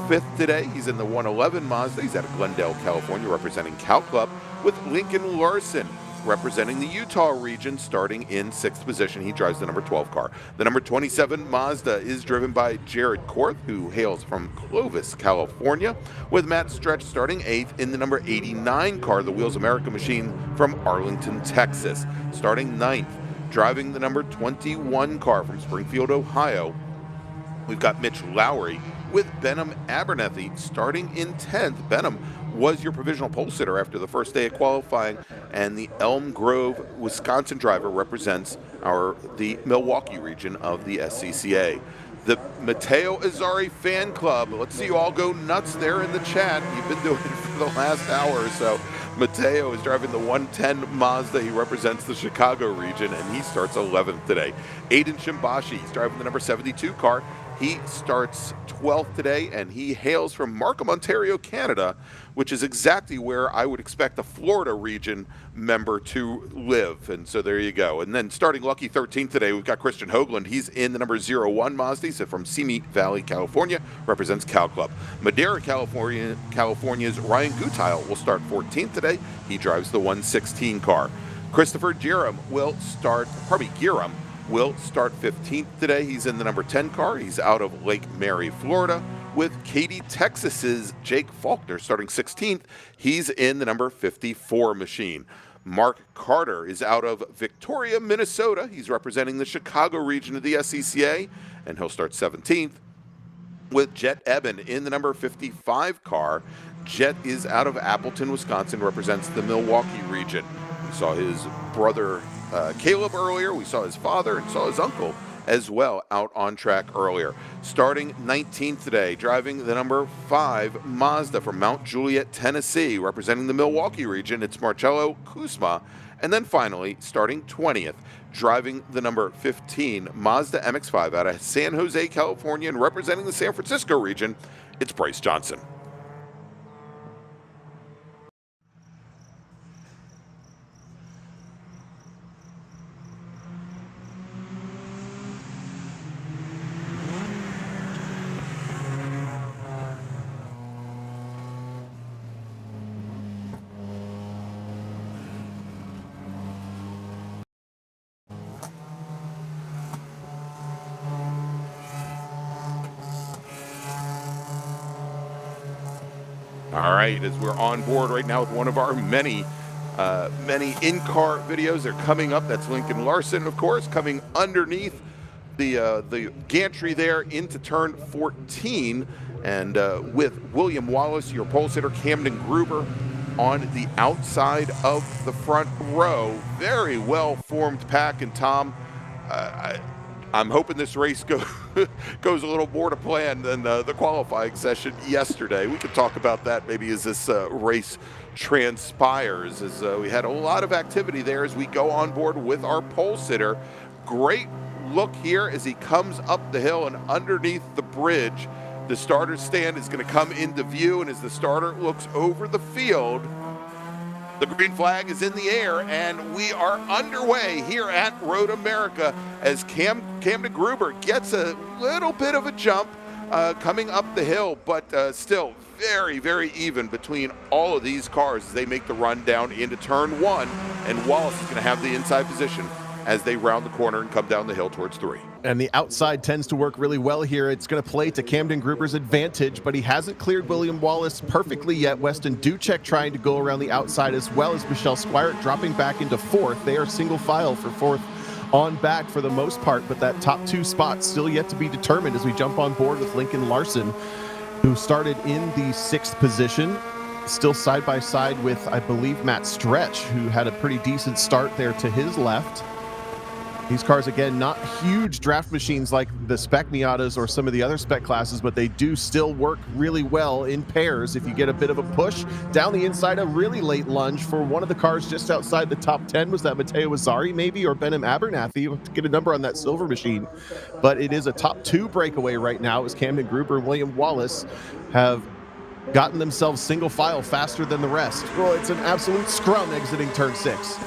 fifth today. He's in the 111 Mazda. He's out of Glendale, California, representing Cal Club, with Lincoln Larson representing the Utah region, starting in sixth position. He drives the number 12 car. The number 27 Mazda is driven by Jared Korth, who hails from Clovis, California, with Matt Stretch starting eighth in the number 89 car, the Wheels America machine from Arlington, Texas. Starting ninth, driving the number 21 car from Springfield, Ohio, we've got Mitch Lowry with Benham Abernethy starting in 10th. Benham was your provisional pole sitter after the first day of qualifying, and the Elm Grove, Wisconsin driver represents the Milwaukee region of the SCCA. The Mateo Azari fan club, let's see you all go nuts there in the chat. You've been doing it for the last hour or so. Mateo is driving the 110 Mazda. He represents the Chicago region, and he starts 11th today. Aiden Shimbashi, he's driving the number 72 car. He starts 12th today, and he hails from Markham, Ontario, Canada, which is exactly where I would expect a Florida region member to live. And so there you go. And then starting lucky 13th today, we've got Christian Hoagland. He's in the number 01 Mazda. He's from Simi Valley, California, represents Cal Club. Madera, California's Ryan Gutile will start 14th today. He drives the 116 car. Christopher Gearam will start 15th today. He's in the number 10 car. He's out of Lake Mary, Florida, with Katy, Texas's Jake Faulkner starting 16th. He's in the number 54 machine. Mark Carter is out of Victoria, Minnesota. He's representing the Chicago region of the SCCA, and he'll start 17th. With Jet Eben in the number 55 car. Jet is out of Appleton, Wisconsin, represents the Milwaukee region. We saw his brother Caleb earlier. We saw his father and saw his uncle as well out on track earlier. Starting 19th today, driving the number 5 Mazda from Mount Juliet, Tennessee, representing the Milwaukee region, it's Marcello Kuzma. And then finally, starting 20th, driving the number 15 Mazda MX-5 out of San Jose, California, and representing the San Francisco region, it's Bryce Johnson. All right, as we're on board right now with one of our many in-car videos, they're coming up. That's Lincoln Larson, of course, coming underneath the gantry there into turn 14, and with William Wallace, your pole sitter, Camden Gruber on the outside of the front row. Very well-formed pack, and Tom, I'm hoping this race goes a little more to plan than the qualifying session yesterday. We could talk about that maybe as this race transpires, as we had a lot of activity there as we go on board with our pole sitter. Great look here as he comes up the hill and underneath the bridge. The starter stand is going to come into view, and as the starter looks over the field, the green flag is in the air, and we are underway here at Road America as Camden Gruber gets a little bit of a jump coming up the hill, but still very, very even between all of these cars as they make the run down into turn 1, and Wallace is going to have the inside position as they round the corner and come down the hill towards 3. And the outside tends to work really well here. It's going to play to Camden Gruber's advantage, but he hasn't cleared William Wallace perfectly yet. Weston Ducek trying to go around the outside, as well as Michelle Squire dropping back into 4th. They are single file for 4th on back for the most part, but that top 2 spot still yet to be determined as we jump on board with Lincoln Larson, who started in the 6th position, still side by side with, I believe, Matt Stretch, who had a pretty decent start there to his left. These cars, again, not huge draft machines like the Spec Miatas or some of the other Spec classes, but they do still work really well in pairs. If you get a bit of a push down the inside, a really late lunge for one of the cars just outside the top 10. Was that Matteo Azzari maybe, or Benham Abernathy? You have to get a number on that silver machine. But it is a top 2 breakaway right now, as Camden Gruber and William Wallace have gotten themselves single file faster than the rest. Well, it's an absolute scrum exiting turn 6.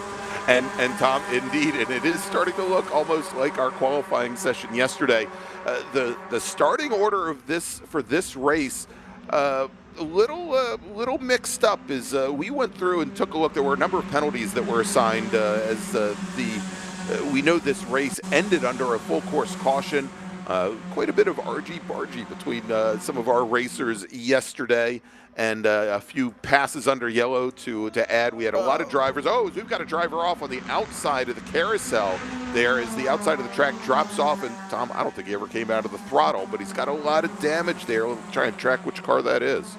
And Tom, indeed, and it is starting to look almost like our qualifying session yesterday. The starting order of this for this race, a little mixed up. Is we went through and took a look. There were a number of penalties that were assigned we know this race ended under a full course caution. Quite a bit of argy-bargy between some of our racers yesterday, and a few passes under yellow to add. We had a lot of drivers. Oh, we've got a driver off on the outside of the carousel there as the outside of the track drops off. And Tom, I don't think he ever came out of the throttle, but he's got a lot of damage there. We'll try and track which car that is.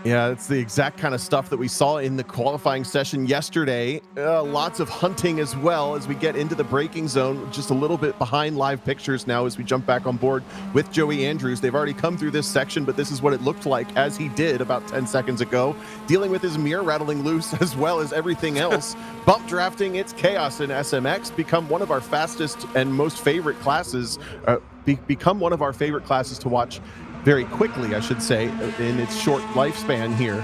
Yeah, it's the exact kind of stuff that we saw in the qualifying session yesterday. Lots of hunting as well as we get into the braking zone. Just a little bit behind live pictures now as we jump back on board with Joey Andrews. They've already come through this section, but this is what it looked like as he did about 10 seconds ago, dealing with his mirror rattling loose as well as everything else. Bump drafting, it's chaos in SMX, become one of our fastest and most favorite classes, become one of our favorite classes to watch very quickly, I should say, in its short lifespan here.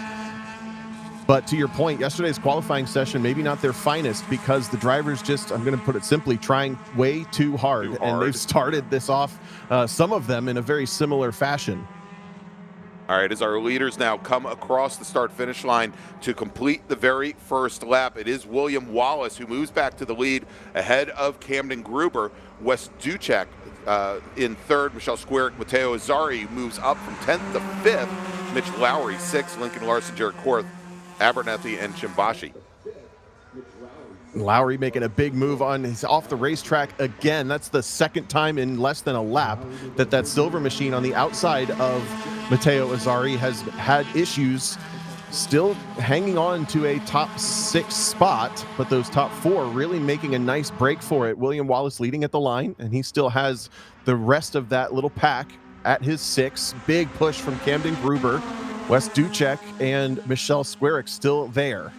But to your point, yesterday's qualifying session, maybe not their finest, because the drivers just, I'm going to put it simply, trying way too hard. And they've started this off, some of them, in a very similar fashion. All right, as our leaders now come across the start-finish line to complete the very first lap, it is William Wallace who moves back to the lead ahead of Camden Gruber. Wes Ducek in 3rd, Michelle Squarick, Matteo Azzari moves up from 10th to 5th, Mitch Lowry 6th, Lincoln Larson, Jared Korth, Abernathy, and Chimbashi. Lowry making a big move on his off the racetrack again. That's the 2nd time in less than a lap that silver machine on the outside of Matteo Azzari has had issues, still hanging on to a top 6 spot, but those top 4 really making a nice break for it. William Wallace leading at the line, and he still has the rest of that little pack at his 6. Big push from Camden Gruber, Wes Ducek, and Michelle Squarick still there.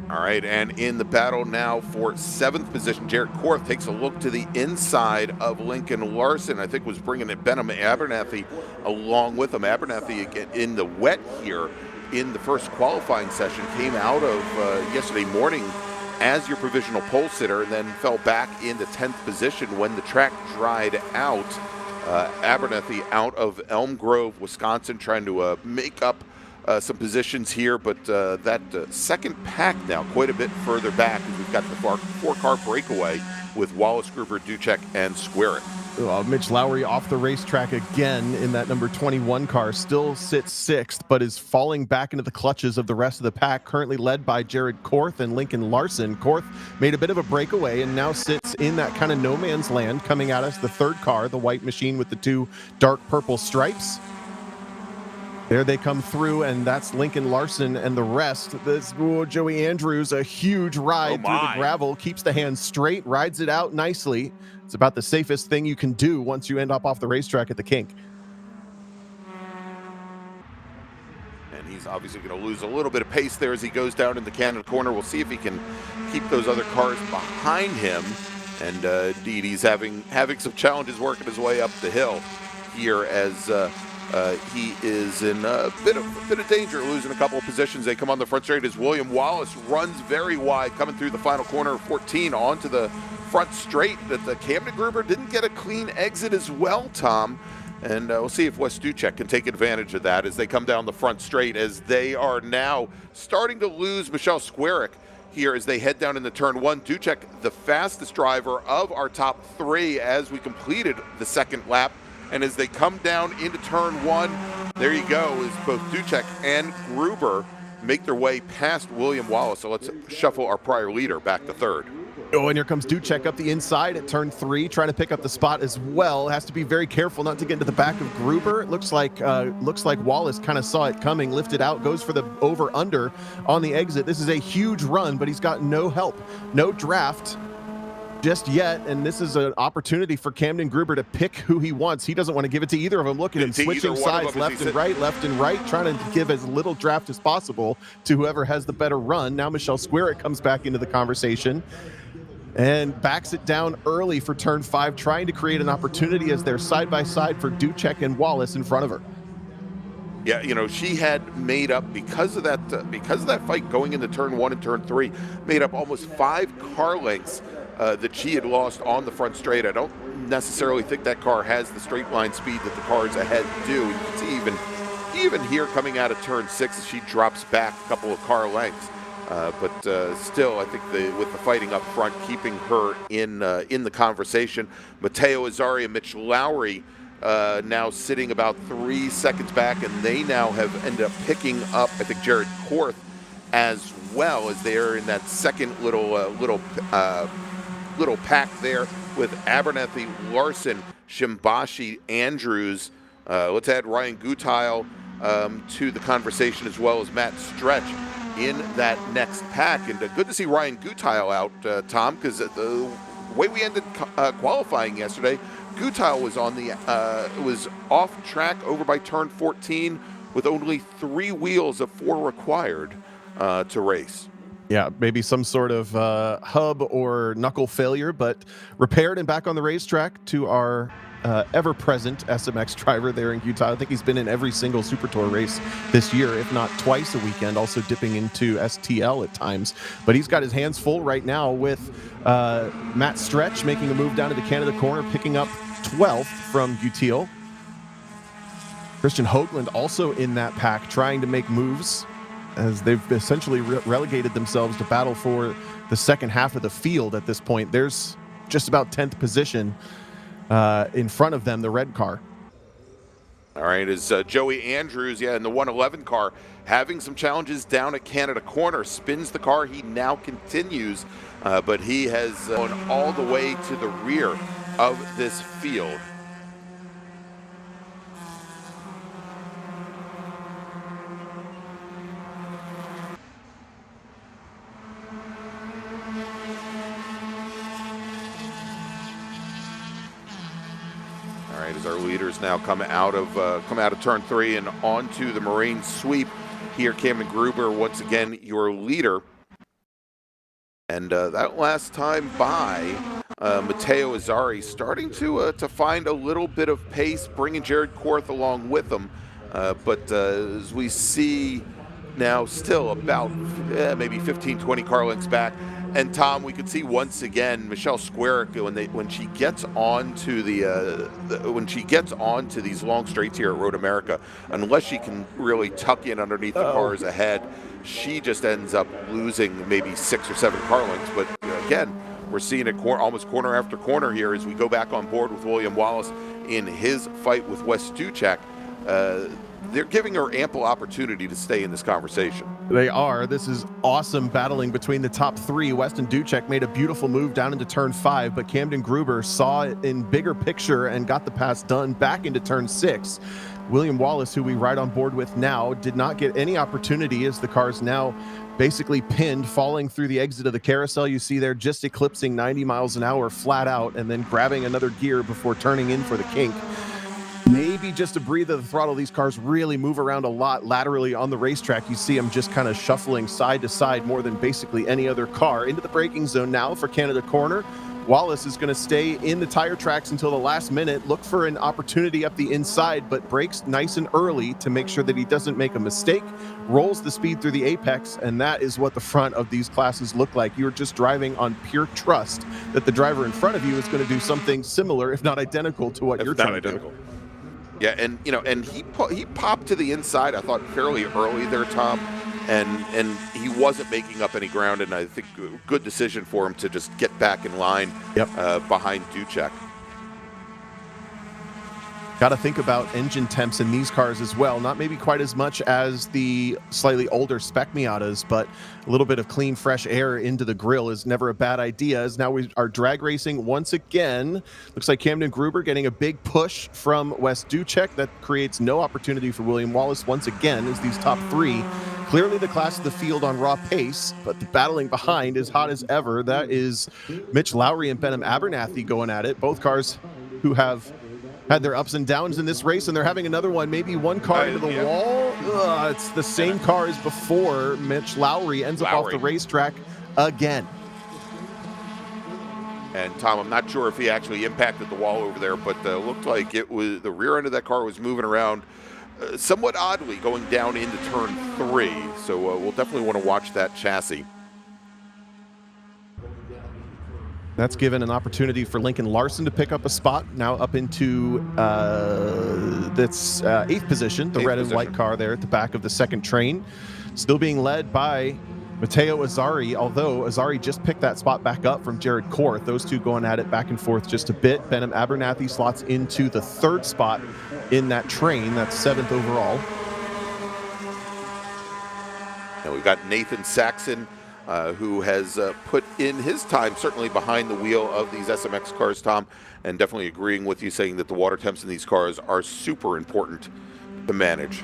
All right, and in the battle now for 7th position, Jared Korth takes a look to the inside of Lincoln Larson. I think was bringing it Benham Abernathy along with him. Abernathy again in the wet here in the first qualifying session, came out of yesterday morning as your provisional pole sitter and then fell back into 10th position when the track dried out. Abernathy out of Elm Grove, Wisconsin, trying to make up some positions here, but that second pack now quite a bit further back. We've got the 4-car breakaway with Wallace, Gruber, Ducek, and Squarick. Mitch Lowry off the racetrack again in that number 21 car, still sits 6th, but is falling back into the clutches of the rest of the pack, currently led by Jared Korth and Lincoln Larson. Korth made a bit of a breakaway and now sits in that kind of no man's land. Coming at us, the 3rd car, the white machine with the 2 dark purple stripes. There they come through, and that's Lincoln Larson and the rest. This Joey Andrews, a huge ride through the gravel, keeps the hand straight, rides it out nicely. It's about the safest thing you can do once you end up off the racetrack at the kink. And he's obviously going to lose a little bit of pace there as he goes down in the Canada corner. We'll see if he can keep those other cars behind him. And indeed, he's having some challenges working his way up the hill here as he is in a bit of danger, losing a couple of positions. They come on the front straight as William Wallace runs very wide, coming through the final corner of 14 onto the front straight. That the Camden Gruber didn't get a clean exit as well, Tom. And we'll see if Wes Ducek can take advantage of that as they come down the front straight, as they are now starting to lose Michelle Squarick here as they head down into turn 1. Ducek, the fastest driver of our top 3 as we completed the second lap. And as they come down into turn 1, there you go, as both Ducek and Gruber make their way past William Wallace. So let's shuffle our prior leader back to third. Oh, and here comes Ducek up the inside at turn 3, trying to pick up the spot as well. Has to be very careful not to get into the back of Gruber. It looks like Wallace kind of saw it coming, lifted out, goes for the over-under on the exit. This is a huge run, but he's got no help, no draft just yet, and this is an opportunity for Camden Gruber to pick who he wants. He doesn't want to give it to either of them. Look at him switching sides left and right, trying to give as little draft as possible to whoever has the better run. Now Michelle Squarick comes back into the conversation and backs it down early for turn 5, trying to create an opportunity as they're side by side for Ducek and Wallace in front of her. Yeah, you know, she had made up, because of that fight going into turn 1 and turn 3, made up almost 5 car lengths that she had lost on the front straight. I don't necessarily think that car has the straight line speed that the cars ahead do. You can see even here coming out of turn 6 as she drops back a couple of car lengths. But still, I think with the fighting up front, keeping her in the conversation. Mateo Azzari and Mitch Lowry now sitting about 3 seconds back, and they now have ended up picking up, I think, Jared Korth as well, as they're in that second little pack there with Abernethy, Larson, Shimbashi, Andrews. Let's add Ryan Gutile to the conversation, as well as Matt Stretch in that next pack. And good to see Ryan Gutile out, Tom, because the way we ended qualifying yesterday, Gutile was was off track over by turn 14 with only 3 wheels of 4 required to race. Yeah, maybe some sort of hub or knuckle failure, but repaired and back on the racetrack to our ever-present SMX driver there in Utah. I think he's been in every single Super Tour race this year, if not twice a weekend, also dipping into STL at times. But he's got his hands full right now with Matt Stretch making a move down to the Canada corner, picking up 12th from Gutile. Christian Hoagland also in that pack, trying to make moves, as they've essentially relegated themselves to battle for the second half of the field at this point. There's just about 10th position in front of them, the red car. All right, is Joey Andrews, in the 111 car, having some challenges down at Canada corner. Spins the car, he now continues, but he has gone all the way to the rear of this field. As our leaders now come out of turn 3 and onto the Marine sweep here, Camden Gruber once again your leader, and that last time by Mateo Azzari starting to find a little bit of pace, bringing Jared Korth along with him, but as we see now, still about maybe 15-20 car lengths back. And Tom, we could see once again Michelle Squarick when she gets onto these long straights here at Road America, unless she can really tuck in underneath the cars ahead, she just ends up losing maybe 6 or 7 car lengths. But again, we're seeing it almost corner after corner here as we go back on board with William Wallace in his fight with Wes Ducek. They're giving her ample opportunity to stay in this conversation. They are. This is awesome battling between the top 3. Weston Ducek made a beautiful move down into turn 5, but Camden Gruber saw it in bigger picture and got the pass done back into turn 6. William Wallace, who we ride on board with now, did not get any opportunity as the car's now basically pinned, falling through the exit of the carousel. You see there just eclipsing 90 miles an hour flat out and then grabbing another gear before turning in for the kink. Maybe just a breather of the throttle. These cars really move around a lot laterally on the racetrack. You see them just kind of shuffling side to side more than basically any other car. Into the braking zone now for Canada corner. Wallace is going to stay in the tire tracks until the last minute, look for an opportunity up the inside, but brakes nice and early to make sure that he doesn't make a mistake, rolls the speed through the apex, and that is what the front of these classes look like. You're just driving on pure trust that the driver in front of you is going to do something similar, if not identical, to what you're trying to do. Yeah, and and he popped to the inside, I thought, fairly early there, Tom, and he wasn't making up any ground, and I think good decision for him to just get back in line behind Ducek. Got to think about engine temps in these cars as well. Not maybe quite as much as the slightly older spec Miatas, but a little bit of clean, fresh air into the grill is never a bad idea. As now we are drag racing once again. Looks like Camden Gruber getting a big push from Wes Ducek. That creates no opportunity for William Wallace once again as these top three. Clearly the class of the field on raw pace, but the battling behind is hot as ever. That is Mitch Lowry and Benham Abernathy going at it. Both cars who have had their ups and downs in this race, and they're having another one, maybe one car into the wall. It's the same car as before. Mitch Lowry ends up off the racetrack again. And Tom, I'm not sure if he actually impacted the wall over there, but looked like it was the rear end of that car was moving around somewhat oddly going down into turn 3. So we'll definitely want to watch that chassis. That's given an opportunity for Lincoln Larson to pick up a spot, now up into that's 8th position, the red and white car there at the back of the second train. Still being led by Matteo Azzari, although Azzari just picked that spot back up from Jared Korth. Those two going at it back and forth just a bit. Benham Abernathy slots into the 3rd spot in that train. That's 7th overall. And we've got Nathan Saxon, who has put in his time certainly behind the wheel of these SMX cars, Tom, and definitely agreeing with you, saying that the water temps in these cars are super important to manage.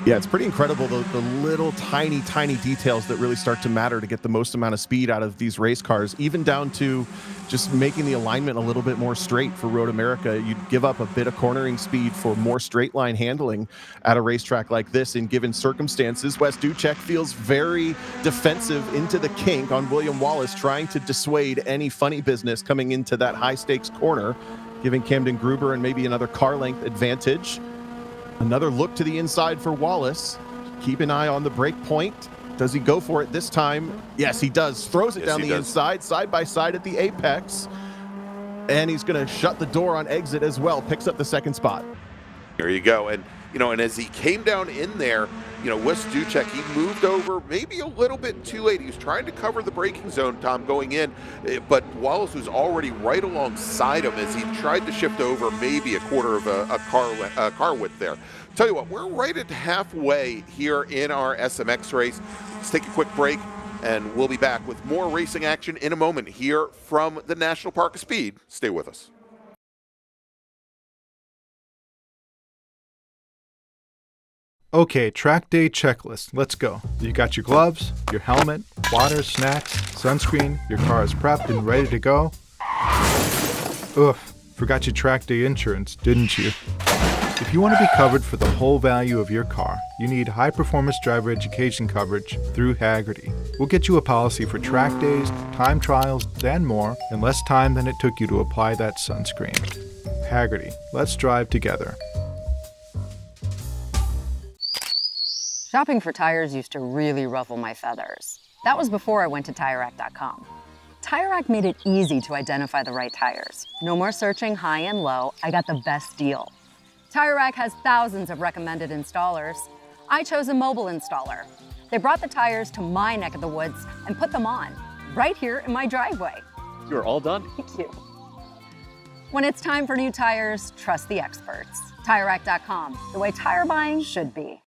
Yeah, it's pretty incredible, the little tiny details that really start to matter to get the most amount of speed out of these race cars, even down to just making the alignment a little bit more straight for Road America. You'd give up a bit of cornering speed for more straight line handling at a racetrack like this in given circumstances. Wes Ducek feels very defensive into the kink on William Wallace, trying to dissuade any funny business coming into that high stakes corner, giving Camden Gruber and maybe another car length advantage. Another look to the inside for Wallace. Keep an eye on the break point. Does he go for it this time? Yes, he does. Throws it down the inside, side by side at the apex. And he's going to shut the door on exit as well. Picks up the 2nd spot. There you go. And, and as he came down in there, Wes Ducek, he moved over maybe a little bit too late. He was trying to cover the braking zone, Tom, going in, but Wallace was already right alongside him as he tried to shift over maybe a quarter of a car width there. Tell you what, we're right at halfway here in our SMX race. Let's take a quick break, and we'll be back with more racing action in a moment here from the National Park of Speed. Stay with us. Okay, track day checklist. Let's go. You got your gloves, your helmet, water, snacks, sunscreen, your car is prepped and ready to go. Oof, forgot your track day insurance, didn't you? If you want to be covered for the whole value of your car, you need high-performance driver education coverage through Hagerty. We'll get you a policy for track days, time trials, and more in less time than it took you to apply that sunscreen. Hagerty, let's drive together. Shopping for tires used to really ruffle my feathers. That was before I went to TireRack.com. TireRack made it easy to identify the right tires. No more searching high and low, I got the best deal. TireRack has thousands of recommended installers. I chose a mobile installer. They brought the tires to my neck of the woods and put them on, right here in my driveway. You're all done. Thank you. When it's time for new tires, trust the experts. TireRack.com, the way tire buying should be.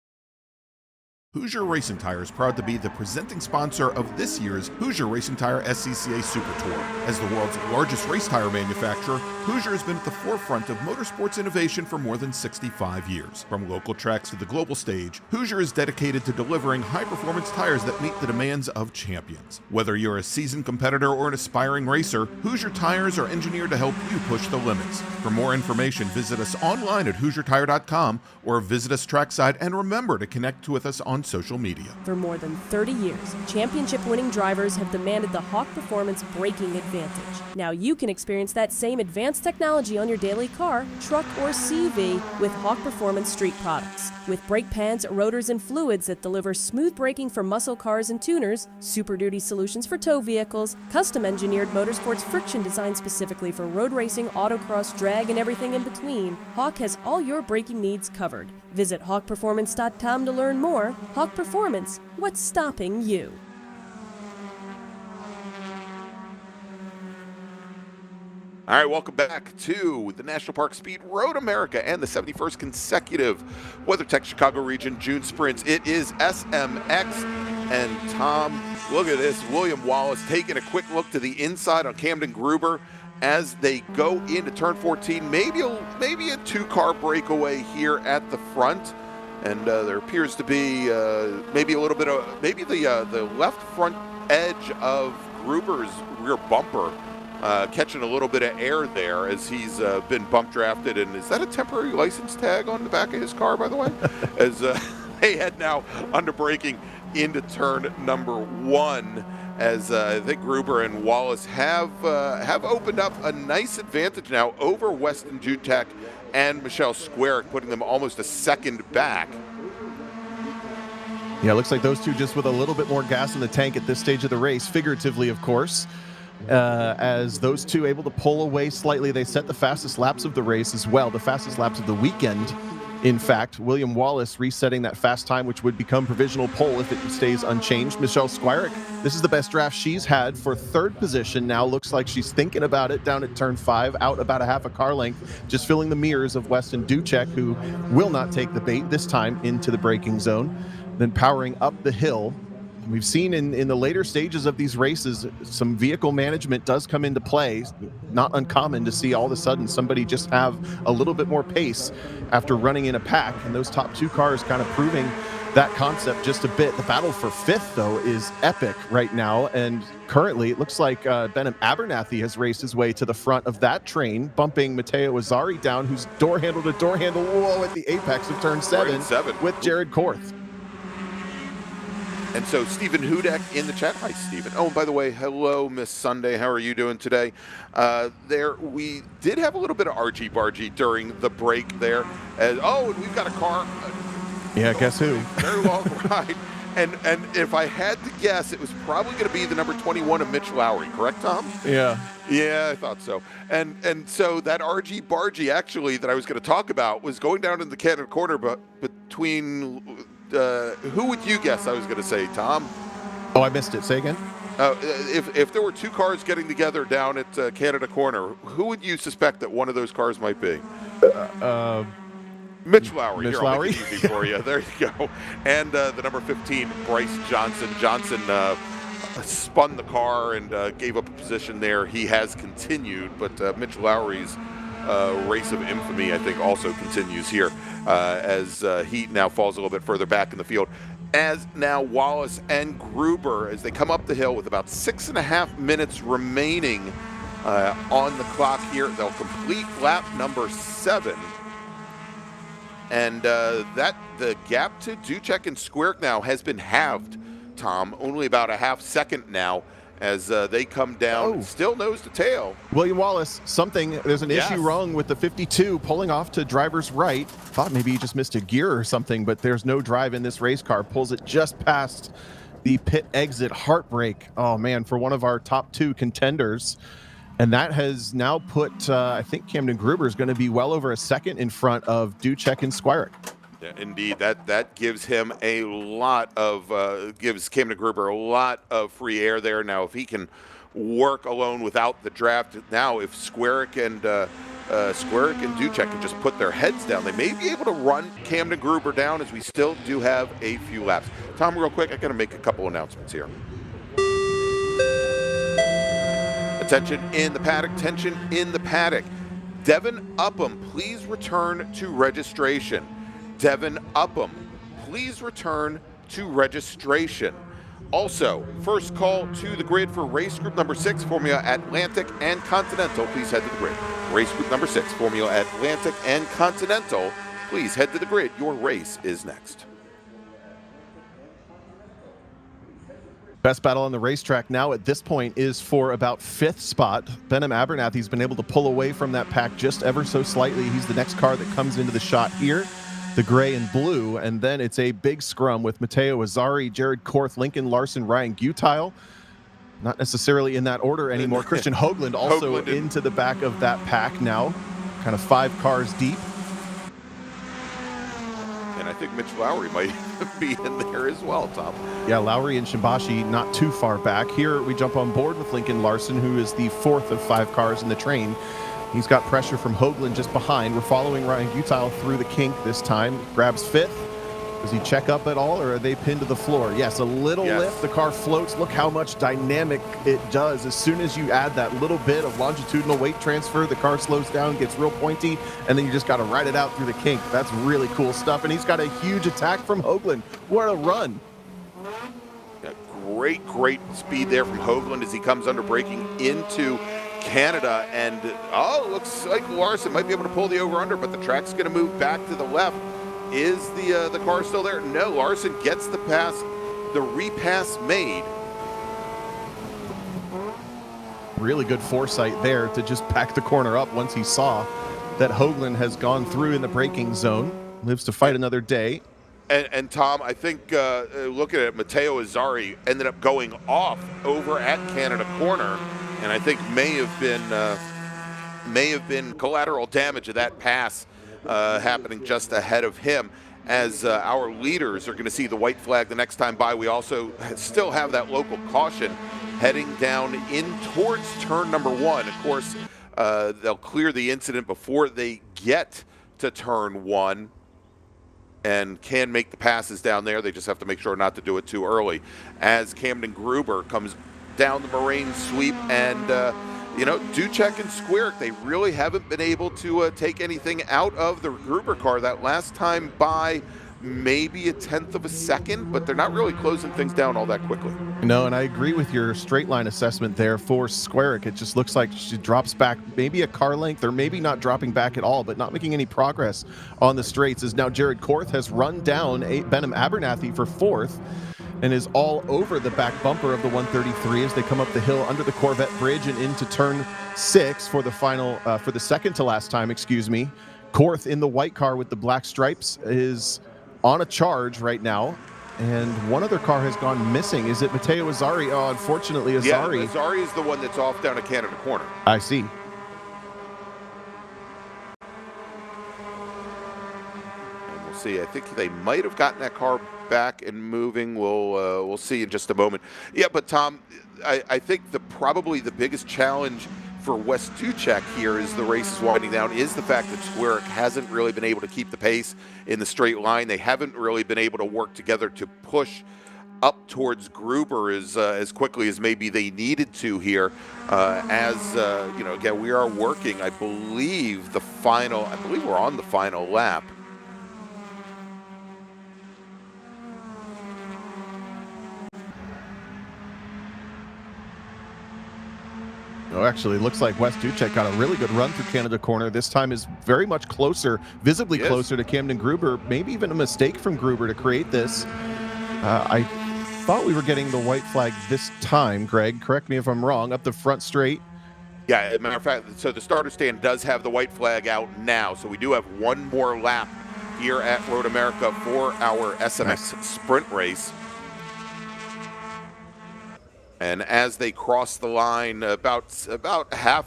Hoosier Racing Tire is proud to be the presenting sponsor of this year's Hoosier Racing Tire SCCA Super Tour. As the world's largest race tire manufacturer, Hoosier has been at the forefront of motorsports innovation for more than 65 years. From local tracks to the global stage, Hoosier is dedicated to delivering high-performance tires that meet the demands of champions. Whether you're a seasoned competitor or an aspiring racer, Hoosier tires are engineered to help you push the limits. For more information, visit us online at HoosierTire.com or visit us trackside, and remember to connect with us on on social media. For more than 30 years, championship-winning drivers have demanded the Hawk Performance braking advantage. Now you can experience that same advanced technology on your daily car, truck, or CV with Hawk Performance Street products. With brake pads, rotors, and fluids that deliver smooth braking for muscle cars and tuners, Super Duty solutions for tow vehicles, custom-engineered motorsports friction designed specifically for road racing, autocross, drag, and everything in between, Hawk has all your braking needs covered. Visit hawkperformance.com to learn more. Hawk Performance, what's stopping you? All right, welcome back to the National Park Speed Road America and the 71st consecutive WeatherTech Chicago Region June Sprints. It is SMX, and Tom, look at this. William Wallace taking a quick look to the inside on Camden Gruber as they go into turn 14. Maybe a two-car breakaway here at the front, and there appears to be maybe a little bit of the left front edge of Gruber's rear bumper. Catching a little bit of air there as he's been bump drafted. And is that a temporary license tag on the back of his car, by the way? As they head now under braking into turn number 1, as I think Gruber and Wallace have opened up a nice advantage now over Weston Dutek and Michelle Squarick, putting them almost a second back. Yeah, it looks like those two just with a little bit more gas in the tank at this stage of the race, figuratively, of course. As those two able to pull away slightly. They set the fastest laps of the race as well, the fastest laps of the weekend. In fact, William Wallace resetting that fast time, which would become provisional pole if it stays unchanged. Michelle Squarick, this is the best draft she's had for third position. Now looks like she's thinking about it down at turn 5, out about a half a car length, just filling the mirrors of Weston Dutek, who will not take the bait this time into the braking zone. Then powering up the hill. We've seen in the later stages of these races, some vehicle management does come into play. Not uncommon to see all of a sudden somebody just have a little bit more pace after running in a pack, and those top two cars kind of proving that concept just a bit. The battle for 5th, though, is epic right now, and currently it looks like Benham Abernathy has raced his way to the front of that train, bumping Matteo Azzari down, who's door handle to door handle, whoa, at the apex of turn 7 with Jared Korth. And so Stephen Hudek in the chat. Hi, Stephen. Oh, and by the way, hello, Miss Sunday. How are you doing today? We did have a little bit of argy-bargy during the break there. And we've got a car. Yeah, guess who? Very long ride. And if I had to guess, it was probably going to be the number 21 of Mitch Lowry. Correct, Tom? Yeah. Yeah, I thought so. And so that argy-bargy, actually, that I was going to talk about was going down in the Canada corner, but between... who would you guess I was going to say, Tom? Oh, I missed it. Say again? If there were two cars getting together down at Canada Corner, who would you suspect that one of those cars might be? Mitch Lowry. Mitch Here, Lowry? I'll make it easy for you. There you go. And the number 15, Bryce Johnson. Johnson spun the car and gave up a position there. He has continued, but Mitch Lowry's race of infamy, I think, also continues here as he now falls a little bit further back in the field. As now Wallace and Gruber, as they come up the hill with about 6.5 minutes remaining on the clock here, they'll complete lap number 7. And the gap to Ducek and Squirk now has been halved, Tom. Only about a half second now as they come down, still nose to tail. William Wallace, there's an issue wrong with the 52 pulling off to driver's right. Thought maybe he just missed a gear or something, but there's no drive in this race car. Pulls it just past the pit exit. Heartbreak. Oh, man, for one of our top 2 contenders. And that has now put, I think Camden Gruber is going to be well over a second in front of Ducek and Squirick. Yeah, indeed, that gives him a lot of gives Camden Gruber a lot of free air there. Now, if he can work alone without the draft, now if Squarick and Ducek can just put their heads down, they may be able to run Camden Gruber down, as we still do have a few laps. Tom, real quick, I got to make a couple announcements here. Attention in the paddock. Tension in the paddock. Devin Upham, please return to registration. Devin Upham, please return to registration. Also, first call to the grid for race group number 6, Formula Atlantic and Continental. Please head to the grid. Race group number 6, Formula Atlantic and Continental. Please head to the grid. Your race is next. Best battle on the racetrack now at this point is for about 5th spot. Benham Abernathy's been able to pull away from that pack just ever so slightly. He's the next car that comes into the shot here, the gray and blue, and then it's a big scrum with Matteo Azzari, Jared Korth, Lincoln Larson, Ryan Gutile. Not necessarily in that order anymore. Christian Hoagland also into the back of that pack now, kind of 5 cars deep. And I think Mitch Lowry might be in there as well, Tom. Yeah, Lowry and Shimbashi not too far back. Here we jump on board with Lincoln Larson, who is the 4th of 5 cars in the train. He's got pressure from Hoagland just behind. We're following Ryan Gutile through the kink this time. Grabs 5th. Does he check up at all, or are they pinned to the floor? Yes, a little lift. The car floats. Look how much dynamic it does. As soon as you add that little bit of longitudinal weight transfer, the car slows down, gets real pointy, and then you just got to ride it out through the kink. That's really cool stuff. And he's got a huge attack from Hoagland. What a run. Yeah, great speed there from Hoagland as he comes under braking into Canada. And, looks like Larson might be able to pull the over-under, but the track's going to move back to the left. Is the car still there? No, Larson gets the pass, the repass made. Really good foresight there to just pack the corner up once he saw that Hoagland has gone through in the braking zone. Lives to fight another day. And Tom, I think looking at Matteo Azzari ended up going off over at Canada Corner, and I think may have been collateral damage of that pass happening just ahead of him. As our leaders are going to see the white flag the next time by, we also still have that local caution heading down in towards turn number 1. Of course, they'll clear the incident before they get to turn 1 and can make the passes down there. They just have to make sure not to do it too early. As Camden Gruber comes down the Moraine sweep, and Ducek and Squarick, they really haven't been able to take anything out of the Gruber car that last time by maybe a 1/10 of a second, but they're not really closing things down all that quickly. No, and I agree with your straight line assessment there for Squarick. It just looks like she drops back maybe a car length, or maybe not dropping back at all, but not making any progress on the straights. As now Jared Korth has run down Benham Abernathy for 4th and is all over the back bumper of the 133 as they come up the hill under the Corvette Bridge and into turn 6 for the final, for the second to last time, Korth in the white car with the black stripes is on a charge right now, and one other car has gone missing. Is it Matteo Azzari? Oh, unfortunately, Azzari. Yeah, Azzari is the one that's off down at Canada Corner. I see. And we'll see. I think they might have gotten that car back and moving. We'll see in just a moment. Yeah, but Tom, I think probably the biggest challenge for Wes Ducek here as the race is winding down is the fact that Squarick hasn't really been able to keep the pace in the straight line. They haven't really been able to work together to push up towards Gruber as quickly as maybe they needed to here. Again, we are working, I believe we're on the final lap. Oh, actually, it looks like Wes Ducek got a really good run through Canada Corner. This time is very much closer, visibly closer to Camden Gruber. Maybe even a mistake from Gruber to create this. I thought we were getting the white flag this time, Greg. Correct me if I'm wrong. Up the front straight. Yeah, as a matter of fact, so the starter stand does have the white flag out now. So we do have one more lap here at Road America for our SMX sprint race. And as they cross the line, about a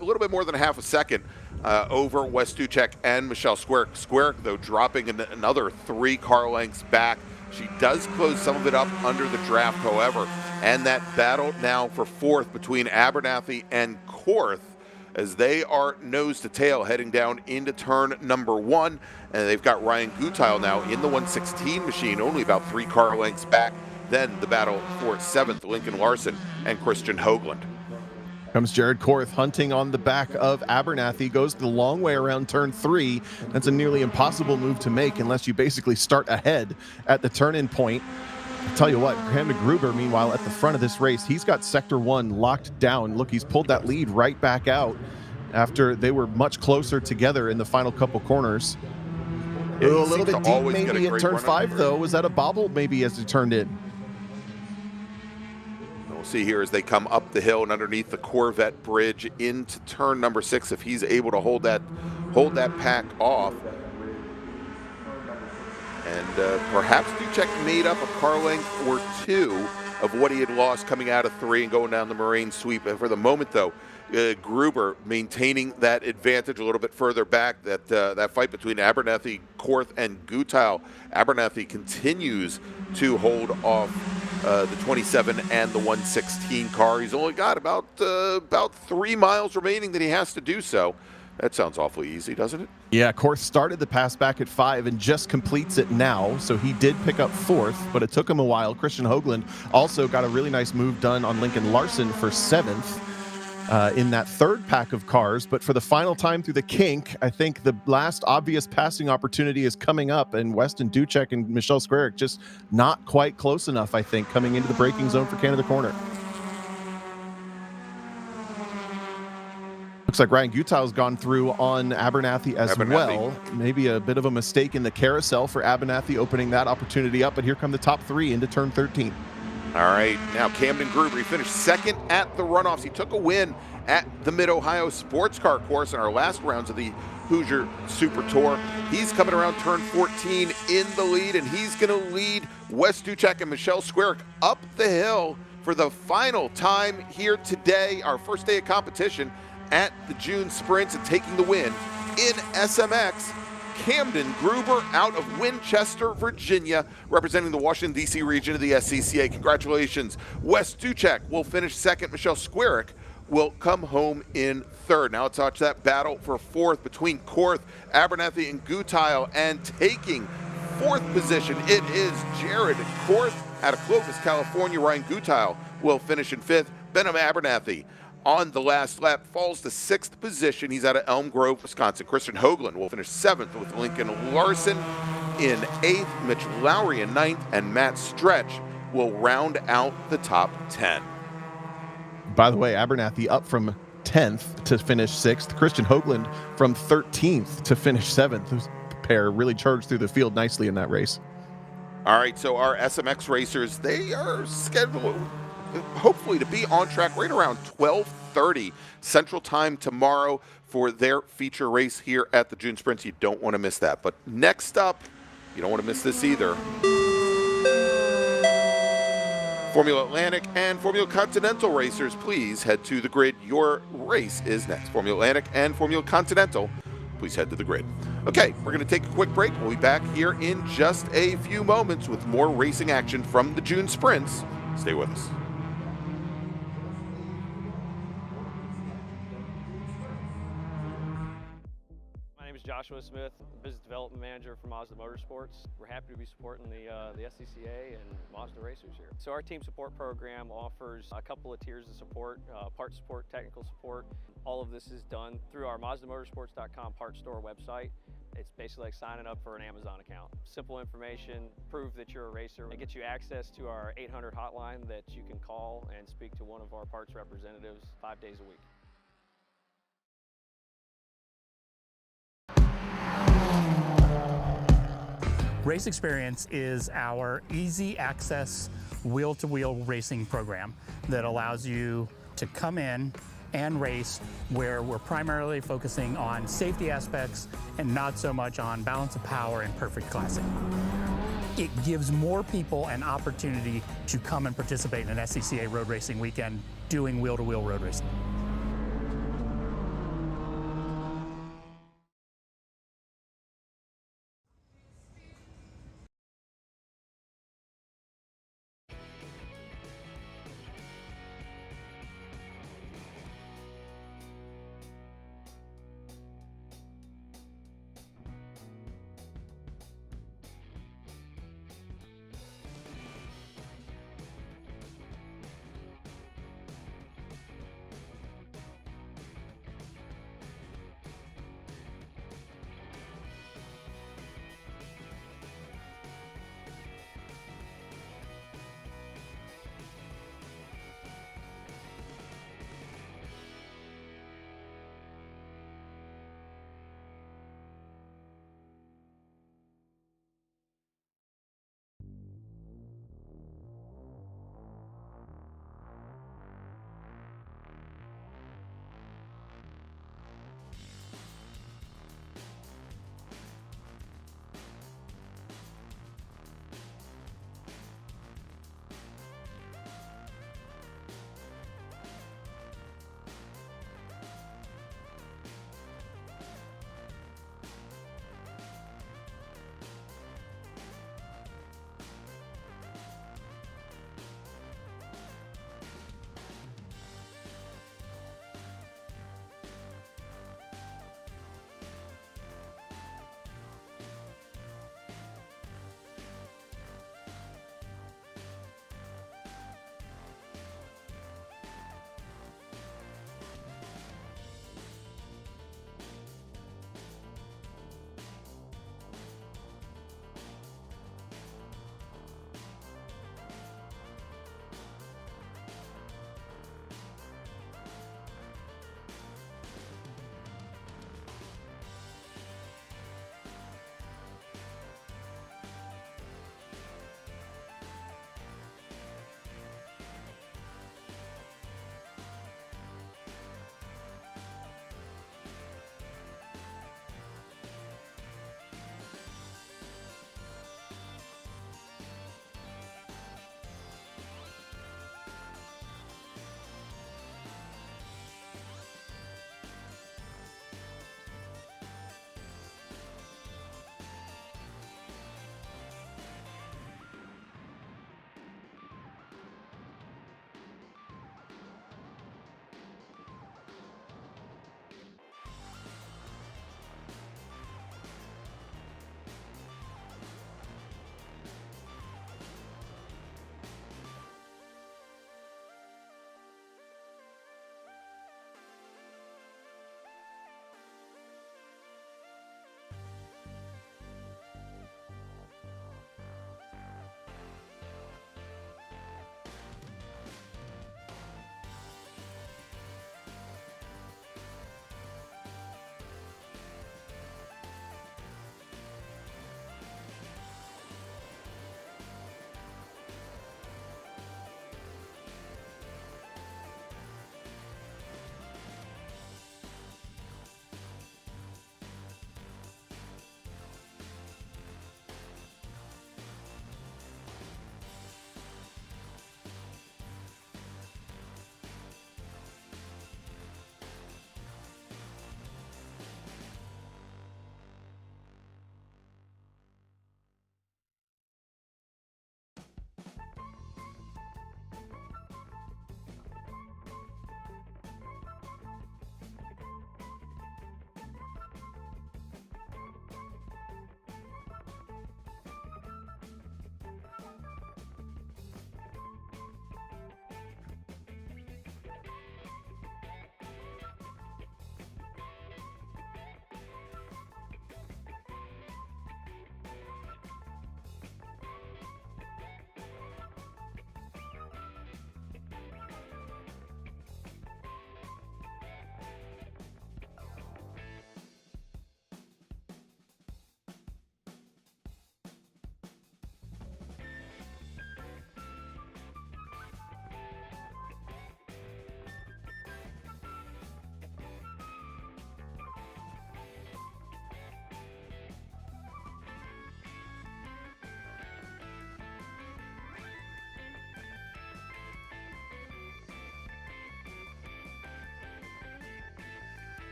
little bit more than half a second over Wes Ducek and Michelle Squarick. Squarick, though, dropping another 3 car lengths back. She does close some of it up under the draft, however. And that battle now for 4th between Abernathy and Korth, as they are nose to tail heading down into turn number 1. And they've got Ryan Gutile now in the 116 machine, only about 3 car lengths back. Then the battle for 7th, Lincoln Larson and Christian Hoagland. Comes Jared Korth hunting on the back of Abernathy, goes the long way around turn 3. That's a nearly impossible move to make unless you basically start ahead at the turn-in point. I'll tell you what, Camden Gruber, meanwhile, at the front of this race, he's got Sector 1 locked down. Look, he's pulled that lead right back out after they were much closer together in the final couple corners. Yeah, a little bit deep maybe at turn 5, though. Was that a bobble maybe as he turned in? see here as they come up the hill and underneath the Corvette bridge into turn number 6. If he's able to hold that pack off, and perhaps Duchek made up a car length or two of what he had lost coming out of 3 and going down the Moraine sweep. And for the moment, though, Gruber maintaining that advantage a little bit further back. That fight between Abernathy, Korth, and Gutile. Abernathy continues to hold off the 27 and the 116 car. He's only got about 3 miles remaining that he has to do so. That sounds awfully easy, doesn't it? Yeah, Korth started the pass back at 5 and just completes it now, so he did pick up 4th, but it took him a while. Christian Hoagland also got a really nice move done on Lincoln Larson for 7th. In that 3rd pack of cars, but for the final time through the kink, I think the last obvious passing opportunity is coming up, and Weston Duchek and Michelle Squarick just not quite close enough, I think, coming into the braking zone for Canada Corner. Looks like Ryan Gutile's gone through on Abernathy as well. Maybe a bit of a mistake in the carousel for Abernathy, opening that opportunity up, but here come the top 3 into turn 13. All right, now Camden Gruber, he finished 2nd at the runoffs. He took a win at the Mid-Ohio Sports Car Course in our last rounds of the Hoosier Super Tour. He's coming around turn 14 in the lead, and he's going to lead Wes Duchek and Michelle Squarick up the hill for the final time here today, our first day of competition at the June Sprints, and taking the win in SMX. Camden Gruber out of Winchester, Virginia, representing the Washington, D.C. region of the SCCA. Congratulations. Wes Duchek will finish 2nd. Michelle Squarick will come home in 3rd. Now let's watch that battle for 4th between Korth, Abernathy, and Gutile. And taking 4th position, it is Jared Korth out of Clovis, California. Ryan Gutile will finish in 5th. Benham Abernathy on the last lap falls to 6th position. He's out of Elm Grove, Wisconsin. Christian Hoagland will finish 7th with Lincoln Larson in 8th. Mitch Lowry in 9th, and Matt Stretch will round out the top 10. By the way, Abernathy up from 10th to finish 6th. Christian Hoagland from 13th to finish 7th. Those pair really charged through the field nicely in that race. All right, so our SMX racers, they are scheduled hopefully to be on track right around 12:30 Central Time tomorrow for their feature race here at the June Sprints. You don't want to miss that. But next up, you don't want to miss this either. Formula Atlantic and Formula Continental racers, please head to the grid. Your race is next. Formula Atlantic and Formula Continental, please head to the grid. Okay, we're going to take a quick break. We'll be back here in just a few moments with more racing action from the June Sprints. Stay with us. Joshua Smith, Business Development Manager for Mazda Motorsports. We're happy to be supporting the SCCA and Mazda racers here. So our team support program offers a couple of tiers of support, parts support, technical support. All of this is done through our MazdaMotorsports.com parts store website. It's basically like signing up for an Amazon account. Simple information, prove that you're a racer. It gets you access to our 800 hotline that you can call and speak to one of our parts representatives 5 days a week. Race Experience is our easy access wheel-to-wheel racing program that allows you to come in and race where we're primarily focusing on safety aspects and not so much on balance of power and perfect classic. It gives more people an opportunity to come and participate in an SCCA road racing weekend doing wheel-to-wheel road racing.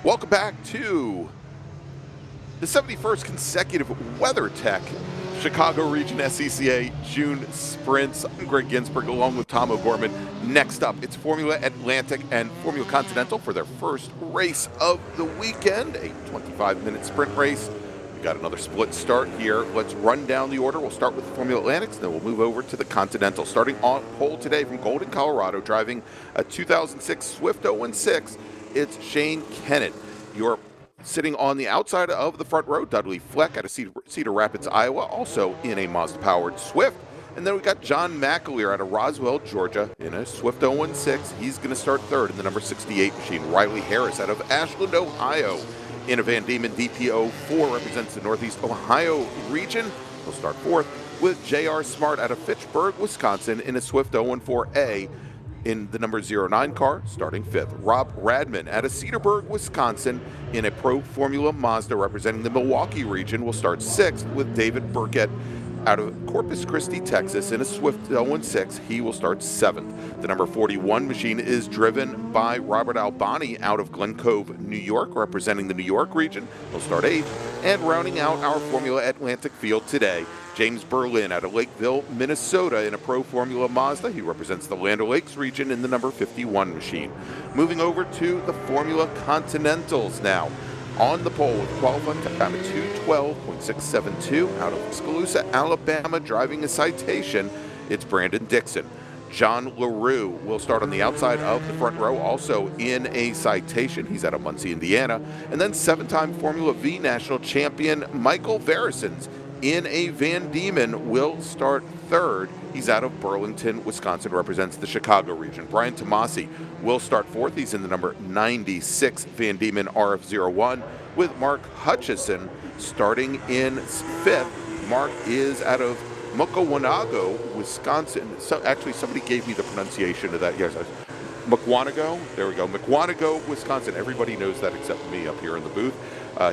Welcome back to the 71st consecutive WeatherTech Chicago Region SCCA June Sprints. I'm Greg Ginsberg along with Tom O'Gorman. Next up, it's Formula Atlantic and Formula Continental for their first race of the weekend, a 25-minute sprint race. We got another split start here. Let's run down the order. We'll start with the Formula Atlantics, then we'll move over to the Continental. Starting on pole today from Golden, Colorado, driving a 2006 Swift 016, it's Shane Kennett. You're sitting on the outside of the front row, Dudley Fleck out of Cedar Rapids, Iowa, also in a Mazda-powered Swift. And then we got John McAleer out of Roswell, Georgia, in a Swift 016. He's going to start third in the number 68 machine. Riley Harris out of Ashland, Ohio, in a Van Diemen DP04, represents the Northeast Ohio region. He'll start fourth, with J.R. Smart out of Fitchburg, Wisconsin, in a Swift 014A in the number 09 car, starting fifth. Rob Radman out of Cedarburg, Wisconsin, in a Pro Formula Mazda representing the Milwaukee region, will start sixth, with David Burkett out of Corpus Christi, Texas, in a Swift 016. He will start seventh. The number 41 machine is driven by Robert Albani out of Glen Cove, New York, representing the New York region. He'll start eighth. And rounding out our Formula Atlantic field today, James Berlin out of Lakeville, Minnesota, in a Pro Formula Mazda. He represents the Land O'Lakes region in the number 51 machine. Moving over to the Formula Continentals now. On the pole with qualifying time of 2:12.672 out of Tuscaloosa, Alabama, driving a Citation, it's Brandon Dixon. John LaRue will start on the outside of the front row, also in a Citation. He's out of Muncie, Indiana. And then seven-time Formula V national champion Michael Verisons in a Van Diemen will start third. He's out of Burlington, Wisconsin, represents the Chicago region. Brian Tomasi will start fourth. He's in the number 96 Van Diemen RF01, with Mark Hutchison starting in fifth. Mark is out of Mukwonago, Wisconsin. So actually, somebody gave me the pronunciation of that. Yes, Mukwonago. There we go. Mukwonago, Wisconsin. Everybody knows that except me up here in the booth.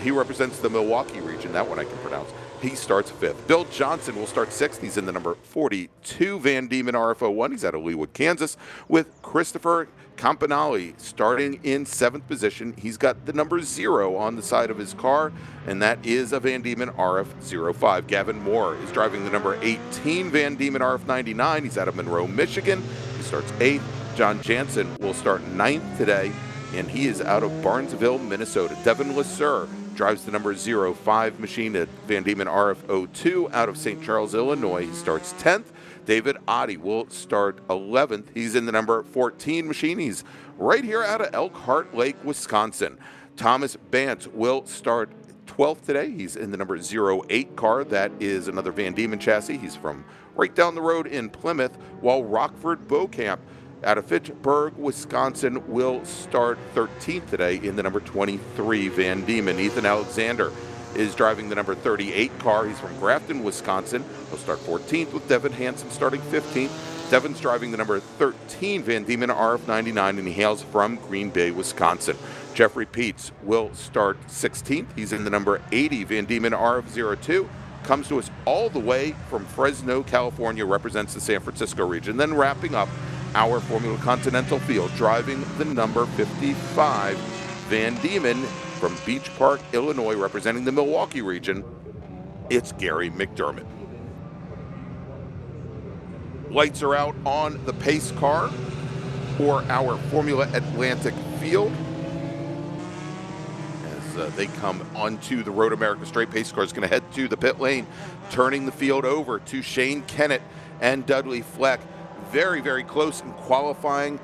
He represents the Milwaukee region. That one I can pronounce. He starts fifth. Bill Johnson will start sixth. He's in the number 42 Van Diemen RF01. He's out of Leawood, Kansas, with Christopher Campanale starting in seventh position. He's got the number 0 on the side of his car, and that is a Van Diemen RF05. Gavin Moore is driving the number 18 Van Diemen RF99. He's out of Monroe, Michigan. He starts eighth. John Jansen will start ninth today, and he is out of Barnesville, Minnesota. Devin Lasser drives the number 05 machine at Van Diemen RF02 out of St. Charles, Illinois. He starts 10th. David Oddie will start 11th. He's in the number 14 machine. He's right here out of Elkhart Lake, Wisconsin. Thomas Bantz will start 12th today. He's in the number 08 car. That is another Van Diemen chassis. He's from right down the road in Plymouth, while Rockford Beaucamp out of Fitchburg, Wisconsin, will start 13th today in the number 23 Van Diemen. Ethan Alexander is driving the number 38 car. He's from Grafton, Wisconsin. He'll start 14th, with Devin Hansen starting 15th. Devin's driving the number 13 Van Diemen RF99, and he hails from Green Bay, Wisconsin. Jeffrey Peets will start 16th. He's in the number 80 Van Diemen RF02. Comes to us all the way from Fresno, California, represents the San Francisco region. Then wrapping up our Formula Continental field, driving the number 55 Van Diemen from Beach Park, Illinois, representing the Milwaukee region, it's Gary McDermott. Lights are out on the pace car for our Formula Atlantic field as they come onto the Road America straight. Pace car is going to head to the pit lane, turning the field over to Shane Kennett and Dudley Fleck. Very, very close in qualifying.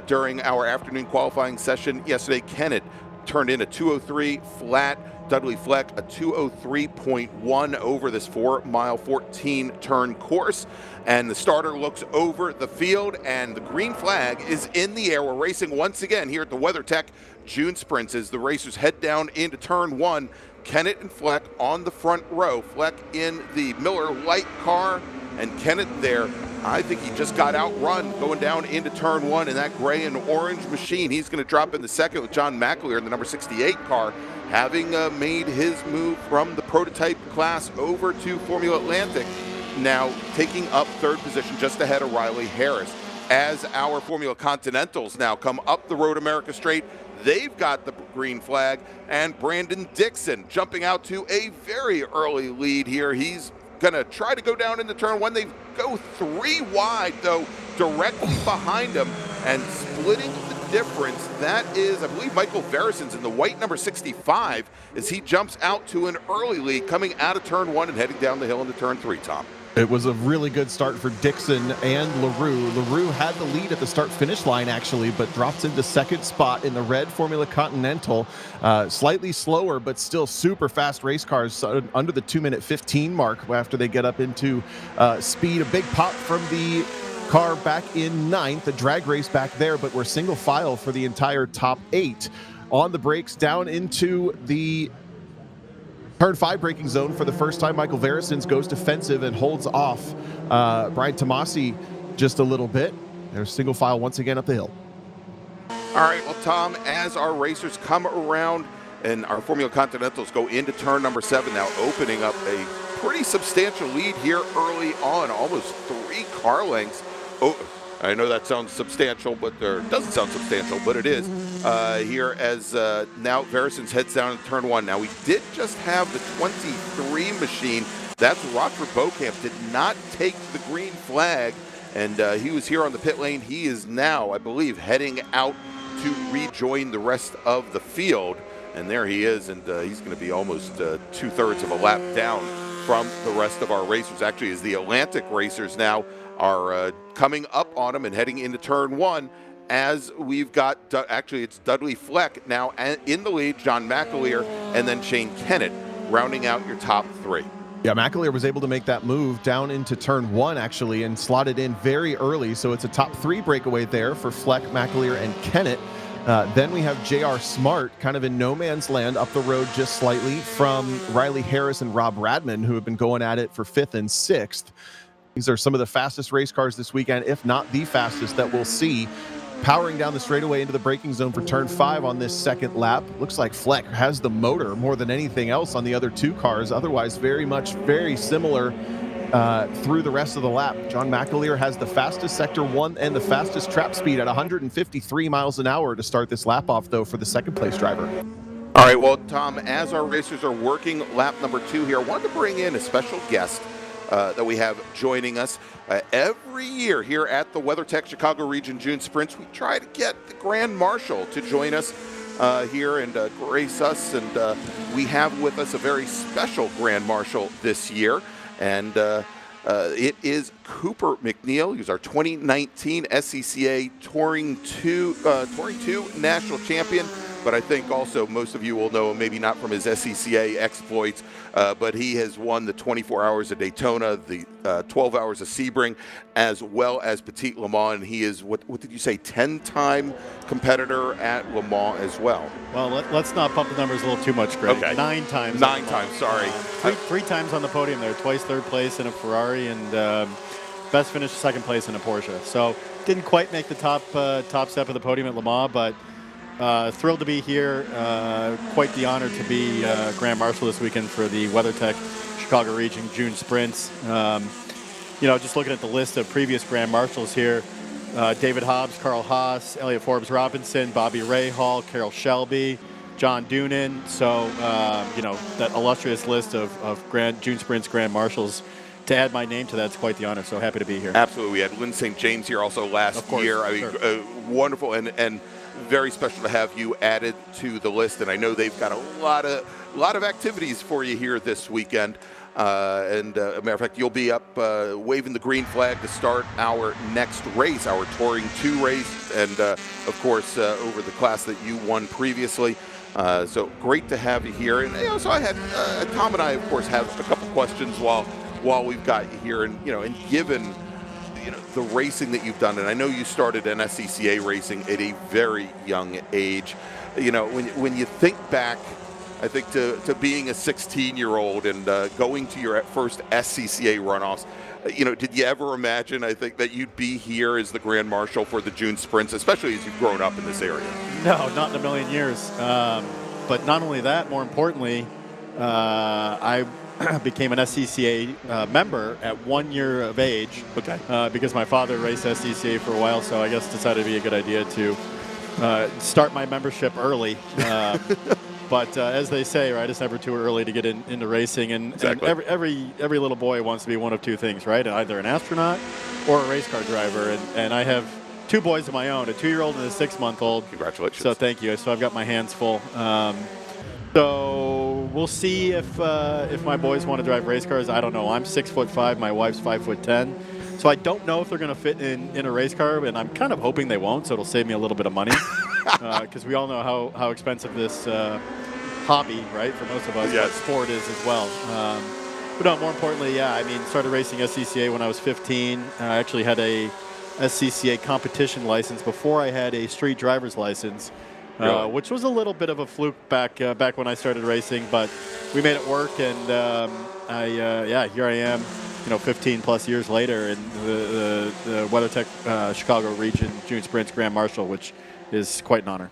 During our afternoon qualifying session yesterday, Kennett turned in a 2:03 flat. Dudley Fleck a 2:03.1 over this 4-mile, 14-turn course. And the starter looks over the field, and the green flag is in the air. We're racing once again here at the WeatherTech June Sprints as the racers head down into turn one. Kennett and Fleck on the front row. Fleck in the Miller Light car, and Kennett there. I think he just got outrun going down into turn one in that gray and orange machine. He's going to drop in the second with John McAleer in the number 68 car, having made his move from the prototype class over to Formula Atlantic, now taking up third position just ahead of Riley Harris. As our Formula Continentals now come up the Road America straight, They've got the green flag, and Brandon Dixon jumping out to a very early lead here. He's going to try to go down into turn one. They go 3 wide, though, directly behind him, and splitting the difference. That is, I believe, Michael Verison's in the white number 65 as he jumps out to an early lead coming out of turn one and heading down the hill into turn 3, Tom. It was a really good start for Dixon and LaRue. LaRue had the lead at the start-finish line, actually, but drops into second spot in the red Formula Continental. Slightly slower, but still super fast race cars under the 2-minute 15 mark after they get up into speed. A big pop from the car back in ninth, a drag race back there, but we're single file for the entire top 8. On the brakes, down into the turn 5 braking zone for the first time. Michael Verisons goes defensive and holds off Brian Tomasi just a little bit. There's single file once again up the hill. All right, well, Tom, as our racers come around and our Formula Continentals go into turn number 7 now, opening up a pretty substantial lead here early on, almost 3 car lengths. Oh, I know that sounds substantial, but it doesn't sound substantial, but it is. Here as now Verisons heads down in turn 1. Now, we did just have the 23 machine. That's Rockford Beaucamp, did not take the green flag, and he was here on the pit lane. He is now, I believe, heading out to rejoin the rest of the field. And there he is, and he's going to be almost 2/3 of a lap down from the rest of our racers. Actually, as the Atlantic racers now are coming up on him and heading into turn 1, as we've got, actually it's Dudley Fleck now in the lead, John McAleer, and then Shane Kennett rounding out your top 3. Yeah, McAleer was able to make that move down into turn 1, actually, and slotted in very early. So it's a top 3 breakaway there for Fleck, McAleer, and Kennett. Then we have J.R. Smart kind of in no man's land up the road just slightly from Riley Harris and Rob Radman, who have been going at it for 5th and 6th. These are some of the fastest race cars this weekend, if not the fastest that we'll see. Powering down the straightaway into the braking zone for turn 5 on this second lap. Looks like Fleck has the motor more than anything else on the other 2 cars. Otherwise, very similar through the rest of the lap. John McAleer has the fastest Sector 1 and the fastest trap speed at 153 miles an hour to start this lap off, though, for the second place driver. All right, well, Tom, as our racers are working lap number 2 here, I wanted to bring in a special guest that we have joining us. Every year here at the WeatherTech Chicago Region June Sprints, we try to get the Grand Marshal to join us here and grace us, and we have with us a very special Grand Marshal this year, and it is Cooper McNeil. He's our 2019 SCCA Touring 2 National Champion, but I think also most of you will know him, maybe not from his SCCA exploits, but he has won the 24 Hours of Daytona, the 12 Hours of Sebring, as well as Petit Le Mans. And he is, what did you say, 10-time competitor at Le Mans as well? Well, let's not pump the numbers a little too much, Greg. Okay. 9 times. 9 times, sorry. Three times on the podium there, twice third place in a Ferrari, and best finish second place in a Porsche. So didn't quite make the top step of the podium at Le Mans, but thrilled to be here. Quite the honor to be Grand Marshal this weekend for the WeatherTech Chicago Region June Sprints. Just looking at the list of previous Grand Marshals here, David Hobbs, Carl Haas, Elliot Forbes Robinson, Bobby Rahal, Carol Shelby, John Doonan. So, that illustrious list of June Sprints Grand Marshals. To add my name to that, it's quite the honor. So happy to be here. Absolutely. We had Lynn St. James here also last year. I mean, wonderful and very special to have you added to the list. And I know they've got a lot of activities for you here this weekend. A matter of fact, you'll be up waving the green flag to start our next race, our Touring 2 race, and of course over the class that you won previously. So great to have you here. And so I had Tom and I, of course, have a couple questions while we've got you here, and and given the racing that you've done, and I know you started in SCCA racing at a very young age. When you think back, I think to being a 16-year-old and going to your first SCCA runoffs, did you ever imagine, I think, that you'd be here as the Grand Marshal for the June Sprints, especially as you've grown up in this area? No, not in a million years. But not only that, more importantly, I became an SCCA member at 1 year of age. Okay. Because my father raced SCCA for a while, so I guess decided it'd be a good idea to start my membership early. But as they say, right, it's never too early to get into racing. And, Exactly. and every little boy wants to be one of two things, right? Either an astronaut or a race car driver. And I have two boys of my own, a 2-year-old and a 6-month-old. Congratulations. So thank you. So I've got my hands full. So we'll see if my boys want to drive race cars. I don't know. I'm 6'5". My wife's 5'10". So I don't know if they're going to fit in a race car, and I'm kind of hoping they won't, so it'll save me a little bit of money. Because we all know how expensive this hobby, right, for most of us, but sport is as well. But no, more importantly, yeah, I mean, started racing SCCA when I was 15. I actually had a SCCA competition license before I had a street driver's license, which was a little bit of a fluke back when I started racing, but we made it work, and here I am, 15 plus years later in the WeatherTech Chicago Region Junior Sprints Grand Marshal, which is quite an honor.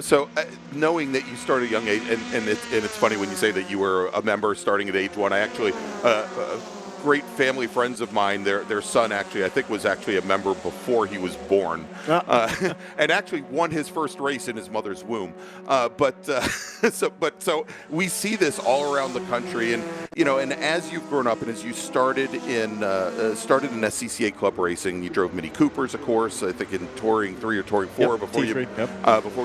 So knowing that you started at a young age, and it's funny when you say that you were a member starting at age 1. I actually, great family friends of mine, their son actually, I think, was actually a member before he was born, and actually won his first race in his mother's womb. So we see this all around the country, and and as you've grown up and as you started in SCCA club racing, you drove Mini Coopers, of course. I think in Touring 3 or Touring 4 before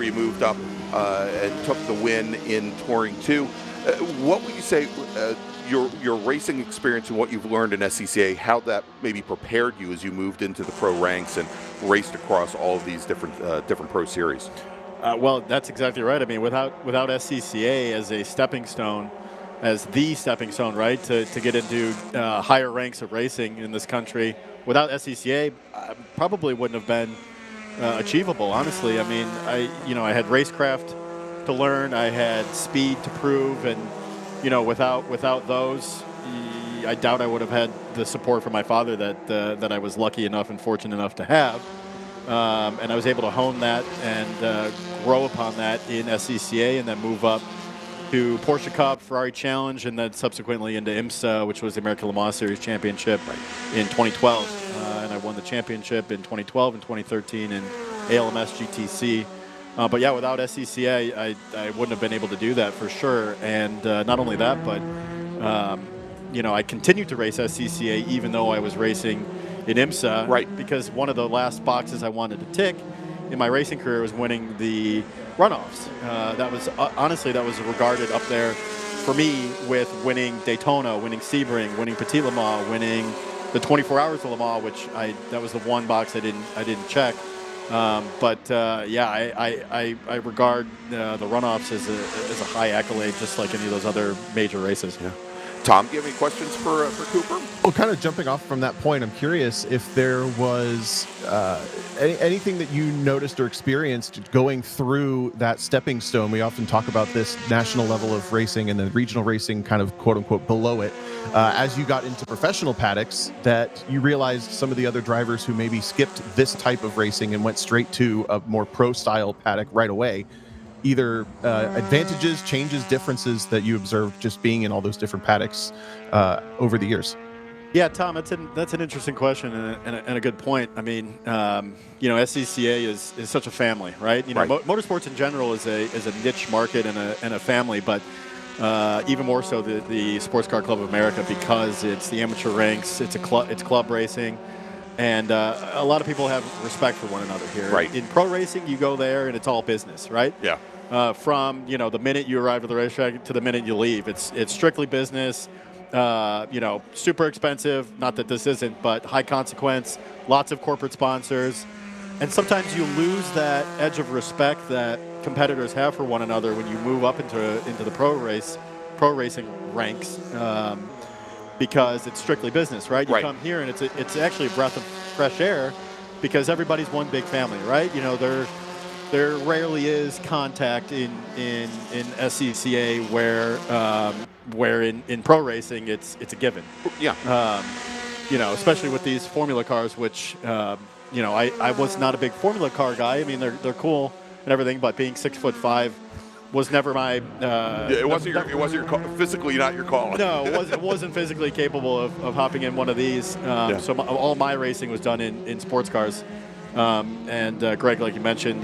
you moved up and took the win in Touring 2. What would you say? Your racing experience and what you've learned in SCCA, how that maybe prepared you as you moved into the pro ranks and raced across all of these different pro series? Well, that's exactly right. I mean, without SCCA as a stepping stone, right, to get into higher ranks of racing in this country, without SCCA, probably wouldn't have been achievable. Honestly, I mean, I had racecraft to learn, I had speed to prove, and without those, I doubt I would have had the support from my father that I was lucky enough and fortunate enough to have. And I was able to hone that and grow upon that in SCCA, and then move up to Porsche Cup, Ferrari Challenge, and then subsequently into IMSA, which was the American Le Mans Series Championship in 2012. And I won the championship in 2012 and 2013 in ALMS GTC. But yeah, without SCCA, I wouldn't have been able to do that for sure. And not only that, but I continued to race SCCA even though I was racing in IMSA. Right. Because one of the last boxes I wanted to tick in my racing career was winning the runoffs. That was regarded up there for me with winning Daytona, winning Sebring, winning Petit Le Mans, winning the 24 Hours of Le Mans, which that was the one box I didn't check. I regard the runoffs as a high accolade, just like any of those other major races. Yeah. Tom, do you have any questions for Cooper? Well, kind of jumping off from that point, I'm curious if there was anything that you noticed or experienced going through that stepping stone. We often talk about this national level of racing and then regional racing kind of quote unquote below it. As you got into professional paddocks, that you realized some of the other drivers who maybe skipped this type of racing and went straight to a more pro style paddock right away, either advantages, changes, differences that you observed just being in all those different paddocks over the years? Yeah, Tom, that's an interesting question and a good point. I mean, SCCA is such a family, right? Motorsports in general is a niche market and a family, but even more so the Sports Car Club of America, because it's the amateur ranks, it's club racing, and a lot of people have respect for one another here. Right. In pro racing, you go there and it's all business, right? Yeah. From the minute you arrive at the racetrack to the minute you leave, it's strictly business. Super expensive. Not that this isn't, but high consequence. Lots of corporate sponsors, and sometimes you lose that edge of respect that competitors have for one another when you move up into the pro racing ranks, because it's strictly business, right? You come here and it's actually a breath of fresh air, because everybody's one big family, right? There rarely is contact in SCCA where in pro racing it's a given. Yeah. Especially with these formula cars, which I was not a big formula car guy. I mean, they're cool and everything, but being 6'5" was never my. It wasn't your physically not your call. No, it wasn't physically capable of hopping in one of these. So all my racing was done in sports cars. And Greg, like you mentioned,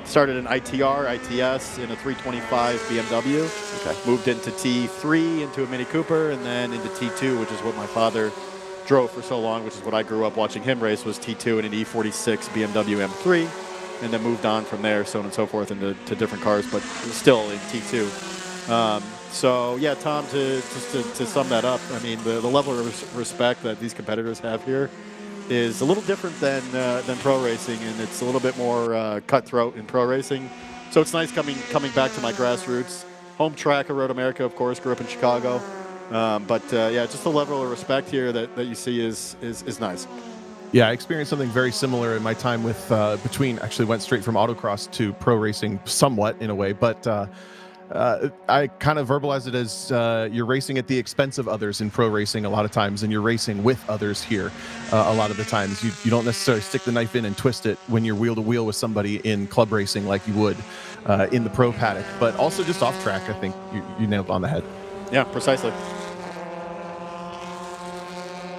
started in ITR, ITS in a 325 BMW. Okay. Moved into T3, into a Mini Cooper, and then into T2, which is what my father drove for so long, which is what I grew up watching him race, was T2 and an E46 BMW M3, and then moved on from there, so on and so forth, into different cars, but still in T2. So, yeah, Tom, to sum that up, I mean, the level of respect that these competitors have here is a little different than pro racing, and it's a little bit more cutthroat in pro racing. So it's nice coming back to my grassroots. Home track of Road America, of course, grew up in Chicago. Just the level of respect here that you see is nice. Yeah, I experienced something very similar in my time with actually went straight from autocross to pro racing somewhat in a way, but I kind of verbalize it as you're racing at the expense of others in pro racing a lot of times, and you're racing with others here a lot of the times. You don't necessarily stick the knife in and twist it when you're wheel to wheel with somebody in club racing like you would in the pro paddock, but also just off track. I think you nailed it on the head. Yeah, precisely.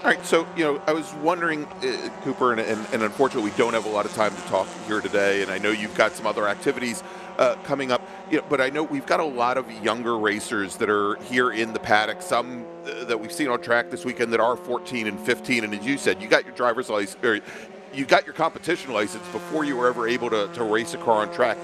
All right, so, I was wondering, Cooper, and unfortunately we don't have a lot of time to talk here today, and I know you've got some other activities coming up, but I know we've got a lot of younger racers that are here in the paddock, some that we've seen on track this weekend that are 14 and 15, and as you said, you got your driver's license, or you got your competition license before you were ever able to race a car on track.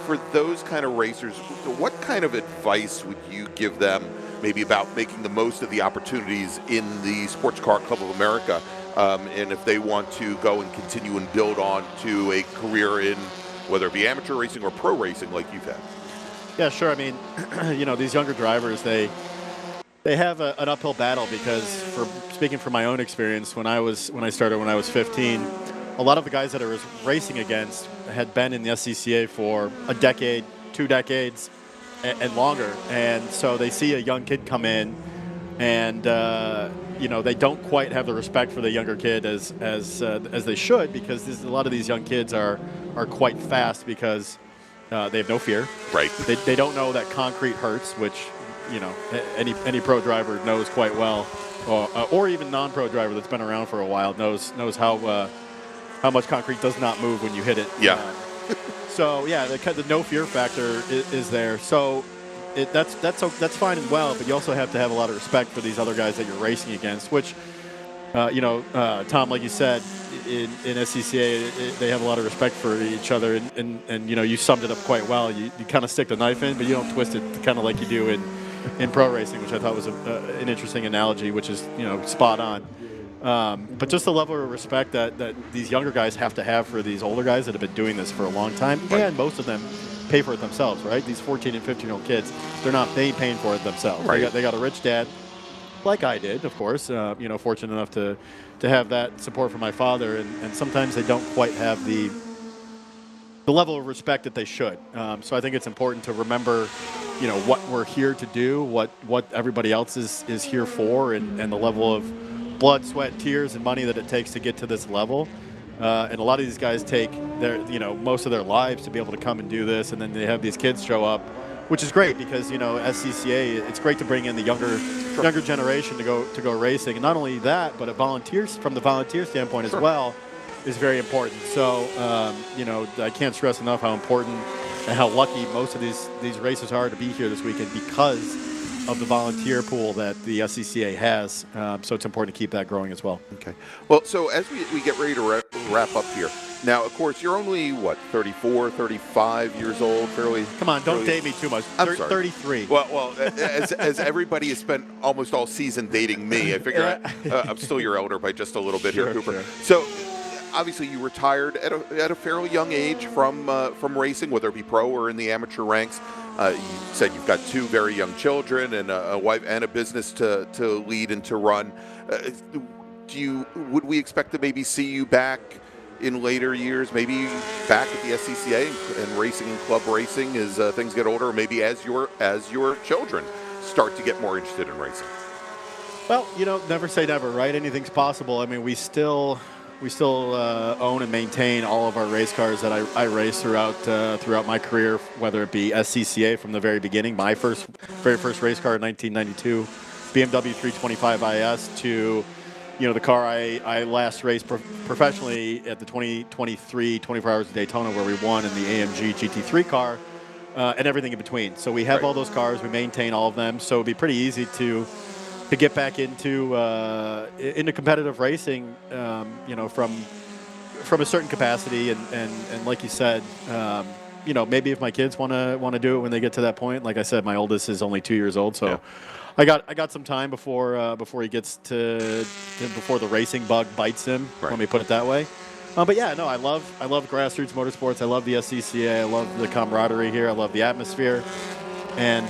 For those kind of racers, what kind of advice would you give them maybe about making the most of the opportunities in the Sports Car Club of America, and if they want to go and continue and build on to a career in whether it be amateur racing or pro racing like you've had? Yeah, sure. I mean, these younger drivers, they have an uphill battle because, speaking from my own experience, when I started when I was 15, a lot of the guys that I was racing against had been in the SCCA for a decade, 2 decades, and longer, and so they see a young kid come in, and they don't quite have the respect for the younger kid as they should, because a lot of these young kids are quite fast because they have no fear. Right. They don't know that concrete hurts, which any pro driver knows quite well, or even non-pro driver that's been around for a while knows how much concrete does not move when you hit it. Yeah. So yeah, the no fear factor is there. So that's fine and well, but you also have to have a lot of respect for these other guys that you're racing against. Which, Tom, like you said, in SCCA they have a lot of respect for each other, and you summed it up quite well. You kind of stick the knife in, but you don't twist it, kind of like you do in pro racing, which I thought was an interesting analogy, which is spot on. But just the level of respect that these younger guys have to have for these older guys that have been doing this for a long time, and most of them pay for it themselves, right? These 14 and 15-year-old kids, they ain't paying for it themselves. Right. They got a rich dad, like I did, of course. Fortunate enough to have that support from my father, and sometimes they don't quite have the level of respect that they should. So I think it's important to remember, what we're here to do, what everybody else is here for, and the level of blood, sweat, tears, and money that it takes to get to this level. And a lot of these guys take most of their lives to be able to come and do this, and then they have these kids show up, which is great because SCCA, it's great to bring in the younger generation to go racing, and not only that, but from the volunteer standpoint as well is very important. So I can't stress enough how important and how lucky most of these racers are to be here this weekend because of the volunteer pool that the SCCA has. So it's important to keep that growing as well. Okay. Well, so as we get ready to wrap up here, now, of course, you're only, 34, 35 years old, fairly... Come on, don't date me too much. I'm sorry. 33. Well, as everybody has spent almost all season dating me, I figure I'm still your elder by just a little bit here, Cooper. Sure. So, obviously, you retired at a fairly young age from racing, whether it be pro or in the amateur ranks. You said you've got 2 very young children and a wife and a business to lead and to run. Would we expect to maybe see you back in later years, maybe back at the SCCA and racing and club racing as things get older, or maybe as your children start to get more interested in racing? Well, never say never, right? Anything's possible. I mean, we still own and maintain all of our race cars that I raced throughout my career, whether it be SCCA from the very beginning, my very first race car in 1992, BMW 325 IS, to the car I last raced professionally at the 2023 24 Hours of Daytona, where we won in the AMG GT3 car, and everything in between. So we have all those cars. We maintain all of them. So it'd be pretty easy to get back into competitive racing, from a certain capacity. And like you said, maybe if my kids want to do it when they get to that point. Like I said, my oldest is only 2 years old, so. Yeah. I got some time before he gets before the racing bug bites him. Right. Let me put it that way. But yeah, no, I love grassroots motorsports. I love the SCCA. I love the camaraderie here. I love the atmosphere, and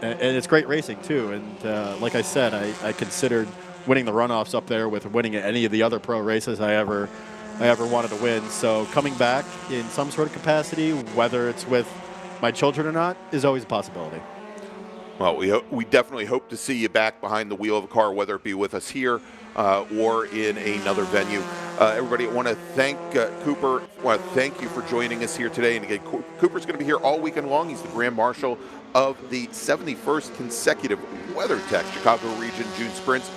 it's great racing too. And like I said, I considered winning the runoffs up there with winning any of the other pro races I ever wanted to win. So coming back in some sort of capacity, whether it's with my children or not, is always a possibility. Well, we definitely hope to see you back behind the wheel of a car, whether it be with us here or in another venue. Everybody, I want to thank Cooper. I want to thank you for joining us here today. And again, Cooper's going to be here all weekend long. He's the Grand Marshal of the 71st consecutive WeatherTech Chicago Region June Sprints.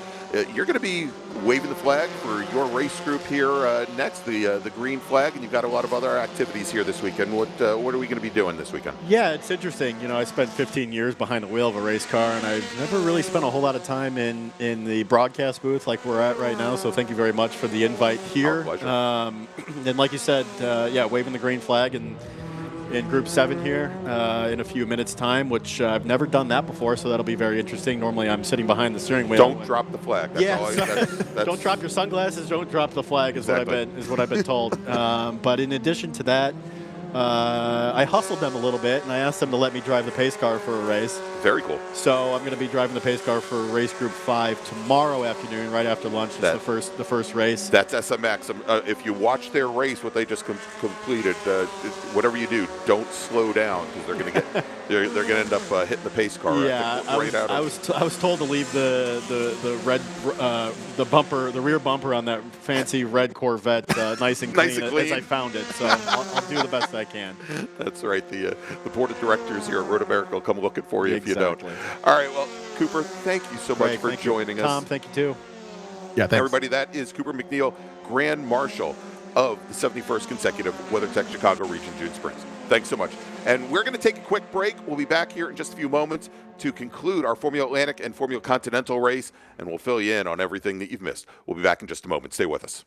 You're going to be waving the flag for your race group here next, the green flag, and you've got a lot of other activities here this weekend. What are we going to be doing this weekend? Yeah, it's interesting. I spent 15 years behind the wheel of a race car, and I've never really spent a whole lot of time in the broadcast booth like we're at right now, so thank you very much for the invite here. Our pleasure. And like you said, waving the green flag and in Group 7 here in a few minutes' time, which I've never done that before, so that'll be very interesting. Normally, I'm sitting behind the steering wheel. Don't drop the flag. Don't drop your sunglasses. Don't drop the flag. Exactly. What I've been told. But in addition to that, I hustled them a little bit, and I asked them to let me drive the pace car for a race. Very cool. So I'm going to be driving the pace car for race Group 5 tomorrow afternoon, right after lunch. It's the first race. That's SMX. If you watch their race, what they just completed, whatever you do, don't slow down because they're going to get they're going to end up hitting the pace car. Yeah, I was told to leave the red the rear bumper on that fancy red Corvette nice and clean, as I found it. So I'll do the best I can. That's right. The board of directors here at Road America will come looking for you if you don't. Exactly. All right. Well, Cooper, thank you so much for joining us. Tom, thank you too. Yeah, thanks. Everybody, that is Cooper McNeil, Grand Marshal of the 71st consecutive WeatherTech Chicago Region June Sprints. Thanks so much. And we're going to take a quick break. We'll be back here in just a few moments to conclude our Formula Atlantic and Formula Continental race, and we'll fill you in on everything that you've missed. We'll be back in just a moment. Stay with us.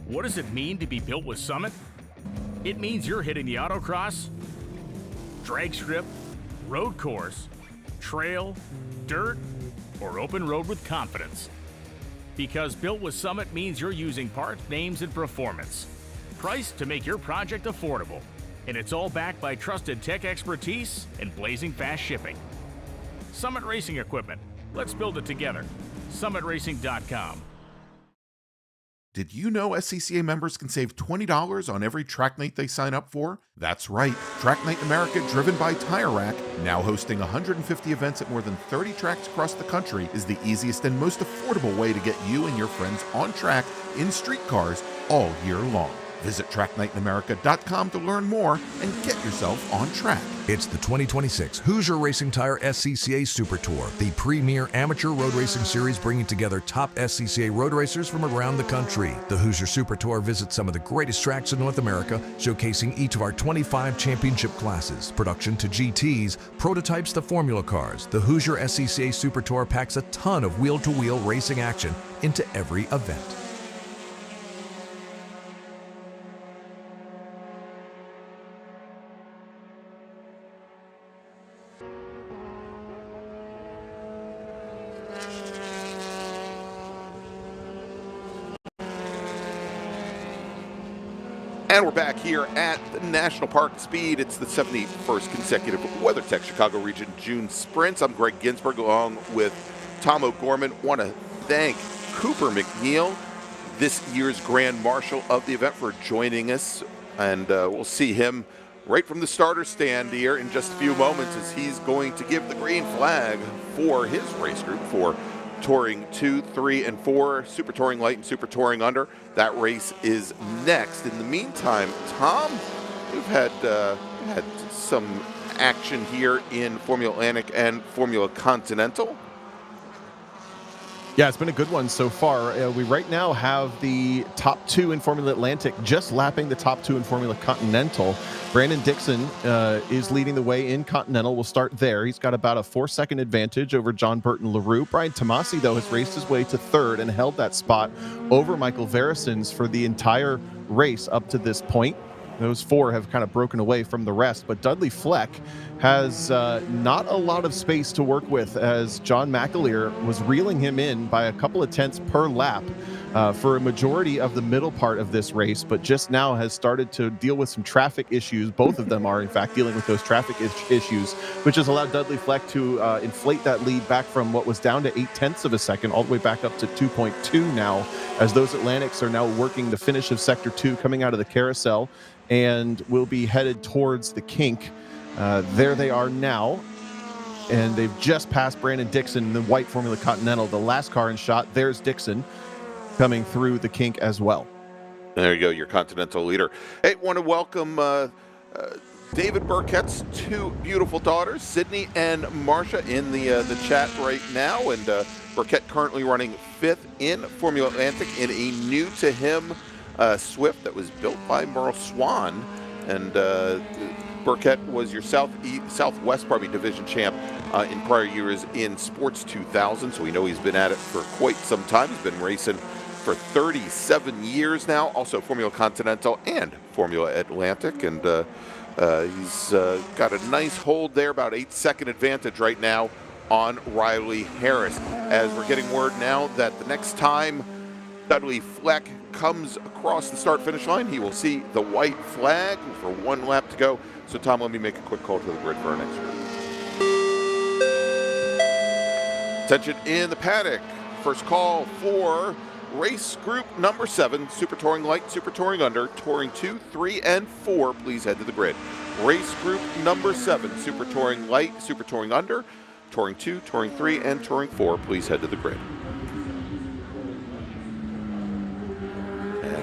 What does it mean to be built with Summit? It means you're hitting the autocross, drag strip, road course, trail, dirt, or open road with confidence. Because built with Summit means you're using parts, names, and performance. Priced to make your project affordable. And it's all backed by trusted tech expertise and blazing fast shipping. Summit Racing Equipment. Let's build it together. SummitRacing.com. Did you know SCCA members can save $20 on every track night they sign up for? That's right. Track Night America, driven by Tire Rack, now hosting 150 events at more than 30 tracks across the country, is the easiest and most affordable way to get you and your friends on track in street cars all year long. Visit tracknightinamerica.com to learn more and get yourself on track. It's the 2026 Hoosier Racing Tire SCCA Super Tour, the premier amateur road racing series bringing together top SCCA road racers from around the country. The Hoosier Super Tour visits some of the greatest tracks in North America, showcasing each of our 25 championship classes, production to GTs, prototypes to Formula cars. The Hoosier SCCA Super Tour packs a ton of wheel-to-wheel racing action into every event. And we're back here at the National Park at Speed. It's the 71st consecutive WeatherTech Chicago Region June Sprints. I'm Greg Ginsberg along with Tom O'Gorman. Want to thank Cooper McNeil, this year's Grand Marshal of the event, for joining us. And we'll see him right from the starter stand here in just a few moments as he's going to give the green flag for his race group for Touring 2, 3, and 4, Super Touring Light and Super Touring Under. That race is next. In the meantime, Tom, we've had some action here in Formula Atlantic and Formula Continental. Yeah, it's been a good one so far. We right now have the top 2 in Formula Atlantic just lapping the top 2 in Formula Continental. Brandon Dixon is leading the way in Continental. We'll start there. He's got about a 4-second advantage over John Burton LaRue. Brian Tomasi, though, has raced his way to 3rd and held that spot over Michael Verisons for the entire race up to this point. Those 4 have kind of broken away from the rest, but Dudley Fleck has not a lot of space to work with, as John McAleer was reeling him in by a couple of tenths per lap for a majority of the middle part of this race, but just now has started to deal with some traffic issues. Both of them are, in fact, dealing with those traffic issues, which has allowed Dudley Fleck to inflate that lead back from what was down to 0.8 of a second all the way back up to 2.2 now, as those Atlantics are now working the finish of Sector 2 coming out of the carousel and will be headed towards the kink. There they are now, and they've just passed Brandon Dixon in the white Formula Continental. The last car in shot, there's Dixon coming through the kink as well. There you go, your Continental leader. Hey, want to welcome David Burkett's 2 beautiful daughters, Sydney and Marcia, in the chat right now. And Burkett currently running 5th in Formula Atlantic in a new-to-him Swift that was built by Merle Swan. And Burkett was your Southwest division champ in prior years in Sports 2000, so we know he's been at it for quite some time. He's been racing for 37 years now, also Formula Continental and Formula Atlantic, and he's got a nice hold there, about 8-second advantage right now on Riley Harris, as we're getting word now that the next time Dudley Fleck comes across the start-finish line, he will see the white flag for 1 lap to go. So, Tom, let me make a quick call to the grid for our next group. Attention in the paddock. First call for race group number 7, Super Touring Light, Super Touring Under, Touring 2, 3, and 4. Please head to the grid. Race group number 7, Super Touring Light, Super Touring Under, Touring 2, Touring 3, and Touring 4. Please head to the grid.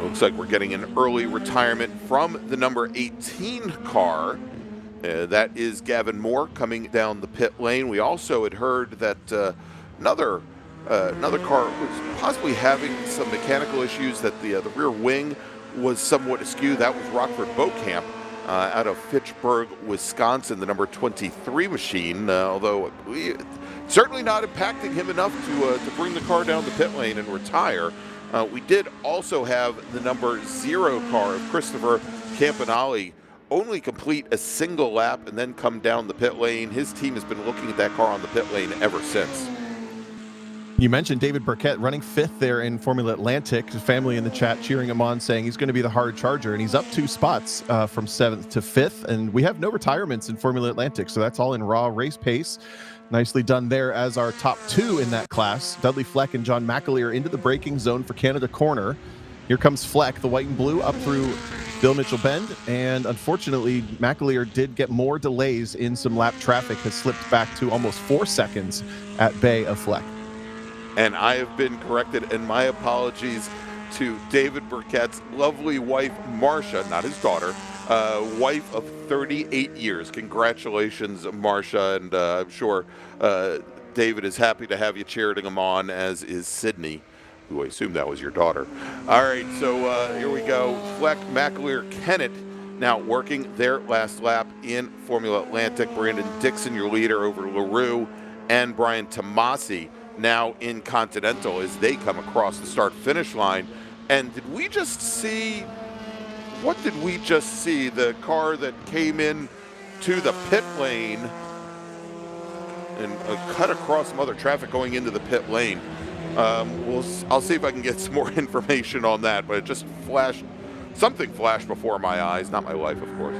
Looks like we're getting an early retirement from the number 18 car. That is Gavin Moore coming down the pit lane. We also had heard that another car was possibly having some mechanical issues, that the rear wing was somewhat askew. That was Rockford Beaucamp out of Fitchburg, Wisconsin, the number 23 machine, although certainly not impacting him enough to bring the car down the pit lane and retire. We did also have the number 0 car of Christopher Campanale only complete a single lap and then come down the pit lane. His team has been looking at that car on the pit lane ever since. You mentioned David Burkett running 5th there in Formula Atlantic. His family in the chat cheering him on, saying he's going to be the hard charger, and he's up 2 spots from 7th to 5th. And we have no retirements in Formula Atlantic, so that's all in raw race pace. Nicely done there as our top 2 in that class. Dudley Fleck and John McAleer into the braking zone for Canada Corner. Here comes Fleck, the white and blue, up through Bill Mitchell Bend. And unfortunately, McAleer did get more delays in some lap traffic, has slipped back to almost 4 seconds at bay of Fleck. And I have been corrected, and my apologies to David Burkett's lovely wife, Marcia, not his daughter, wife of 38 years. Congratulations, Marcia, and I'm sure David is happy to have you cheering him on, as is Sydney, who I assume that was your daughter. All right, so here we go. Fleck, McAleer, Kennett now working their last lap in Formula Atlantic. Brandon Dixon, your leader, over LaRue, and Brian Tomasi now in Continental as they come across the start-finish line. And did we just see, what did we just see? The car that came in to the pit lane and cut across some other traffic going into the pit lane. I'll see if I can get some more information on that, but it just flashed something flashed before my eyes. Not my wife, of course.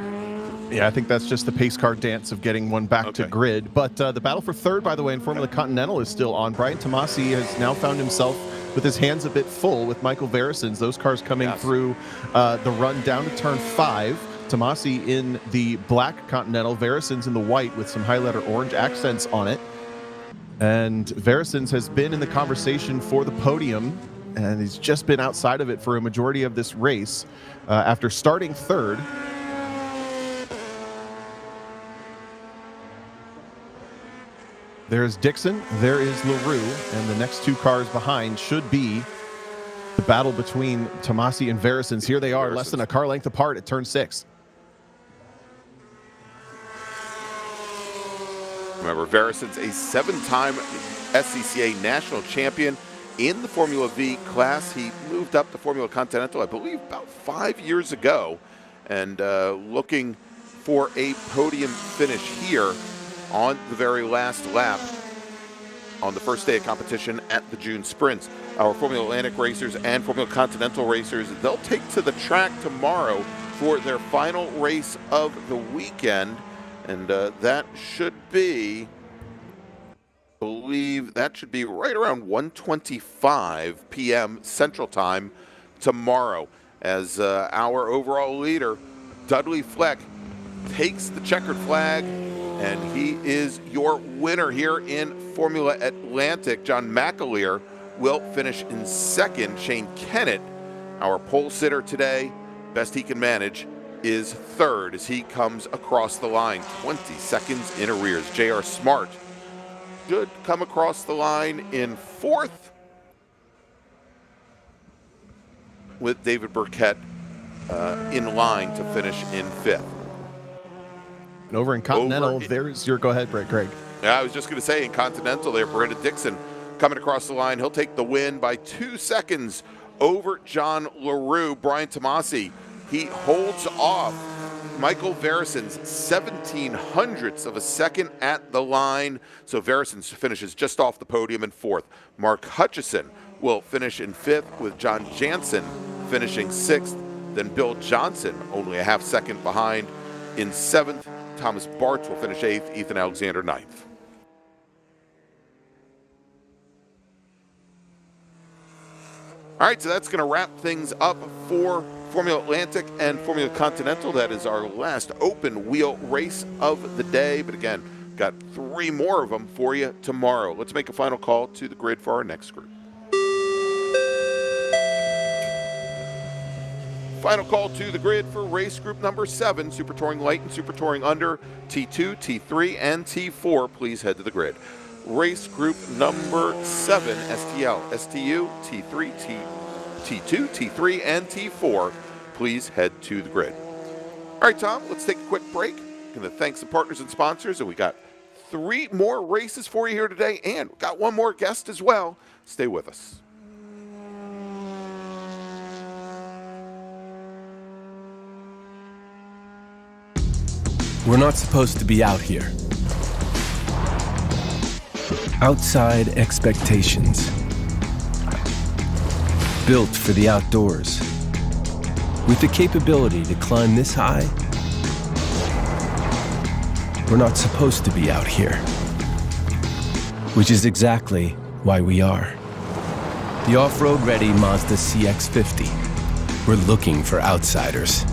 Yeah, I think that's just the pace car dance of getting one back to grid. But the battle for third, by the way, in Formula Continental is still on. Brian Tomasi has now found himself with his hands a bit full with Michael Verison's. Those cars coming through the run down to turn 5. Tomasi in the black Continental, Verison's in the white with some highlighter orange accents on it. And Verison's has been in the conversation for the podium, and he's just been outside of it for a majority of this race after starting third. There's Dixon, there is LaRue, and the next 2 cars behind should be the battle between Tomasi and Verison's. Here they are, less than a car length apart at turn 6. Remember, Verison's a 7-time SCCA national champion in the Formula V class. He moved up to Formula Continental, I believe, about 5 years ago, and looking for a podium finish here on the very last lap on the first day of competition at the June Sprints. Our Formula Atlantic racers and Formula Continental racers, they'll take to the track tomorrow for their final race of the weekend, and that should be, I believe that should be right around 1:25 p.m. Central Time tomorrow, as our overall leader, Dudley Fleck, takes the checkered flag, and he is your winner here in Formula Atlantic. John McAleer will finish in second. Shane Kennett, our pole sitter today, best he can manage, is third as he comes across the line, 20 seconds in arrears. J.R. Smart should come across the line in fourth, with David Burkett in line to finish in fifth. And over in Continental, there's your, go ahead, Greg. Yeah, I was just going to say, in Continental there, Brandon Dixon coming across the line. He'll take the win by 2 seconds over John LaRue. Brian Tomasi, he holds off Michael Verison's 0.17 of a second at the line. So Verison finishes just off the podium in fourth. Mark Hutchison will finish in fifth, with John Jansen finishing sixth. Then Bill Johnson, only a half second behind, in seventh. Thomas Bartz will finish eighth. Ethan Alexander ninth. All right, so that's going to wrap things up for Formula Atlantic and Formula Continental. That is our last open wheel race of the day. But again, got 3 more of them for you tomorrow. Let's make a final call to the grid for our next group. Final call to the grid for race group number 7, Super Touring Light and Super Touring Under, T2, T3, and T4. Please head to the grid. Race group number 7, STL, STU, T3, T2, T3, and T4. Please head to the grid. All right, Tom, let's take a quick break. Going to thank some partners and sponsors, and we got 3 more races for you here today, and we got 1 more guest as well. Stay with us. We're not supposed to be out here. Outside expectations. Built for the outdoors. With the capability to climb this high, we're not supposed to be out here. Which is exactly why we are. The off-road ready Mazda CX-50. We're looking for outsiders.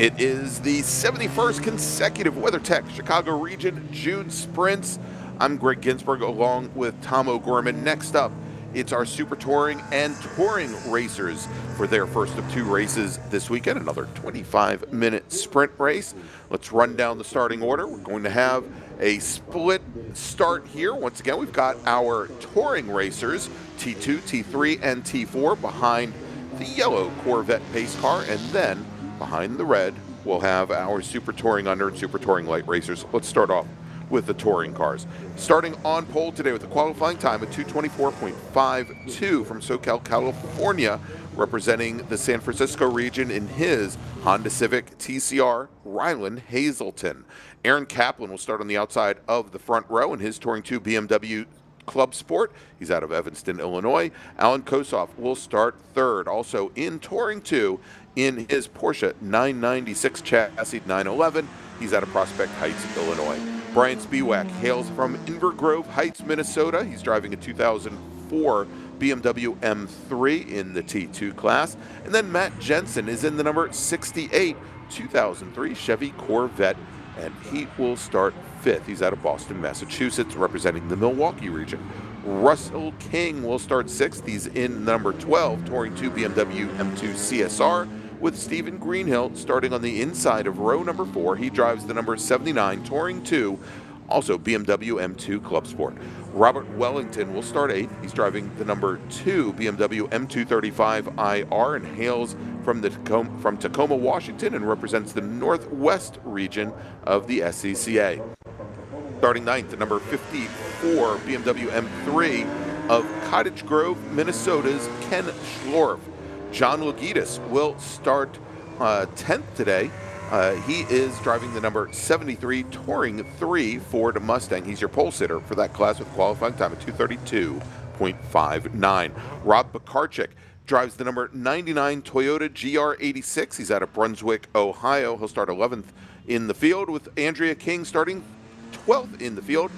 It is the 71st consecutive WeatherTech Chicago Region June Sprints. I'm Greg Ginsburg along with Tom O'Gorman. Next up, it's our Super Touring and Touring racers for their first of two races this weekend, another 25-minute sprint race. Let's run down the starting order. We're going to have a split start here. Once again, we've got our touring racers, T2, T3, and T4 behind the yellow Corvette pace car, and then behind the red, we'll have our Super Touring Under and Super Touring Light racers. Let's start off with the touring cars. Starting on pole today with a qualifying time of 2:24.52 from SoCal, California, representing the San Francisco region in his Honda Civic TCR, Ryland Hazelton. Aaron Kaplan will start on the outside of the front row in his Touring 2 BMW Club Sport. He's out of Evanston, Illinois. Alan Kosoff will start third. Also in Touring 2 in his Porsche 996 chassis 911. He's out of Prospect Heights, Illinois. Brian Spiewak hails from Inver Grove Heights, Minnesota. He's driving a 2004 BMW M3 in the T2 class. And then Matt Jensen is in the number 68 2003 Chevy Corvette, and he will start fifth. He's out of Boston, Massachusetts, representing the Milwaukee region. Russell King will start sixth. He's in number 12 Touring 2 BMW M2 CSR, with Stephen Greenhill starting on the inside of row number 4. He drives the number 79 Touring 2, also BMW M2 Club Sport. Robert Wellington will start 8th. He's driving the number 2 BMW M235 IR and hails from Tacoma, Washington, and represents the Northwest region of the SCCA. Starting 9th, the number 54 BMW M3 of Cottage Grove, Minnesota's Ken Schlorf. John Logitas will start 10th today. He is driving the number 73 Touring 3 Ford Mustang. He's your pole sitter for that class with qualifying time of 2:32.59. Rob Bakarczyk drives the number 99 Toyota GR86. He's out of Brunswick, Ohio. He'll start 11th in the field, with Andrea King starting 12th in the field.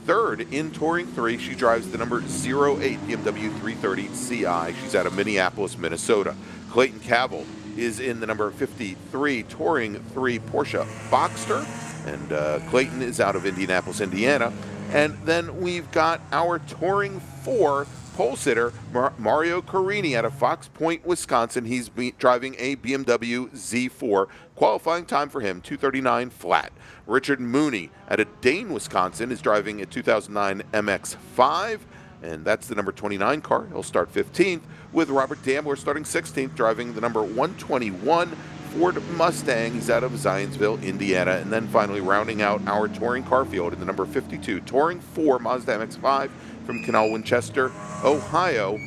Third in Touring 3, she drives the number 08 BMW 330 CI. She's out of Minneapolis, Minnesota. Clayton Cavill is in the number 53 Touring 3 Porsche Boxster, and Clayton is out of Indianapolis, Indiana. And then we've got our Touring 4 pole sitter, Mario Carini, out of Fox Point, Wisconsin. He's driving a BMW Z4. Qualifying time for him, 2:39 flat. Richard Mooney out of Dane, Wisconsin, is driving a 2009 MX-5, and that's the number 29 car. He'll start 15th, with Robert Dambler starting 16th, driving the number 121 Ford Mustang. He's out of Zionsville, Indiana. And then finally rounding out our touring car field in the number 52 Touring 4 Mazda MX-5 from Canal Winchester, Ohio,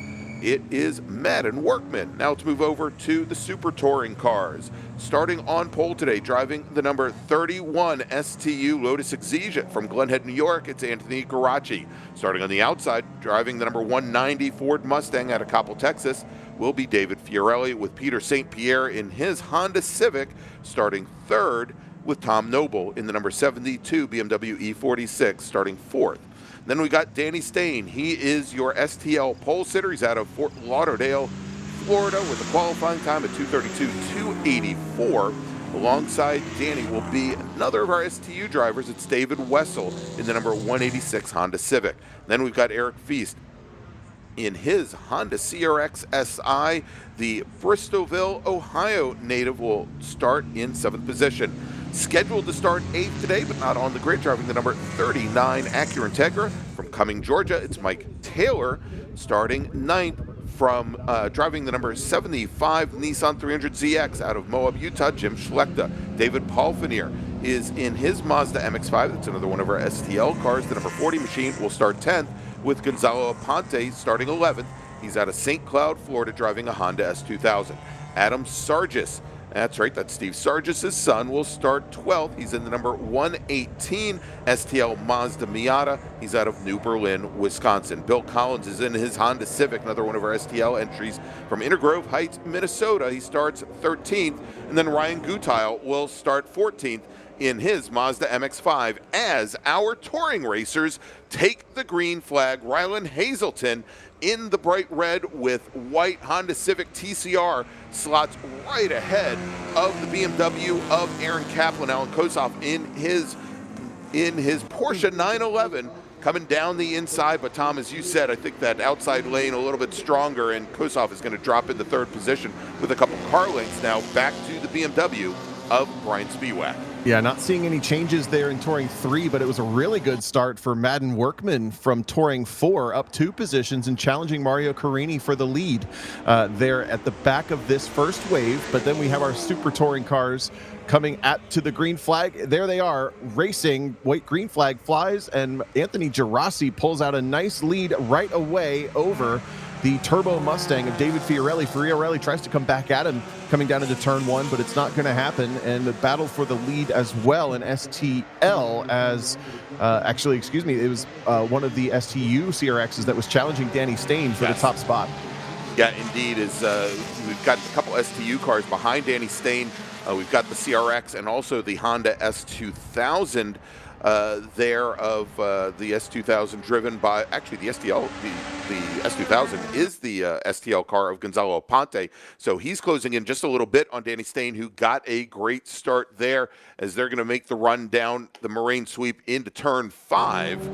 it is Madden Workman. Now let's move over to the Super Touring cars. Starting on pole today, driving the number 31 STU Lotus Exige from Glen Head, New York, it's Anthony Garacci. Starting on the outside, driving the number 190 Ford Mustang out of Coppell, Texas, will be David Fiorelli, with Peter St. Pierre in his Honda Civic starting third, with Tom Noble in the number 72 BMW E46 starting fourth. Then we got Danny Stain. He is your STL pole sitter. He's out of Fort Lauderdale, Florida, with a qualifying time at 2:32.284. Alongside Danny will be another of our STU drivers. It's David Wessel in the number 186 Honda Civic. Then we've got Eric Feast in his Honda CRX SI. The Bristolville, Ohio native will start in 7th position. Scheduled to start 8th today, but not on the grid, driving the number 39 Acura Integra from Cumming, Georgia. It's Mike Taylor starting 9th from driving the number 75 Nissan 300ZX out of Moab, Utah, Jim Schlechter. David Palfinier is in his Mazda MX-5. That's another one of our STL cars. The number 40 machine will start 10th, with Gonzalo Aponte starting 11th. He's out of St. Cloud, Florida, driving a Honda S2000. Adam Sargis, that's right, that's Steve Sargis' son, will start 12th. He's in the number 118 STL Mazda Miata. He's out of New Berlin, Wisconsin. Bill Collins is in his Honda Civic, another one of our STL entries from Inner Grove Heights, Minnesota. He starts 13th. And then Ryan Gutile will start 14th in his Mazda MX-5 as our touring racers take the green flag. Rylan Hazelton in the bright red with white Honda Civic TCR slots right ahead of the BMW of Aaron Kaplan. Alan Kosoff in his Porsche 911 coming down the inside. But Tom, as you said, I think that outside lane a little bit stronger, and Kosoff is going to drop into third position with a couple car lengths now back to the BMW of Brian Spiewak. Yeah, not seeing any changes there in Touring 3, but it was a really good start for Madden Workman from Touring 4 up 2 positions and challenging Mario Carini for the lead there at the back of this first wave. But then we have our Super Touring cars coming to the green flag. There they are racing. White green flag flies, and Anthony Gerasi pulls out a nice lead right away over the Turbo Mustang of David Fiorelli. Fiorelli tries to come back at him coming down into turn 1, but it's not going to happen. And the battle for the lead as well in STL as, it was one of the STU CRXs that was challenging Danny Stain for the top spot. Yeah, indeed. We've got a couple STU cars behind Danny Stain. We've got the CRX and also the Honda S2000 there of the S2000 driven by, actually the STL, the S2000 is the STL car of Gonzalo Aponte. So he's closing in just a little bit on Danny Stain, who got a great start there as they're going to make the run down the Moraine sweep into turn 5.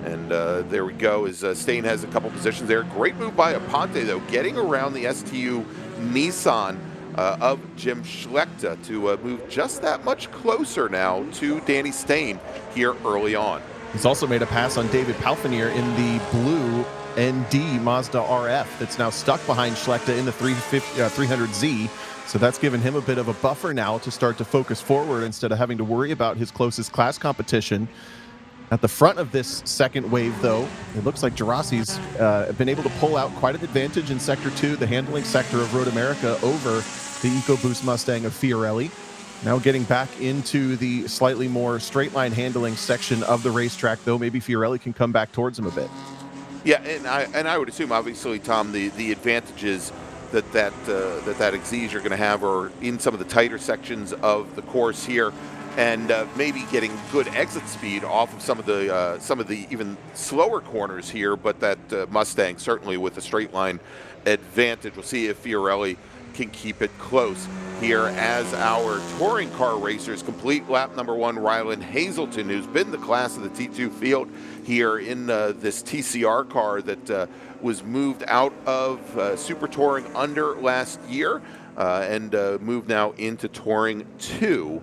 And there we go, as Stain has a couple positions there. Great move by Aponte, though, getting around the STU Nissan of Jim Schlechter to move just that much closer now to Danny Stain here early on. He's also made a pass on David Palfinier in the blue ND Mazda RF that's now stuck behind Schlechter in the 300Z. So that's given him a bit of a buffer now to start to focus forward instead of having to worry about his closest class competition. At the front of this second wave, though, it looks like Gerasi's been able to pull out quite an advantage in Sector 2, the handling sector of Road America, over the EcoBoost Mustang of Fiorelli. Now getting back into the slightly more straight-line handling section of the racetrack, though, maybe Fiorelli can come back towards him a bit. Yeah, and I would assume, obviously, Tom, the advantages that Exige are going to have are in some of the tighter sections of the course here, and maybe getting good exit speed off of some of the even slower corners here. But that Mustang certainly with a straight line advantage. We'll see if Fiorelli can keep it close here as our touring car racers complete lap number 1. Rylan Hazelton, who's been the class of the T2 field here in this TCR car that was moved out of Super Touring under last year and moved now into Touring 2.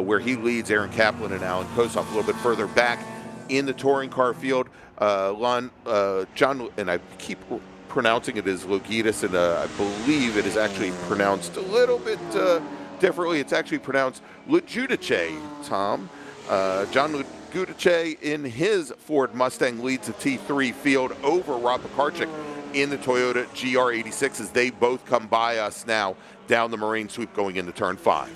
Where he leads Aaron Kaplan and Alan Kosoff a little bit further back in the touring car field. John, and I keep pronouncing it as Logitas, and I believe it is actually pronounced a little bit differently. It's actually pronounced Lejudice, Tom. John Lejudice in his Ford Mustang leads the T3 field over Rob Pekarczyk in the Toyota GR86 as they both come by us now down the Moraine sweep going into turn 5.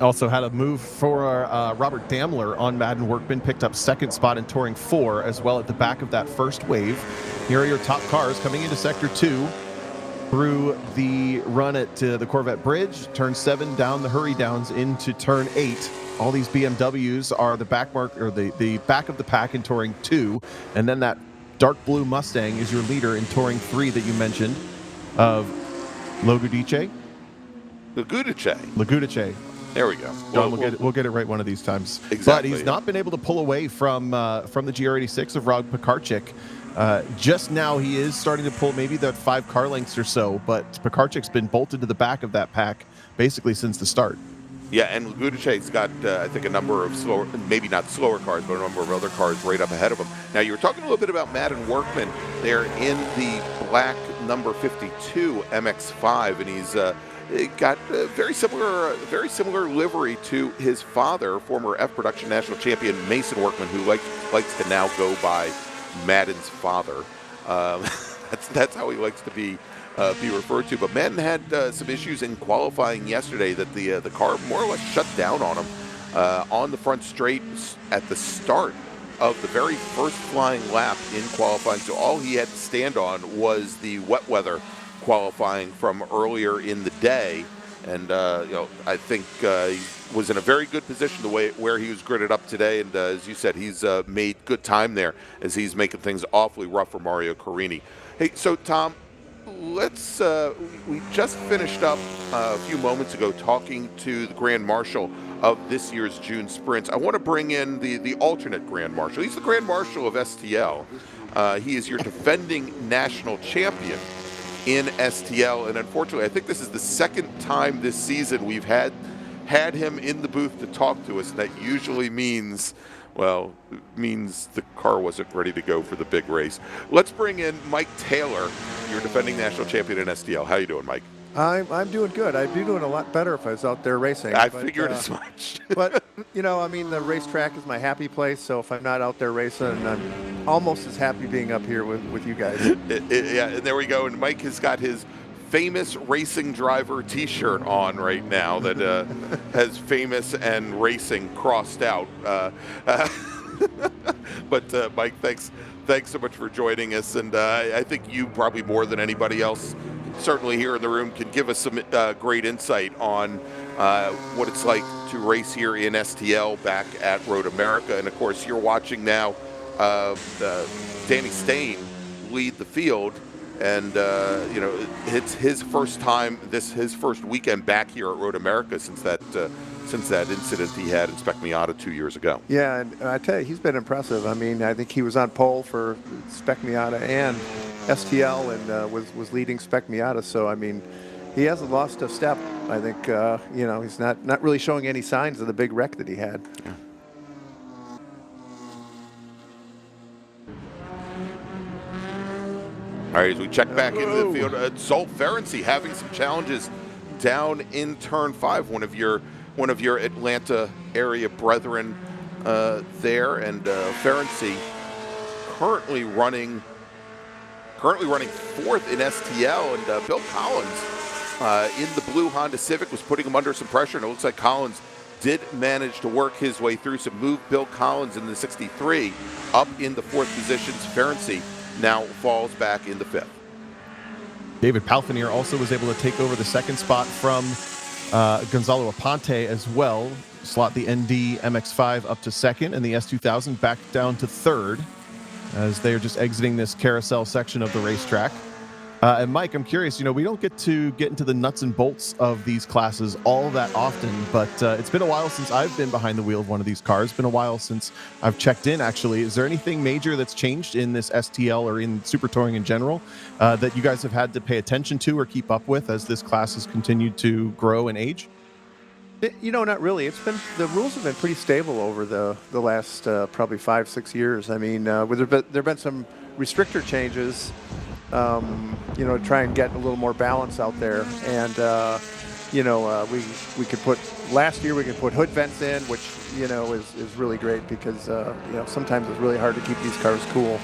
Also had a move for Robert Damler on Madden Workman, picked up second spot in Touring 4 as well at the back of that first wave. Here are your top cars coming into Sector 2 through the run at the Corvette Bridge, turn 7 down the Hurry Downs into turn 8. All these BMWs are the back of the pack in Touring 2, and then that dark blue Mustang is your leader in Touring 3 that you mentioned of Lejudice. There we go. John, we'll get it right one of these times. Exactly. But he's not been able to pull away from the GR86 of Rob Pekarczyk. Just now he is starting to pull maybe that 5 car lengths or so, but Pekarczyk's been bolted to the back of that pack basically since the start. Yeah, and Lejudice's got, I think, a number of slower, maybe not slower cars, but a number of other cars right up ahead of him. Now, you were talking a little bit about Madden Workman there in the black number 52 MX-5, and he's got a very similar livery to his father, former F Production national champion Mason Workman, who likes to now go by Madden's father. That's how he likes to be referred to. But Madden had some issues in qualifying yesterday that the car more or less shut down on him on the front straight at the start of the very first flying lap in qualifying. So all he had to stand on was the wet weather qualifying from earlier in the day, And I think he was in a very good position where he was gridded up today. And as you said, he's made good time there as he's making things awfully rough for Mario Carini. Hey, so Tom, let's. We just finished up a few moments ago talking to the Grand Marshal of this year's June Sprints. I want to bring in the alternate Grand Marshal. He's the Grand Marshal of STL. He is your defending national champion in STL, and unfortunately, I think this is the second time this season we've had him in the booth to talk to us, and that usually means the car wasn't ready to go for the big race. Let's bring in Mike Taylor, your defending national champion in STL. How you doing, Mike? I'm doing good. I'd be doing a lot better if I was out there racing. I figured as much. But, the racetrack is my happy place, so if I'm not out there racing, I'm almost as happy being up here with you guys. Yeah, and there we go. And Mike has got his famous racing driver T-shirt on right now that has famous and racing crossed out. But Mike, thanks so much for joining us. And I think you probably more than anybody else, certainly here in the room, can give us some great insight on what it's like to race here in STL back at Road America. And of course, you're watching now Danny Stain lead the field, and it's his first time, his first weekend back here at Road America since that incident he had in Spec Miata 2 years ago. Yeah, and I tell you, he's been impressive. I mean, I think he was on pole for Spec Miata and STL, and was leading Spec Miata. So I mean, he hasn't lost a step. I think he's not really showing any signs of the big wreck that he had. Yeah. All right, as we check back into the field, Zolf Ferenczi having some challenges down in turn 5. One of your Atlanta area brethren there, and Ferenczi currently running 4th in STL, and Bill Collins in the blue Honda Civic was putting him under some pressure, and it looks like Collins did manage to work his way through, so moved Bill Collins in the 63 up in the 4th positions. Ferenczi now falls back in the 5th. David Palfinier also was able to take over the 2nd spot from Gonzalo Aponte as well, slot the ND MX-5 up to 2nd, and the S2000 back down to 3rd as they are just exiting this carousel section of the racetrack. And Mike, I'm curious, we don't get into the nuts and bolts of these classes all that often, but it's been a while since I've been behind the wheel of one of these cars. It's been a while since I've checked in, actually. Is there anything major that's changed in this STL or in Super Touring in general that you guys have had to pay attention to or keep up with as this class has continued to grow and age? Not really. The rules have been pretty stable over the last probably 5-6 years. I mean, there've been some restrictor changes, to try and get a little more balance out there. And we could put last year we could put hood vents in, which is really great because sometimes it's really hard to keep these cars cool,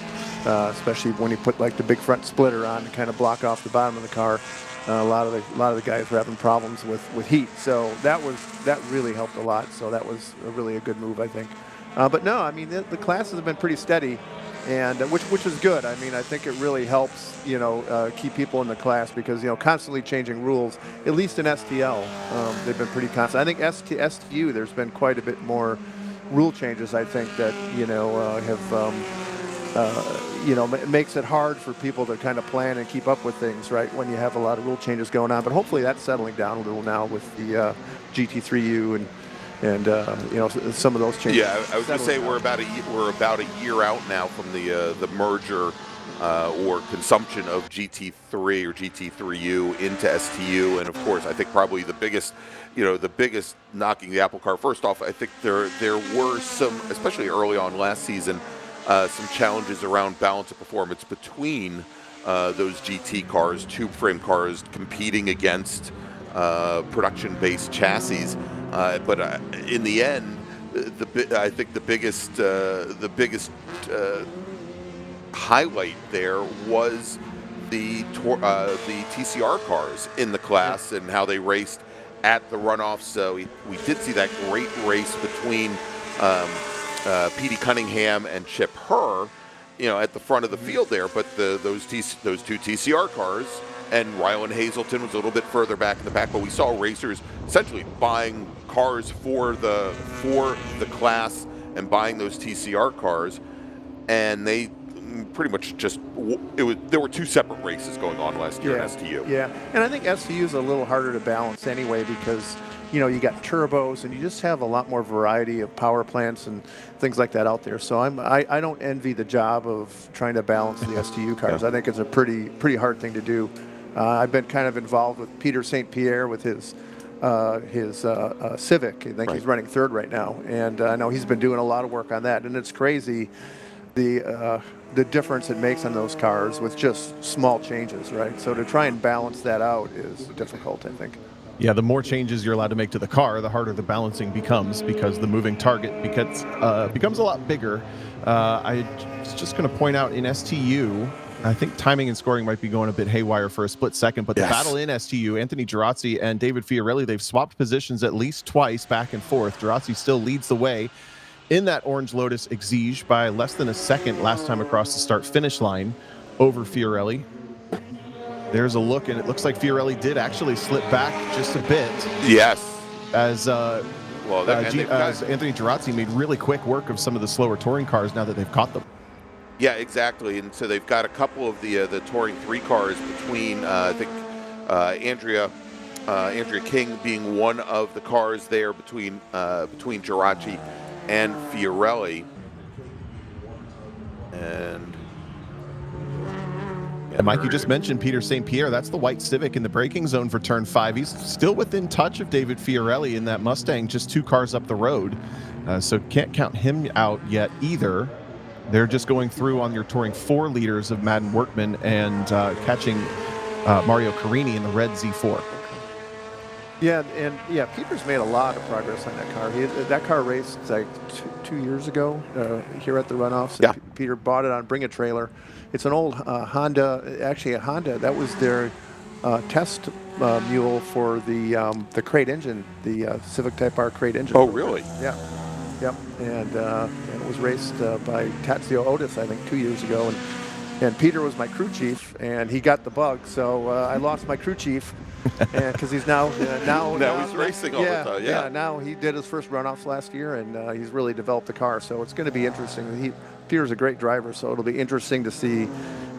especially when you put like the big front splitter on to kind of block off the bottom of the car. A lot of the guys were having problems with heat, so that really helped a lot. So that was really a good move, I think. But no, I mean the classes have been pretty steady, and which is good. I mean, I think it really helps keep people in the class because constantly changing rules. At least in STL, they've been pretty constant. I think STU there's been quite a bit more rule changes. I think that it makes it hard for people to kind of plan and keep up with things, right, when you have a lot of rule changes going on. But hopefully that's settling down a little now with the GT3U and some of those changes. Yeah, I was going to say we're about a year out now from the merger or consumption of GT3 or GT3U into STU, and of course I think probably the biggest knocking the apple cart. First off, I think there were some, especially early on last season, some challenges around balance of performance between those GT cars, tube frame cars, competing against production-based chassis. But in the end, I think the biggest highlight there was the TCR cars in the class and how they raced at the runoffs. So we did see that great race between Petey Cunningham and Chip Herr, at the front of the field there. But those two TCR cars and Ryland Hazelton was a little bit further back in the pack, but we saw racers essentially buying cars for the class and buying those TCR cars, and they pretty much just there were two separate races going on last year in STU. Yeah, and I think STU is a little harder to balance anyway because you got turbos and you just have a lot more variety of power plants and things like that out there. So I don't envy the job of trying to balance the STU cars. I think it's a pretty hard thing to do. I've been kind of involved with Peter St. Pierre with his Civic. I think he's running third right now, and I know he's been doing a lot of work on that. And it's crazy the difference it makes on those cars with just small changes, right? So to try and balance that out is difficult, I think. Yeah, the more changes you're allowed to make to the car, the harder the balancing becomes because the moving target becomes a lot bigger. I was just going to point out in STU, I think timing and scoring might be going a bit haywire for a split second, but the battle in STU, Anthony Girazzi and David Fiorelli, they've swapped positions at least twice back and forth. Girazzi still leads the way in that Orange Lotus Exige by less than a second last time across the start-finish line over Fiorelli. There's a look, and it looks like Fiorelli did actually slip back just a bit. Yes. As Anthony Girazzi made really quick work of some of the slower touring cars now that they've caught them. Yeah, exactly. And so they've got a couple of the Touring 3 cars between, I think, Andrea King being one of the cars there between Girazzi and Fiorelli. And Mike, you just mentioned Peter St. Pierre. That's the white Civic in the braking zone for turn 5. He's still within touch of David Fiorelli in that Mustang, just 2 cars up the road. So can't count him out yet either. They're just going through on your Touring 4 leaders of Madden Workman and catching Mario Carini in the red Z4. Yeah, and Peter's made a lot of progress on that car. That car raced like 2 years ago here at the runoffs. Yeah. Peter bought it on Bring a Trailer. It's an old Honda, actually a Honda. That was their test mule for the crate engine, the Civic Type R crate engine. Oh, really? Yeah. Yep. And it was raced by Tazio Otis, I think, 2 years ago. And Peter was my crew chief, and he got the bug. So I lost my crew chief, because he's now he's racing all the time. Yeah. Now he did his first runoffs last year, and he's really developed the car. So it's going to be interesting. Peter's a great driver, so it'll be interesting to see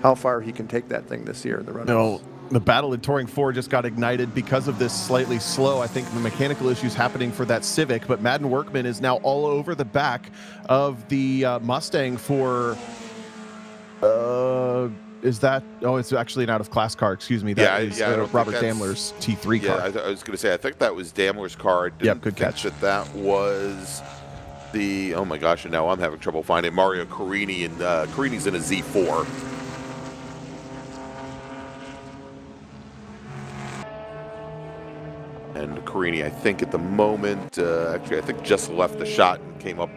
how far he can take that thing this year in the runoffs. No, the battle in Touring 4 just got ignited because of this slightly slow, I think, the mechanical issues happening for that Civic. But Madden Workman is now all over the back of the Mustang for. Is that? Oh, it's actually an out-of-class car. Excuse me. That is Robert Daimler's T3 car. Yeah, I was going to say, I think that was Daimler's car. Yep, good catch. That was the, oh my gosh, and now I'm having trouble finding Mario Carini, and Carini's in a Z4. And Carini, I think at the moment, actually, I think just left the shot and came up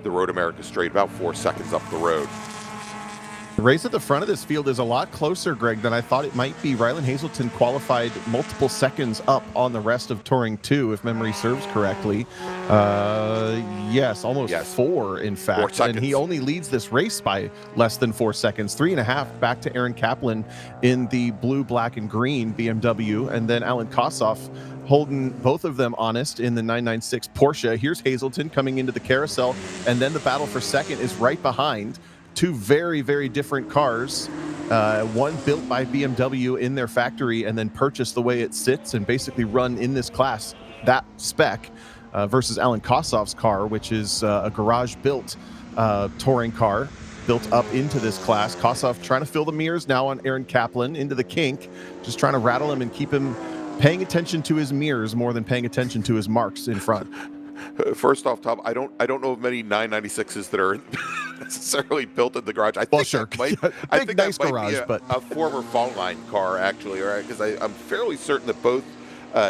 the Road America straight about 4 seconds up the road. The race at the front of this field is a lot closer, Greg, than I thought it might be. Ryland Hazelton qualified multiple seconds up on the rest of Touring 2, if memory serves correctly. Yes, almost 4, in fact. 4 seconds. And he only leads this race by less than 4 seconds. 3.5 back to Aaron Kaplan in the blue, black, and green BMW. And then Alan Kossoff holding both of them honest in the 996 Porsche. Here's Hazelton coming into the carousel. And then the battle for second is right behind. 2 very, very different cars, one built by BMW in their factory and then purchased the way it sits and basically run in this class, that spec, versus Alan Kossoff's car, which is a garage-built touring car built up into this class. Kossoff trying to fill the mirrors now on Aaron Kaplan into the kink, just trying to rattle him and keep him paying attention to his mirrors more than paying attention to his marks in front. First off, Tom, I don't know of many 996s that are necessarily built in the garage. I think sure. That might, I think nice that might garage, be but a former Fall Line car, actually, right? Because I'm fairly certain that both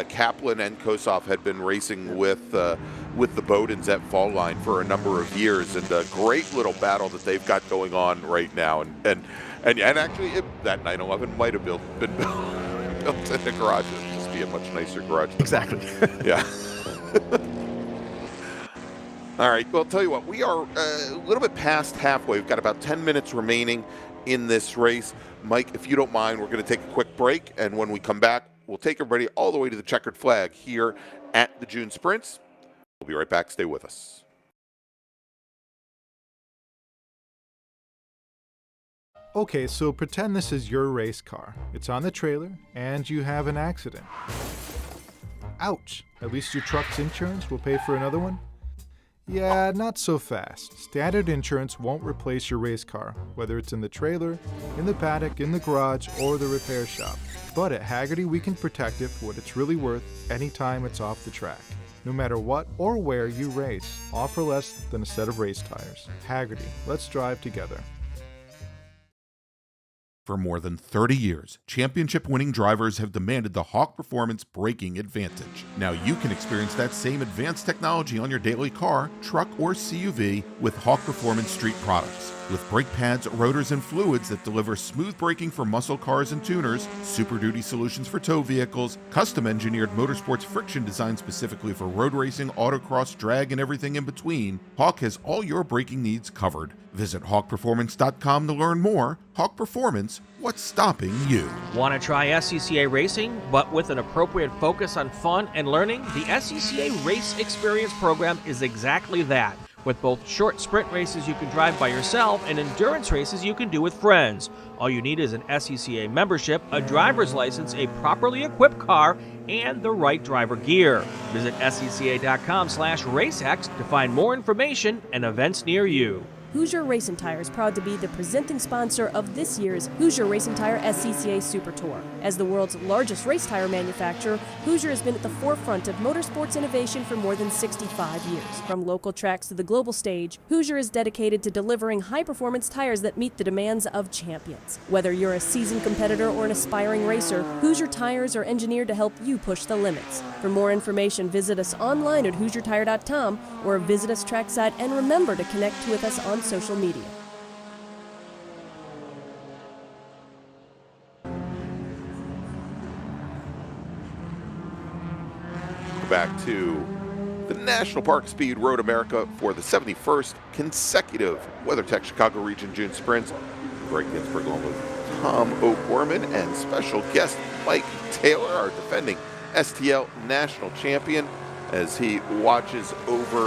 Kaplan and Kossoff had been racing with the Bowdens at Fall Line for a number of years, and a great little battle that they've got going on right now. And actually, that 911 might have been built in the garage. It would just be a much nicer garage. Exactly. Yeah. All right, well, I'll tell you what, we are a little bit past halfway. We've got about 10 minutes remaining in this race. Mike, if you don't mind, we're going to take a quick break, and when we come back, we'll take everybody all the way to the checkered flag here at the June Sprints. We'll be right back. Stay with us. Okay, so pretend this is your race car. It's on the trailer, and you have an accident. Ouch! At least your truck's insurance will pay for another one? Yeah, not so fast. Standard insurance won't replace your race car, whether it's in the trailer, in the paddock, in the garage, or the repair shop. But at Haggerty, we can protect it for what it's really worth anytime it's off the track. No matter what or where you race, offer less than a set of race tires. Haggerty, let's drive together. For more than 30 years, championship-winning drivers have demanded the Hawk Performance braking advantage. Now you can experience that same advanced technology on your daily car, truck, or CUV with Hawk Performance Street products. With brake pads, rotors, and fluids that deliver smooth braking for muscle cars and tuners, Super Duty solutions for tow vehicles, custom-engineered motorsports friction designed specifically for road racing, autocross, drag, and everything in between, Hawk has all your braking needs covered. Visit hawkperformance.com to learn more. Hawk Performance, what's stopping you? Want to try SCCA racing, but with an appropriate focus on fun and learning? The SCCA Race Experience program is exactly that. With both short sprint races you can drive by yourself and endurance races you can do with friends. All you need is an SCCA membership, a driver's license, a properly equipped car, and the right driver gear. Visit scca.com/racex to find more information and events near you. Hoosier Racing Tire is proud to be the presenting sponsor of this year's Hoosier Racing Tire SCCA Super Tour. As the world's largest race tire manufacturer, Hoosier has been at the forefront of motorsports innovation for more than 65 years. From local tracks to the global stage, Hoosier is dedicated to delivering high-performance tires that meet the demands of champions. Whether you're a seasoned competitor or an aspiring racer, Hoosier tires are engineered to help you push the limits. For more information, visit us online at HoosierTire.com or visit us trackside, and remember to connect with us on social media. Back to the National Park Speed Road America for the 71st consecutive WeatherTech Chicago Region June Sprints. Greg Ginsburg along with Tom O'Gorman and special guest Mike Taylor, our defending STL national champion, as he watches over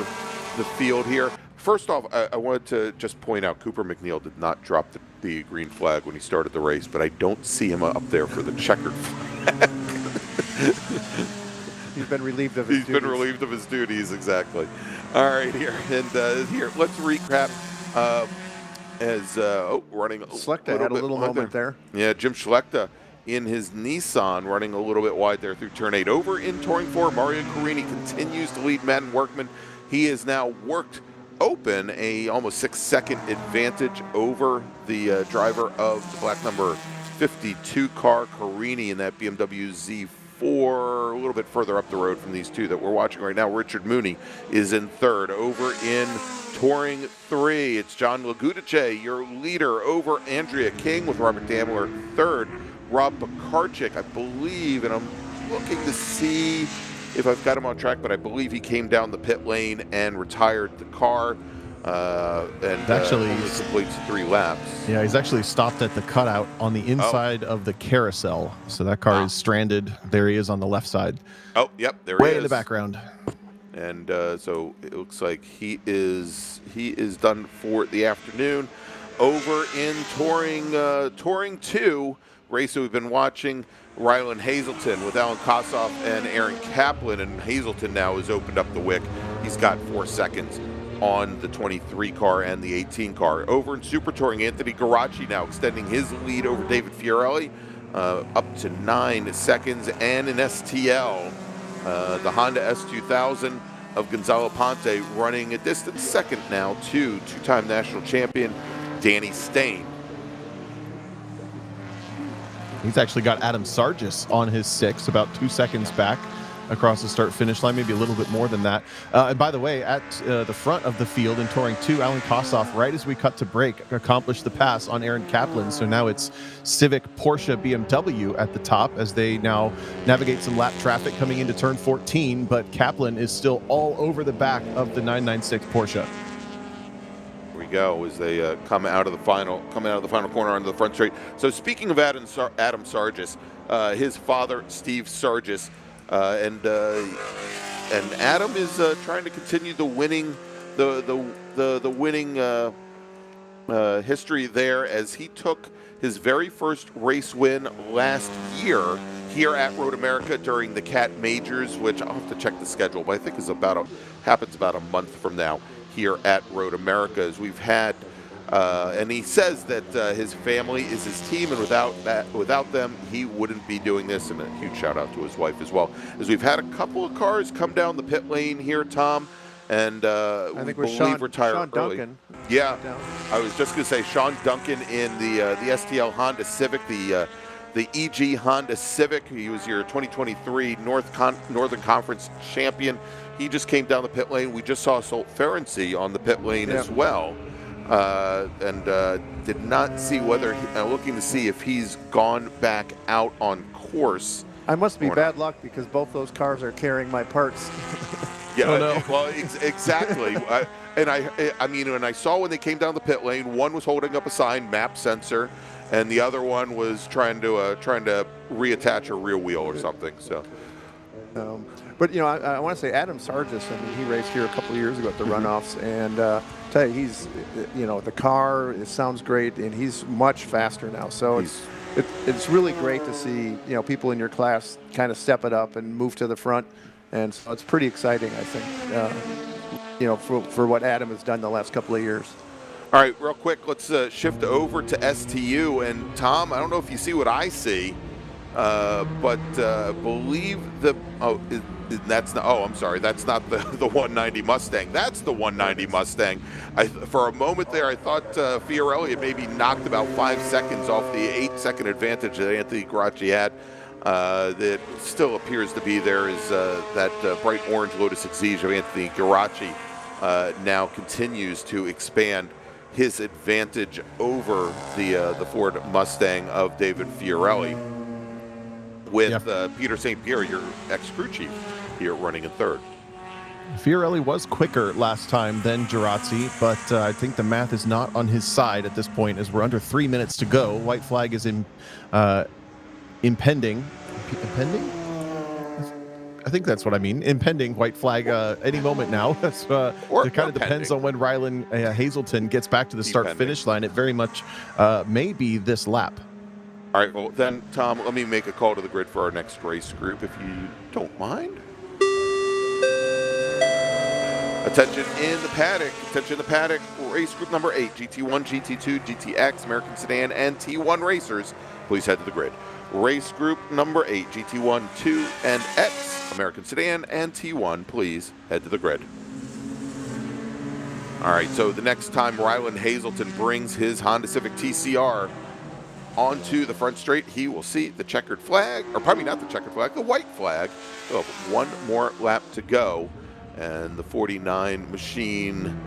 the field here. First off, I wanted to just point out Cooper McNeil did not drop the green flag when he started the race, but I don't see him up there for the checkered flag. He's been relieved of his duties. He's been relieved of his duties, exactly. All right, here. And here, let's recap running Schlechter had a little moment there. Yeah, Jim Schlechter in his Nissan running a little bit wide there through turn 8. Over in Touring 4, Mario Carini continues to lead Madden Workman. He has now worked open a almost 6-second advantage over the driver of the black number 52 car, Carini, in that BMW Z4, a little bit further up the road from these two that we're watching right now. Richard Mooney is in third. Over in Touring 3, it's John Lagudice, your leader, over Andrea King with Robert Daimler third. Rob Bakarczyk, I believe, and I'm looking to see if I've got him on track, but I believe he came down the pit lane and retired the car and actually only completes 3 laps. Yeah, he's actually stopped at the cutout on the inside of the carousel. So that car is stranded. There he is on the left side. Oh, yep, there he is. Way in the background. And so it looks like he is done for the afternoon. Over in Touring 2, race that we've been watching, Ryland Hazelton with Alan Kossoff and Aaron Kaplan, and Hazelton now has opened up the wick. He's got 4 seconds on the 23 car and the 18 car. Over in Super Touring, Anthony Garacci now extending his lead over David Fiorelli up to 9 seconds. And in STL, the Honda S2000 of Gonzalo Ponte running a distant second now to two-time national champion Danny Stain. He's actually got Adam Sargis on his 6, about 2 seconds back. across the start-finish line, maybe a little bit more than that. And by the way, at the front of the field in Touring 2, Alan Kossoff, right as we cut to break, accomplished the pass on Aaron Kaplan. So now it's Civic, Porsche, BMW at the top as they now navigate some lap traffic coming into turn 14, but Kaplan is still all over the back of the 996 Porsche. Here we go as they come out of the final corner onto the front straight. So speaking of Adam Sargis, his father Steve Sargis, and Adam is trying to continue the winning history there as he took his very first race win last year here at Road America during the Cat Majors, which I'll have to check the schedule, but I think is happens about a month from now here at Road America. As we've had, and he says that his family is his team, and without them, he wouldn't be doing this. And a huge shout out to his wife as well. As we've had a couple of cars come down the pit lane here, Tom. And I think it was Sean Duncan. Yeah, I was just going to say Sean Duncan in the STL Honda Civic, the EG Honda Civic. He was your 2023 Northern Conference champion. He just came down the pit lane. We just saw Solt Ferenczi on the pit lane as well, and did not see whether looking to see if he's gone back out on course. I must be bad luck because both those cars are carrying my parts. Yeah, well, exactly. I mean, when I saw when they came down the pit lane, one was holding up a sign, map sensor, and the other one was trying to reattach a rear wheel or something. So, but I want to say Adam Sargis. I mean, he raced here a couple of years ago at the runoffs, and tell you, he's, the car, it sounds great, and he's much faster now. So it's really great to see people in your class kind of step it up and move to the front. And so it's pretty exciting, I think, for what Adam has done the last couple of years. All right, real quick, let's shift over to STU. And Tom, I don't know if you see what I see, but believe that's not the 190 Mustang. That's the 190 Mustang. For a moment there, I thought Fiorelli had maybe knocked about 5 seconds off the 8-second advantage that Anthony Garacci had. That still appears to be there is that bright orange Lotus Exige of Anthony Garacci now continues to expand his advantage over the Ford Mustang of David Fiorelli, with Peter St. Pierre, your ex-crew chief, here running in third. Fiorelli was quicker last time than Garacci, but I think the math is not on his side at this point as we're under 3 minutes to go. White flag is impending. I think that's what I mean. Impending white flag any moment now. That's it kind of depends on when Rylan Hazelton gets back to the start-finish line. It very much may be this lap. All right, well then, Tom, let me make a call to the grid for our next race group, if you don't mind. Attention in the paddock, race group number 8, GT1, GT2, GTX, American Sedan, and T1 racers, please head to the grid. Race group number 8, GT1, 2, and X, American Sedan, and T1, please head to the grid. All right, so the next time Rylan Hazelton brings his Honda Civic TCR onto the front straight, he will see the checkered flag, or probably not the checkered flag, the white flag. We'll have one more lap to go. And the 49 machine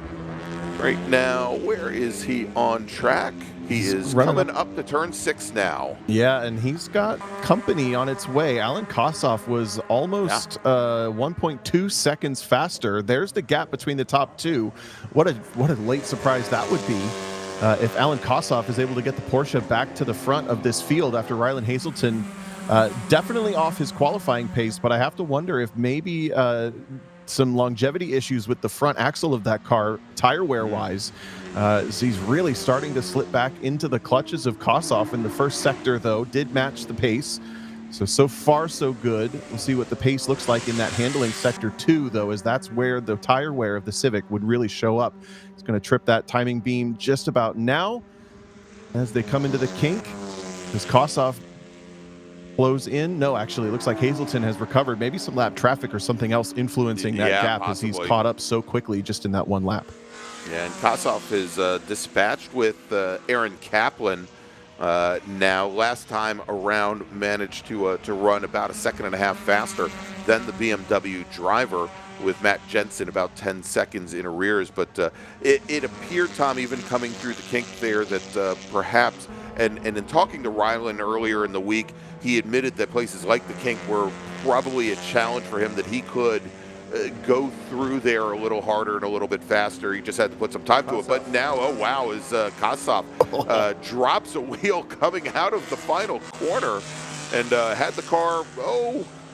right now, where is he on track? He is coming up to turn 6 now. Yeah, and he's got company on its way. Alan Kossoff was almost 1.2 seconds faster. There's the gap between the top two. What a late surprise that would be if Alan Kossoff is able to get the Porsche back to the front of this field after Rylan Hazelton definitely off his qualifying pace. But I have to wonder if maybe some longevity issues with the front axle of that car, tire wear wise. So he's really starting to slip back into the clutches of Kossoff in the first sector, though, did match the pace. So far, so good. We'll see what the pace looks like in that handling sector 2, though, as that's where the tire wear of the Civic would really show up. It's going to trip that timing beam just about now as they come into the kink. Does Kossoff blows in? No, actually, it looks like Hazelton has recovered. Maybe some lap traffic or something else influencing that gap possibly, as he's caught up so quickly just in that one lap. Yeah, and Kossoff is dispatched with Aaron Kaplan now. Last time around managed to run about a second and a half faster then the BMW driver, with Matt Jensen about 10 seconds in arrears. But it appeared, Tom, even coming through the kink there, that perhaps, and in talking to Rylan earlier in the week, he admitted that places like the kink were probably a challenge for him, that he could go through there a little harder and a little bit faster. He just had to put some time to it. But now, oh wow, as Kossoff drops a wheel coming out of the final corner, and had the car,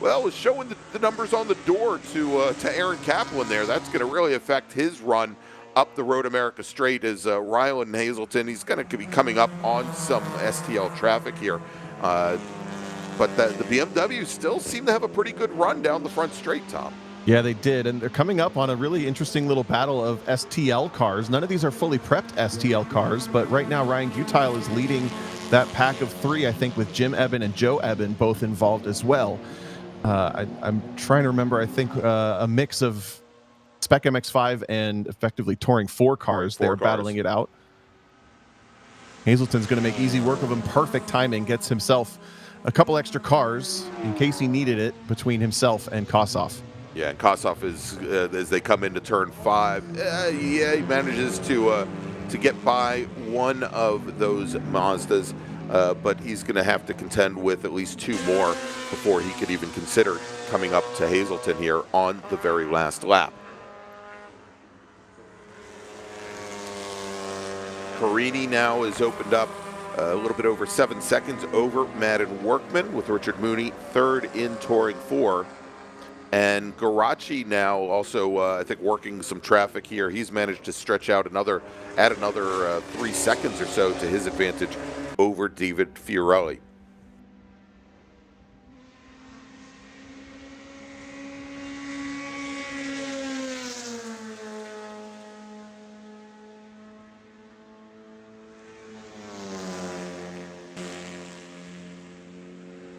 was showing the numbers on the door to Aaron Kaplan there. That's going to really affect his run up the Road America straight, as Rylan Hazelton, he's going to be coming up on some STL traffic here. But the BMW still seem to have a pretty good run down the front straight, Tom. Yeah, they did, and they're coming up on a really interesting little battle of STL cars. None of these are fully prepped STL cars, but right now Ryan Gutile is leading that pack of three, I think, with Jim Eben and Joe Eben both involved as well. I'm trying to remember, I think a mix of Spec MX-5 and effectively Touring 4 cars. They're battling it out. Hazelton's going to make easy work of him. Perfect timing, gets himself a couple extra cars in case he needed it between himself and Kossoff. Yeah, and Kossoff is, as they come into turn 5, he manages to get by one of those Mazdas, but he's going to have to contend with at least 2 more before he could even consider coming up to Hazelton here on the very last lap. Carini now is opened up a little bit over 7 seconds over Madden Workman, with Richard Mooney third in Touring 4. And Garachi now also, I think, working some traffic here. He's managed to stretch out another 3 seconds or so to his advantage over David Fiorelli.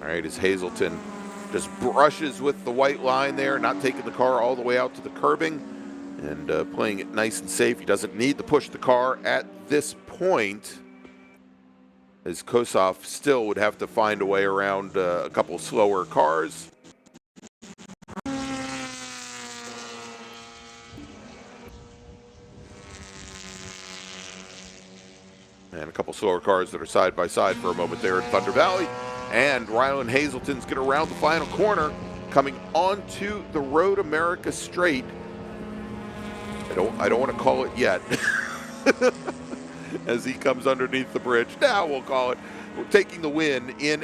All right, as Hazelton just brushes with the white line there, not taking the car all the way out to the curbing, and playing it nice and safe. He doesn't need to push the car at this point, as Kossoff still would have to find a way around a couple slower cars. And a couple slower cars that are side by side for a moment there in Thunder Valley. And Rylan Hazelton's going to round the final corner, coming onto the Road America straight. I don't want to call it yet, as he comes underneath the bridge. Now we'll call it. We're taking the win in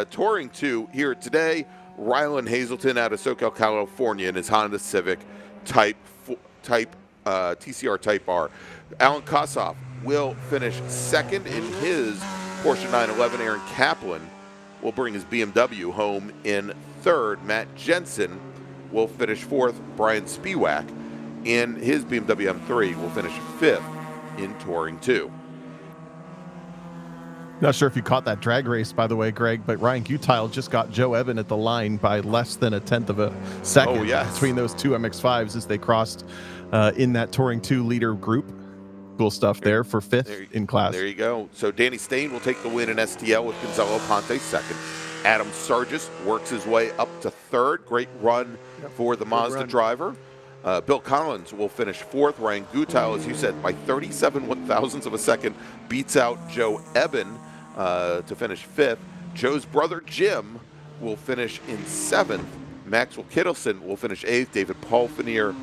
Touring 2 here today. Rylan Hazelton out of SoCal, California, in his Honda Civic TCR Type R. Alan Kossoff will finish second in his Porsche 911. Aaron Kaplan will bring his BMW home in third. Matt Jensen will finish fourth. Brian Spiewak in his BMW M3 will finish fifth in Touring 2. Not sure if you caught that drag race, by the way, Greg, but Ryan Gutile just got Joe Eben at the line by less than a tenth of a second between those two MX-5s as they crossed in that Touring 2 leader group. Cool stuff there for fifth in class. There you go. So Danny Stain will take the win in STL with Gonzalo Ponte second. Adam Sargis works his way up to third. Great run for the Mazda driver. Bill Collins will finish fourth. Ryan Gutile, as you said, by 37 1,000ths of a second, beats out Joe Eben to finish fifth. Joe's brother Jim will finish in seventh. Maxwell Kittleson will finish eighth. David Paulfinier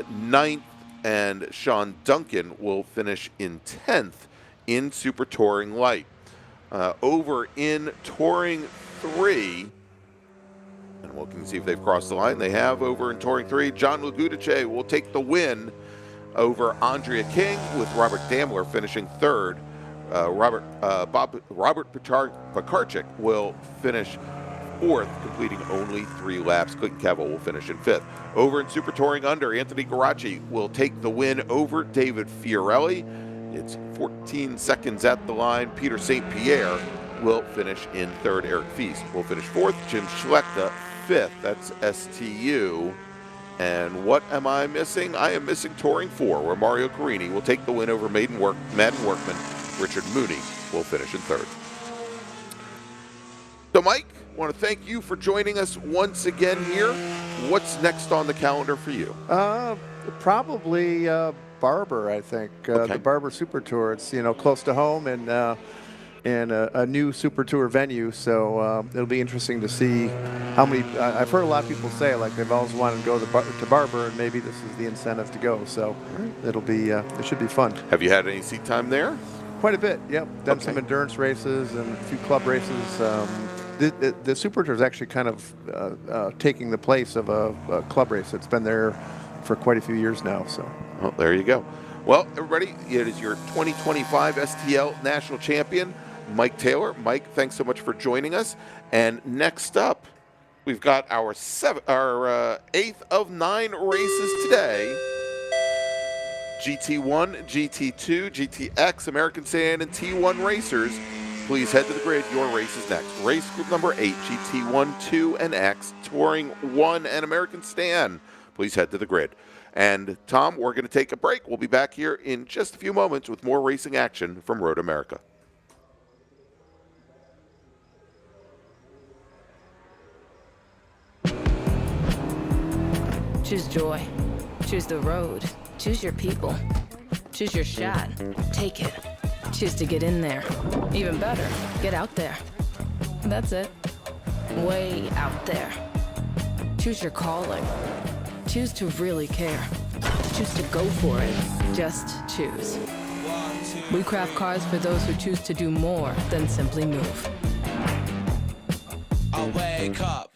ninth. And Sean Duncan will finish in 10th in Super Touring Light. Over in Touring 3, and we can see if they've crossed the line. They have. Over in Touring 3, John Lagudice will take the win over Andrea King, with Robert Daimler finishing third. Robert Pekarczyk will finish fourth, completing only 3 laps. Clinton Cavill will finish in fifth. Over in Super Touring Under, Anthony Garachi will take the win over David Fiorelli. It's 14 seconds at the line. Peter St. Pierre will finish in third. Eric Feast will finish fourth. Jim Schlechter fifth. That's STU. And what am I missing? I am missing Touring 4, where Mario Carini will take the win over Madden Workman. Richard Mooney will finish in third. So, Mike, want to thank you for joining us once again here. What's next on the calendar for you? Probably Barber, I think. The Barber Super Tour. It's close to home and a new Super Tour venue. So it'll be interesting to see how many. I've heard a lot of people say like they've always wanted to go to Barber, and maybe this is the incentive to go. So it'll be it should be fun. Have you had any seat time there? Quite a bit. Yep. Done some endurance races and a few club races. The Super Tour is actually kind of taking the place of a club race. It's been there for quite a few years now. So, well, there you go. Well, everybody, it is your 2025 STL National Champion, Mike Taylor. Mike, thanks so much for joining us. And next up, we've got our 8th of 9 races today. GT1, GT2, GTX, American Sand, and T1 racers. Please head to the grid. Your race is next. Race group number 8, GT1, 2, and X, Touring 1, and American Stand. Please head to the grid. And Tom, we're going to take a break. We'll be back here in just a few moments with more racing action from Road America. Choose joy. Choose the road. Choose your people. Choose your shot. Take it. Choose to get in there. Even better, get out there. That's it. Way out there. Choose your calling. Choose to really care. Choose to go for it. Just choose. We craft cars for those who choose to do more than simply move. I'll wake up.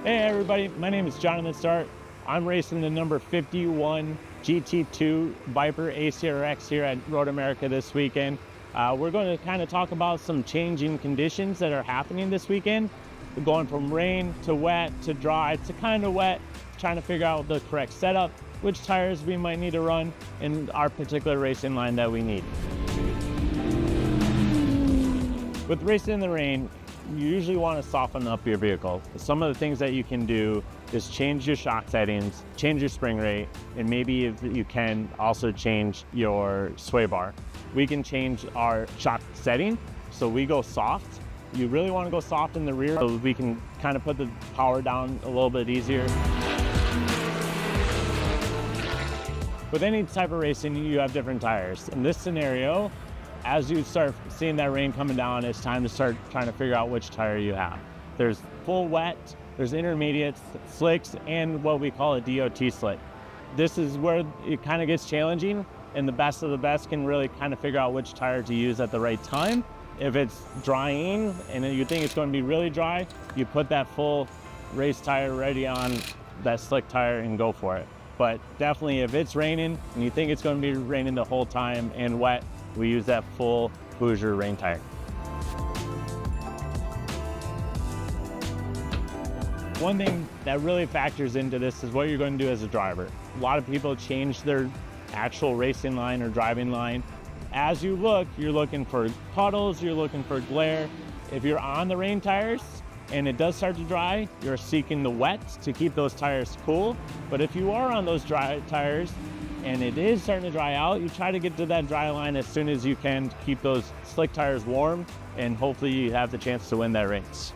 Hey everybody, my name is Jonathan Start. I'm racing the number 51 GT2 Viper ACRX here at Road America this weekend. We're going to kind of talk about some changing conditions that are happening this weekend. We're going from rain to wet to dry to kind of wet, trying to figure out the correct setup, which tires we might need to run, and our particular racing line that we need. With racing in the rain, you usually want to soften up your vehicle. Some of the things that you can do is change your shock settings, change your spring rate, and maybe if you can also change your sway bar. We can change our shock setting, so we go soft. You really want to go soft in the rear so we can kind of put the power down a little bit easier. With any type of racing, you have different tires. In this scenario, as you start seeing that rain coming down, it's time to start trying to figure out which tire you have. There's full wet, there's intermediates, slicks, and what we call a DOT slick. This is where it kind of gets challenging, and the best of the best can really kind of figure out which tire to use at the right time. If it's drying and you think it's going to be really dry, you put that full race tire ready on that slick tire and go for it. But definitely if it's raining and you think it's going to be raining the whole time and wet, we use that full Hoosier rain tire. One thing that really factors into this is what you're going to do as a driver. A lot of people change their actual racing line or driving line. As you look, you're looking for puddles, you're looking for glare. If you're on the rain tires and it does start to dry, you're seeking the wet to keep those tires cool. But if you are on those dry tires and it is starting to dry out, you try to get to that dry line as soon as you can to keep those slick tires warm, and hopefully you have the chance to win that race.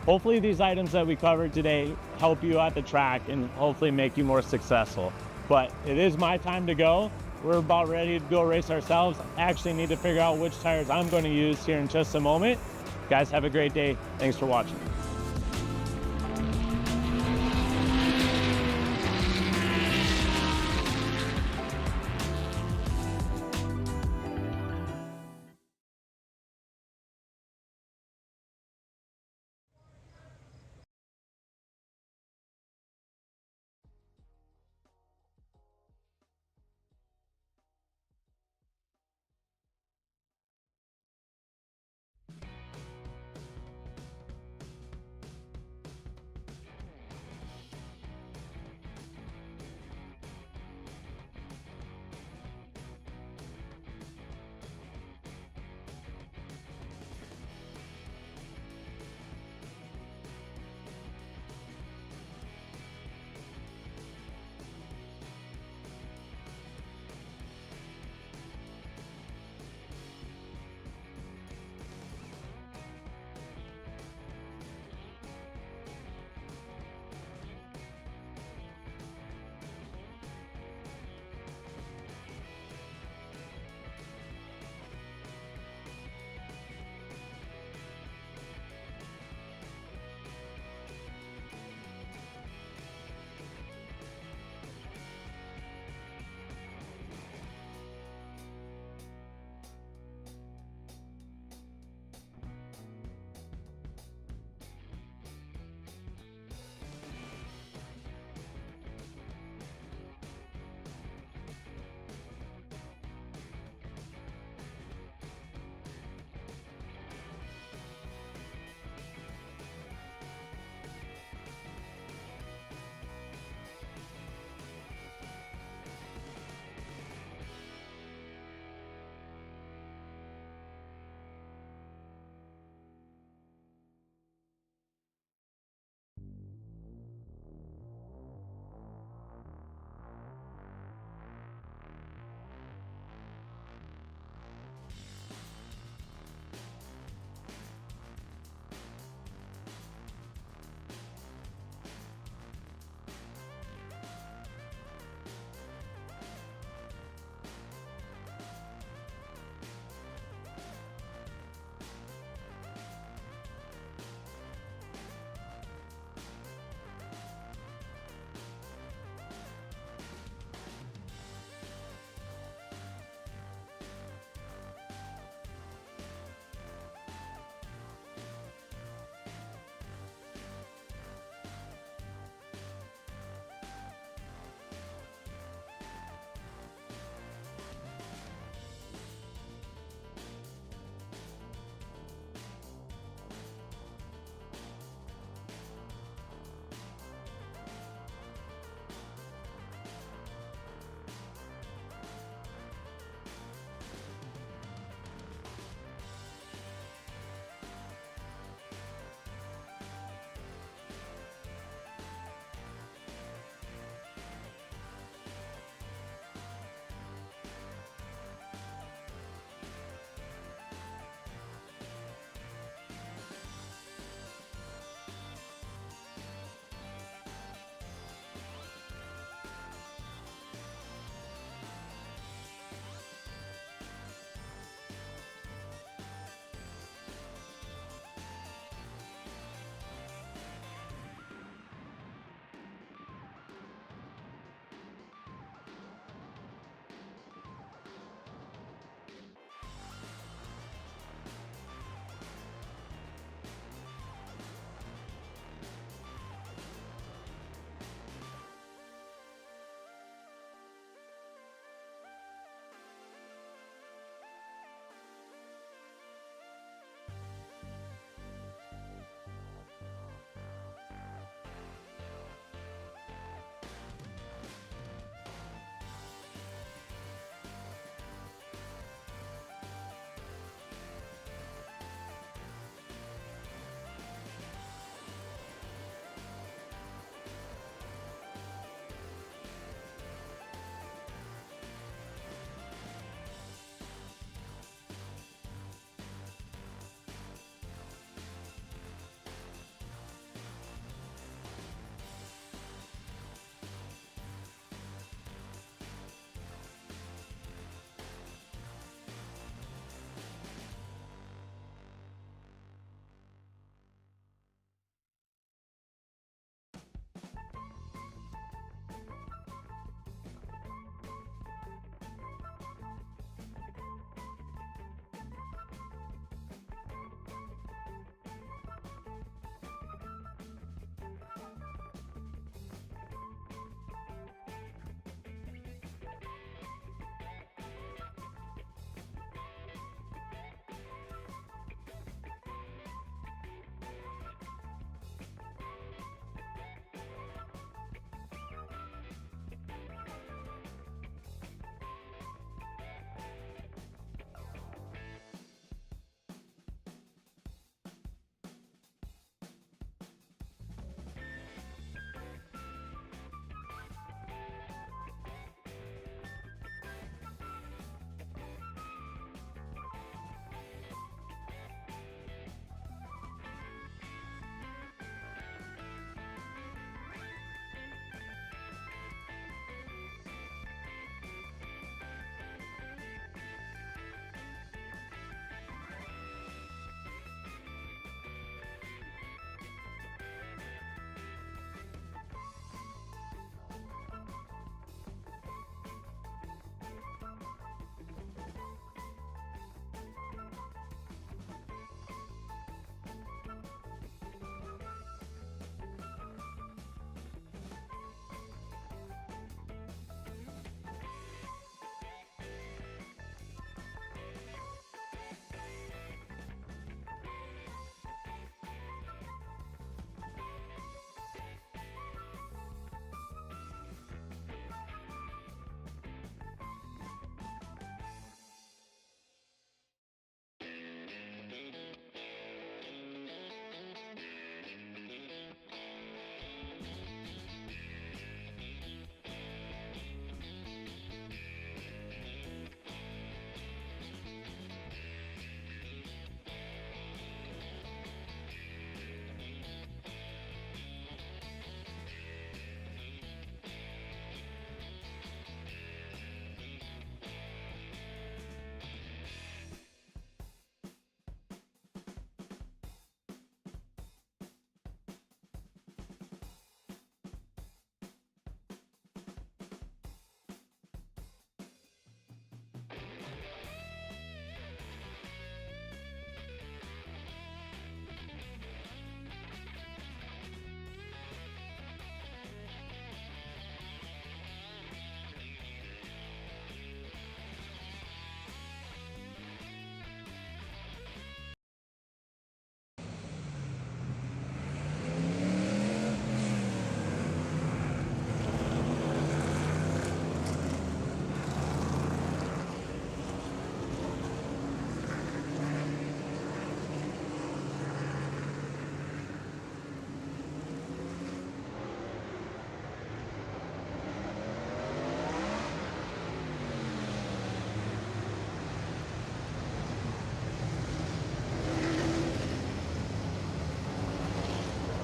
Hopefully these items that we covered today help you at the track and hopefully make you more successful. But it is my time to go. We're about ready to go race ourselves. I actually need to figure out which tires I'm going to use here in just a moment. Guys, have a great day. Thanks for watching.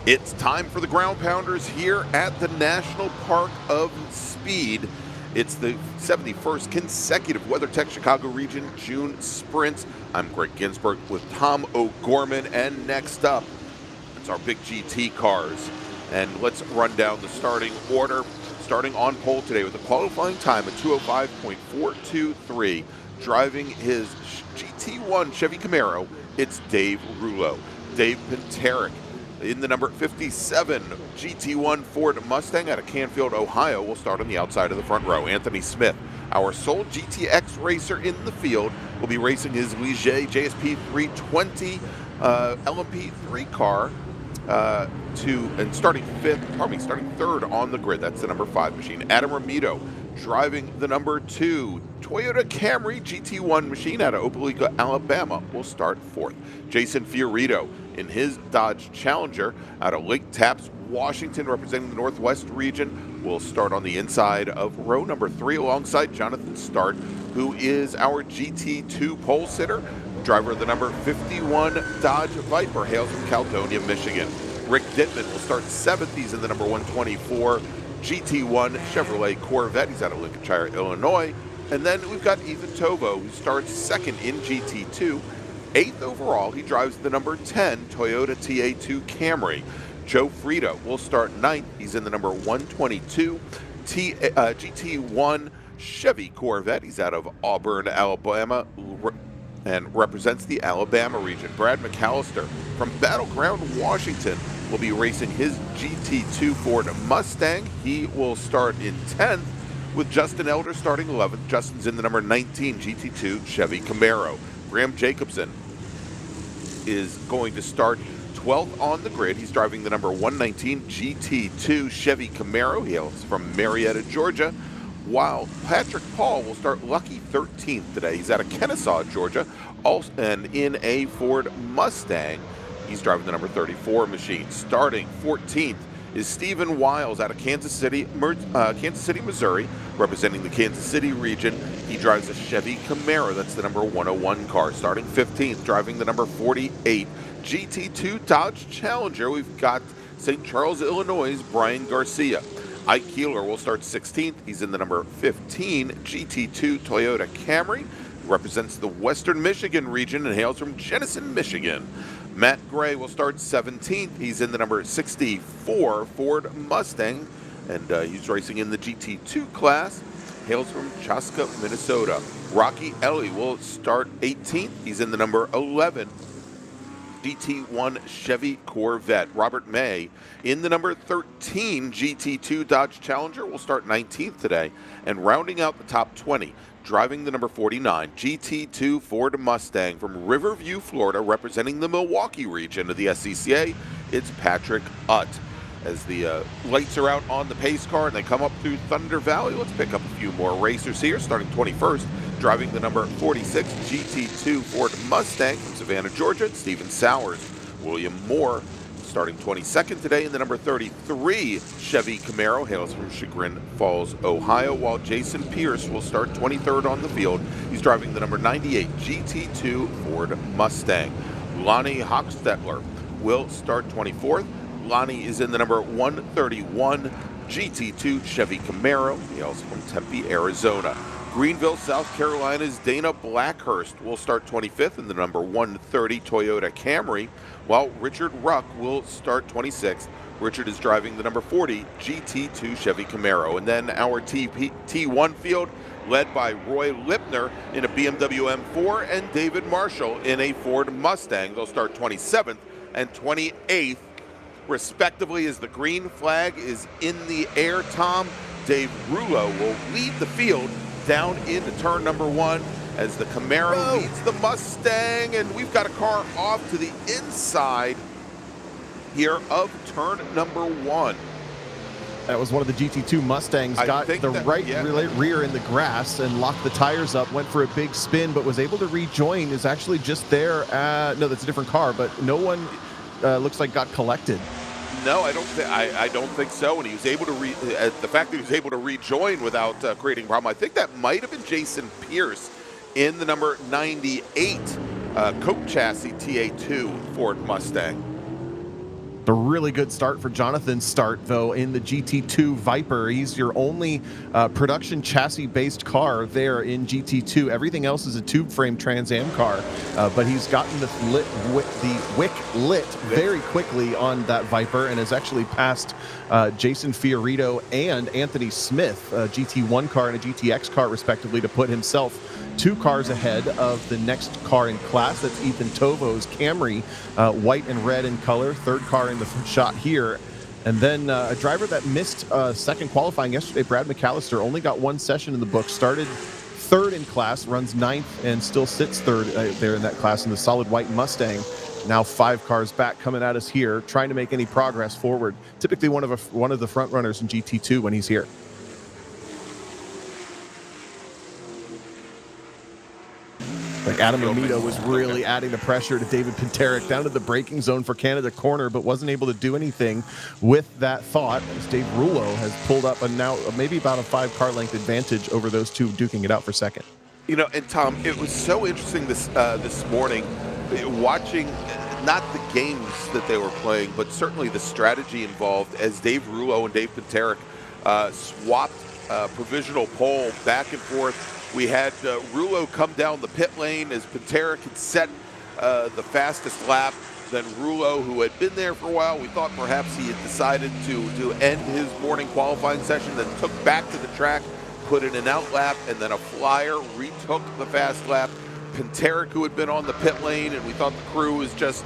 It's time for the Ground Pounders here at the National Park of Speed. It's the 71st consecutive WeatherTech Chicago Region June Sprints. I'm Greg Ginsburg with Tom O'Gorman, and next up, it's our big GT cars. And let's run down the starting order. Starting on pole today with a qualifying time of 205.423. Driving his GT1 Chevy Camaro, it's Dave Rouleau. Dave Pinterick in the number 57 GT1 Ford Mustang out of Canfield, Ohio, will start on the outside of the front row. Anthony Smith, our sole GTX racer in the field, will be racing his Ligier JSP 320 LMP3 car starting third on the grid. That's the number 5 machine. Adam Ramito driving the number 2 Toyota Camry GT1 machine out of Opelika, Alabama, will start 4th. Jason Fiorito in his Dodge Challenger out of Lake Tapps, Washington, representing the Northwest region, will start on the inside of row number 3 alongside Jonathan Start, who is our GT2 pole sitter. Driver of the number 51 Dodge Viper hails from Caledonia, Michigan. Rick Dittman will start 7th. He's in the number 124 GT1 Chevrolet Corvette. He's out of Lincolnshire, Illinois. And then we've got Ethan Tovo, who starts 2nd in GT2. 8th overall, he drives the number 10 Toyota TA2 Camry. Joe Frito will start 9th. He's in the number 122 GT1 Chevy Corvette. He's out of Auburn, Alabama, and represents the Alabama region. Brad McAllister from Battleground, Washington, will be racing his GT2 Ford Mustang. He will start in 10th, with Justin Elder starting 11th. Justin's in the number 19 GT2 Chevy Camaro. Graham Jacobson is going to start 12th on the grid. He's driving the number 119 GT2 Chevy Camaro. He hails from Marietta, Georgia, while Patrick Paul will start lucky 13th today. He's out of Kennesaw, Georgia, and in a Ford Mustang. He's driving the number 34 machine. Starting 14th is Stephen Wiles out of Kansas City, Missouri, representing the Kansas City region. He drives a Chevy Camaro. That's the number 101 car. Starting 15th, driving the number 48 GT2 Dodge Challenger, we've got St. Charles, Illinois' Brian Garcia. Ike Keeler will start 16th. He's in the number 15 GT2 Toyota Camry. Represents the Western Michigan region and hails from Jenison, Michigan. Matt Gray will start 17th. He's in the number 64 Ford Mustang, and he's racing in the GT2 class. Hails from Chaska, Minnesota. Rocky Ellie will start 18th. He's in the number 11 GT1 Chevy Corvette. Robert May in the number 13 GT2 Dodge Challenger will start 19th today. And rounding out the top 20, driving the number 49 GT2 Ford Mustang from Riverview, Florida, representing the Milwaukee region of the SCCA, it's Patrick Utt. As the lights are out on the pace car and they come up through Thunder Valley, let's pick up a few more racers here. Starting 21st, driving the number 46 GT2 Ford Mustang from Savannah, Georgia, Stephen Sowers. William Moore starting 22nd today in the number 33 Chevy Camaro, hails from Chagrin Falls, Ohio, while Jason Pierce will start 23rd on the field. He's driving the number 98 GT2 Ford Mustang. Lonnie Hochstetler will start 24th. Lonnie is in the number 131 GT2 Chevy Camaro. He hails from Tempe, Arizona. Greenville, South Carolina's Dana Blackhurst will start 25th in the number 130 Toyota Camry, while Richard Ruck will start 26th. Richard is driving the number 40 GT2 Chevy Camaro. And then our T1 field, led by Roy Lipner in a BMW M4 and David Marshall in a Ford Mustang. They'll start 27th and 28th, respectively, as the green flag is in the air. Tom, Dave Rouleau will lead the field down into turn number 1 as the Camaro leads the Mustang, and we've got a car off to the inside here of turn number 1. That was one of the GT2 Mustangs, got the rear in the grass and locked the tires up, went for a big spin, but was able to rejoin. Is actually just there. No, that's a different car, but no one looks like got collected. No, I don't think so. And he was able to the fact that he was able to rejoin without creating a problem. I think that might have been Jason Pierce in the number 98 Coke chassis TA2 Ford Mustang. A really good start for Jonathan's start, though, in the GT2 Viper. He's your only production chassis-based car there in GT2. Everything else is a tube frame Trans Am car, but he's gotten the wick lit very quickly on that Viper and has actually passed Jason Fiorito and Anthony Smith, a GT1 car and a GTX car, respectively, to put himself 2 cars ahead of the next car in class. That's Ethan Tovo's Camry, white and red in color, 3rd car in the shot here. And then a driver that missed second qualifying yesterday, Brad McAllister, only got 1 session in the book, started 3rd in class, runs 9th, and still sits 3rd there in that class in the solid white Mustang. Now 5 cars back coming at us here, trying to make any progress forward. Typically one of the front runners in GT2 when he's here. Like Adam Ramito was really adding the pressure to David Pinteric down to the braking zone for Canada corner, but wasn't able to do anything with that thought, as Dave Rulo has pulled up and now maybe about a 5 car length advantage over those two duking it out for second. You know, and Tom, it was so interesting this morning watching not the games that they were playing, but certainly the strategy involved as Dave Rulo and Dave Pinteric swapped provisional pole back and forth. We had Rulo come down the pit lane as Pinteric had set the fastest lap. Then Rulo, who had been there for a while, we thought perhaps he had decided to end his morning qualifying session, then took back to the track, put in an out lap, and then a flyer retook the fast lap. Pinteric, who had been on the pit lane, and we thought the crew was just,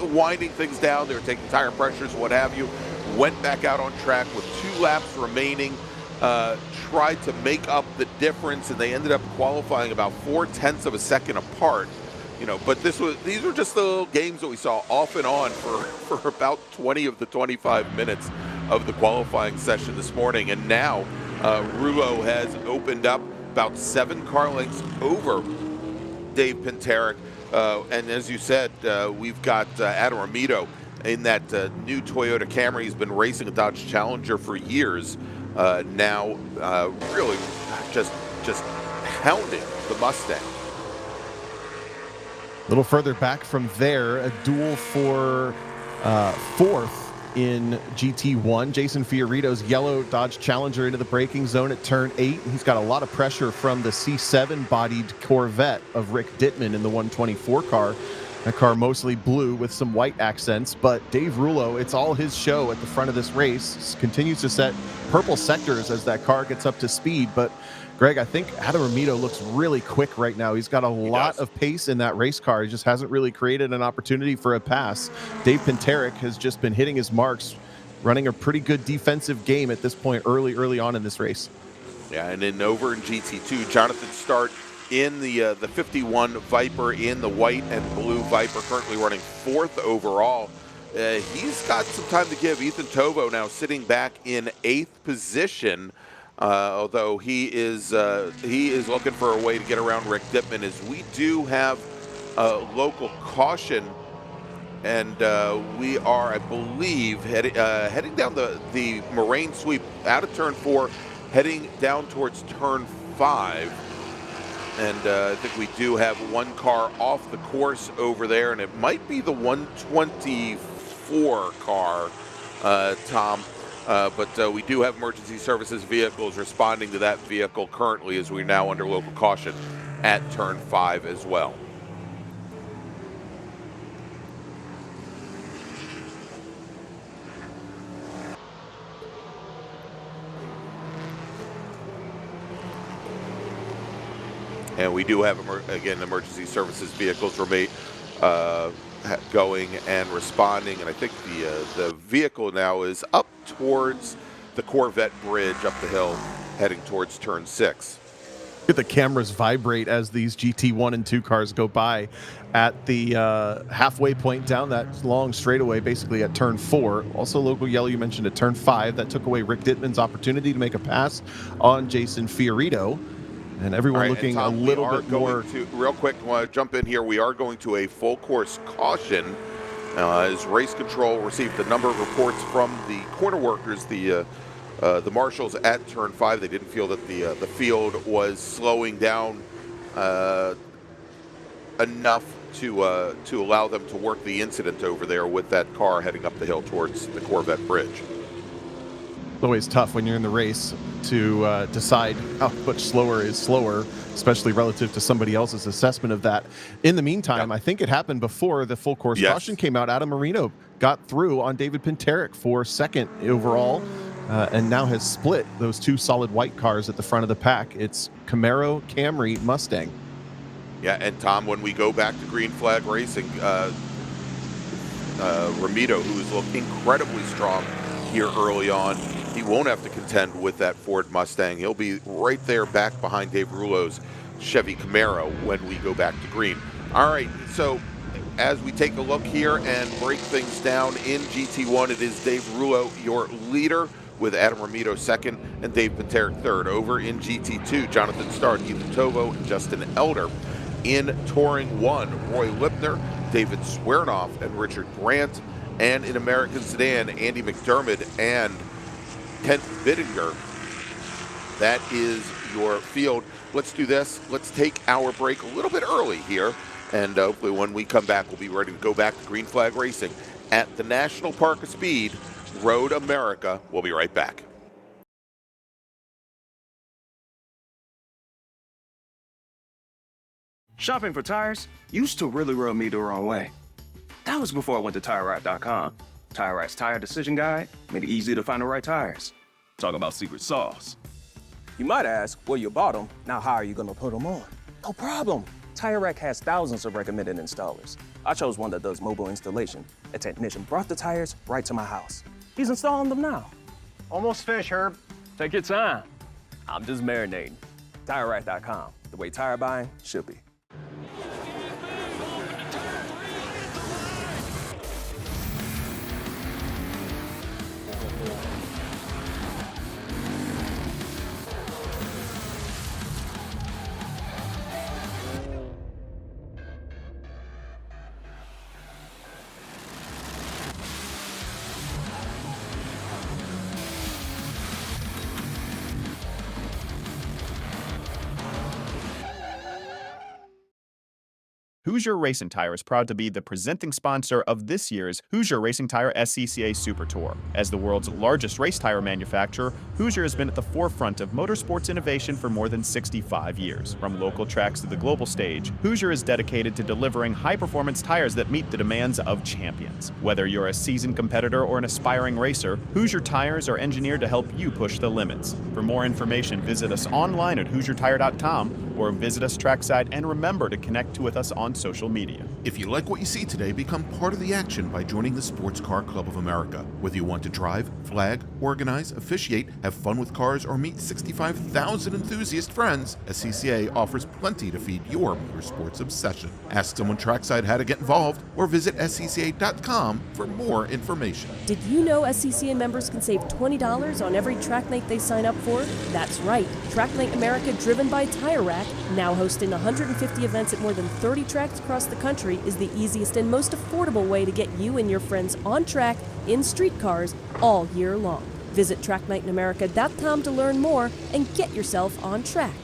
winding things down. They were taking tire pressures, what have you, went back out on track with 2 laps remaining. Tried to make up the difference, and they ended up qualifying about 0.4 of a second apart. But these were just the little games that we saw off and on for about 20 of the 25 minutes of the qualifying session this morning. And now Rulo has opened up about 7 car lengths over Dave Pinteric. And as you said, we've got Adam Ramito in that new Toyota Camry. He's been racing a Dodge Challenger for years. Now really just pounding the Mustang. A little further back from there, a duel for 4th in GT1. Jason Fiorito's yellow Dodge Challenger into the braking zone at turn 8. He's got a lot of pressure from the C7-bodied Corvette of Rick Dittman in the 124 car. A car mostly blue with some white accents, but Dave Rulo, it's all his show at the front of this race. Continues to set purple sectors as that car gets up to speed. But Greg, I think Adam Ramito looks really quick right now. He's got a lot of pace in that race car. He just hasn't really created an opportunity for a pass. Dave Pinteric has just been hitting his marks, running a pretty good defensive game at this point early on in this race. Yeah, and then over in GT2, Jonathan Start in the 51 Viper, in the white and blue Viper, currently running 4th overall. He's got some time to give. Ethan Tovo now sitting back in 8th position, although he is looking for a way to get around Rick Dittman, as we do have a local caution, and we are, I believe, heading down the Moraine sweep out of turn 4, heading down towards turn 5. And I think we do have 1 car off the course over there, and it might be the 124 car, Tom. But we do have emergency services vehicles responding to that vehicle currently, as we're now under local caution at turn 5 as well. And we do have, again, emergency services vehicles going and responding. And I think the vehicle now is up towards the Corvette bridge up the hill, heading towards turn 6. Look at the cameras vibrate as these GT1 and 2 cars go by at the halfway point down that long straightaway, basically at turn 4. Also, local yellow, you mentioned at turn 5. That took away Rick Dittman's opportunity to make a pass on Jason Fiorito. And everyone looking a little bit more. Real quick, I want to jump in here. We are going to a full course caution as race control received a number of reports from the corner workers, the marshals at turn 5. They didn't feel that the field was slowing down enough to allow them to work the incident over there with that car heading up the hill towards the Corvette Bridge. It's always tough when you're in the race to decide how much slower is slower, especially relative to somebody else's assessment of that. In the meantime, I think it happened before the full course caution came out. Adam Marino got through on David Pinteric for second overall, and now has split those two solid white cars at the front of the pack. It's Camaro, Camry, Mustang. Yeah, and Tom, when we go back to Green Flag Racing, Ramito, who has looked incredibly strong here early on, he won't have to contend with that Ford Mustang. He'll be right there back behind Dave Rullo's Chevy Camaro when we go back to green. All right, so as we take a look here and break things down in GT1, it is Dave Rullo, your leader, with Adam Ramito second and Dave Pinteric third. Over in GT2, Jonathan Starr, Ethan Tovo, and Justin Elder. In Touring 1, Roy Lipner, David Swearnoff, and Richard Brandt. And in American Sedan, Andy McDermott and Kent Bittinger. That is your field. Let's do this. Let's take our break a little bit early here. And hopefully when we come back, we'll be ready to go back to Green Flag Racing at the National Park of Speed, Road America. We'll be right back. Shopping for tires used to really rub me the wrong way. That was before I went to TireRack.com. TireRack's tire decision guide made it easy to find the right tires. Talk about secret sauce. You might ask, well, you bought them, now how are you gonna put them on? No problem. TireRack has thousands of recommended installers. I chose one that does mobile installation. A technician brought the tires right to my house. He's installing them now. Almost finished, Herb. Take your time. I'm just marinating. TireRack.com, the way tire buying should be. Hoosier Racing Tire is proud to be the presenting sponsor of this year's Hoosier Racing Tire SCCA Super Tour. As the world's largest race tire manufacturer, Hoosier has been at the forefront of motorsports innovation for more than 65 years. From local tracks to the global stage, Hoosier is dedicated to delivering high-performance tires that meet the demands of champions. Whether you're a seasoned competitor or an aspiring racer, Hoosier tires are engineered to help you push the limits. For more information, visit us online at HoosierTire.com or visit us trackside, and remember to connect with us on social media. If you like what you see today, become part of the action by joining the Sports Car Club of America. Whether you want to drive, flag, organize, officiate, have fun with cars, or meet 65,000 enthusiast friends, SCCA offers plenty to feed your motorsports obsession. Ask someone trackside how to get involved or visit SCCA.com for more information. Did you know SCCA members can save $20 on every track night they sign up for? That's right. Track Night America, driven by Tire Rack, now hosting 150 events at more than 30 tracks across the country, is the easiest and most affordable way to get you and your friends on track in street cars all year long. Visit TrackNightInAmerica.com to learn more and get yourself on track.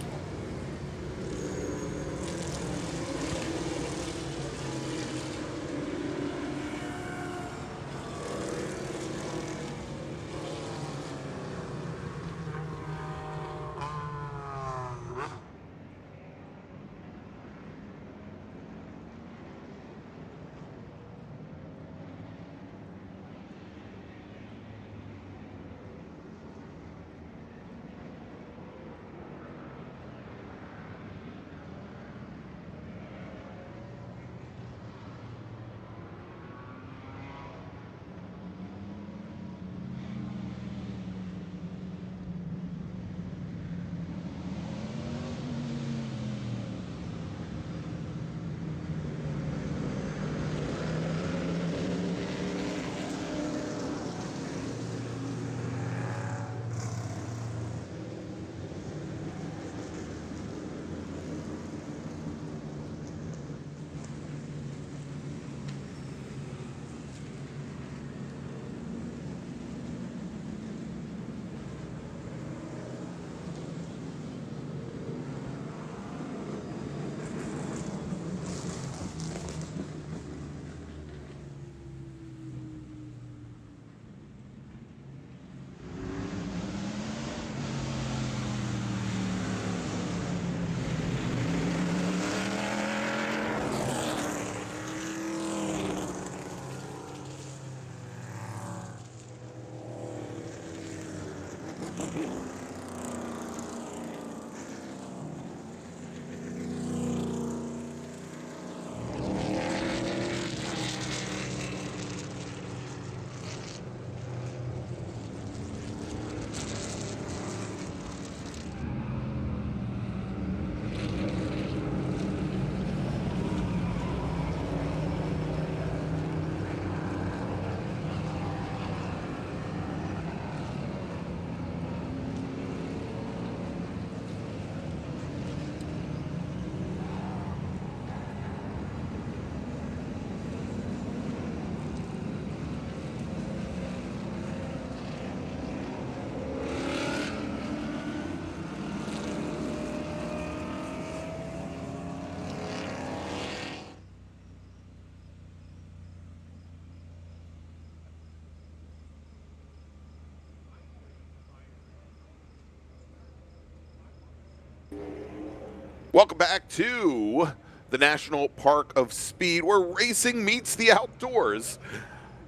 Welcome back to the National Park of Speed, where racing meets the outdoors.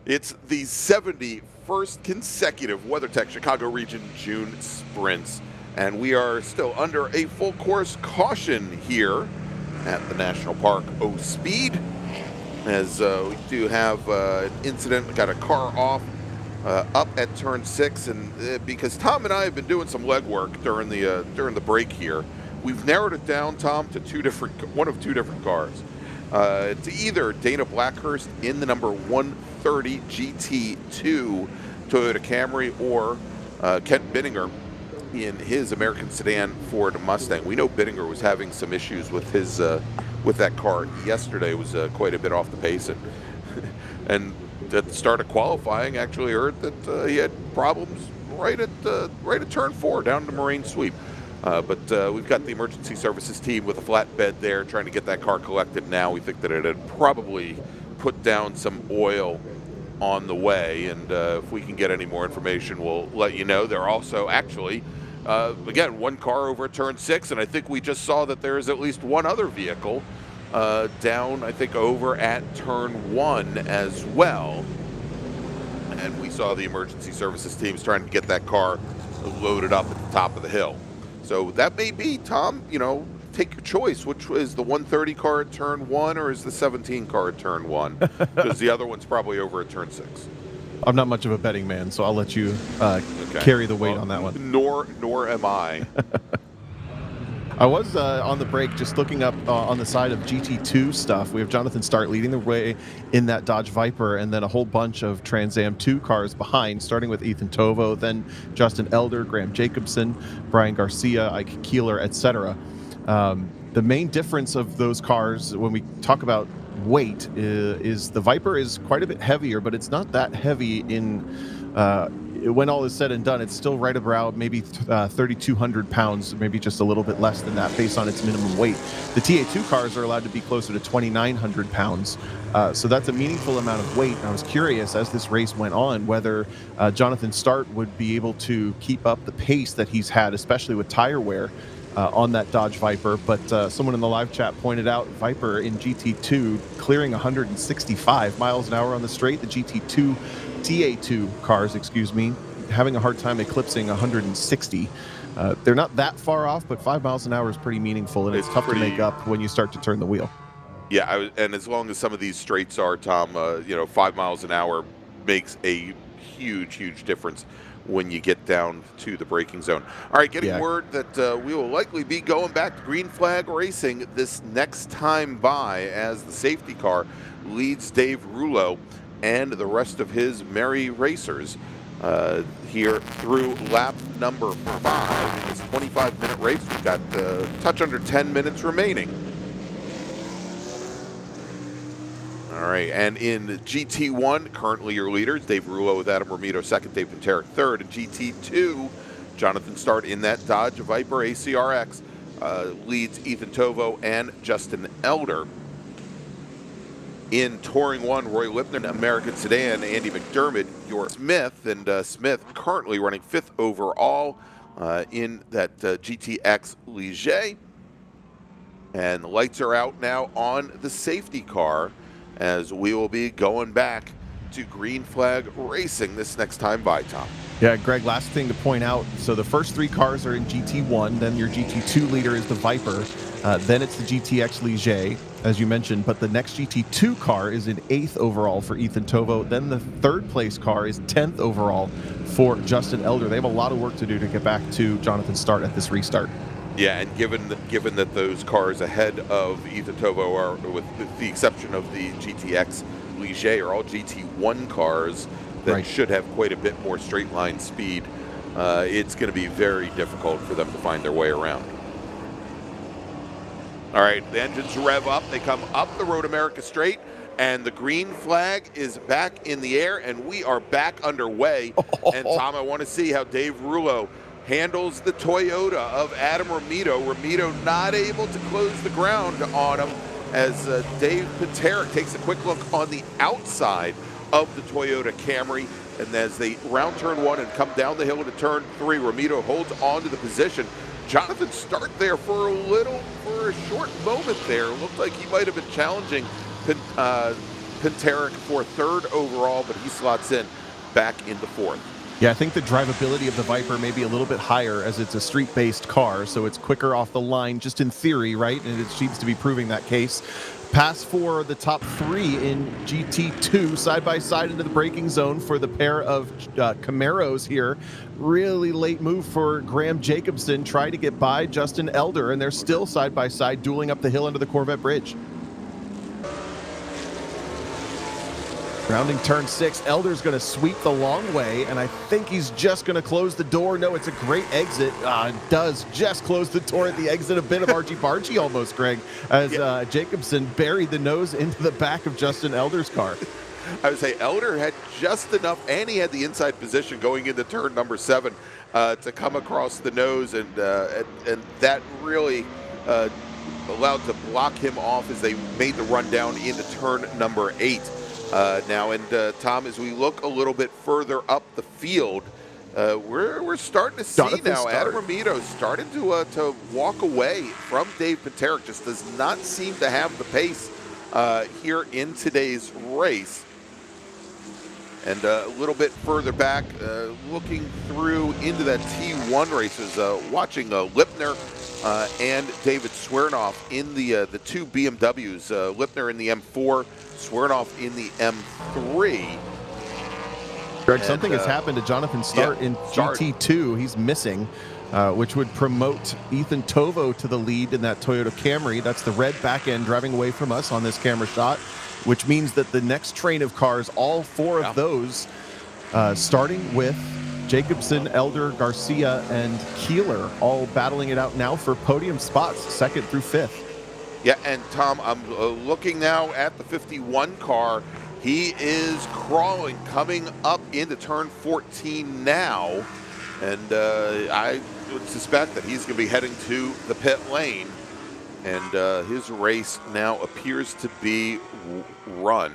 It's the 71st consecutive WeatherTech Chicago Region June Sprints, and we are still under a full course caution here at the National Park of Speed, as we do have an incident. We got a car off up at turn 6, and because Tom and I have been doing some legwork during the break here, we've narrowed it down, Tom, to one of two different cars. To either Dana Blackhurst in the number 130 GT2 Toyota Camry, or Kent Binninger in his American sedan Ford Mustang. We know Binninger was having some issues with his with that car yesterday. It was quite a bit off the pace, and at the start of qualifying, actually heard that he had problems right at turn 4 down the Moraine Sweep. But we've got the emergency services team with a flatbed there trying to get that car collected now. We think that it had probably put down some oil on the way, and if we can get any more information, we'll let you know. There are also actually, again, one car over at turn 6, and I think we just saw that there is at least one other vehicle down, I think, over at turn 1 as well. And we saw the emergency services teams trying to get that car loaded up at the top of the hill. So that may be, Tom, take your choice. Which is the 130 car at turn 1, or is the 17 car at turn 1? Because the other one's probably over at turn 6. I'm not much of a betting man, so I'll let you carry the weight on that one. Nor am I. I was on the break just looking up on the side of GT2 stuff. We have Jonathan Start leading the way in that Dodge Viper, and then a whole bunch of Trans Am 2 cars behind, starting with Ethan Tovo, then Justin Elder, Graham Jacobson, Brian Garcia, Ike Keeler, etc. The main difference of those cars when we talk about weight is the Viper is quite a bit heavier, but it's not that heavy when all is said and done. It's still right about maybe 3,200 pounds, maybe just a little bit less than that based on its minimum weight. The TA2 cars are allowed to be closer to 2,900 pounds. So that's a meaningful amount of weight. And I was curious as this race went on whether Jonathan Start would be able to keep up the pace that he's had, especially with tire wear on that Dodge Viper. But someone in the live chat pointed out Viper in GT2 clearing 165 miles an hour on the straight. The GT2 TA2 cars, having a hard time eclipsing 160. They're not that far off, but 5 miles an hour is pretty meaningful, and it's tough to make up when you start to turn the wheel. Yeah, and as long as some of these straights are, Tom, 5 miles an hour makes a huge difference when you get down to the braking zone. All right, getting word that we will likely be going back to green flag racing this next time by, as the safety car leads Dave Rouleau and the rest of his merry racers here through lap number 5 in this 25-minute race. We've got a touch under 10 minutes remaining. All right, and in GT1, currently your leaders, Dave Rouleau with Adam Romito second, Dave Panteric third. In GT2, Jonathan Start in that Dodge Viper ACRX leads Ethan Tovo and Justin Elder. In Touring 1, Roy Lipton, American Sedan, Andy McDermott, your Smith, and Smith currently running 5th overall in that GTX Ligier. And the lights are out now on the safety car, as we will be going back to green flag racing this next time by, Tom. Yeah, Greg, last thing to point out. So the first 3 cars are in GT1, then your GT2 leader is the Viper, then it's the GTX Ligier, as you mentioned, but the next GT2 car is in 8th overall for Ethan Tovo, then the 3rd place car is 10th overall for Justin Elder. They have a lot of work to do to get back to Jonathan Start at this restart. Yeah, and given that those cars ahead of Ethan Tovo are, with the exception of the GTX Ligier, are all GT1 cars that should have quite a bit more straight line speed, it's going to be very difficult for them to find their way around. All right, the engines rev up. They come up the Road America straight, and the green flag is back in the air, and we are back underway. And, Tom, I want to see how Dave Rouleau handles the Toyota of Adam Romito. Romito not able to close the ground on him, as Dave Panteric takes a quick look on the outside of the Toyota Camry. And as they round turn 1 and come down the hill into turn 3, Romito holds on to the position. Jonathan Start there for a short moment there. Looked like he might have been challenging Pinteric for third overall, but he slots in back into fourth. Yeah, I think the drivability of the Viper may be a little bit higher as it's a street-based car, so it's quicker off the line, just in theory, right? And it seems to be proving that case. Pass for the top three in GT2, side-by-side into the braking zone for the pair of Camaros here. Really late move for Graham Jacobson, trying to get by Justin Elder, and they're still side-by-side dueling up the hill under the Corvette Bridge. Rounding turn 6, Elder's going to sweep the long way, and I think he's just going to close the door. No, it's a great exit. Does just close the door at the exit. A bit of argy-bargy almost, Greg, as Jacobson buried the nose into the back of Justin Elder's car. I would say Elder had just enough, and he had the inside position going into turn number 7 to come across the nose, and that really allowed to block him off as they made the run down into turn number 8. Now, Tom, as we look a little bit further up the field, we're starting to see now Adam Romito starting to walk away from Dave Pinteric. Just does not seem to have the pace here in today's race. And a little bit further back, looking through into that T1 races, watching Lipner and David Swernoff in the two BMWs. Lipner in the M4, Swernoff in the M3. Greg, something has happened to Jonathan Start in GT2. He's missing, which would promote Ethan Tovo to the lead in that Toyota Camry. That's the red back end driving away from us on this camera shot, which means that the next train of cars, all four of those, starting with Jacobson, Elder, Garcia, and Keeler, all battling it out now for podium spots, 2nd through 5th. Yeah, and Tom, I'm looking now at the 51 car. He is crawling, coming up into turn 14 now, and I would suspect that he's going to be heading to the pit lane, and his race now appears to be run.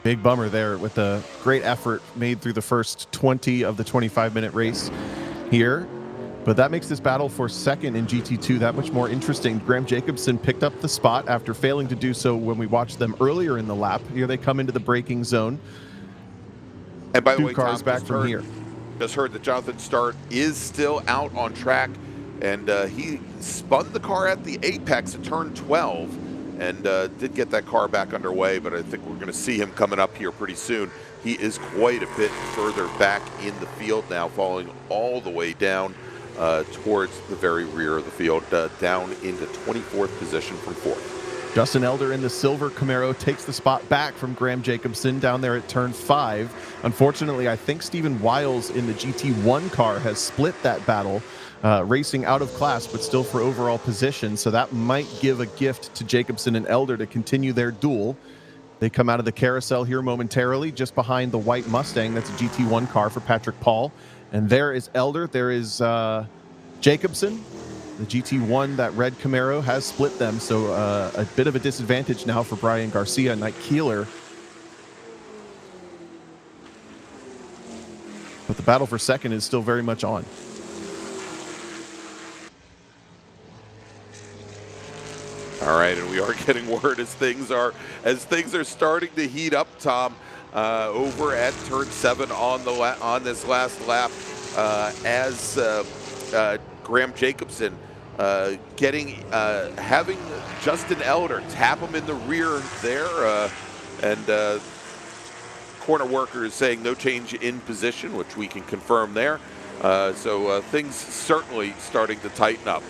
Big bummer there with a great effort made through the first 20 of the 25-minute race here. But that makes this battle for 2nd in GT2 that much more interesting. Graham Jacobson picked up the spot after failing to do so when we watched them earlier in the lap. Here they come into the braking zone. And by the way, cars Tom, back from here. Just heard that Jonathan Start is still out on track, and he spun the car at the apex at turn 12 and did get that car back underway, but I think we're going to see him coming up here pretty soon. He is quite a bit further back in the field now, falling all the way down towards the very rear of the field, down into 24th position from 4th. Justin Elder in the silver Camaro takes the spot back from Graham Jacobson down there at turn 5. Unfortunately, I think Stephen Wiles in the GT1 car has split that battle, racing out of class, but still for overall position. So that might give a gift to Jacobson and Elder to continue their duel. They come out of the carousel here momentarily, just behind the white Mustang. That's a GT1 car for Patrick Paul. And there is Elder. There is Jacobson. The GT1, that red Camaro, has split them. So a bit of a disadvantage now for Brian Garcia and Mike Keeler. But the battle for 2nd is still very much on. All right, and we are getting word as things are starting to heat up, Tom, over at turn 7 on this last lap, as Graham Jacobson having Justin Elder tap him in the rear there, and corner worker is saying no change in position, which we can confirm there. So things certainly starting to tighten up.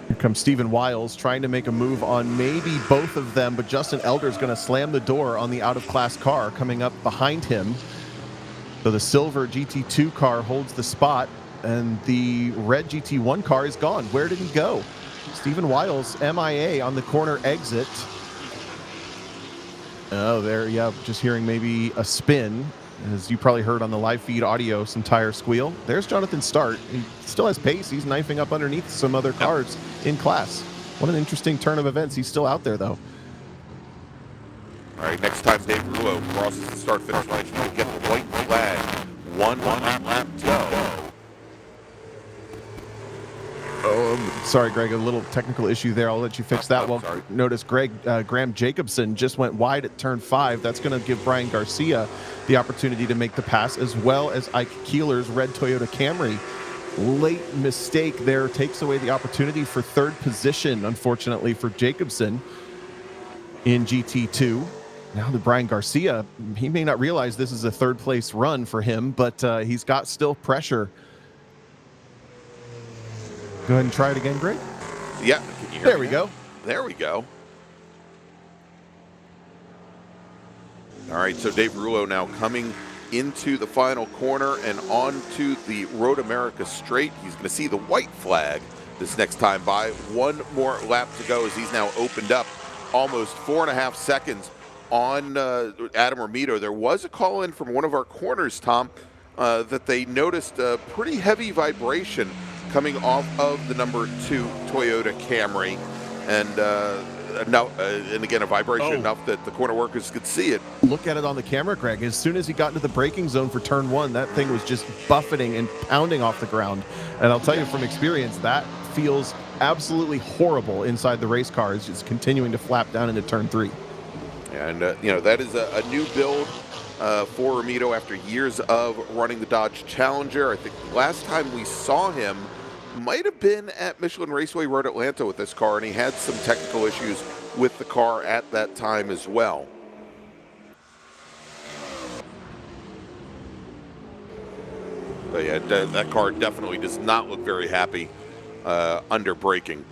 Here comes Stephen Wiles trying to make a move on maybe both of them, but Justin Elder's going to slam the door on the out-of-class car coming up behind him. So the silver GT2 car holds the spot, and the red GT1 car is gone. Where did he go? Stephen Wiles, MIA on the corner exit. Oh, there, yeah, just hearing maybe a spin. As you probably heard on the live feed audio, some tire squeal. There's Jonathan Start. He still has pace. He's knifing up underneath some other cars in class. What an interesting turn of events. He's still out there, though. All right, next time Dave Rulo crosses the start-finish line, he's going to get the white flag. One lap to go. Oh, sorry, Greg, a little technical issue there. I'll let you fix that. Well, notice Graham Jacobson just went wide at turn 5. That's going to give Brian Garcia the opportunity to make the pass, as well as Ike Keeler's red Toyota Camry. Late mistake there takes away the opportunity for third position, unfortunately, for Jacobson in GT2. Now that Brian Garcia, he may not realize this is a third place run for him, but he's got still pressure. Go ahead and try it again, Greg. Yeah. Can you hear there me we now? go. There we go. All right, so Dave Rulo now coming into the final corner and onto the Road America straight. He's going to see the white flag this next time by. One more lap to go as he's now opened up almost 4.5 seconds on Adam Romito. There was a call in from one of our corners, Tom, that they noticed a pretty heavy vibration coming off of the number 2 Toyota Camry, and again, a vibration enough that the corner workers could see it. Look at it on the camera, Greg. As soon as he got into the braking zone for turn 1, that thing was just buffeting and pounding off the ground. And I'll tell you from experience, that feels absolutely horrible inside the race car. It's just continuing to flap down into turn 3. And, that is a new build for Romito after years of running the Dodge Challenger. I think the last time we saw him might have been at Michelin Raceway Road Atlanta with this car, and he had some technical issues with the car at that time as well. But yeah, that car definitely does not look very happy under braking.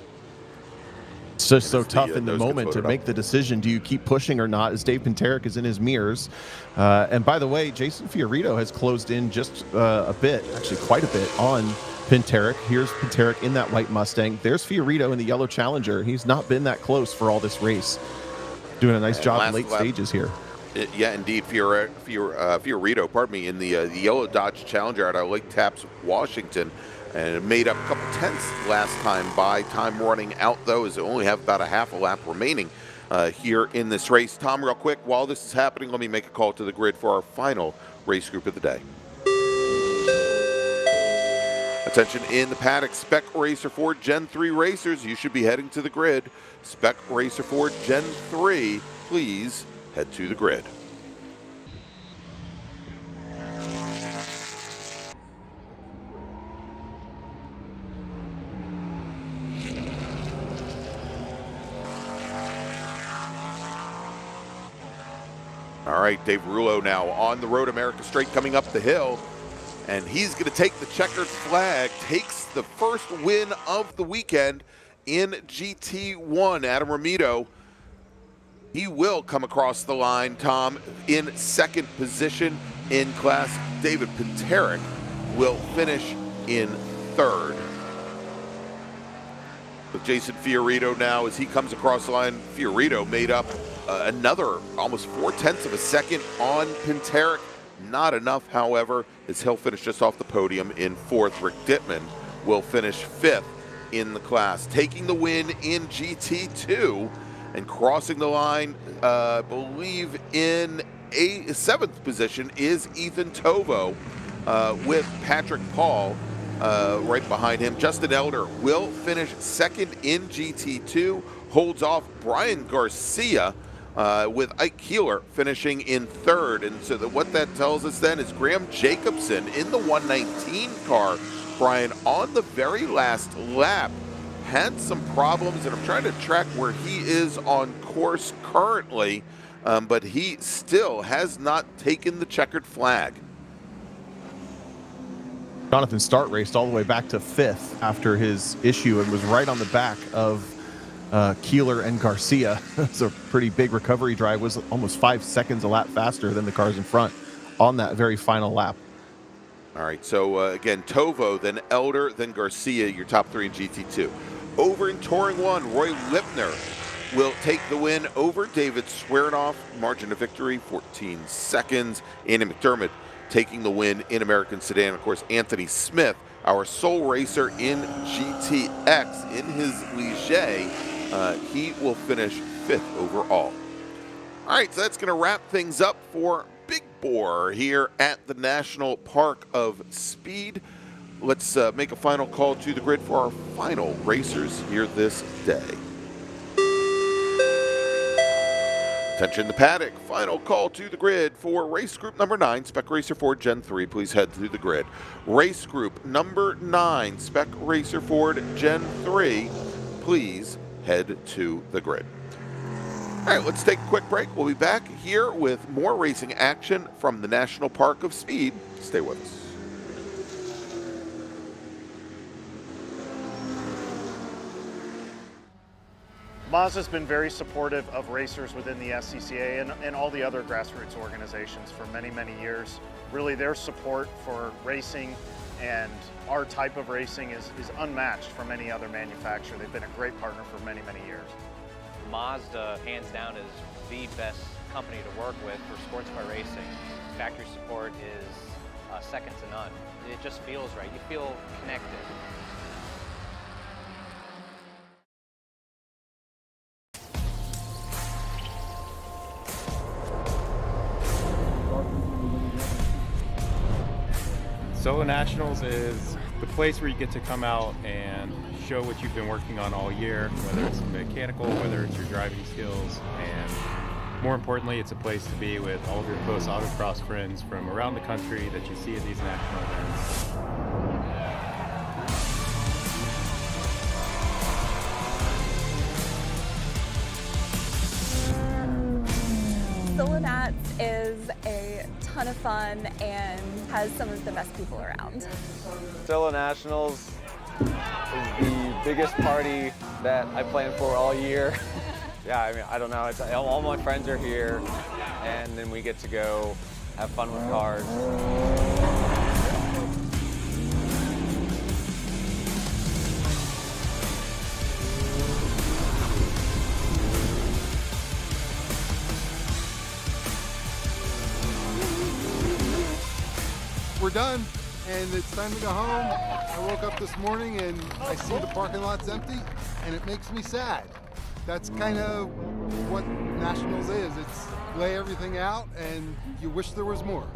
It's just so tough in the moment to make the decision. Do you keep pushing or not, as Dave Pinteric is in his mirrors? And by the way, Jason Fiorito has closed in just a bit, actually quite a bit, on Pinteric. Here's Pinteric in that white Mustang. There's Fiorito in the yellow Challenger. He's not been that close for all this race. Doing a nice job in late stages here. Yeah, indeed. Fiorito, pardon me, in the yellow Dodge Challenger out of Lake Tapps, Washington. And it made up a couple tenths last time by time running out, though, as they only have about a half a lap remaining here in this race. Tom, real quick, while this is happening, let me make a call to the grid for our final race group of the day. Attention in the paddock, Spec Racer 4 Gen 3 racers, you should be heading to the grid. Spec Racer 4 Gen 3, please head to the grid. All right, Dave Rulo now on the Road America straight coming up the hill. And he's going to take the checkered flag, takes the first win of the weekend in GT1. Adam Romito, he will come across the line, Tom, in second position in class. David Pinteric will finish in third. With Jason Fiorito now, as he comes across the line, Fiorito made up another almost 0.4 of a second on Pinteric. Not enough, however, as he'll finish just off the podium in fourth. Rick Dittman will finish fifth in the class. Taking the win in GT2 and crossing the line, I believe in a seventh position is Ethan Tovo with Patrick Paul right behind him. Justin Elder will finish second in GT2, holds off Brian Garcia with Ike Keeler finishing in third. And so what that tells us then is Graham Jacobson in the 119 car, Brian, on the very last lap, had some problems, and I'm trying to track where he is on course currently, but he still has not taken the checkered flag. Jonathan Start raced all the way back to fifth after his issue and was right on the back of Keeler and Garcia. It's a pretty big recovery drive, was almost 5 seconds a lap faster than the cars in front on that very final lap. All right, so again, Tovo, then Elder, then Garcia, your top three in GT2. Over in Touring 1, Roy Lipner will take the win over David Swearnoff. Margin of victory, 14 seconds. Andy McDermott taking the win in American Sedan. Of course, Anthony Smith, our sole racer in GTX, in his Ligier, he will finish fifth overall. All All right, so that's going to wrap things up for Big Bore here at the National Park of Speed. Let's make a final call to the grid for our final racers here this day. Attention the paddock. Final call to the grid for race group number 9, Spec Racer Ford Gen 3. Please head to the grid. Race group number 9, Spec Racer Ford Gen 3. Please head to the grid. All right, let's take a quick break. We'll be back here with more racing action from the National Park of Speed. Stay with us. Mazda's been very supportive of racers within the SCCA and all the other grassroots organizations for many, many years. Really, their support for racing and our type of racing is unmatched from any other manufacturer. They've been a great partner for many, many years. Mazda, hands down, is the best company to work with for sports car racing. Factory support is second to none. It just feels right. You feel connected. Solo Nationals is the place where you get to come out and show what you've been working on all year, whether it's mechanical, whether it's your driving skills, and more importantly, it's a place to be with all of your close autocross friends from around the country that you see at these national events. Solo Nats is a ton of fun and has some of the best people around. Solo Nationals is the biggest party that I plan for all year. Yeah, I mean, I don't know. It's, all my friends are here, and then we get to go have fun with cars. We're done, and it's time to go home. I woke up this morning and I see the parking lot's empty, and it makes me sad. That's kind of what Nationals is. It's lay everything out, and you wish there was more.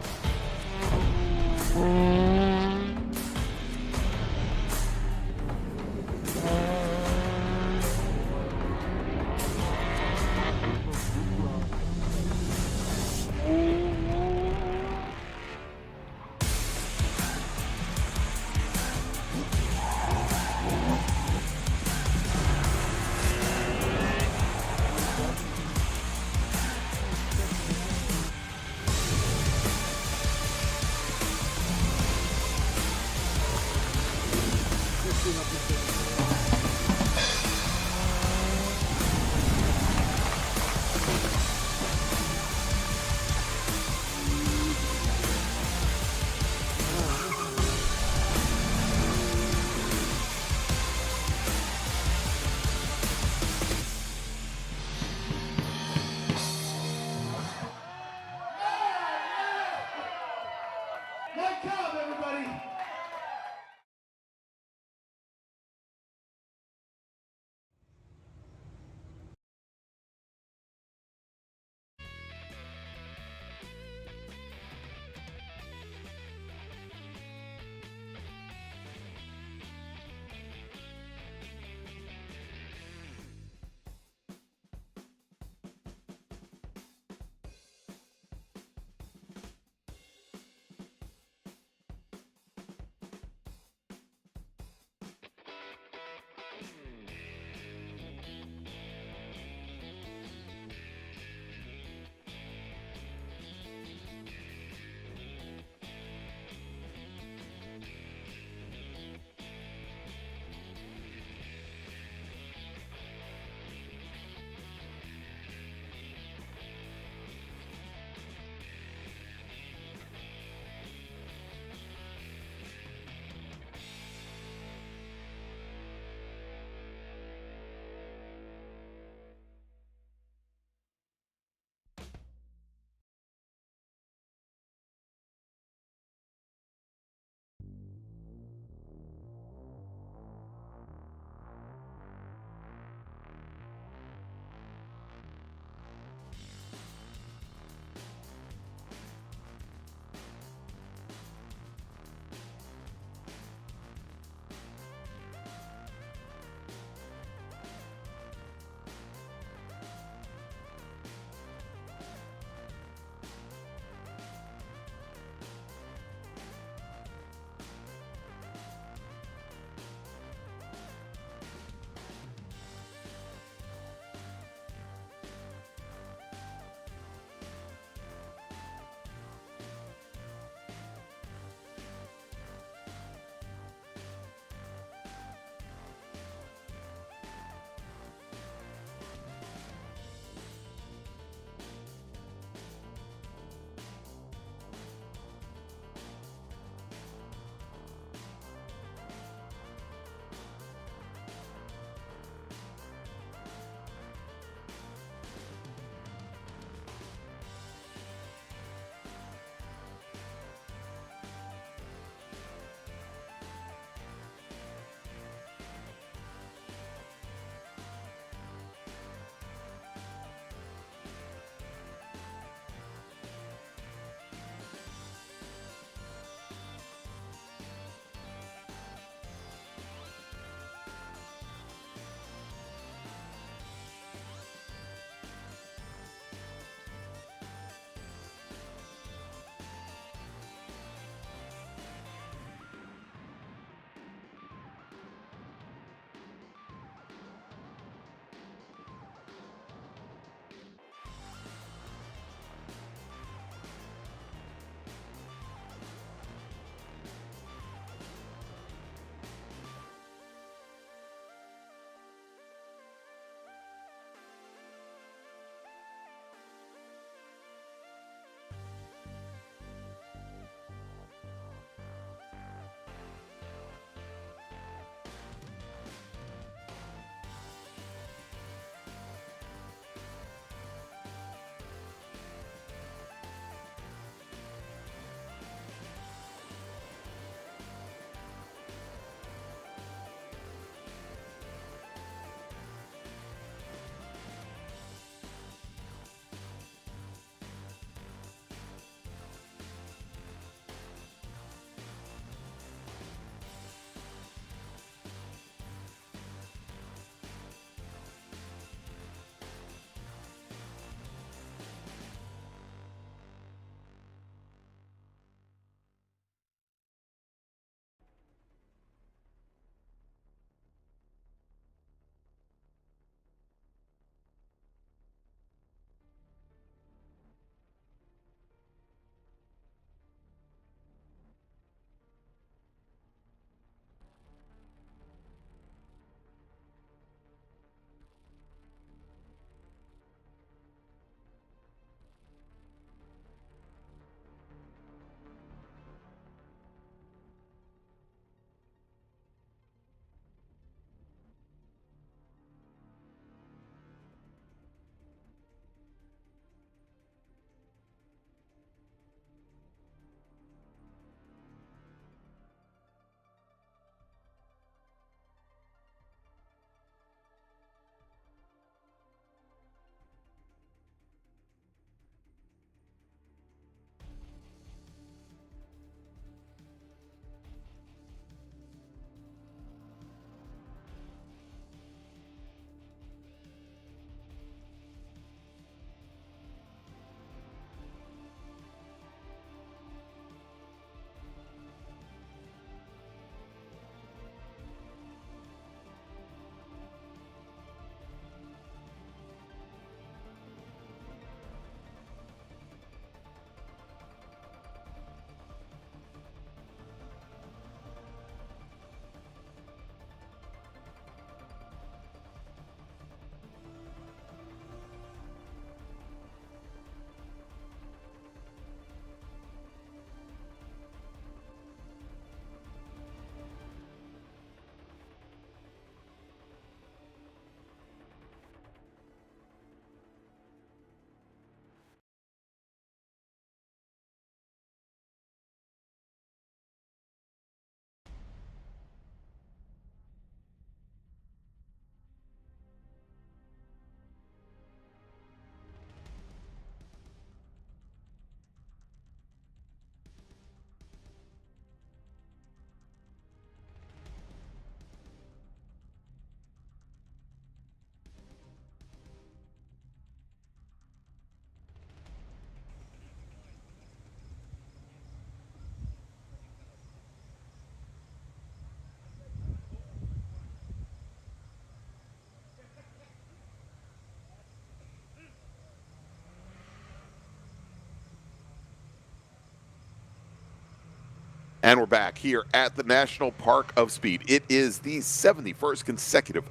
And we're back here at the National Park of Speed. It is the 71st consecutive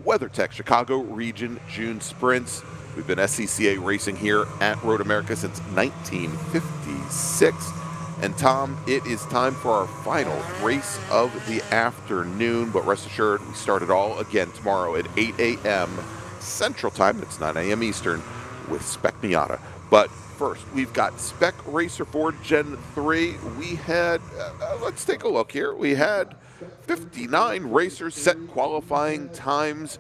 WeatherTech Chicago Region June Sprints. We've been SCCA racing here at Road America since 1956. And Tom, it is time for our final race of the afternoon. But rest assured, we start it all again tomorrow at 8 a.m. Central Time. It's 9 a.m. Eastern with Spec Miata. But first, we've got Spec Racer 4 Gen 3. We had, let's take a look here. We had 59 racers set qualifying times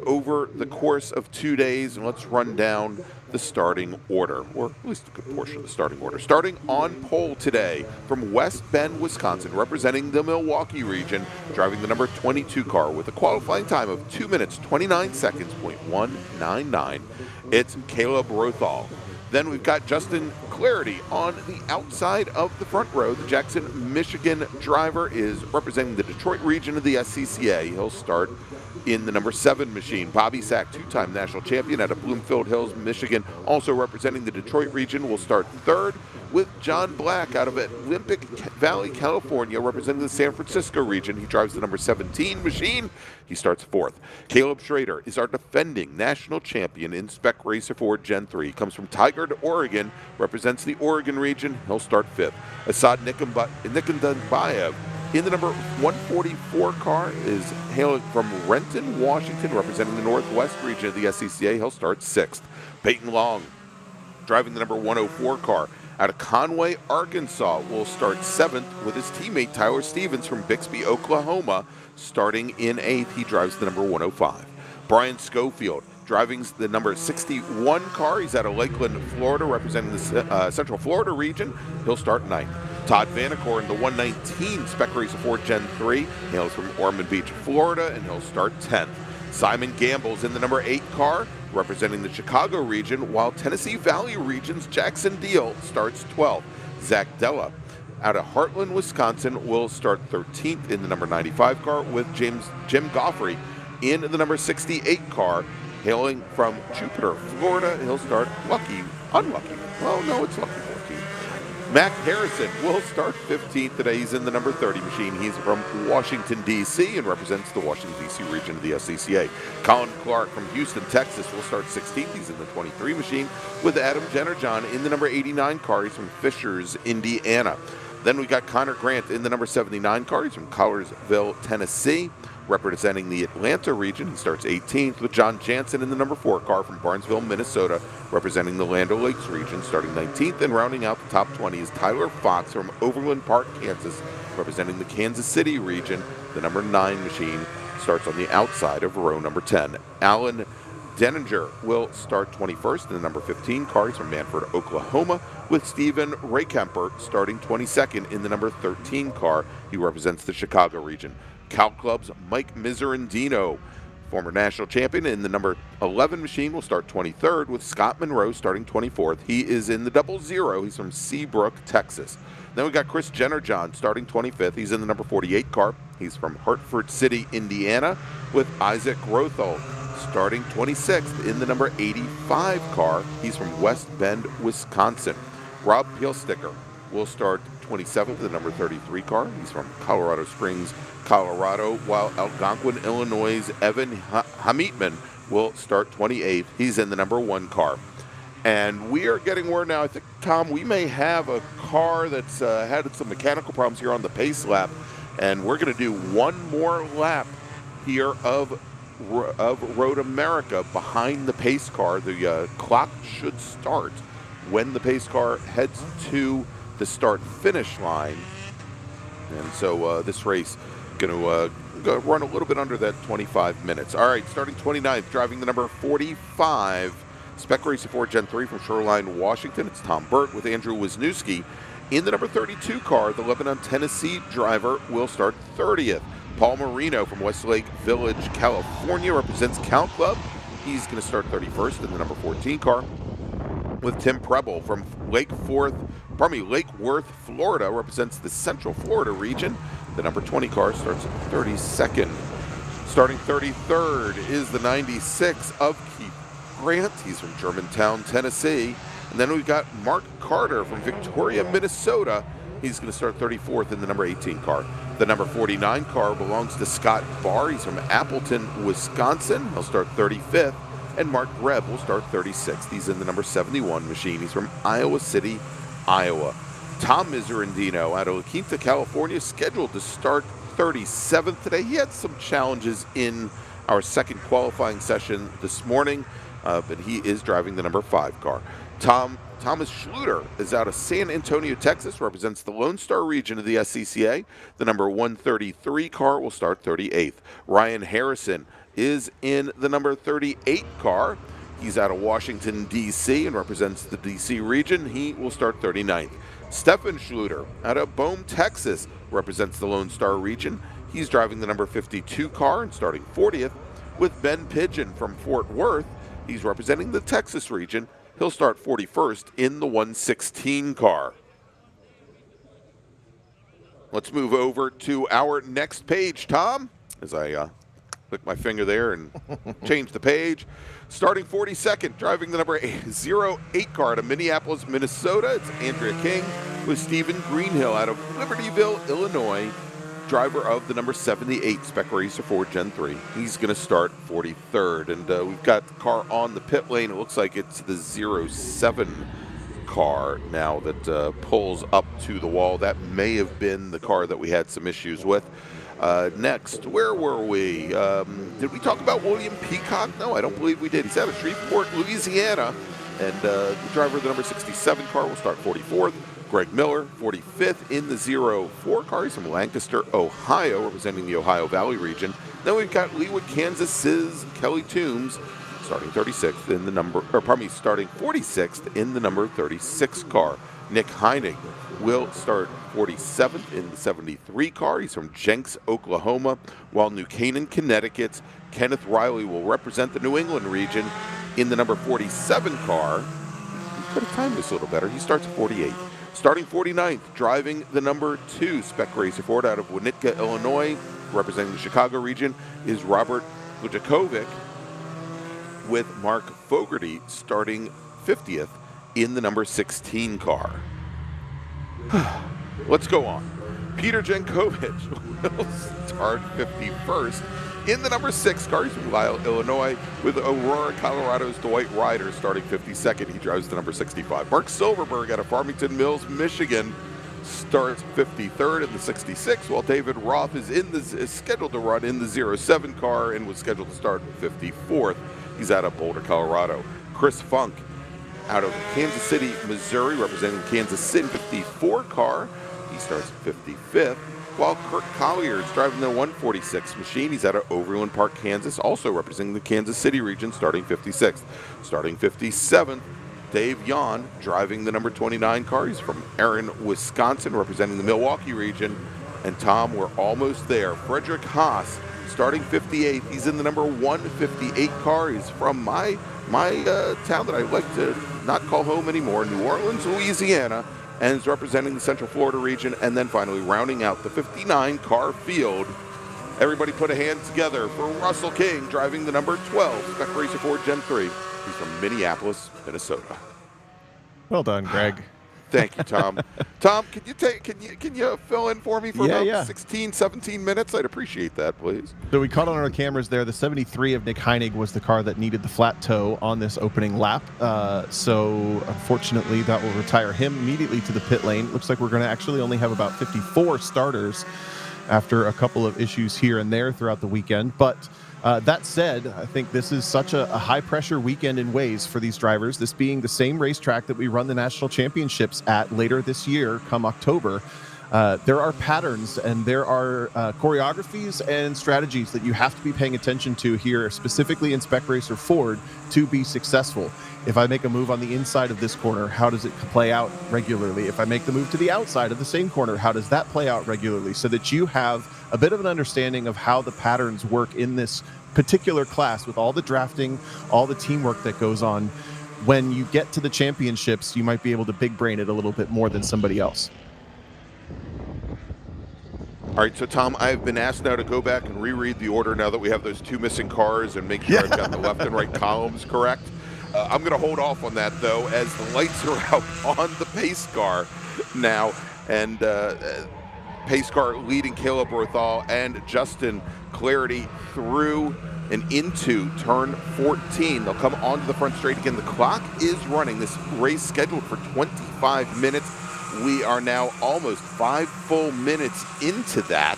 over the course of 2 days. And let's run down the starting order, or at least a good portion of the starting order. Starting on pole today from West Bend, Wisconsin, representing the Milwaukee region, driving the number 22 car with a qualifying time of 2 minutes, 29 seconds, .199. It's Caleb Rothal. Then we've got Justin Clarity on the outside of the front row. The Jackson, Michigan driver is representing the Detroit region of the SCCA. He'll start in the number 7 machine. Bobby Sack, two-time national champion out of Bloomfield Hills, Michigan, also representing the Detroit region, will start third, with John Black out of Olympic Valley, California, representing the San Francisco region. He drives the number 17 machine. He starts fourth. Caleb Schrader is our defending national champion in Spec Racer 4 Gen 3. He comes from Tigard, Oregon, represents the Oregon region. He'll start fifth. Asad Nikondanbayev in the number 144 car is hailing from Renton, Washington, representing the Northwest region of the SCCA. He'll start sixth. Peyton Long, driving the number 104 car out of Conway, Arkansas, will start seventh, with his teammate Tyler Stevens from Bixby, Oklahoma, starting in eighth. He drives the number 105. Brian Schofield, driving the number 61 car. He's out of Lakeland, Florida, representing the Central Florida region. He'll start ninth. Todd Vanacore in the 119 Spec Racer 4 Gen 3 hails from Ormond Beach, Florida, and he'll start 10th. Simon Gamble's in the number 8 car, representing the Chicago region, while Tennessee Valley region's Jackson Deal starts 12th. Zach Della out of Heartland, Wisconsin, will start 13th in the number 95 car, with Jim Goffrey in the number 68 car, hailing from Jupiter, Florida. He'll start unlucky. Well, no, it's lucky 14. Mac Harrison will start 15th today. He's in the number 30 machine. He's from Washington, D.C., and represents the Washington, D.C. region of the SCCA. Colin Clark from Houston, Texas, will start 16th. He's in the 23 machine, with Adam Jennerjohn in the number 89 car. He's from Fishers, Indiana. Then we got Connor Grant in the number 79 car. He's from Collinsville, Tennessee, representing the Atlanta region. He starts 18th, with John Jansen in the number 4 car from Barnesville, Minnesota, representing the Land O'Lakes region, starting 19th. And rounding out the top 20 is Tyler Fox from Overland Park, Kansas, representing the Kansas City region. The number 9 machine starts on the outside of row number 10. Alan Denninger will start 21st in the number 15 car. He's from Manford, Oklahoma, with Stephen Raykemper starting 22nd in the number 13 car. He represents the Chicago region. Cal Club's Mike Miserandino, former national champion in the number 11 machine, will start 23rd, with Scott Monroe starting 24th. He is in the 00. He's from Seabrook, Texas. Then we got Chris Jennerjohn starting 25th. He's in the number 48 car. He's from Hartford City, Indiana, with Isaac Rothel starting 26th in the number 85 car. He's from West Bend, Wisconsin. Rob Peelsticker will start 27th, the number 33 car. He's from Colorado Springs, Colorado, while Algonquin, Illinois' Evan Hamitman will start 28th. He's in the number 1 car. And we are getting word now, I think, Tom, we may have a car that's had some mechanical problems here on the pace lap, and we're going to do one more lap here of Road America behind the pace car. The clock should start when the pace car heads to the start-finish line. And so this race going to run a little bit under that 25 minutes. All right, starting 29th, driving the number 45, Spec Racer 4 Gen 3 from Shoreline, Washington. It's Tom Burt with Andrew Wisniewski. In the number 32 car, the Lebanon, Tennessee driver will start 30th. Paul Marino from Westlake Village, California, represents Count Club. He's going to start 31st in the number 14 car, with Tim Preble from Lake Worth, Florida, represents the Central Florida region. The number 20 car starts 32nd. Starting 33rd is the 96 of Keith Grant. He's from Germantown, Tennessee. And then we've got Mark Carter from Victoria, Minnesota, He's going to start 34th in the number 18 car. The number 49 car belongs to Scott Barr. He's from Appleton, Wisconsin. He'll start 35th. And Mark Greb will start 36th. He's in the number 71 machine. He's from Iowa City, Iowa. Tom Miserandino out of La Quinta, California, scheduled to start 37th today. He had some challenges in our second qualifying session this morning, but he is driving the number 5 car. Thomas Schluter is out of San Antonio, Texas, represents the Lone Star region of the SCCA. The number 133 car will start 38th. Ryan Harrison is in the number 38 car. He's out of Washington, D.C. and represents the D.C. region. He will start 39th. Stefan Schluter out of Bohm, Texas, represents the Lone Star region. He's driving the number 52 car and starting 40th. With Ben Pigeon from Fort Worth, he's representing the Texas region. He'll start 41st in the 116 car. Let's move over to our next page, Tom, as I click my finger there and change the page. Starting 42nd, driving the number 08 car out of Minneapolis, Minnesota, it's Andrea King with Stephen Greenhill out of Libertyville, Illinois, driver of the number 78 Spec Racer Ford Gen 3. He's going to start 43rd. And we've got the car on the pit lane. It looks like it's the 07 car now that pulls up to the wall. That may have been the car that we had some issues with. Next, where were we? Did we talk about William Peacock? No, I don't believe we did. He's out of Shreveport, Louisiana, and the driver of the number 67 car will start 44th. Greg Miller, 45th in the 04 car. He's from Lancaster, Ohio, representing the Ohio Valley region. Then we've got Leawood, Kansas' Kelly Toombs, starting 36th in the number, starting 46th in the number 36 car. Nick Heinig will start 47th in the 73 car. He's from Jenks, Oklahoma, while New Canaan, Connecticut's Kenneth Riley will represent the New England region in the number 47 car. He could have timed this a little better. He starts 48th. Starting 49th, driving the number 2 Spec Racer Ford out of Winnetka, Illinois, representing the Chicago region, is Robert Lujakovic, with Mark Fogarty starting 50th in the number 16 car. Let's go on. Peter Jankovic will start 51st in the number 6 car. He's from Lisle, Illinois, with Aurora, Colorado's Dwight Ryder starting 52nd. He drives the number 65. Mark Silverberg out of Farmington Mills, Michigan, starts 53rd in the 66, while David Roth is scheduled to run in the 07 car and was scheduled to start 54th. He's out of Boulder, Colorado. Chris Funk out of Kansas City, Missouri, representing the Kansas City 54 car. He starts 55th, while Kirk Collier is driving the 146 machine. He's out of Overland Park, Kansas, also representing the Kansas City region, starting 56th. Starting 57th, Dave Yon, driving the number 29 car. He's from Erin, Wisconsin, representing the Milwaukee region. And Tom, we're almost there. Frederick Haas, starting 58th. He's in the number 158 car. He's from my town that I like to not call home anymore, New Orleans, Louisiana, and is representing the Central Florida region. And then finally rounding out the 59 car field. Everybody put a hand together for Russell King, driving the number 12 Spec Racer Ford Gen 3. He's from Minneapolis, Minnesota. Well done, Greg. Thank you, Tom. Tom, can you fill in for me for about 16, 17 minutes? I'd appreciate that, please. So we caught on our cameras there. The 73 of Nick Heinig was the car that needed the flat toe on this opening lap. So unfortunately, that will retire him immediately to the pit lane. Looks like we're going to actually only have about 54 starters after a couple of issues here and there throughout the weekend. But that said, I think this is such a high-pressure weekend in ways for these drivers, this being the same racetrack that we run the national championships at later this year, come October. There are patterns and there are choreographies and strategies that you have to be paying attention to here, specifically in Spec Racer Ford, to be successful. If I make a move on the inside of this corner, how does it play out regularly? If I make the move to the outside of the same corner, how does that play out regularly? So that you have a bit of an understanding of how the patterns work in this particular class with all the drafting, all the teamwork that goes on. When you get to the championships, you might be able to big brain it a little bit more than somebody else. All right, so Tom, I've been asked now to go back and reread the order now that we have those 2 missing cars and make sure I've got the left and right columns correct. I'm going to hold off on that, though, as the lights are out on the pace car now. and pace car leading Caleb Rothal and Justin Clarity through and into turn 14. They'll come onto the front straight again. The clock is running. This race scheduled for 25 minutes. We are now almost 5 full minutes into that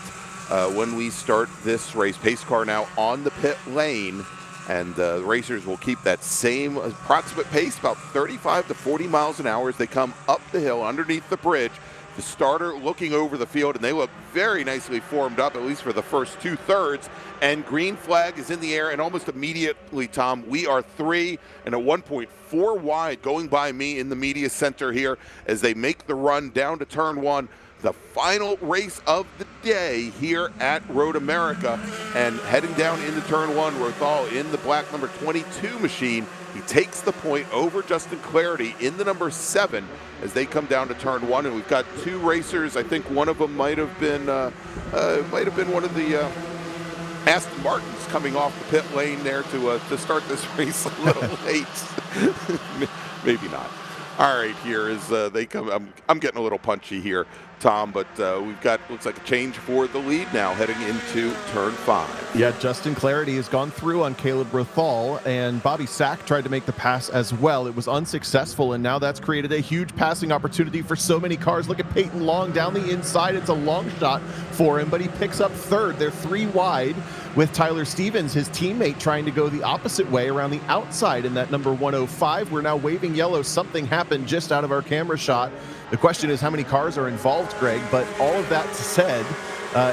when we start this race. Pace car now on the pit lane, and the racers will keep that same approximate pace, about 35 to 40 miles an hour as they come up the hill underneath the bridge. The starter looking over the field, and they look very nicely formed up, at least for the first 2/3. And green flag is in the air, and almost immediately, Tom, we are 3 and a 1.4 wide going by me in the media center here as they make the run down to turn 1. The final race of the day here at Road America, and heading down into turn 1, Rothal in the black number 22 machine. He takes the point over Justin Clarity in the number 7 as they come down to turn 1, and we've got 2 racers. I think one of them might have been one of the Aston Martins coming off the pit lane there to start this race a little late. Maybe not. All right, here is they come. I'm getting a little punchy here, Tom, but we've got, looks like a change for the lead now heading into turn 5. Yeah, Justin Clarity has gone through on Caleb Rothal, and Bobby Sack tried to make the pass as well. It was unsuccessful, and now that's created a huge passing opportunity for so many cars. Look at Peyton Long down the inside. It's a long shot for him, but he picks up third. They're 3 wide with Tyler Stevens, his teammate, trying to go the opposite way around the outside in that number 105. We're now waving yellow. Something happened just out of our camera shot. The question is how many cars are involved, Greg, but all of that said,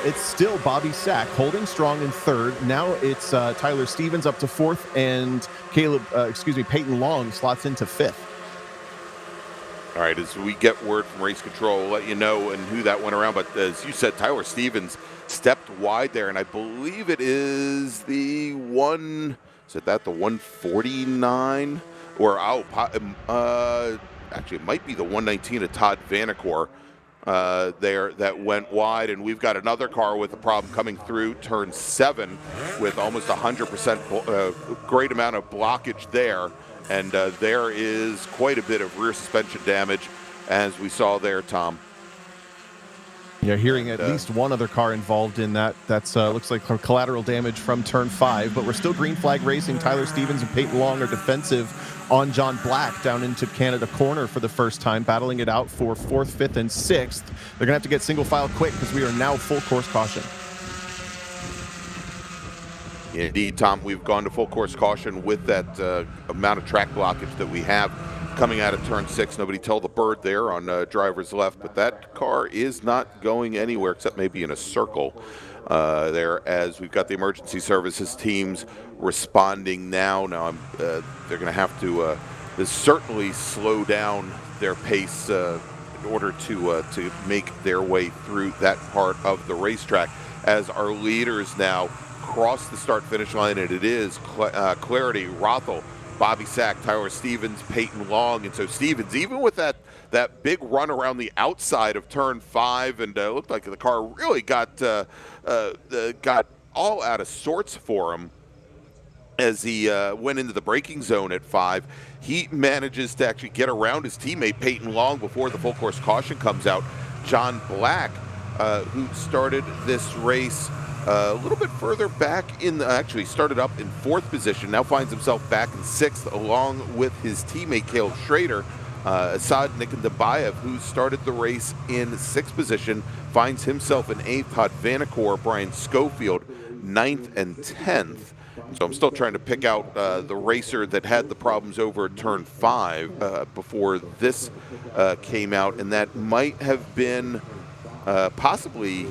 it's still Bobby Sack holding strong in third. Now it's Tyler Stevens up to 4th, and Peyton Long slots into 5th. All right, as we get word from race control, we'll let you know and who that went around. But as you said, Tyler Stevens stepped wide there, and I believe it is the 149? Or actually, it might be the 119 of Todd Vanacore there that went wide. And we've got another car with a problem coming through turn 7 with almost 100% great amount of blockage there. And there is quite a bit of rear suspension damage, as we saw there, Tom. Yeah, hearing at least one other car involved in that. That's looks like collateral damage from turn 5, but we're still green flag racing. Tyler Stevens and Peyton Long are defensive on John Black down into Canada corner for the first time, battling it out for 4th, 5th, and 6th. They're going to have to get single file quick because we are now full course caution. Indeed, Tom, we've gone to full course caution with that amount of track blockage that we have coming out of turn 6. Nobody tell the bird there on driver's left, but that car is not going anywhere except maybe in a circle there, as we've got the emergency services teams responding now. Now they're going to have to certainly slow down their pace in order to make their way through that part of the racetrack, as our leaders now cross the start-finish line, and it is Clarity, Rothal, Bobby Sack, Tyler Stevens, Peyton Long. And so Stevens, even with that big run around the outside of turn 5, and looked like the car really got all out of sorts for him as he went into the braking zone at 5. He manages to actually get around his teammate Peyton Long before the full course caution comes out. John Black, who started this race a little bit further back actually started up in 4th position, now finds himself back in 6th along with his teammate Caleb Schrader. Asad Nikondabayev, who started the race in 6th position, finds himself in 8th. Todd Vanacore, Brian Schofield, 9th and 10th. So I'm still trying to pick out the racer that had the problems over at turn 5 before this came out, and that might have been possibly...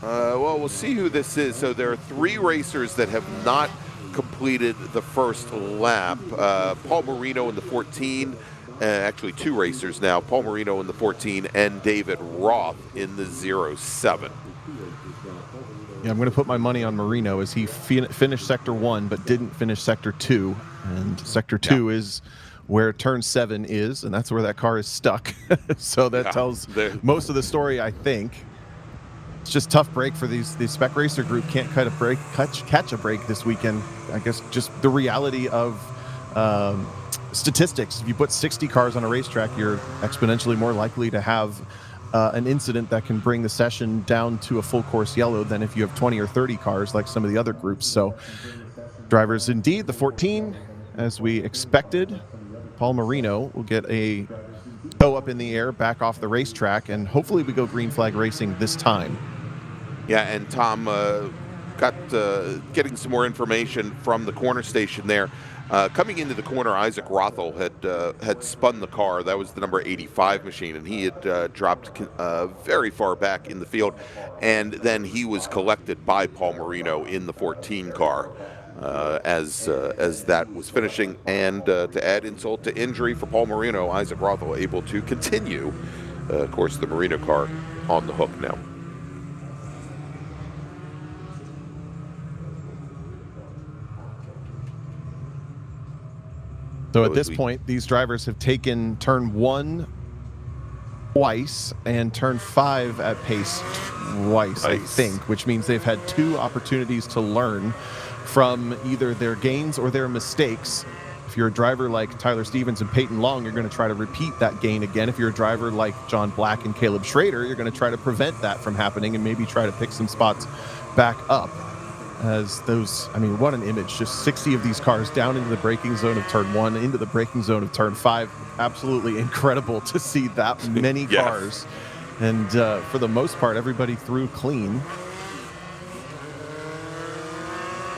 well, we'll see who this is. So there are 3 racers that have not completed the first lap. Paul Marino in the 14, actually 2 racers now, Paul Marino in the 14 and David Roth in the 07. Yeah, I'm going to put my money on Marino as he finished Sector 1 but didn't finish Sector 2. And Sector 2 is where turn 7 is, and that's where that car is stuck. So that tells most of the story, I think. It's just tough break for the Spec Racer group. Can't catch a break this weekend. I guess just the reality of statistics. If you put 60 cars on a racetrack, you're exponentially more likely to have an incident that can bring the session down to a full course yellow than if you have 20 or 30 cars like some of the other groups. So drivers indeed, the 14, as we expected. Paul Marino will get a toe up in the air back off the racetrack, and hopefully we go green flag racing this time. Yeah, and Tom got getting some more information from the corner station there. Coming into the corner, Isaac Rothel had spun the car. That was the number 85 machine, and he had dropped very far back in the field, and then he was collected by Paul Marino in the 14 car. As that was finishing, and to add insult to injury for Paul Marino, Isaac Rothel able to continue, of course, the Marino car on the hook now. So at this point, these drivers have taken turn 1 twice and turn 5 at pace twice, I think, which means they've had 2 opportunities to learn from either their gains or their mistakes. If you're a driver like Tyler Stevens and Peyton Long, you're going to try to repeat that gain again. If you're a driver like John Black and Caleb Schrader, you're going to try to prevent that from happening and maybe try to pick some spots back up. As those, I mean, what an image. Just 60 of these cars down into the braking zone of turn 1, into the braking zone of turn 5. Absolutely incredible to see that many cars. And for the most part, everybody threw clean.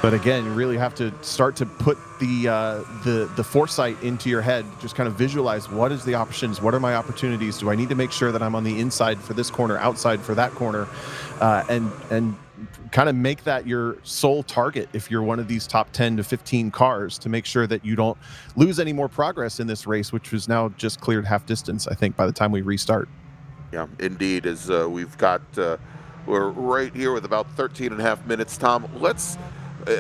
But again, you really have to start to put the foresight into your head. Just kind of visualize, what is the options? What are my opportunities? Do I need to make sure that I'm on the inside for this corner, outside for that corner? And kind of make that your sole target if you're one of these top 10 to 15 cars, to make sure that you don't lose any more progress in this race, which was now just cleared half distance, I think, by the time we restart. Yeah, indeed. As we've got, we're right here with about 13 and a half minutes, Tom. Let's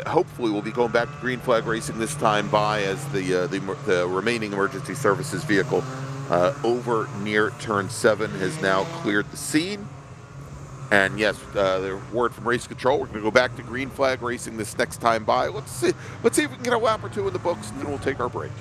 hopefully we'll be going back to green flag racing this time by as the remaining emergency services vehicle over near turn 7 has now cleared the scene. And yes, the word from race control, we're going to go back to green flag racing this next time by. Let's see if we can get a lap or 2 in the books, and then we'll take our break.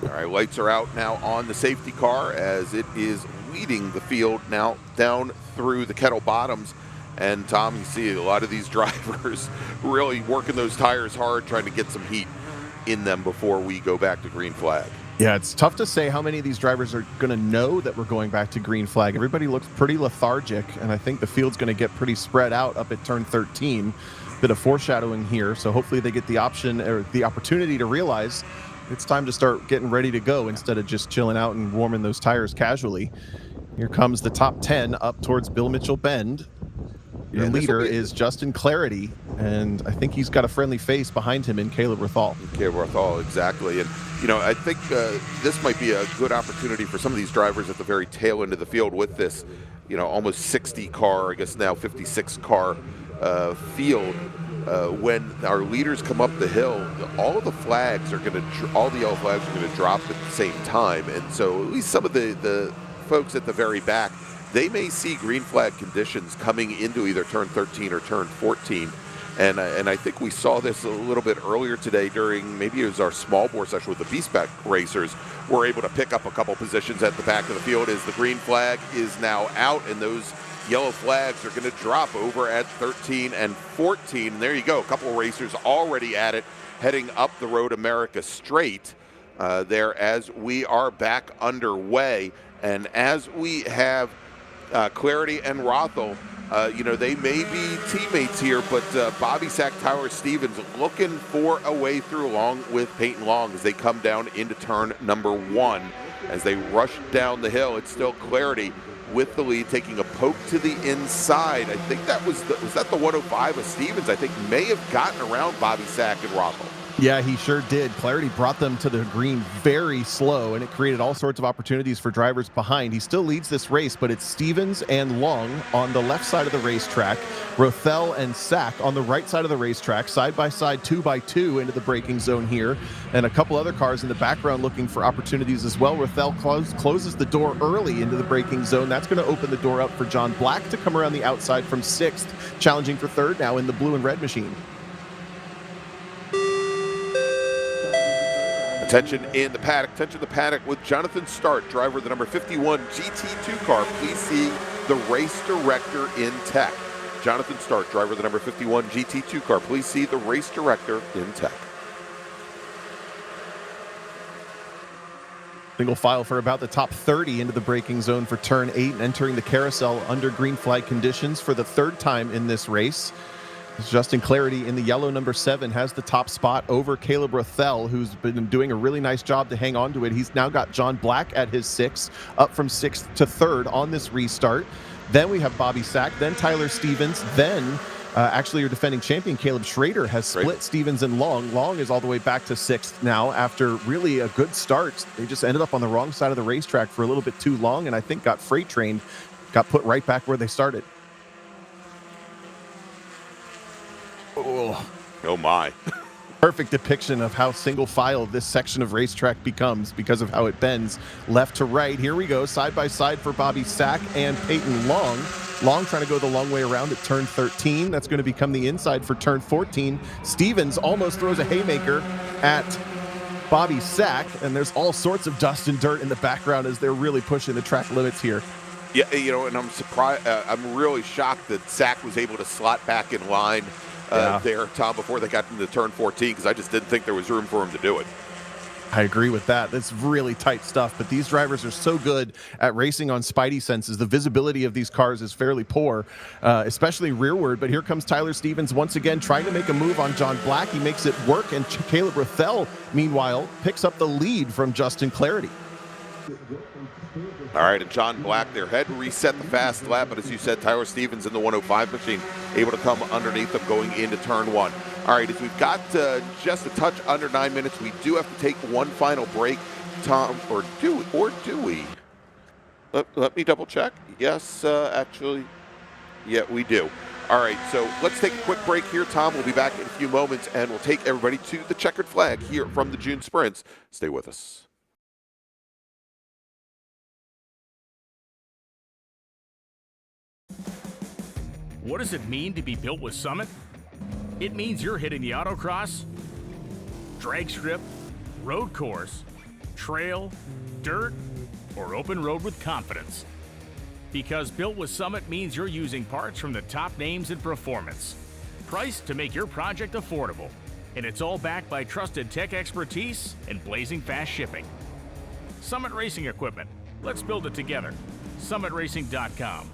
All right, lights are out now on the safety car as it is leading the field now down through the Kettle Bottoms. And Tom, you see a lot of these drivers really working those tires hard, trying to get some heat in them before we go back to green flag. Yeah, it's tough to say how many of these drivers are going to know that we're going back to green flag. Everybody looks pretty lethargic, and I think the field's going to get pretty spread out up at turn 13. Bit of foreshadowing here, so hopefully they get the option or the opportunity to realize it's time to start getting ready to go instead of just chilling out and warming those tires casually. Here comes the top 10 up towards Bill Mitchell Bend. Your leader is Justin Clarity, and I think he's got a friendly face behind him in Caleb Rothal. Caleb Rothal, exactly. And, you know, I think this might be a good opportunity for some of these drivers at the very tail end of the field with this, you know, almost 60 car, I guess now 56 car field. When our leaders come up the hill, all of the flags are going to, all the yellow flags are going to drop at the same time. And so at least some of the folks at the very back, they may see green flag conditions coming into either turn 13 or turn 14. And I think we saw this a little bit earlier today during, maybe it was our small bore session with the B-Spec racers. We're able to pick up a couple positions at the back of the field as the green flag is now out, and those yellow flags are going to drop over at 13 and 14. And there you go, a couple of racers already at it, heading up the Road America straight there as we are back underway. And as we have Clarity and Rothel, you know, they may be teammates here, but Bobby Sack, Tyler Stevens looking for a way through along with Peyton Long as they come down into turn number 1. As they rush down the hill, it's still Clarity with the lead, taking a poke to the inside. I think that was that the 105 of Stevens, I think may have gotten around Bobby Sack and Rothel. Yeah, he sure did. Clarity brought them to the green very slow, and it created all sorts of opportunities for drivers behind. He still leads this race, but it's Stevens and Long on the left side of the racetrack, Rothel and Sack on the right side of the racetrack, side by side, 2 by 2 into the braking zone here, and a couple other cars in the background looking for opportunities as well. Rothel closes the door early into the braking zone. That's going to open the door up for John Black to come around the outside from 6th, challenging for 3rd now in the blue and red machine. Attention in the paddock with Jonathan Start, driver of the number 51 GT2 car. Please see the race director in tech. Jonathan Start, driver of the number 51 GT2 car. Please see the race director in tech. Single file for about the top 30 into the braking zone for turn 8 and entering the carousel under green flag conditions for the third time in this race. Justin Clarity in the yellow number 7 has the top spot over Caleb Rothell, who's been doing a really nice job to hang on to it. He's now got John Black at his 6, up from 6th to 3rd on this restart. Then we have Bobby Sack, then Tyler Stevens, then actually your defending champion Caleb Schrader has split Stevens and Long. Long is all the way back to 6th now after really a good start. They just ended up on the wrong side of the racetrack for a little bit too long, and I think got freight trained, got put right back where they started. Oh my. Perfect depiction of how single file this section of racetrack becomes because of how it bends left to right. Here we go, side by side for Bobby Sack and Peyton Long. Long trying to go the long way around at turn 13. That's going to become the inside for turn 14. Stevens almost throws a haymaker at Bobby Sack, and there's all sorts of dust and dirt in the background as they're really pushing the track limits here. Yeah, you know, and I'm surprised. I'm really shocked that Sack was able to slot back in line there, Tom, before they got into turn 14, because I just didn't think there was room for him to do it. I agree with that. That's really tight stuff, but these drivers are so good at racing on spidey senses. The visibility of these cars is fairly poor, especially rearward, but here comes Tyler Stevens once again trying to make a move on John Black. He makes it work, and Caleb Rothell, meanwhile, picks up the lead from Justin Clarity. All right, and John Black there had to reset the fast lap, but as you said, Tyler Stevens in the 105 machine able to come underneath them going into turn 1. All right, as we've got just a touch under 9 minutes, we do have to take one final break, Tom, or do we? Let me double check. Yes, actually, yeah, we do. All right, so let's take a quick break here, Tom. We'll be back in a few moments, and we'll take everybody to the checkered flag here from the June Sprints. Stay with us. What does it mean to be built with Summit? It means you're hitting the autocross, drag strip, road course, trail, dirt, or open road with confidence. Because built with Summit means you're using parts from the top names in performance, priced to make your project affordable. And it's all backed by trusted tech expertise and blazing fast shipping. Summit Racing Equipment. Let's build it together. SummitRacing.com.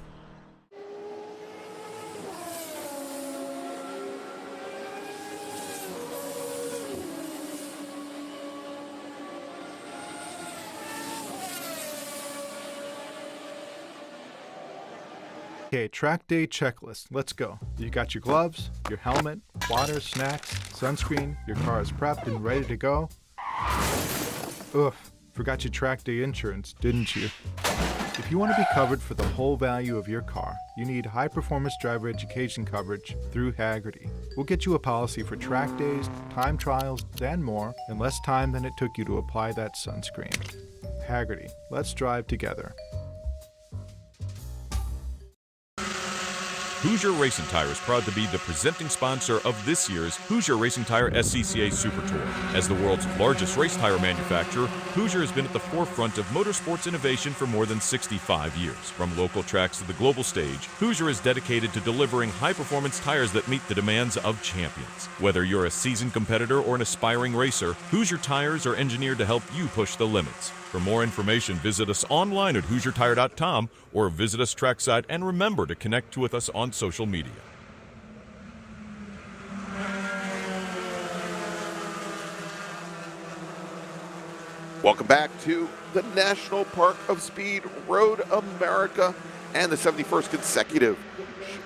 Okay, track day checklist. Let's go. You got your gloves, your helmet, water, snacks, sunscreen, your car is prepped and ready to go. Ugh, forgot your track day insurance, didn't you? If you want to be covered for the whole value of your car, you need high performance driver education coverage through Haggerty. We'll get you a policy for track days, time trials, and more in less time than it took you to apply that sunscreen. Haggerty, let's drive together. Hoosier Racing Tire is proud to be the presenting sponsor of this year's Hoosier Racing Tire SCCA Super Tour. As the world's largest race tire manufacturer, Hoosier has been at the forefront of motorsports innovation for more than 65 years. From local tracks to the global stage, Hoosier is dedicated to delivering high-performance tires that meet the demands of champions. Whether you're a seasoned competitor or an aspiring racer, Hoosier tires are engineered to help you push the limits. For more information, visit us online at HoosierTire.com or visit us trackside, and remember to connect with us on social media. Welcome back to the National Park of Speed Road America and the 71st consecutive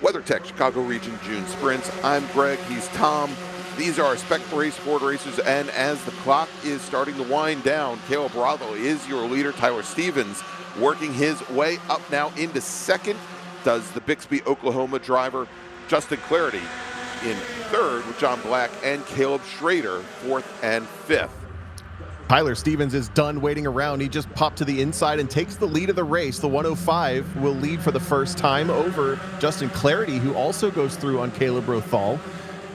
WeatherTech Chicago Region June Sprints. I'm Greg, he's Tom. These are our Spec Race Ford racers, and as the clock is starting to wind down, Caleb Bravo is your leader. Tyler Stevens working his way up now into second. Does the Bixby, Oklahoma driver Justin Clarity in third with John Black, and Caleb Schrader fourth and fifth. Tyler Stevens is done waiting around. He just popped to the inside and takes the lead of the race. The 105 will lead for the first time over Justin Clarity, who also goes through on Caleb Rothall.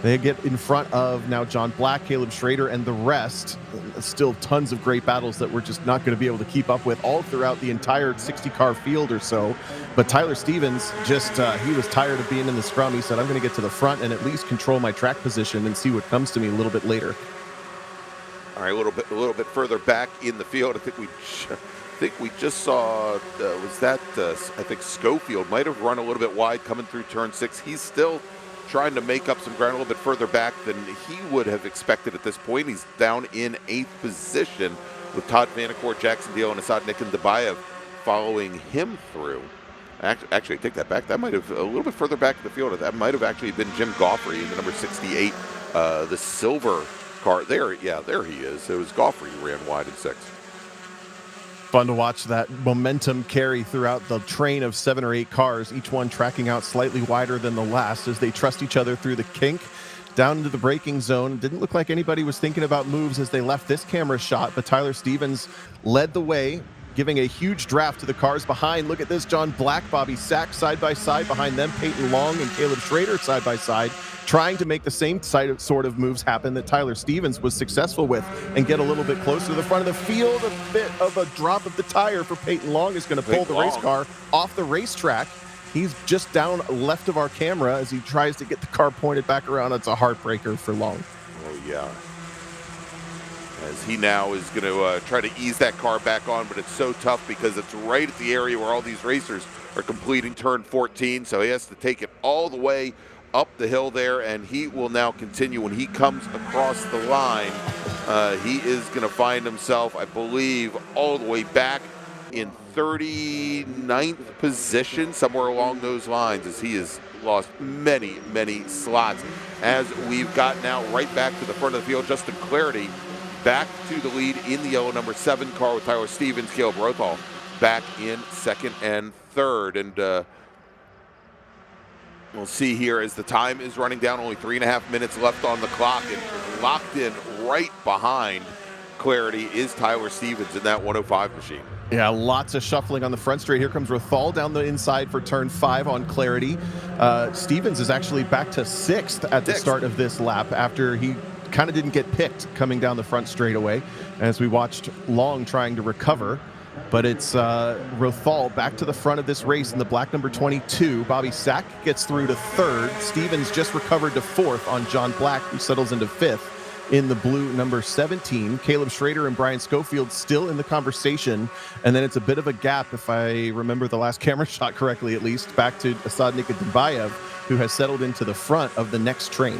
They get in front of now John Black, Caleb Schrader, and the rest. Still tons of great battles that we're just not going to be able to keep up with all throughout the entire 60-car field or so. But Tyler Stevens just, he was tired of being in the scrum. He said, I'm going to get to the front and at least control my track position and see what comes to me a little bit later. All right, a little bit further back in the field. I think we just saw, was that, I think Schofield might have run a little bit wide coming through turn 6. He's still trying to make up some ground a little bit further back than he would have expected at this point. He's down in 8th position with Todd Vanacore, Jackson Deal, and Asad Nikondabayev following him through. Actually, I take that back. That might have, a little bit further back in the field, that might have actually been Jim Goffrey in the number 68, the silver car. There he is. It was Goffrey who ran wide in 6th. Fun to watch that momentum carry throughout the train of 7 or 8 cars, each one tracking out slightly wider than the last as they trust each other through the kink down into the braking zone. Didn't look like anybody was thinking about moves as they left this camera shot, but Tyler Stevens led the way, giving a huge draft to the cars behind. Look at this, John Black, Bobby Sack side by side behind them, Peyton Long and Caleb Schrader side by side, trying to make the same sort of moves happen that Tyler Stevens was successful with and get a little bit closer to the front of the field. A bit of a drop of the tire for Peyton Long is going to pull the race car off the racetrack. He's just down left of our camera as he tries to get the car pointed back around. It's a heartbreaker for Long. Oh, yeah. As he now is going to try to ease that car back on, but it's so tough because it's right at the area where all these racers are completing turn 14, so he has to take it all the way up the hill there, and he will now continue. When he comes across the line, he is going to find himself, I believe, all the way back in 39th position, somewhere along those lines, as he has lost many, many slots. As we've got now right back to the front of the field, Justin Clarity back to the lead in the yellow number 7 car with Tyler Stevens, Caleb Rothall back in 2nd and 3rd. And we'll see here as the time is running down, only 3.5 minutes left on the clock, and locked in right behind Clarity is Tyler Stevens in that 105 machine. Yeah, lots of shuffling on the front straight. Here comes Rothall down the inside for turn 5 on Clarity. Stevens is actually back to 6th at the start of this lap after he kind of didn't get picked coming down the front straightaway as we watched Long trying to recover. But it's Rothall back to the front of this race in the black number 22. Bobby Sack gets through to 3rd. Stevens just recovered to 4th on John Black, who settles into 5th in the blue number 17. Caleb Schrader and Brian Schofield still in the conversation. And then it's a bit of a gap, if I remember the last camera shot correctly at least, back to Asad Nikodimbayev, who has settled into the front of the next train.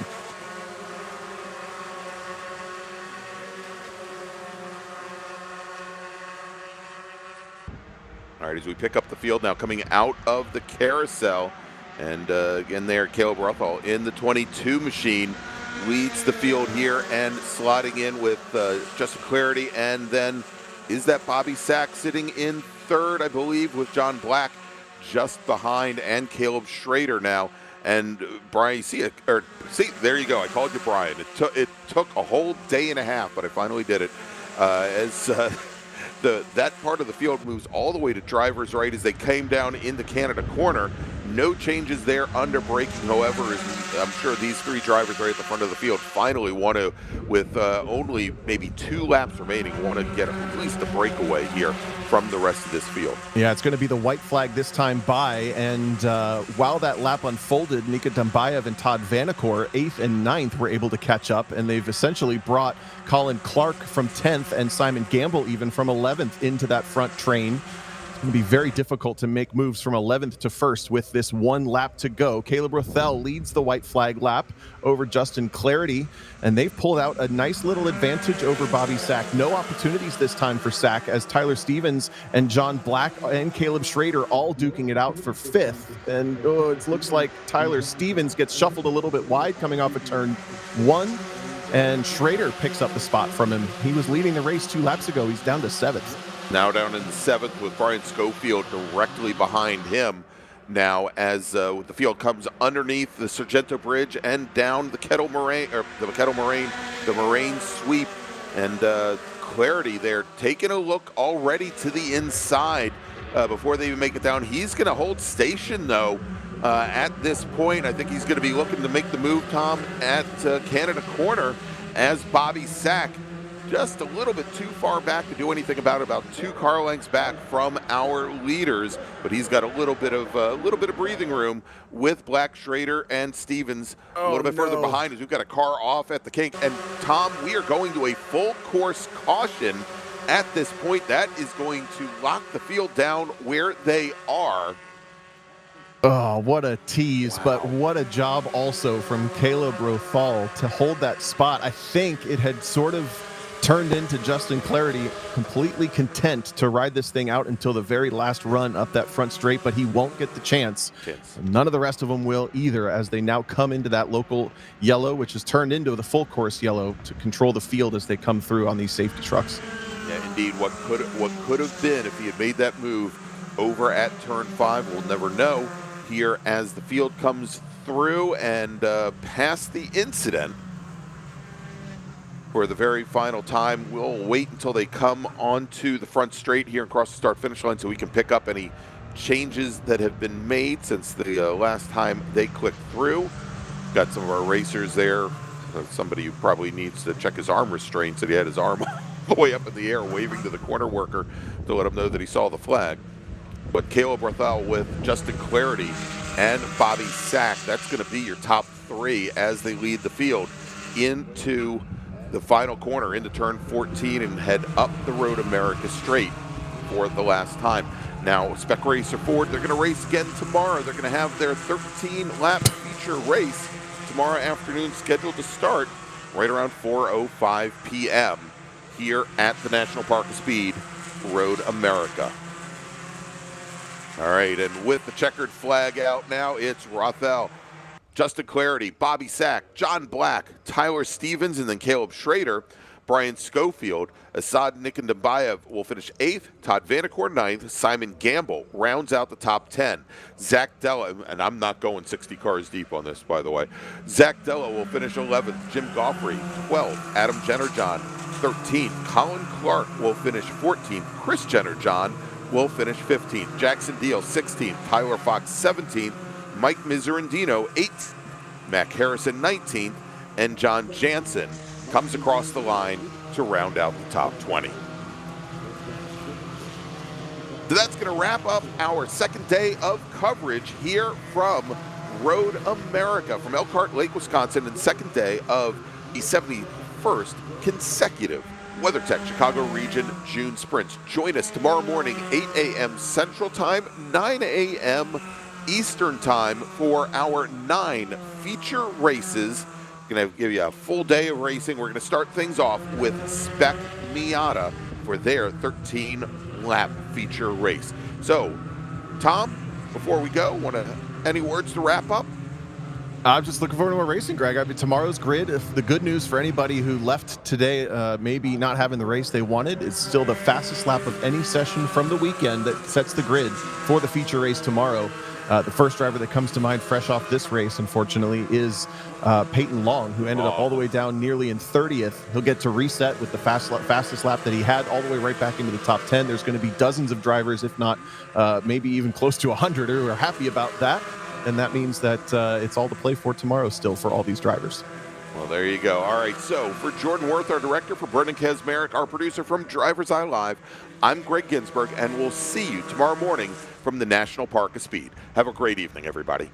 All right, as we pick up the field now, coming out of the carousel, and again there, Caleb Rothall in the 22 machine leads the field here and slotting in with Justin Clarity, and then is that Bobby Sack sitting in 3rd, I believe, with John Black just behind, and Caleb Schrader now. And Brian, see, there you go. I called you Brian. It took a whole day and a half, but I finally did it. That part of the field moves all the way to driver's right as they came down into Canada corner. No changes there under braking, however, as I'm sure these 3 drivers right at the front of the field finally want to, with only maybe 2 laps remaining, want to get at least a breakaway here from the rest of this field. Yeah, it's going to be the white flag this time by, and while that lap unfolded, Nika Dumbayev and Todd Vanacore, 8th and 9th, were able to catch up, and they've essentially brought Colin Clark from 10th and Simon Gamble even from 11th into that front train. It's going to be very difficult to make moves from 11th to 1st with this 1 lap to go. Caleb Rothell leads the white flag lap over Justin Clarity, and they've pulled out a nice little advantage over Bobby Sack. No opportunities this time for Sack, as Tyler Stevens and John Black and Caleb Schrader all duking it out for 5th. And it looks like Tyler Stevens gets shuffled a little bit wide coming off of turn 1, and Schrader picks up the spot from him. He was leading the race 2 laps ago. He's down to 7th. Now down in the 7th with Brian Schofield directly behind him now, as the field comes underneath the Sargento Bridge and down the Moraine sweep, and Clarity there taking a look already to the inside before they even make it down. He's going to hold station though at this point. I think he's going to be looking to make the move, Tom, at Canada Corner as Bobby Sack just a little bit too far back to do anything about it, about 2 car lengths back from our leaders. But he's got a little bit of breathing room with Black, Schrader, and Stevens a little bit further behind as we've got a car off at the kink. And Tom, we are going to a full course caution at this point. That is going to lock the field down where they are. Oh, what a tease, but what a job also from Caleb Rothal to hold that spot. I think it had sort of turned into Justin Clarity completely content to ride this thing out until the very last run up that front straight, but he won't get the chance. None of the rest of them will either, as they now come into that local yellow, which is turned into the full course yellow to control the field as they come through on these safety trucks. Yeah, indeed. What could have been if he had made that move over at turn 5, we'll never know. Here as the field comes through and past the incident for the very final time. We'll wait until they come onto the front straight here across the start-finish line so we can pick up any changes that have been made since the last time they clicked through. Got some of our racers there. Somebody who probably needs to check his arm restraints, and he had his arm all the way up in the air waving to the corner worker to let him know that he saw the flag. But Caleb Rothal with Justin Clarity and Bobby Sack, that's going to be your top 3 as they lead the field into the final corner, into turn 14, and head up the Road America straight for the last time. Now, Spec Racer Ford, they're going to race again tomorrow. They're going to have their 13-lap feature race tomorrow afternoon, scheduled to start right around 4:05 p.m. here at the National Park of Speed, Road America. All right, and with the checkered flag out now, it's Rothel, Justin Clarity, Bobby Sack, John Black, Tyler Stevens, and then Caleb Schrader, Brian Schofield, Asad Nikandambayev will finish 8th, Todd Vanacore 9th, Simon Gamble rounds out the top 10. Zach Della, and I'm not going 60 cars deep on this, by the way. Zach Della will finish 11th, Jim Goffrey 12th, Adam Jennerjohn 13th, Colin Clark will finish 14th, Chris Jennerjohn will finish 15th, Jackson Deal 16th, Tyler Fox 17th, Mike Miserandino 8th, Mac Harrison 19th, and John Jansen comes across the line to round out the top 20. So that's going to wrap up our second day of coverage here from Road America, from Elkhart Lake, Wisconsin, and second day of the 71st consecutive WeatherTech Chicago Region June Sprints. Join us tomorrow morning, 8 a.m. Central Time, 9 a.m. Eastern Time for our 9 feature races. Going to give you a full day of racing. We're going to start things off with Spec Miata for their 13-lap feature race. So, Tom, before we go, any words to wrap up? I'm just looking forward to more racing, Greg. I mean, tomorrow's grid, if the good news for anybody who left today maybe not having the race they wanted, it's still the fastest lap of any session from the weekend that sets the grid for the feature race tomorrow. The first driver that comes to mind fresh off this race, unfortunately, is Peyton Long, who ended up all the way down nearly in 30th. He'll get to reset with the fastest lap that he had, all the way right back into the top 10. There's going to be dozens of drivers, if not maybe even close to 100, who are happy about that. And that means that it's all to play for tomorrow still for all these drivers. Well, there you go. All right, so for Jordan Worth, our director, for Brendan Kesmerick, our producer from Driver's Eye Live, I'm Greg Ginsburg, and we'll see you tomorrow morning from the National Park of Speed. Have a great evening, everybody.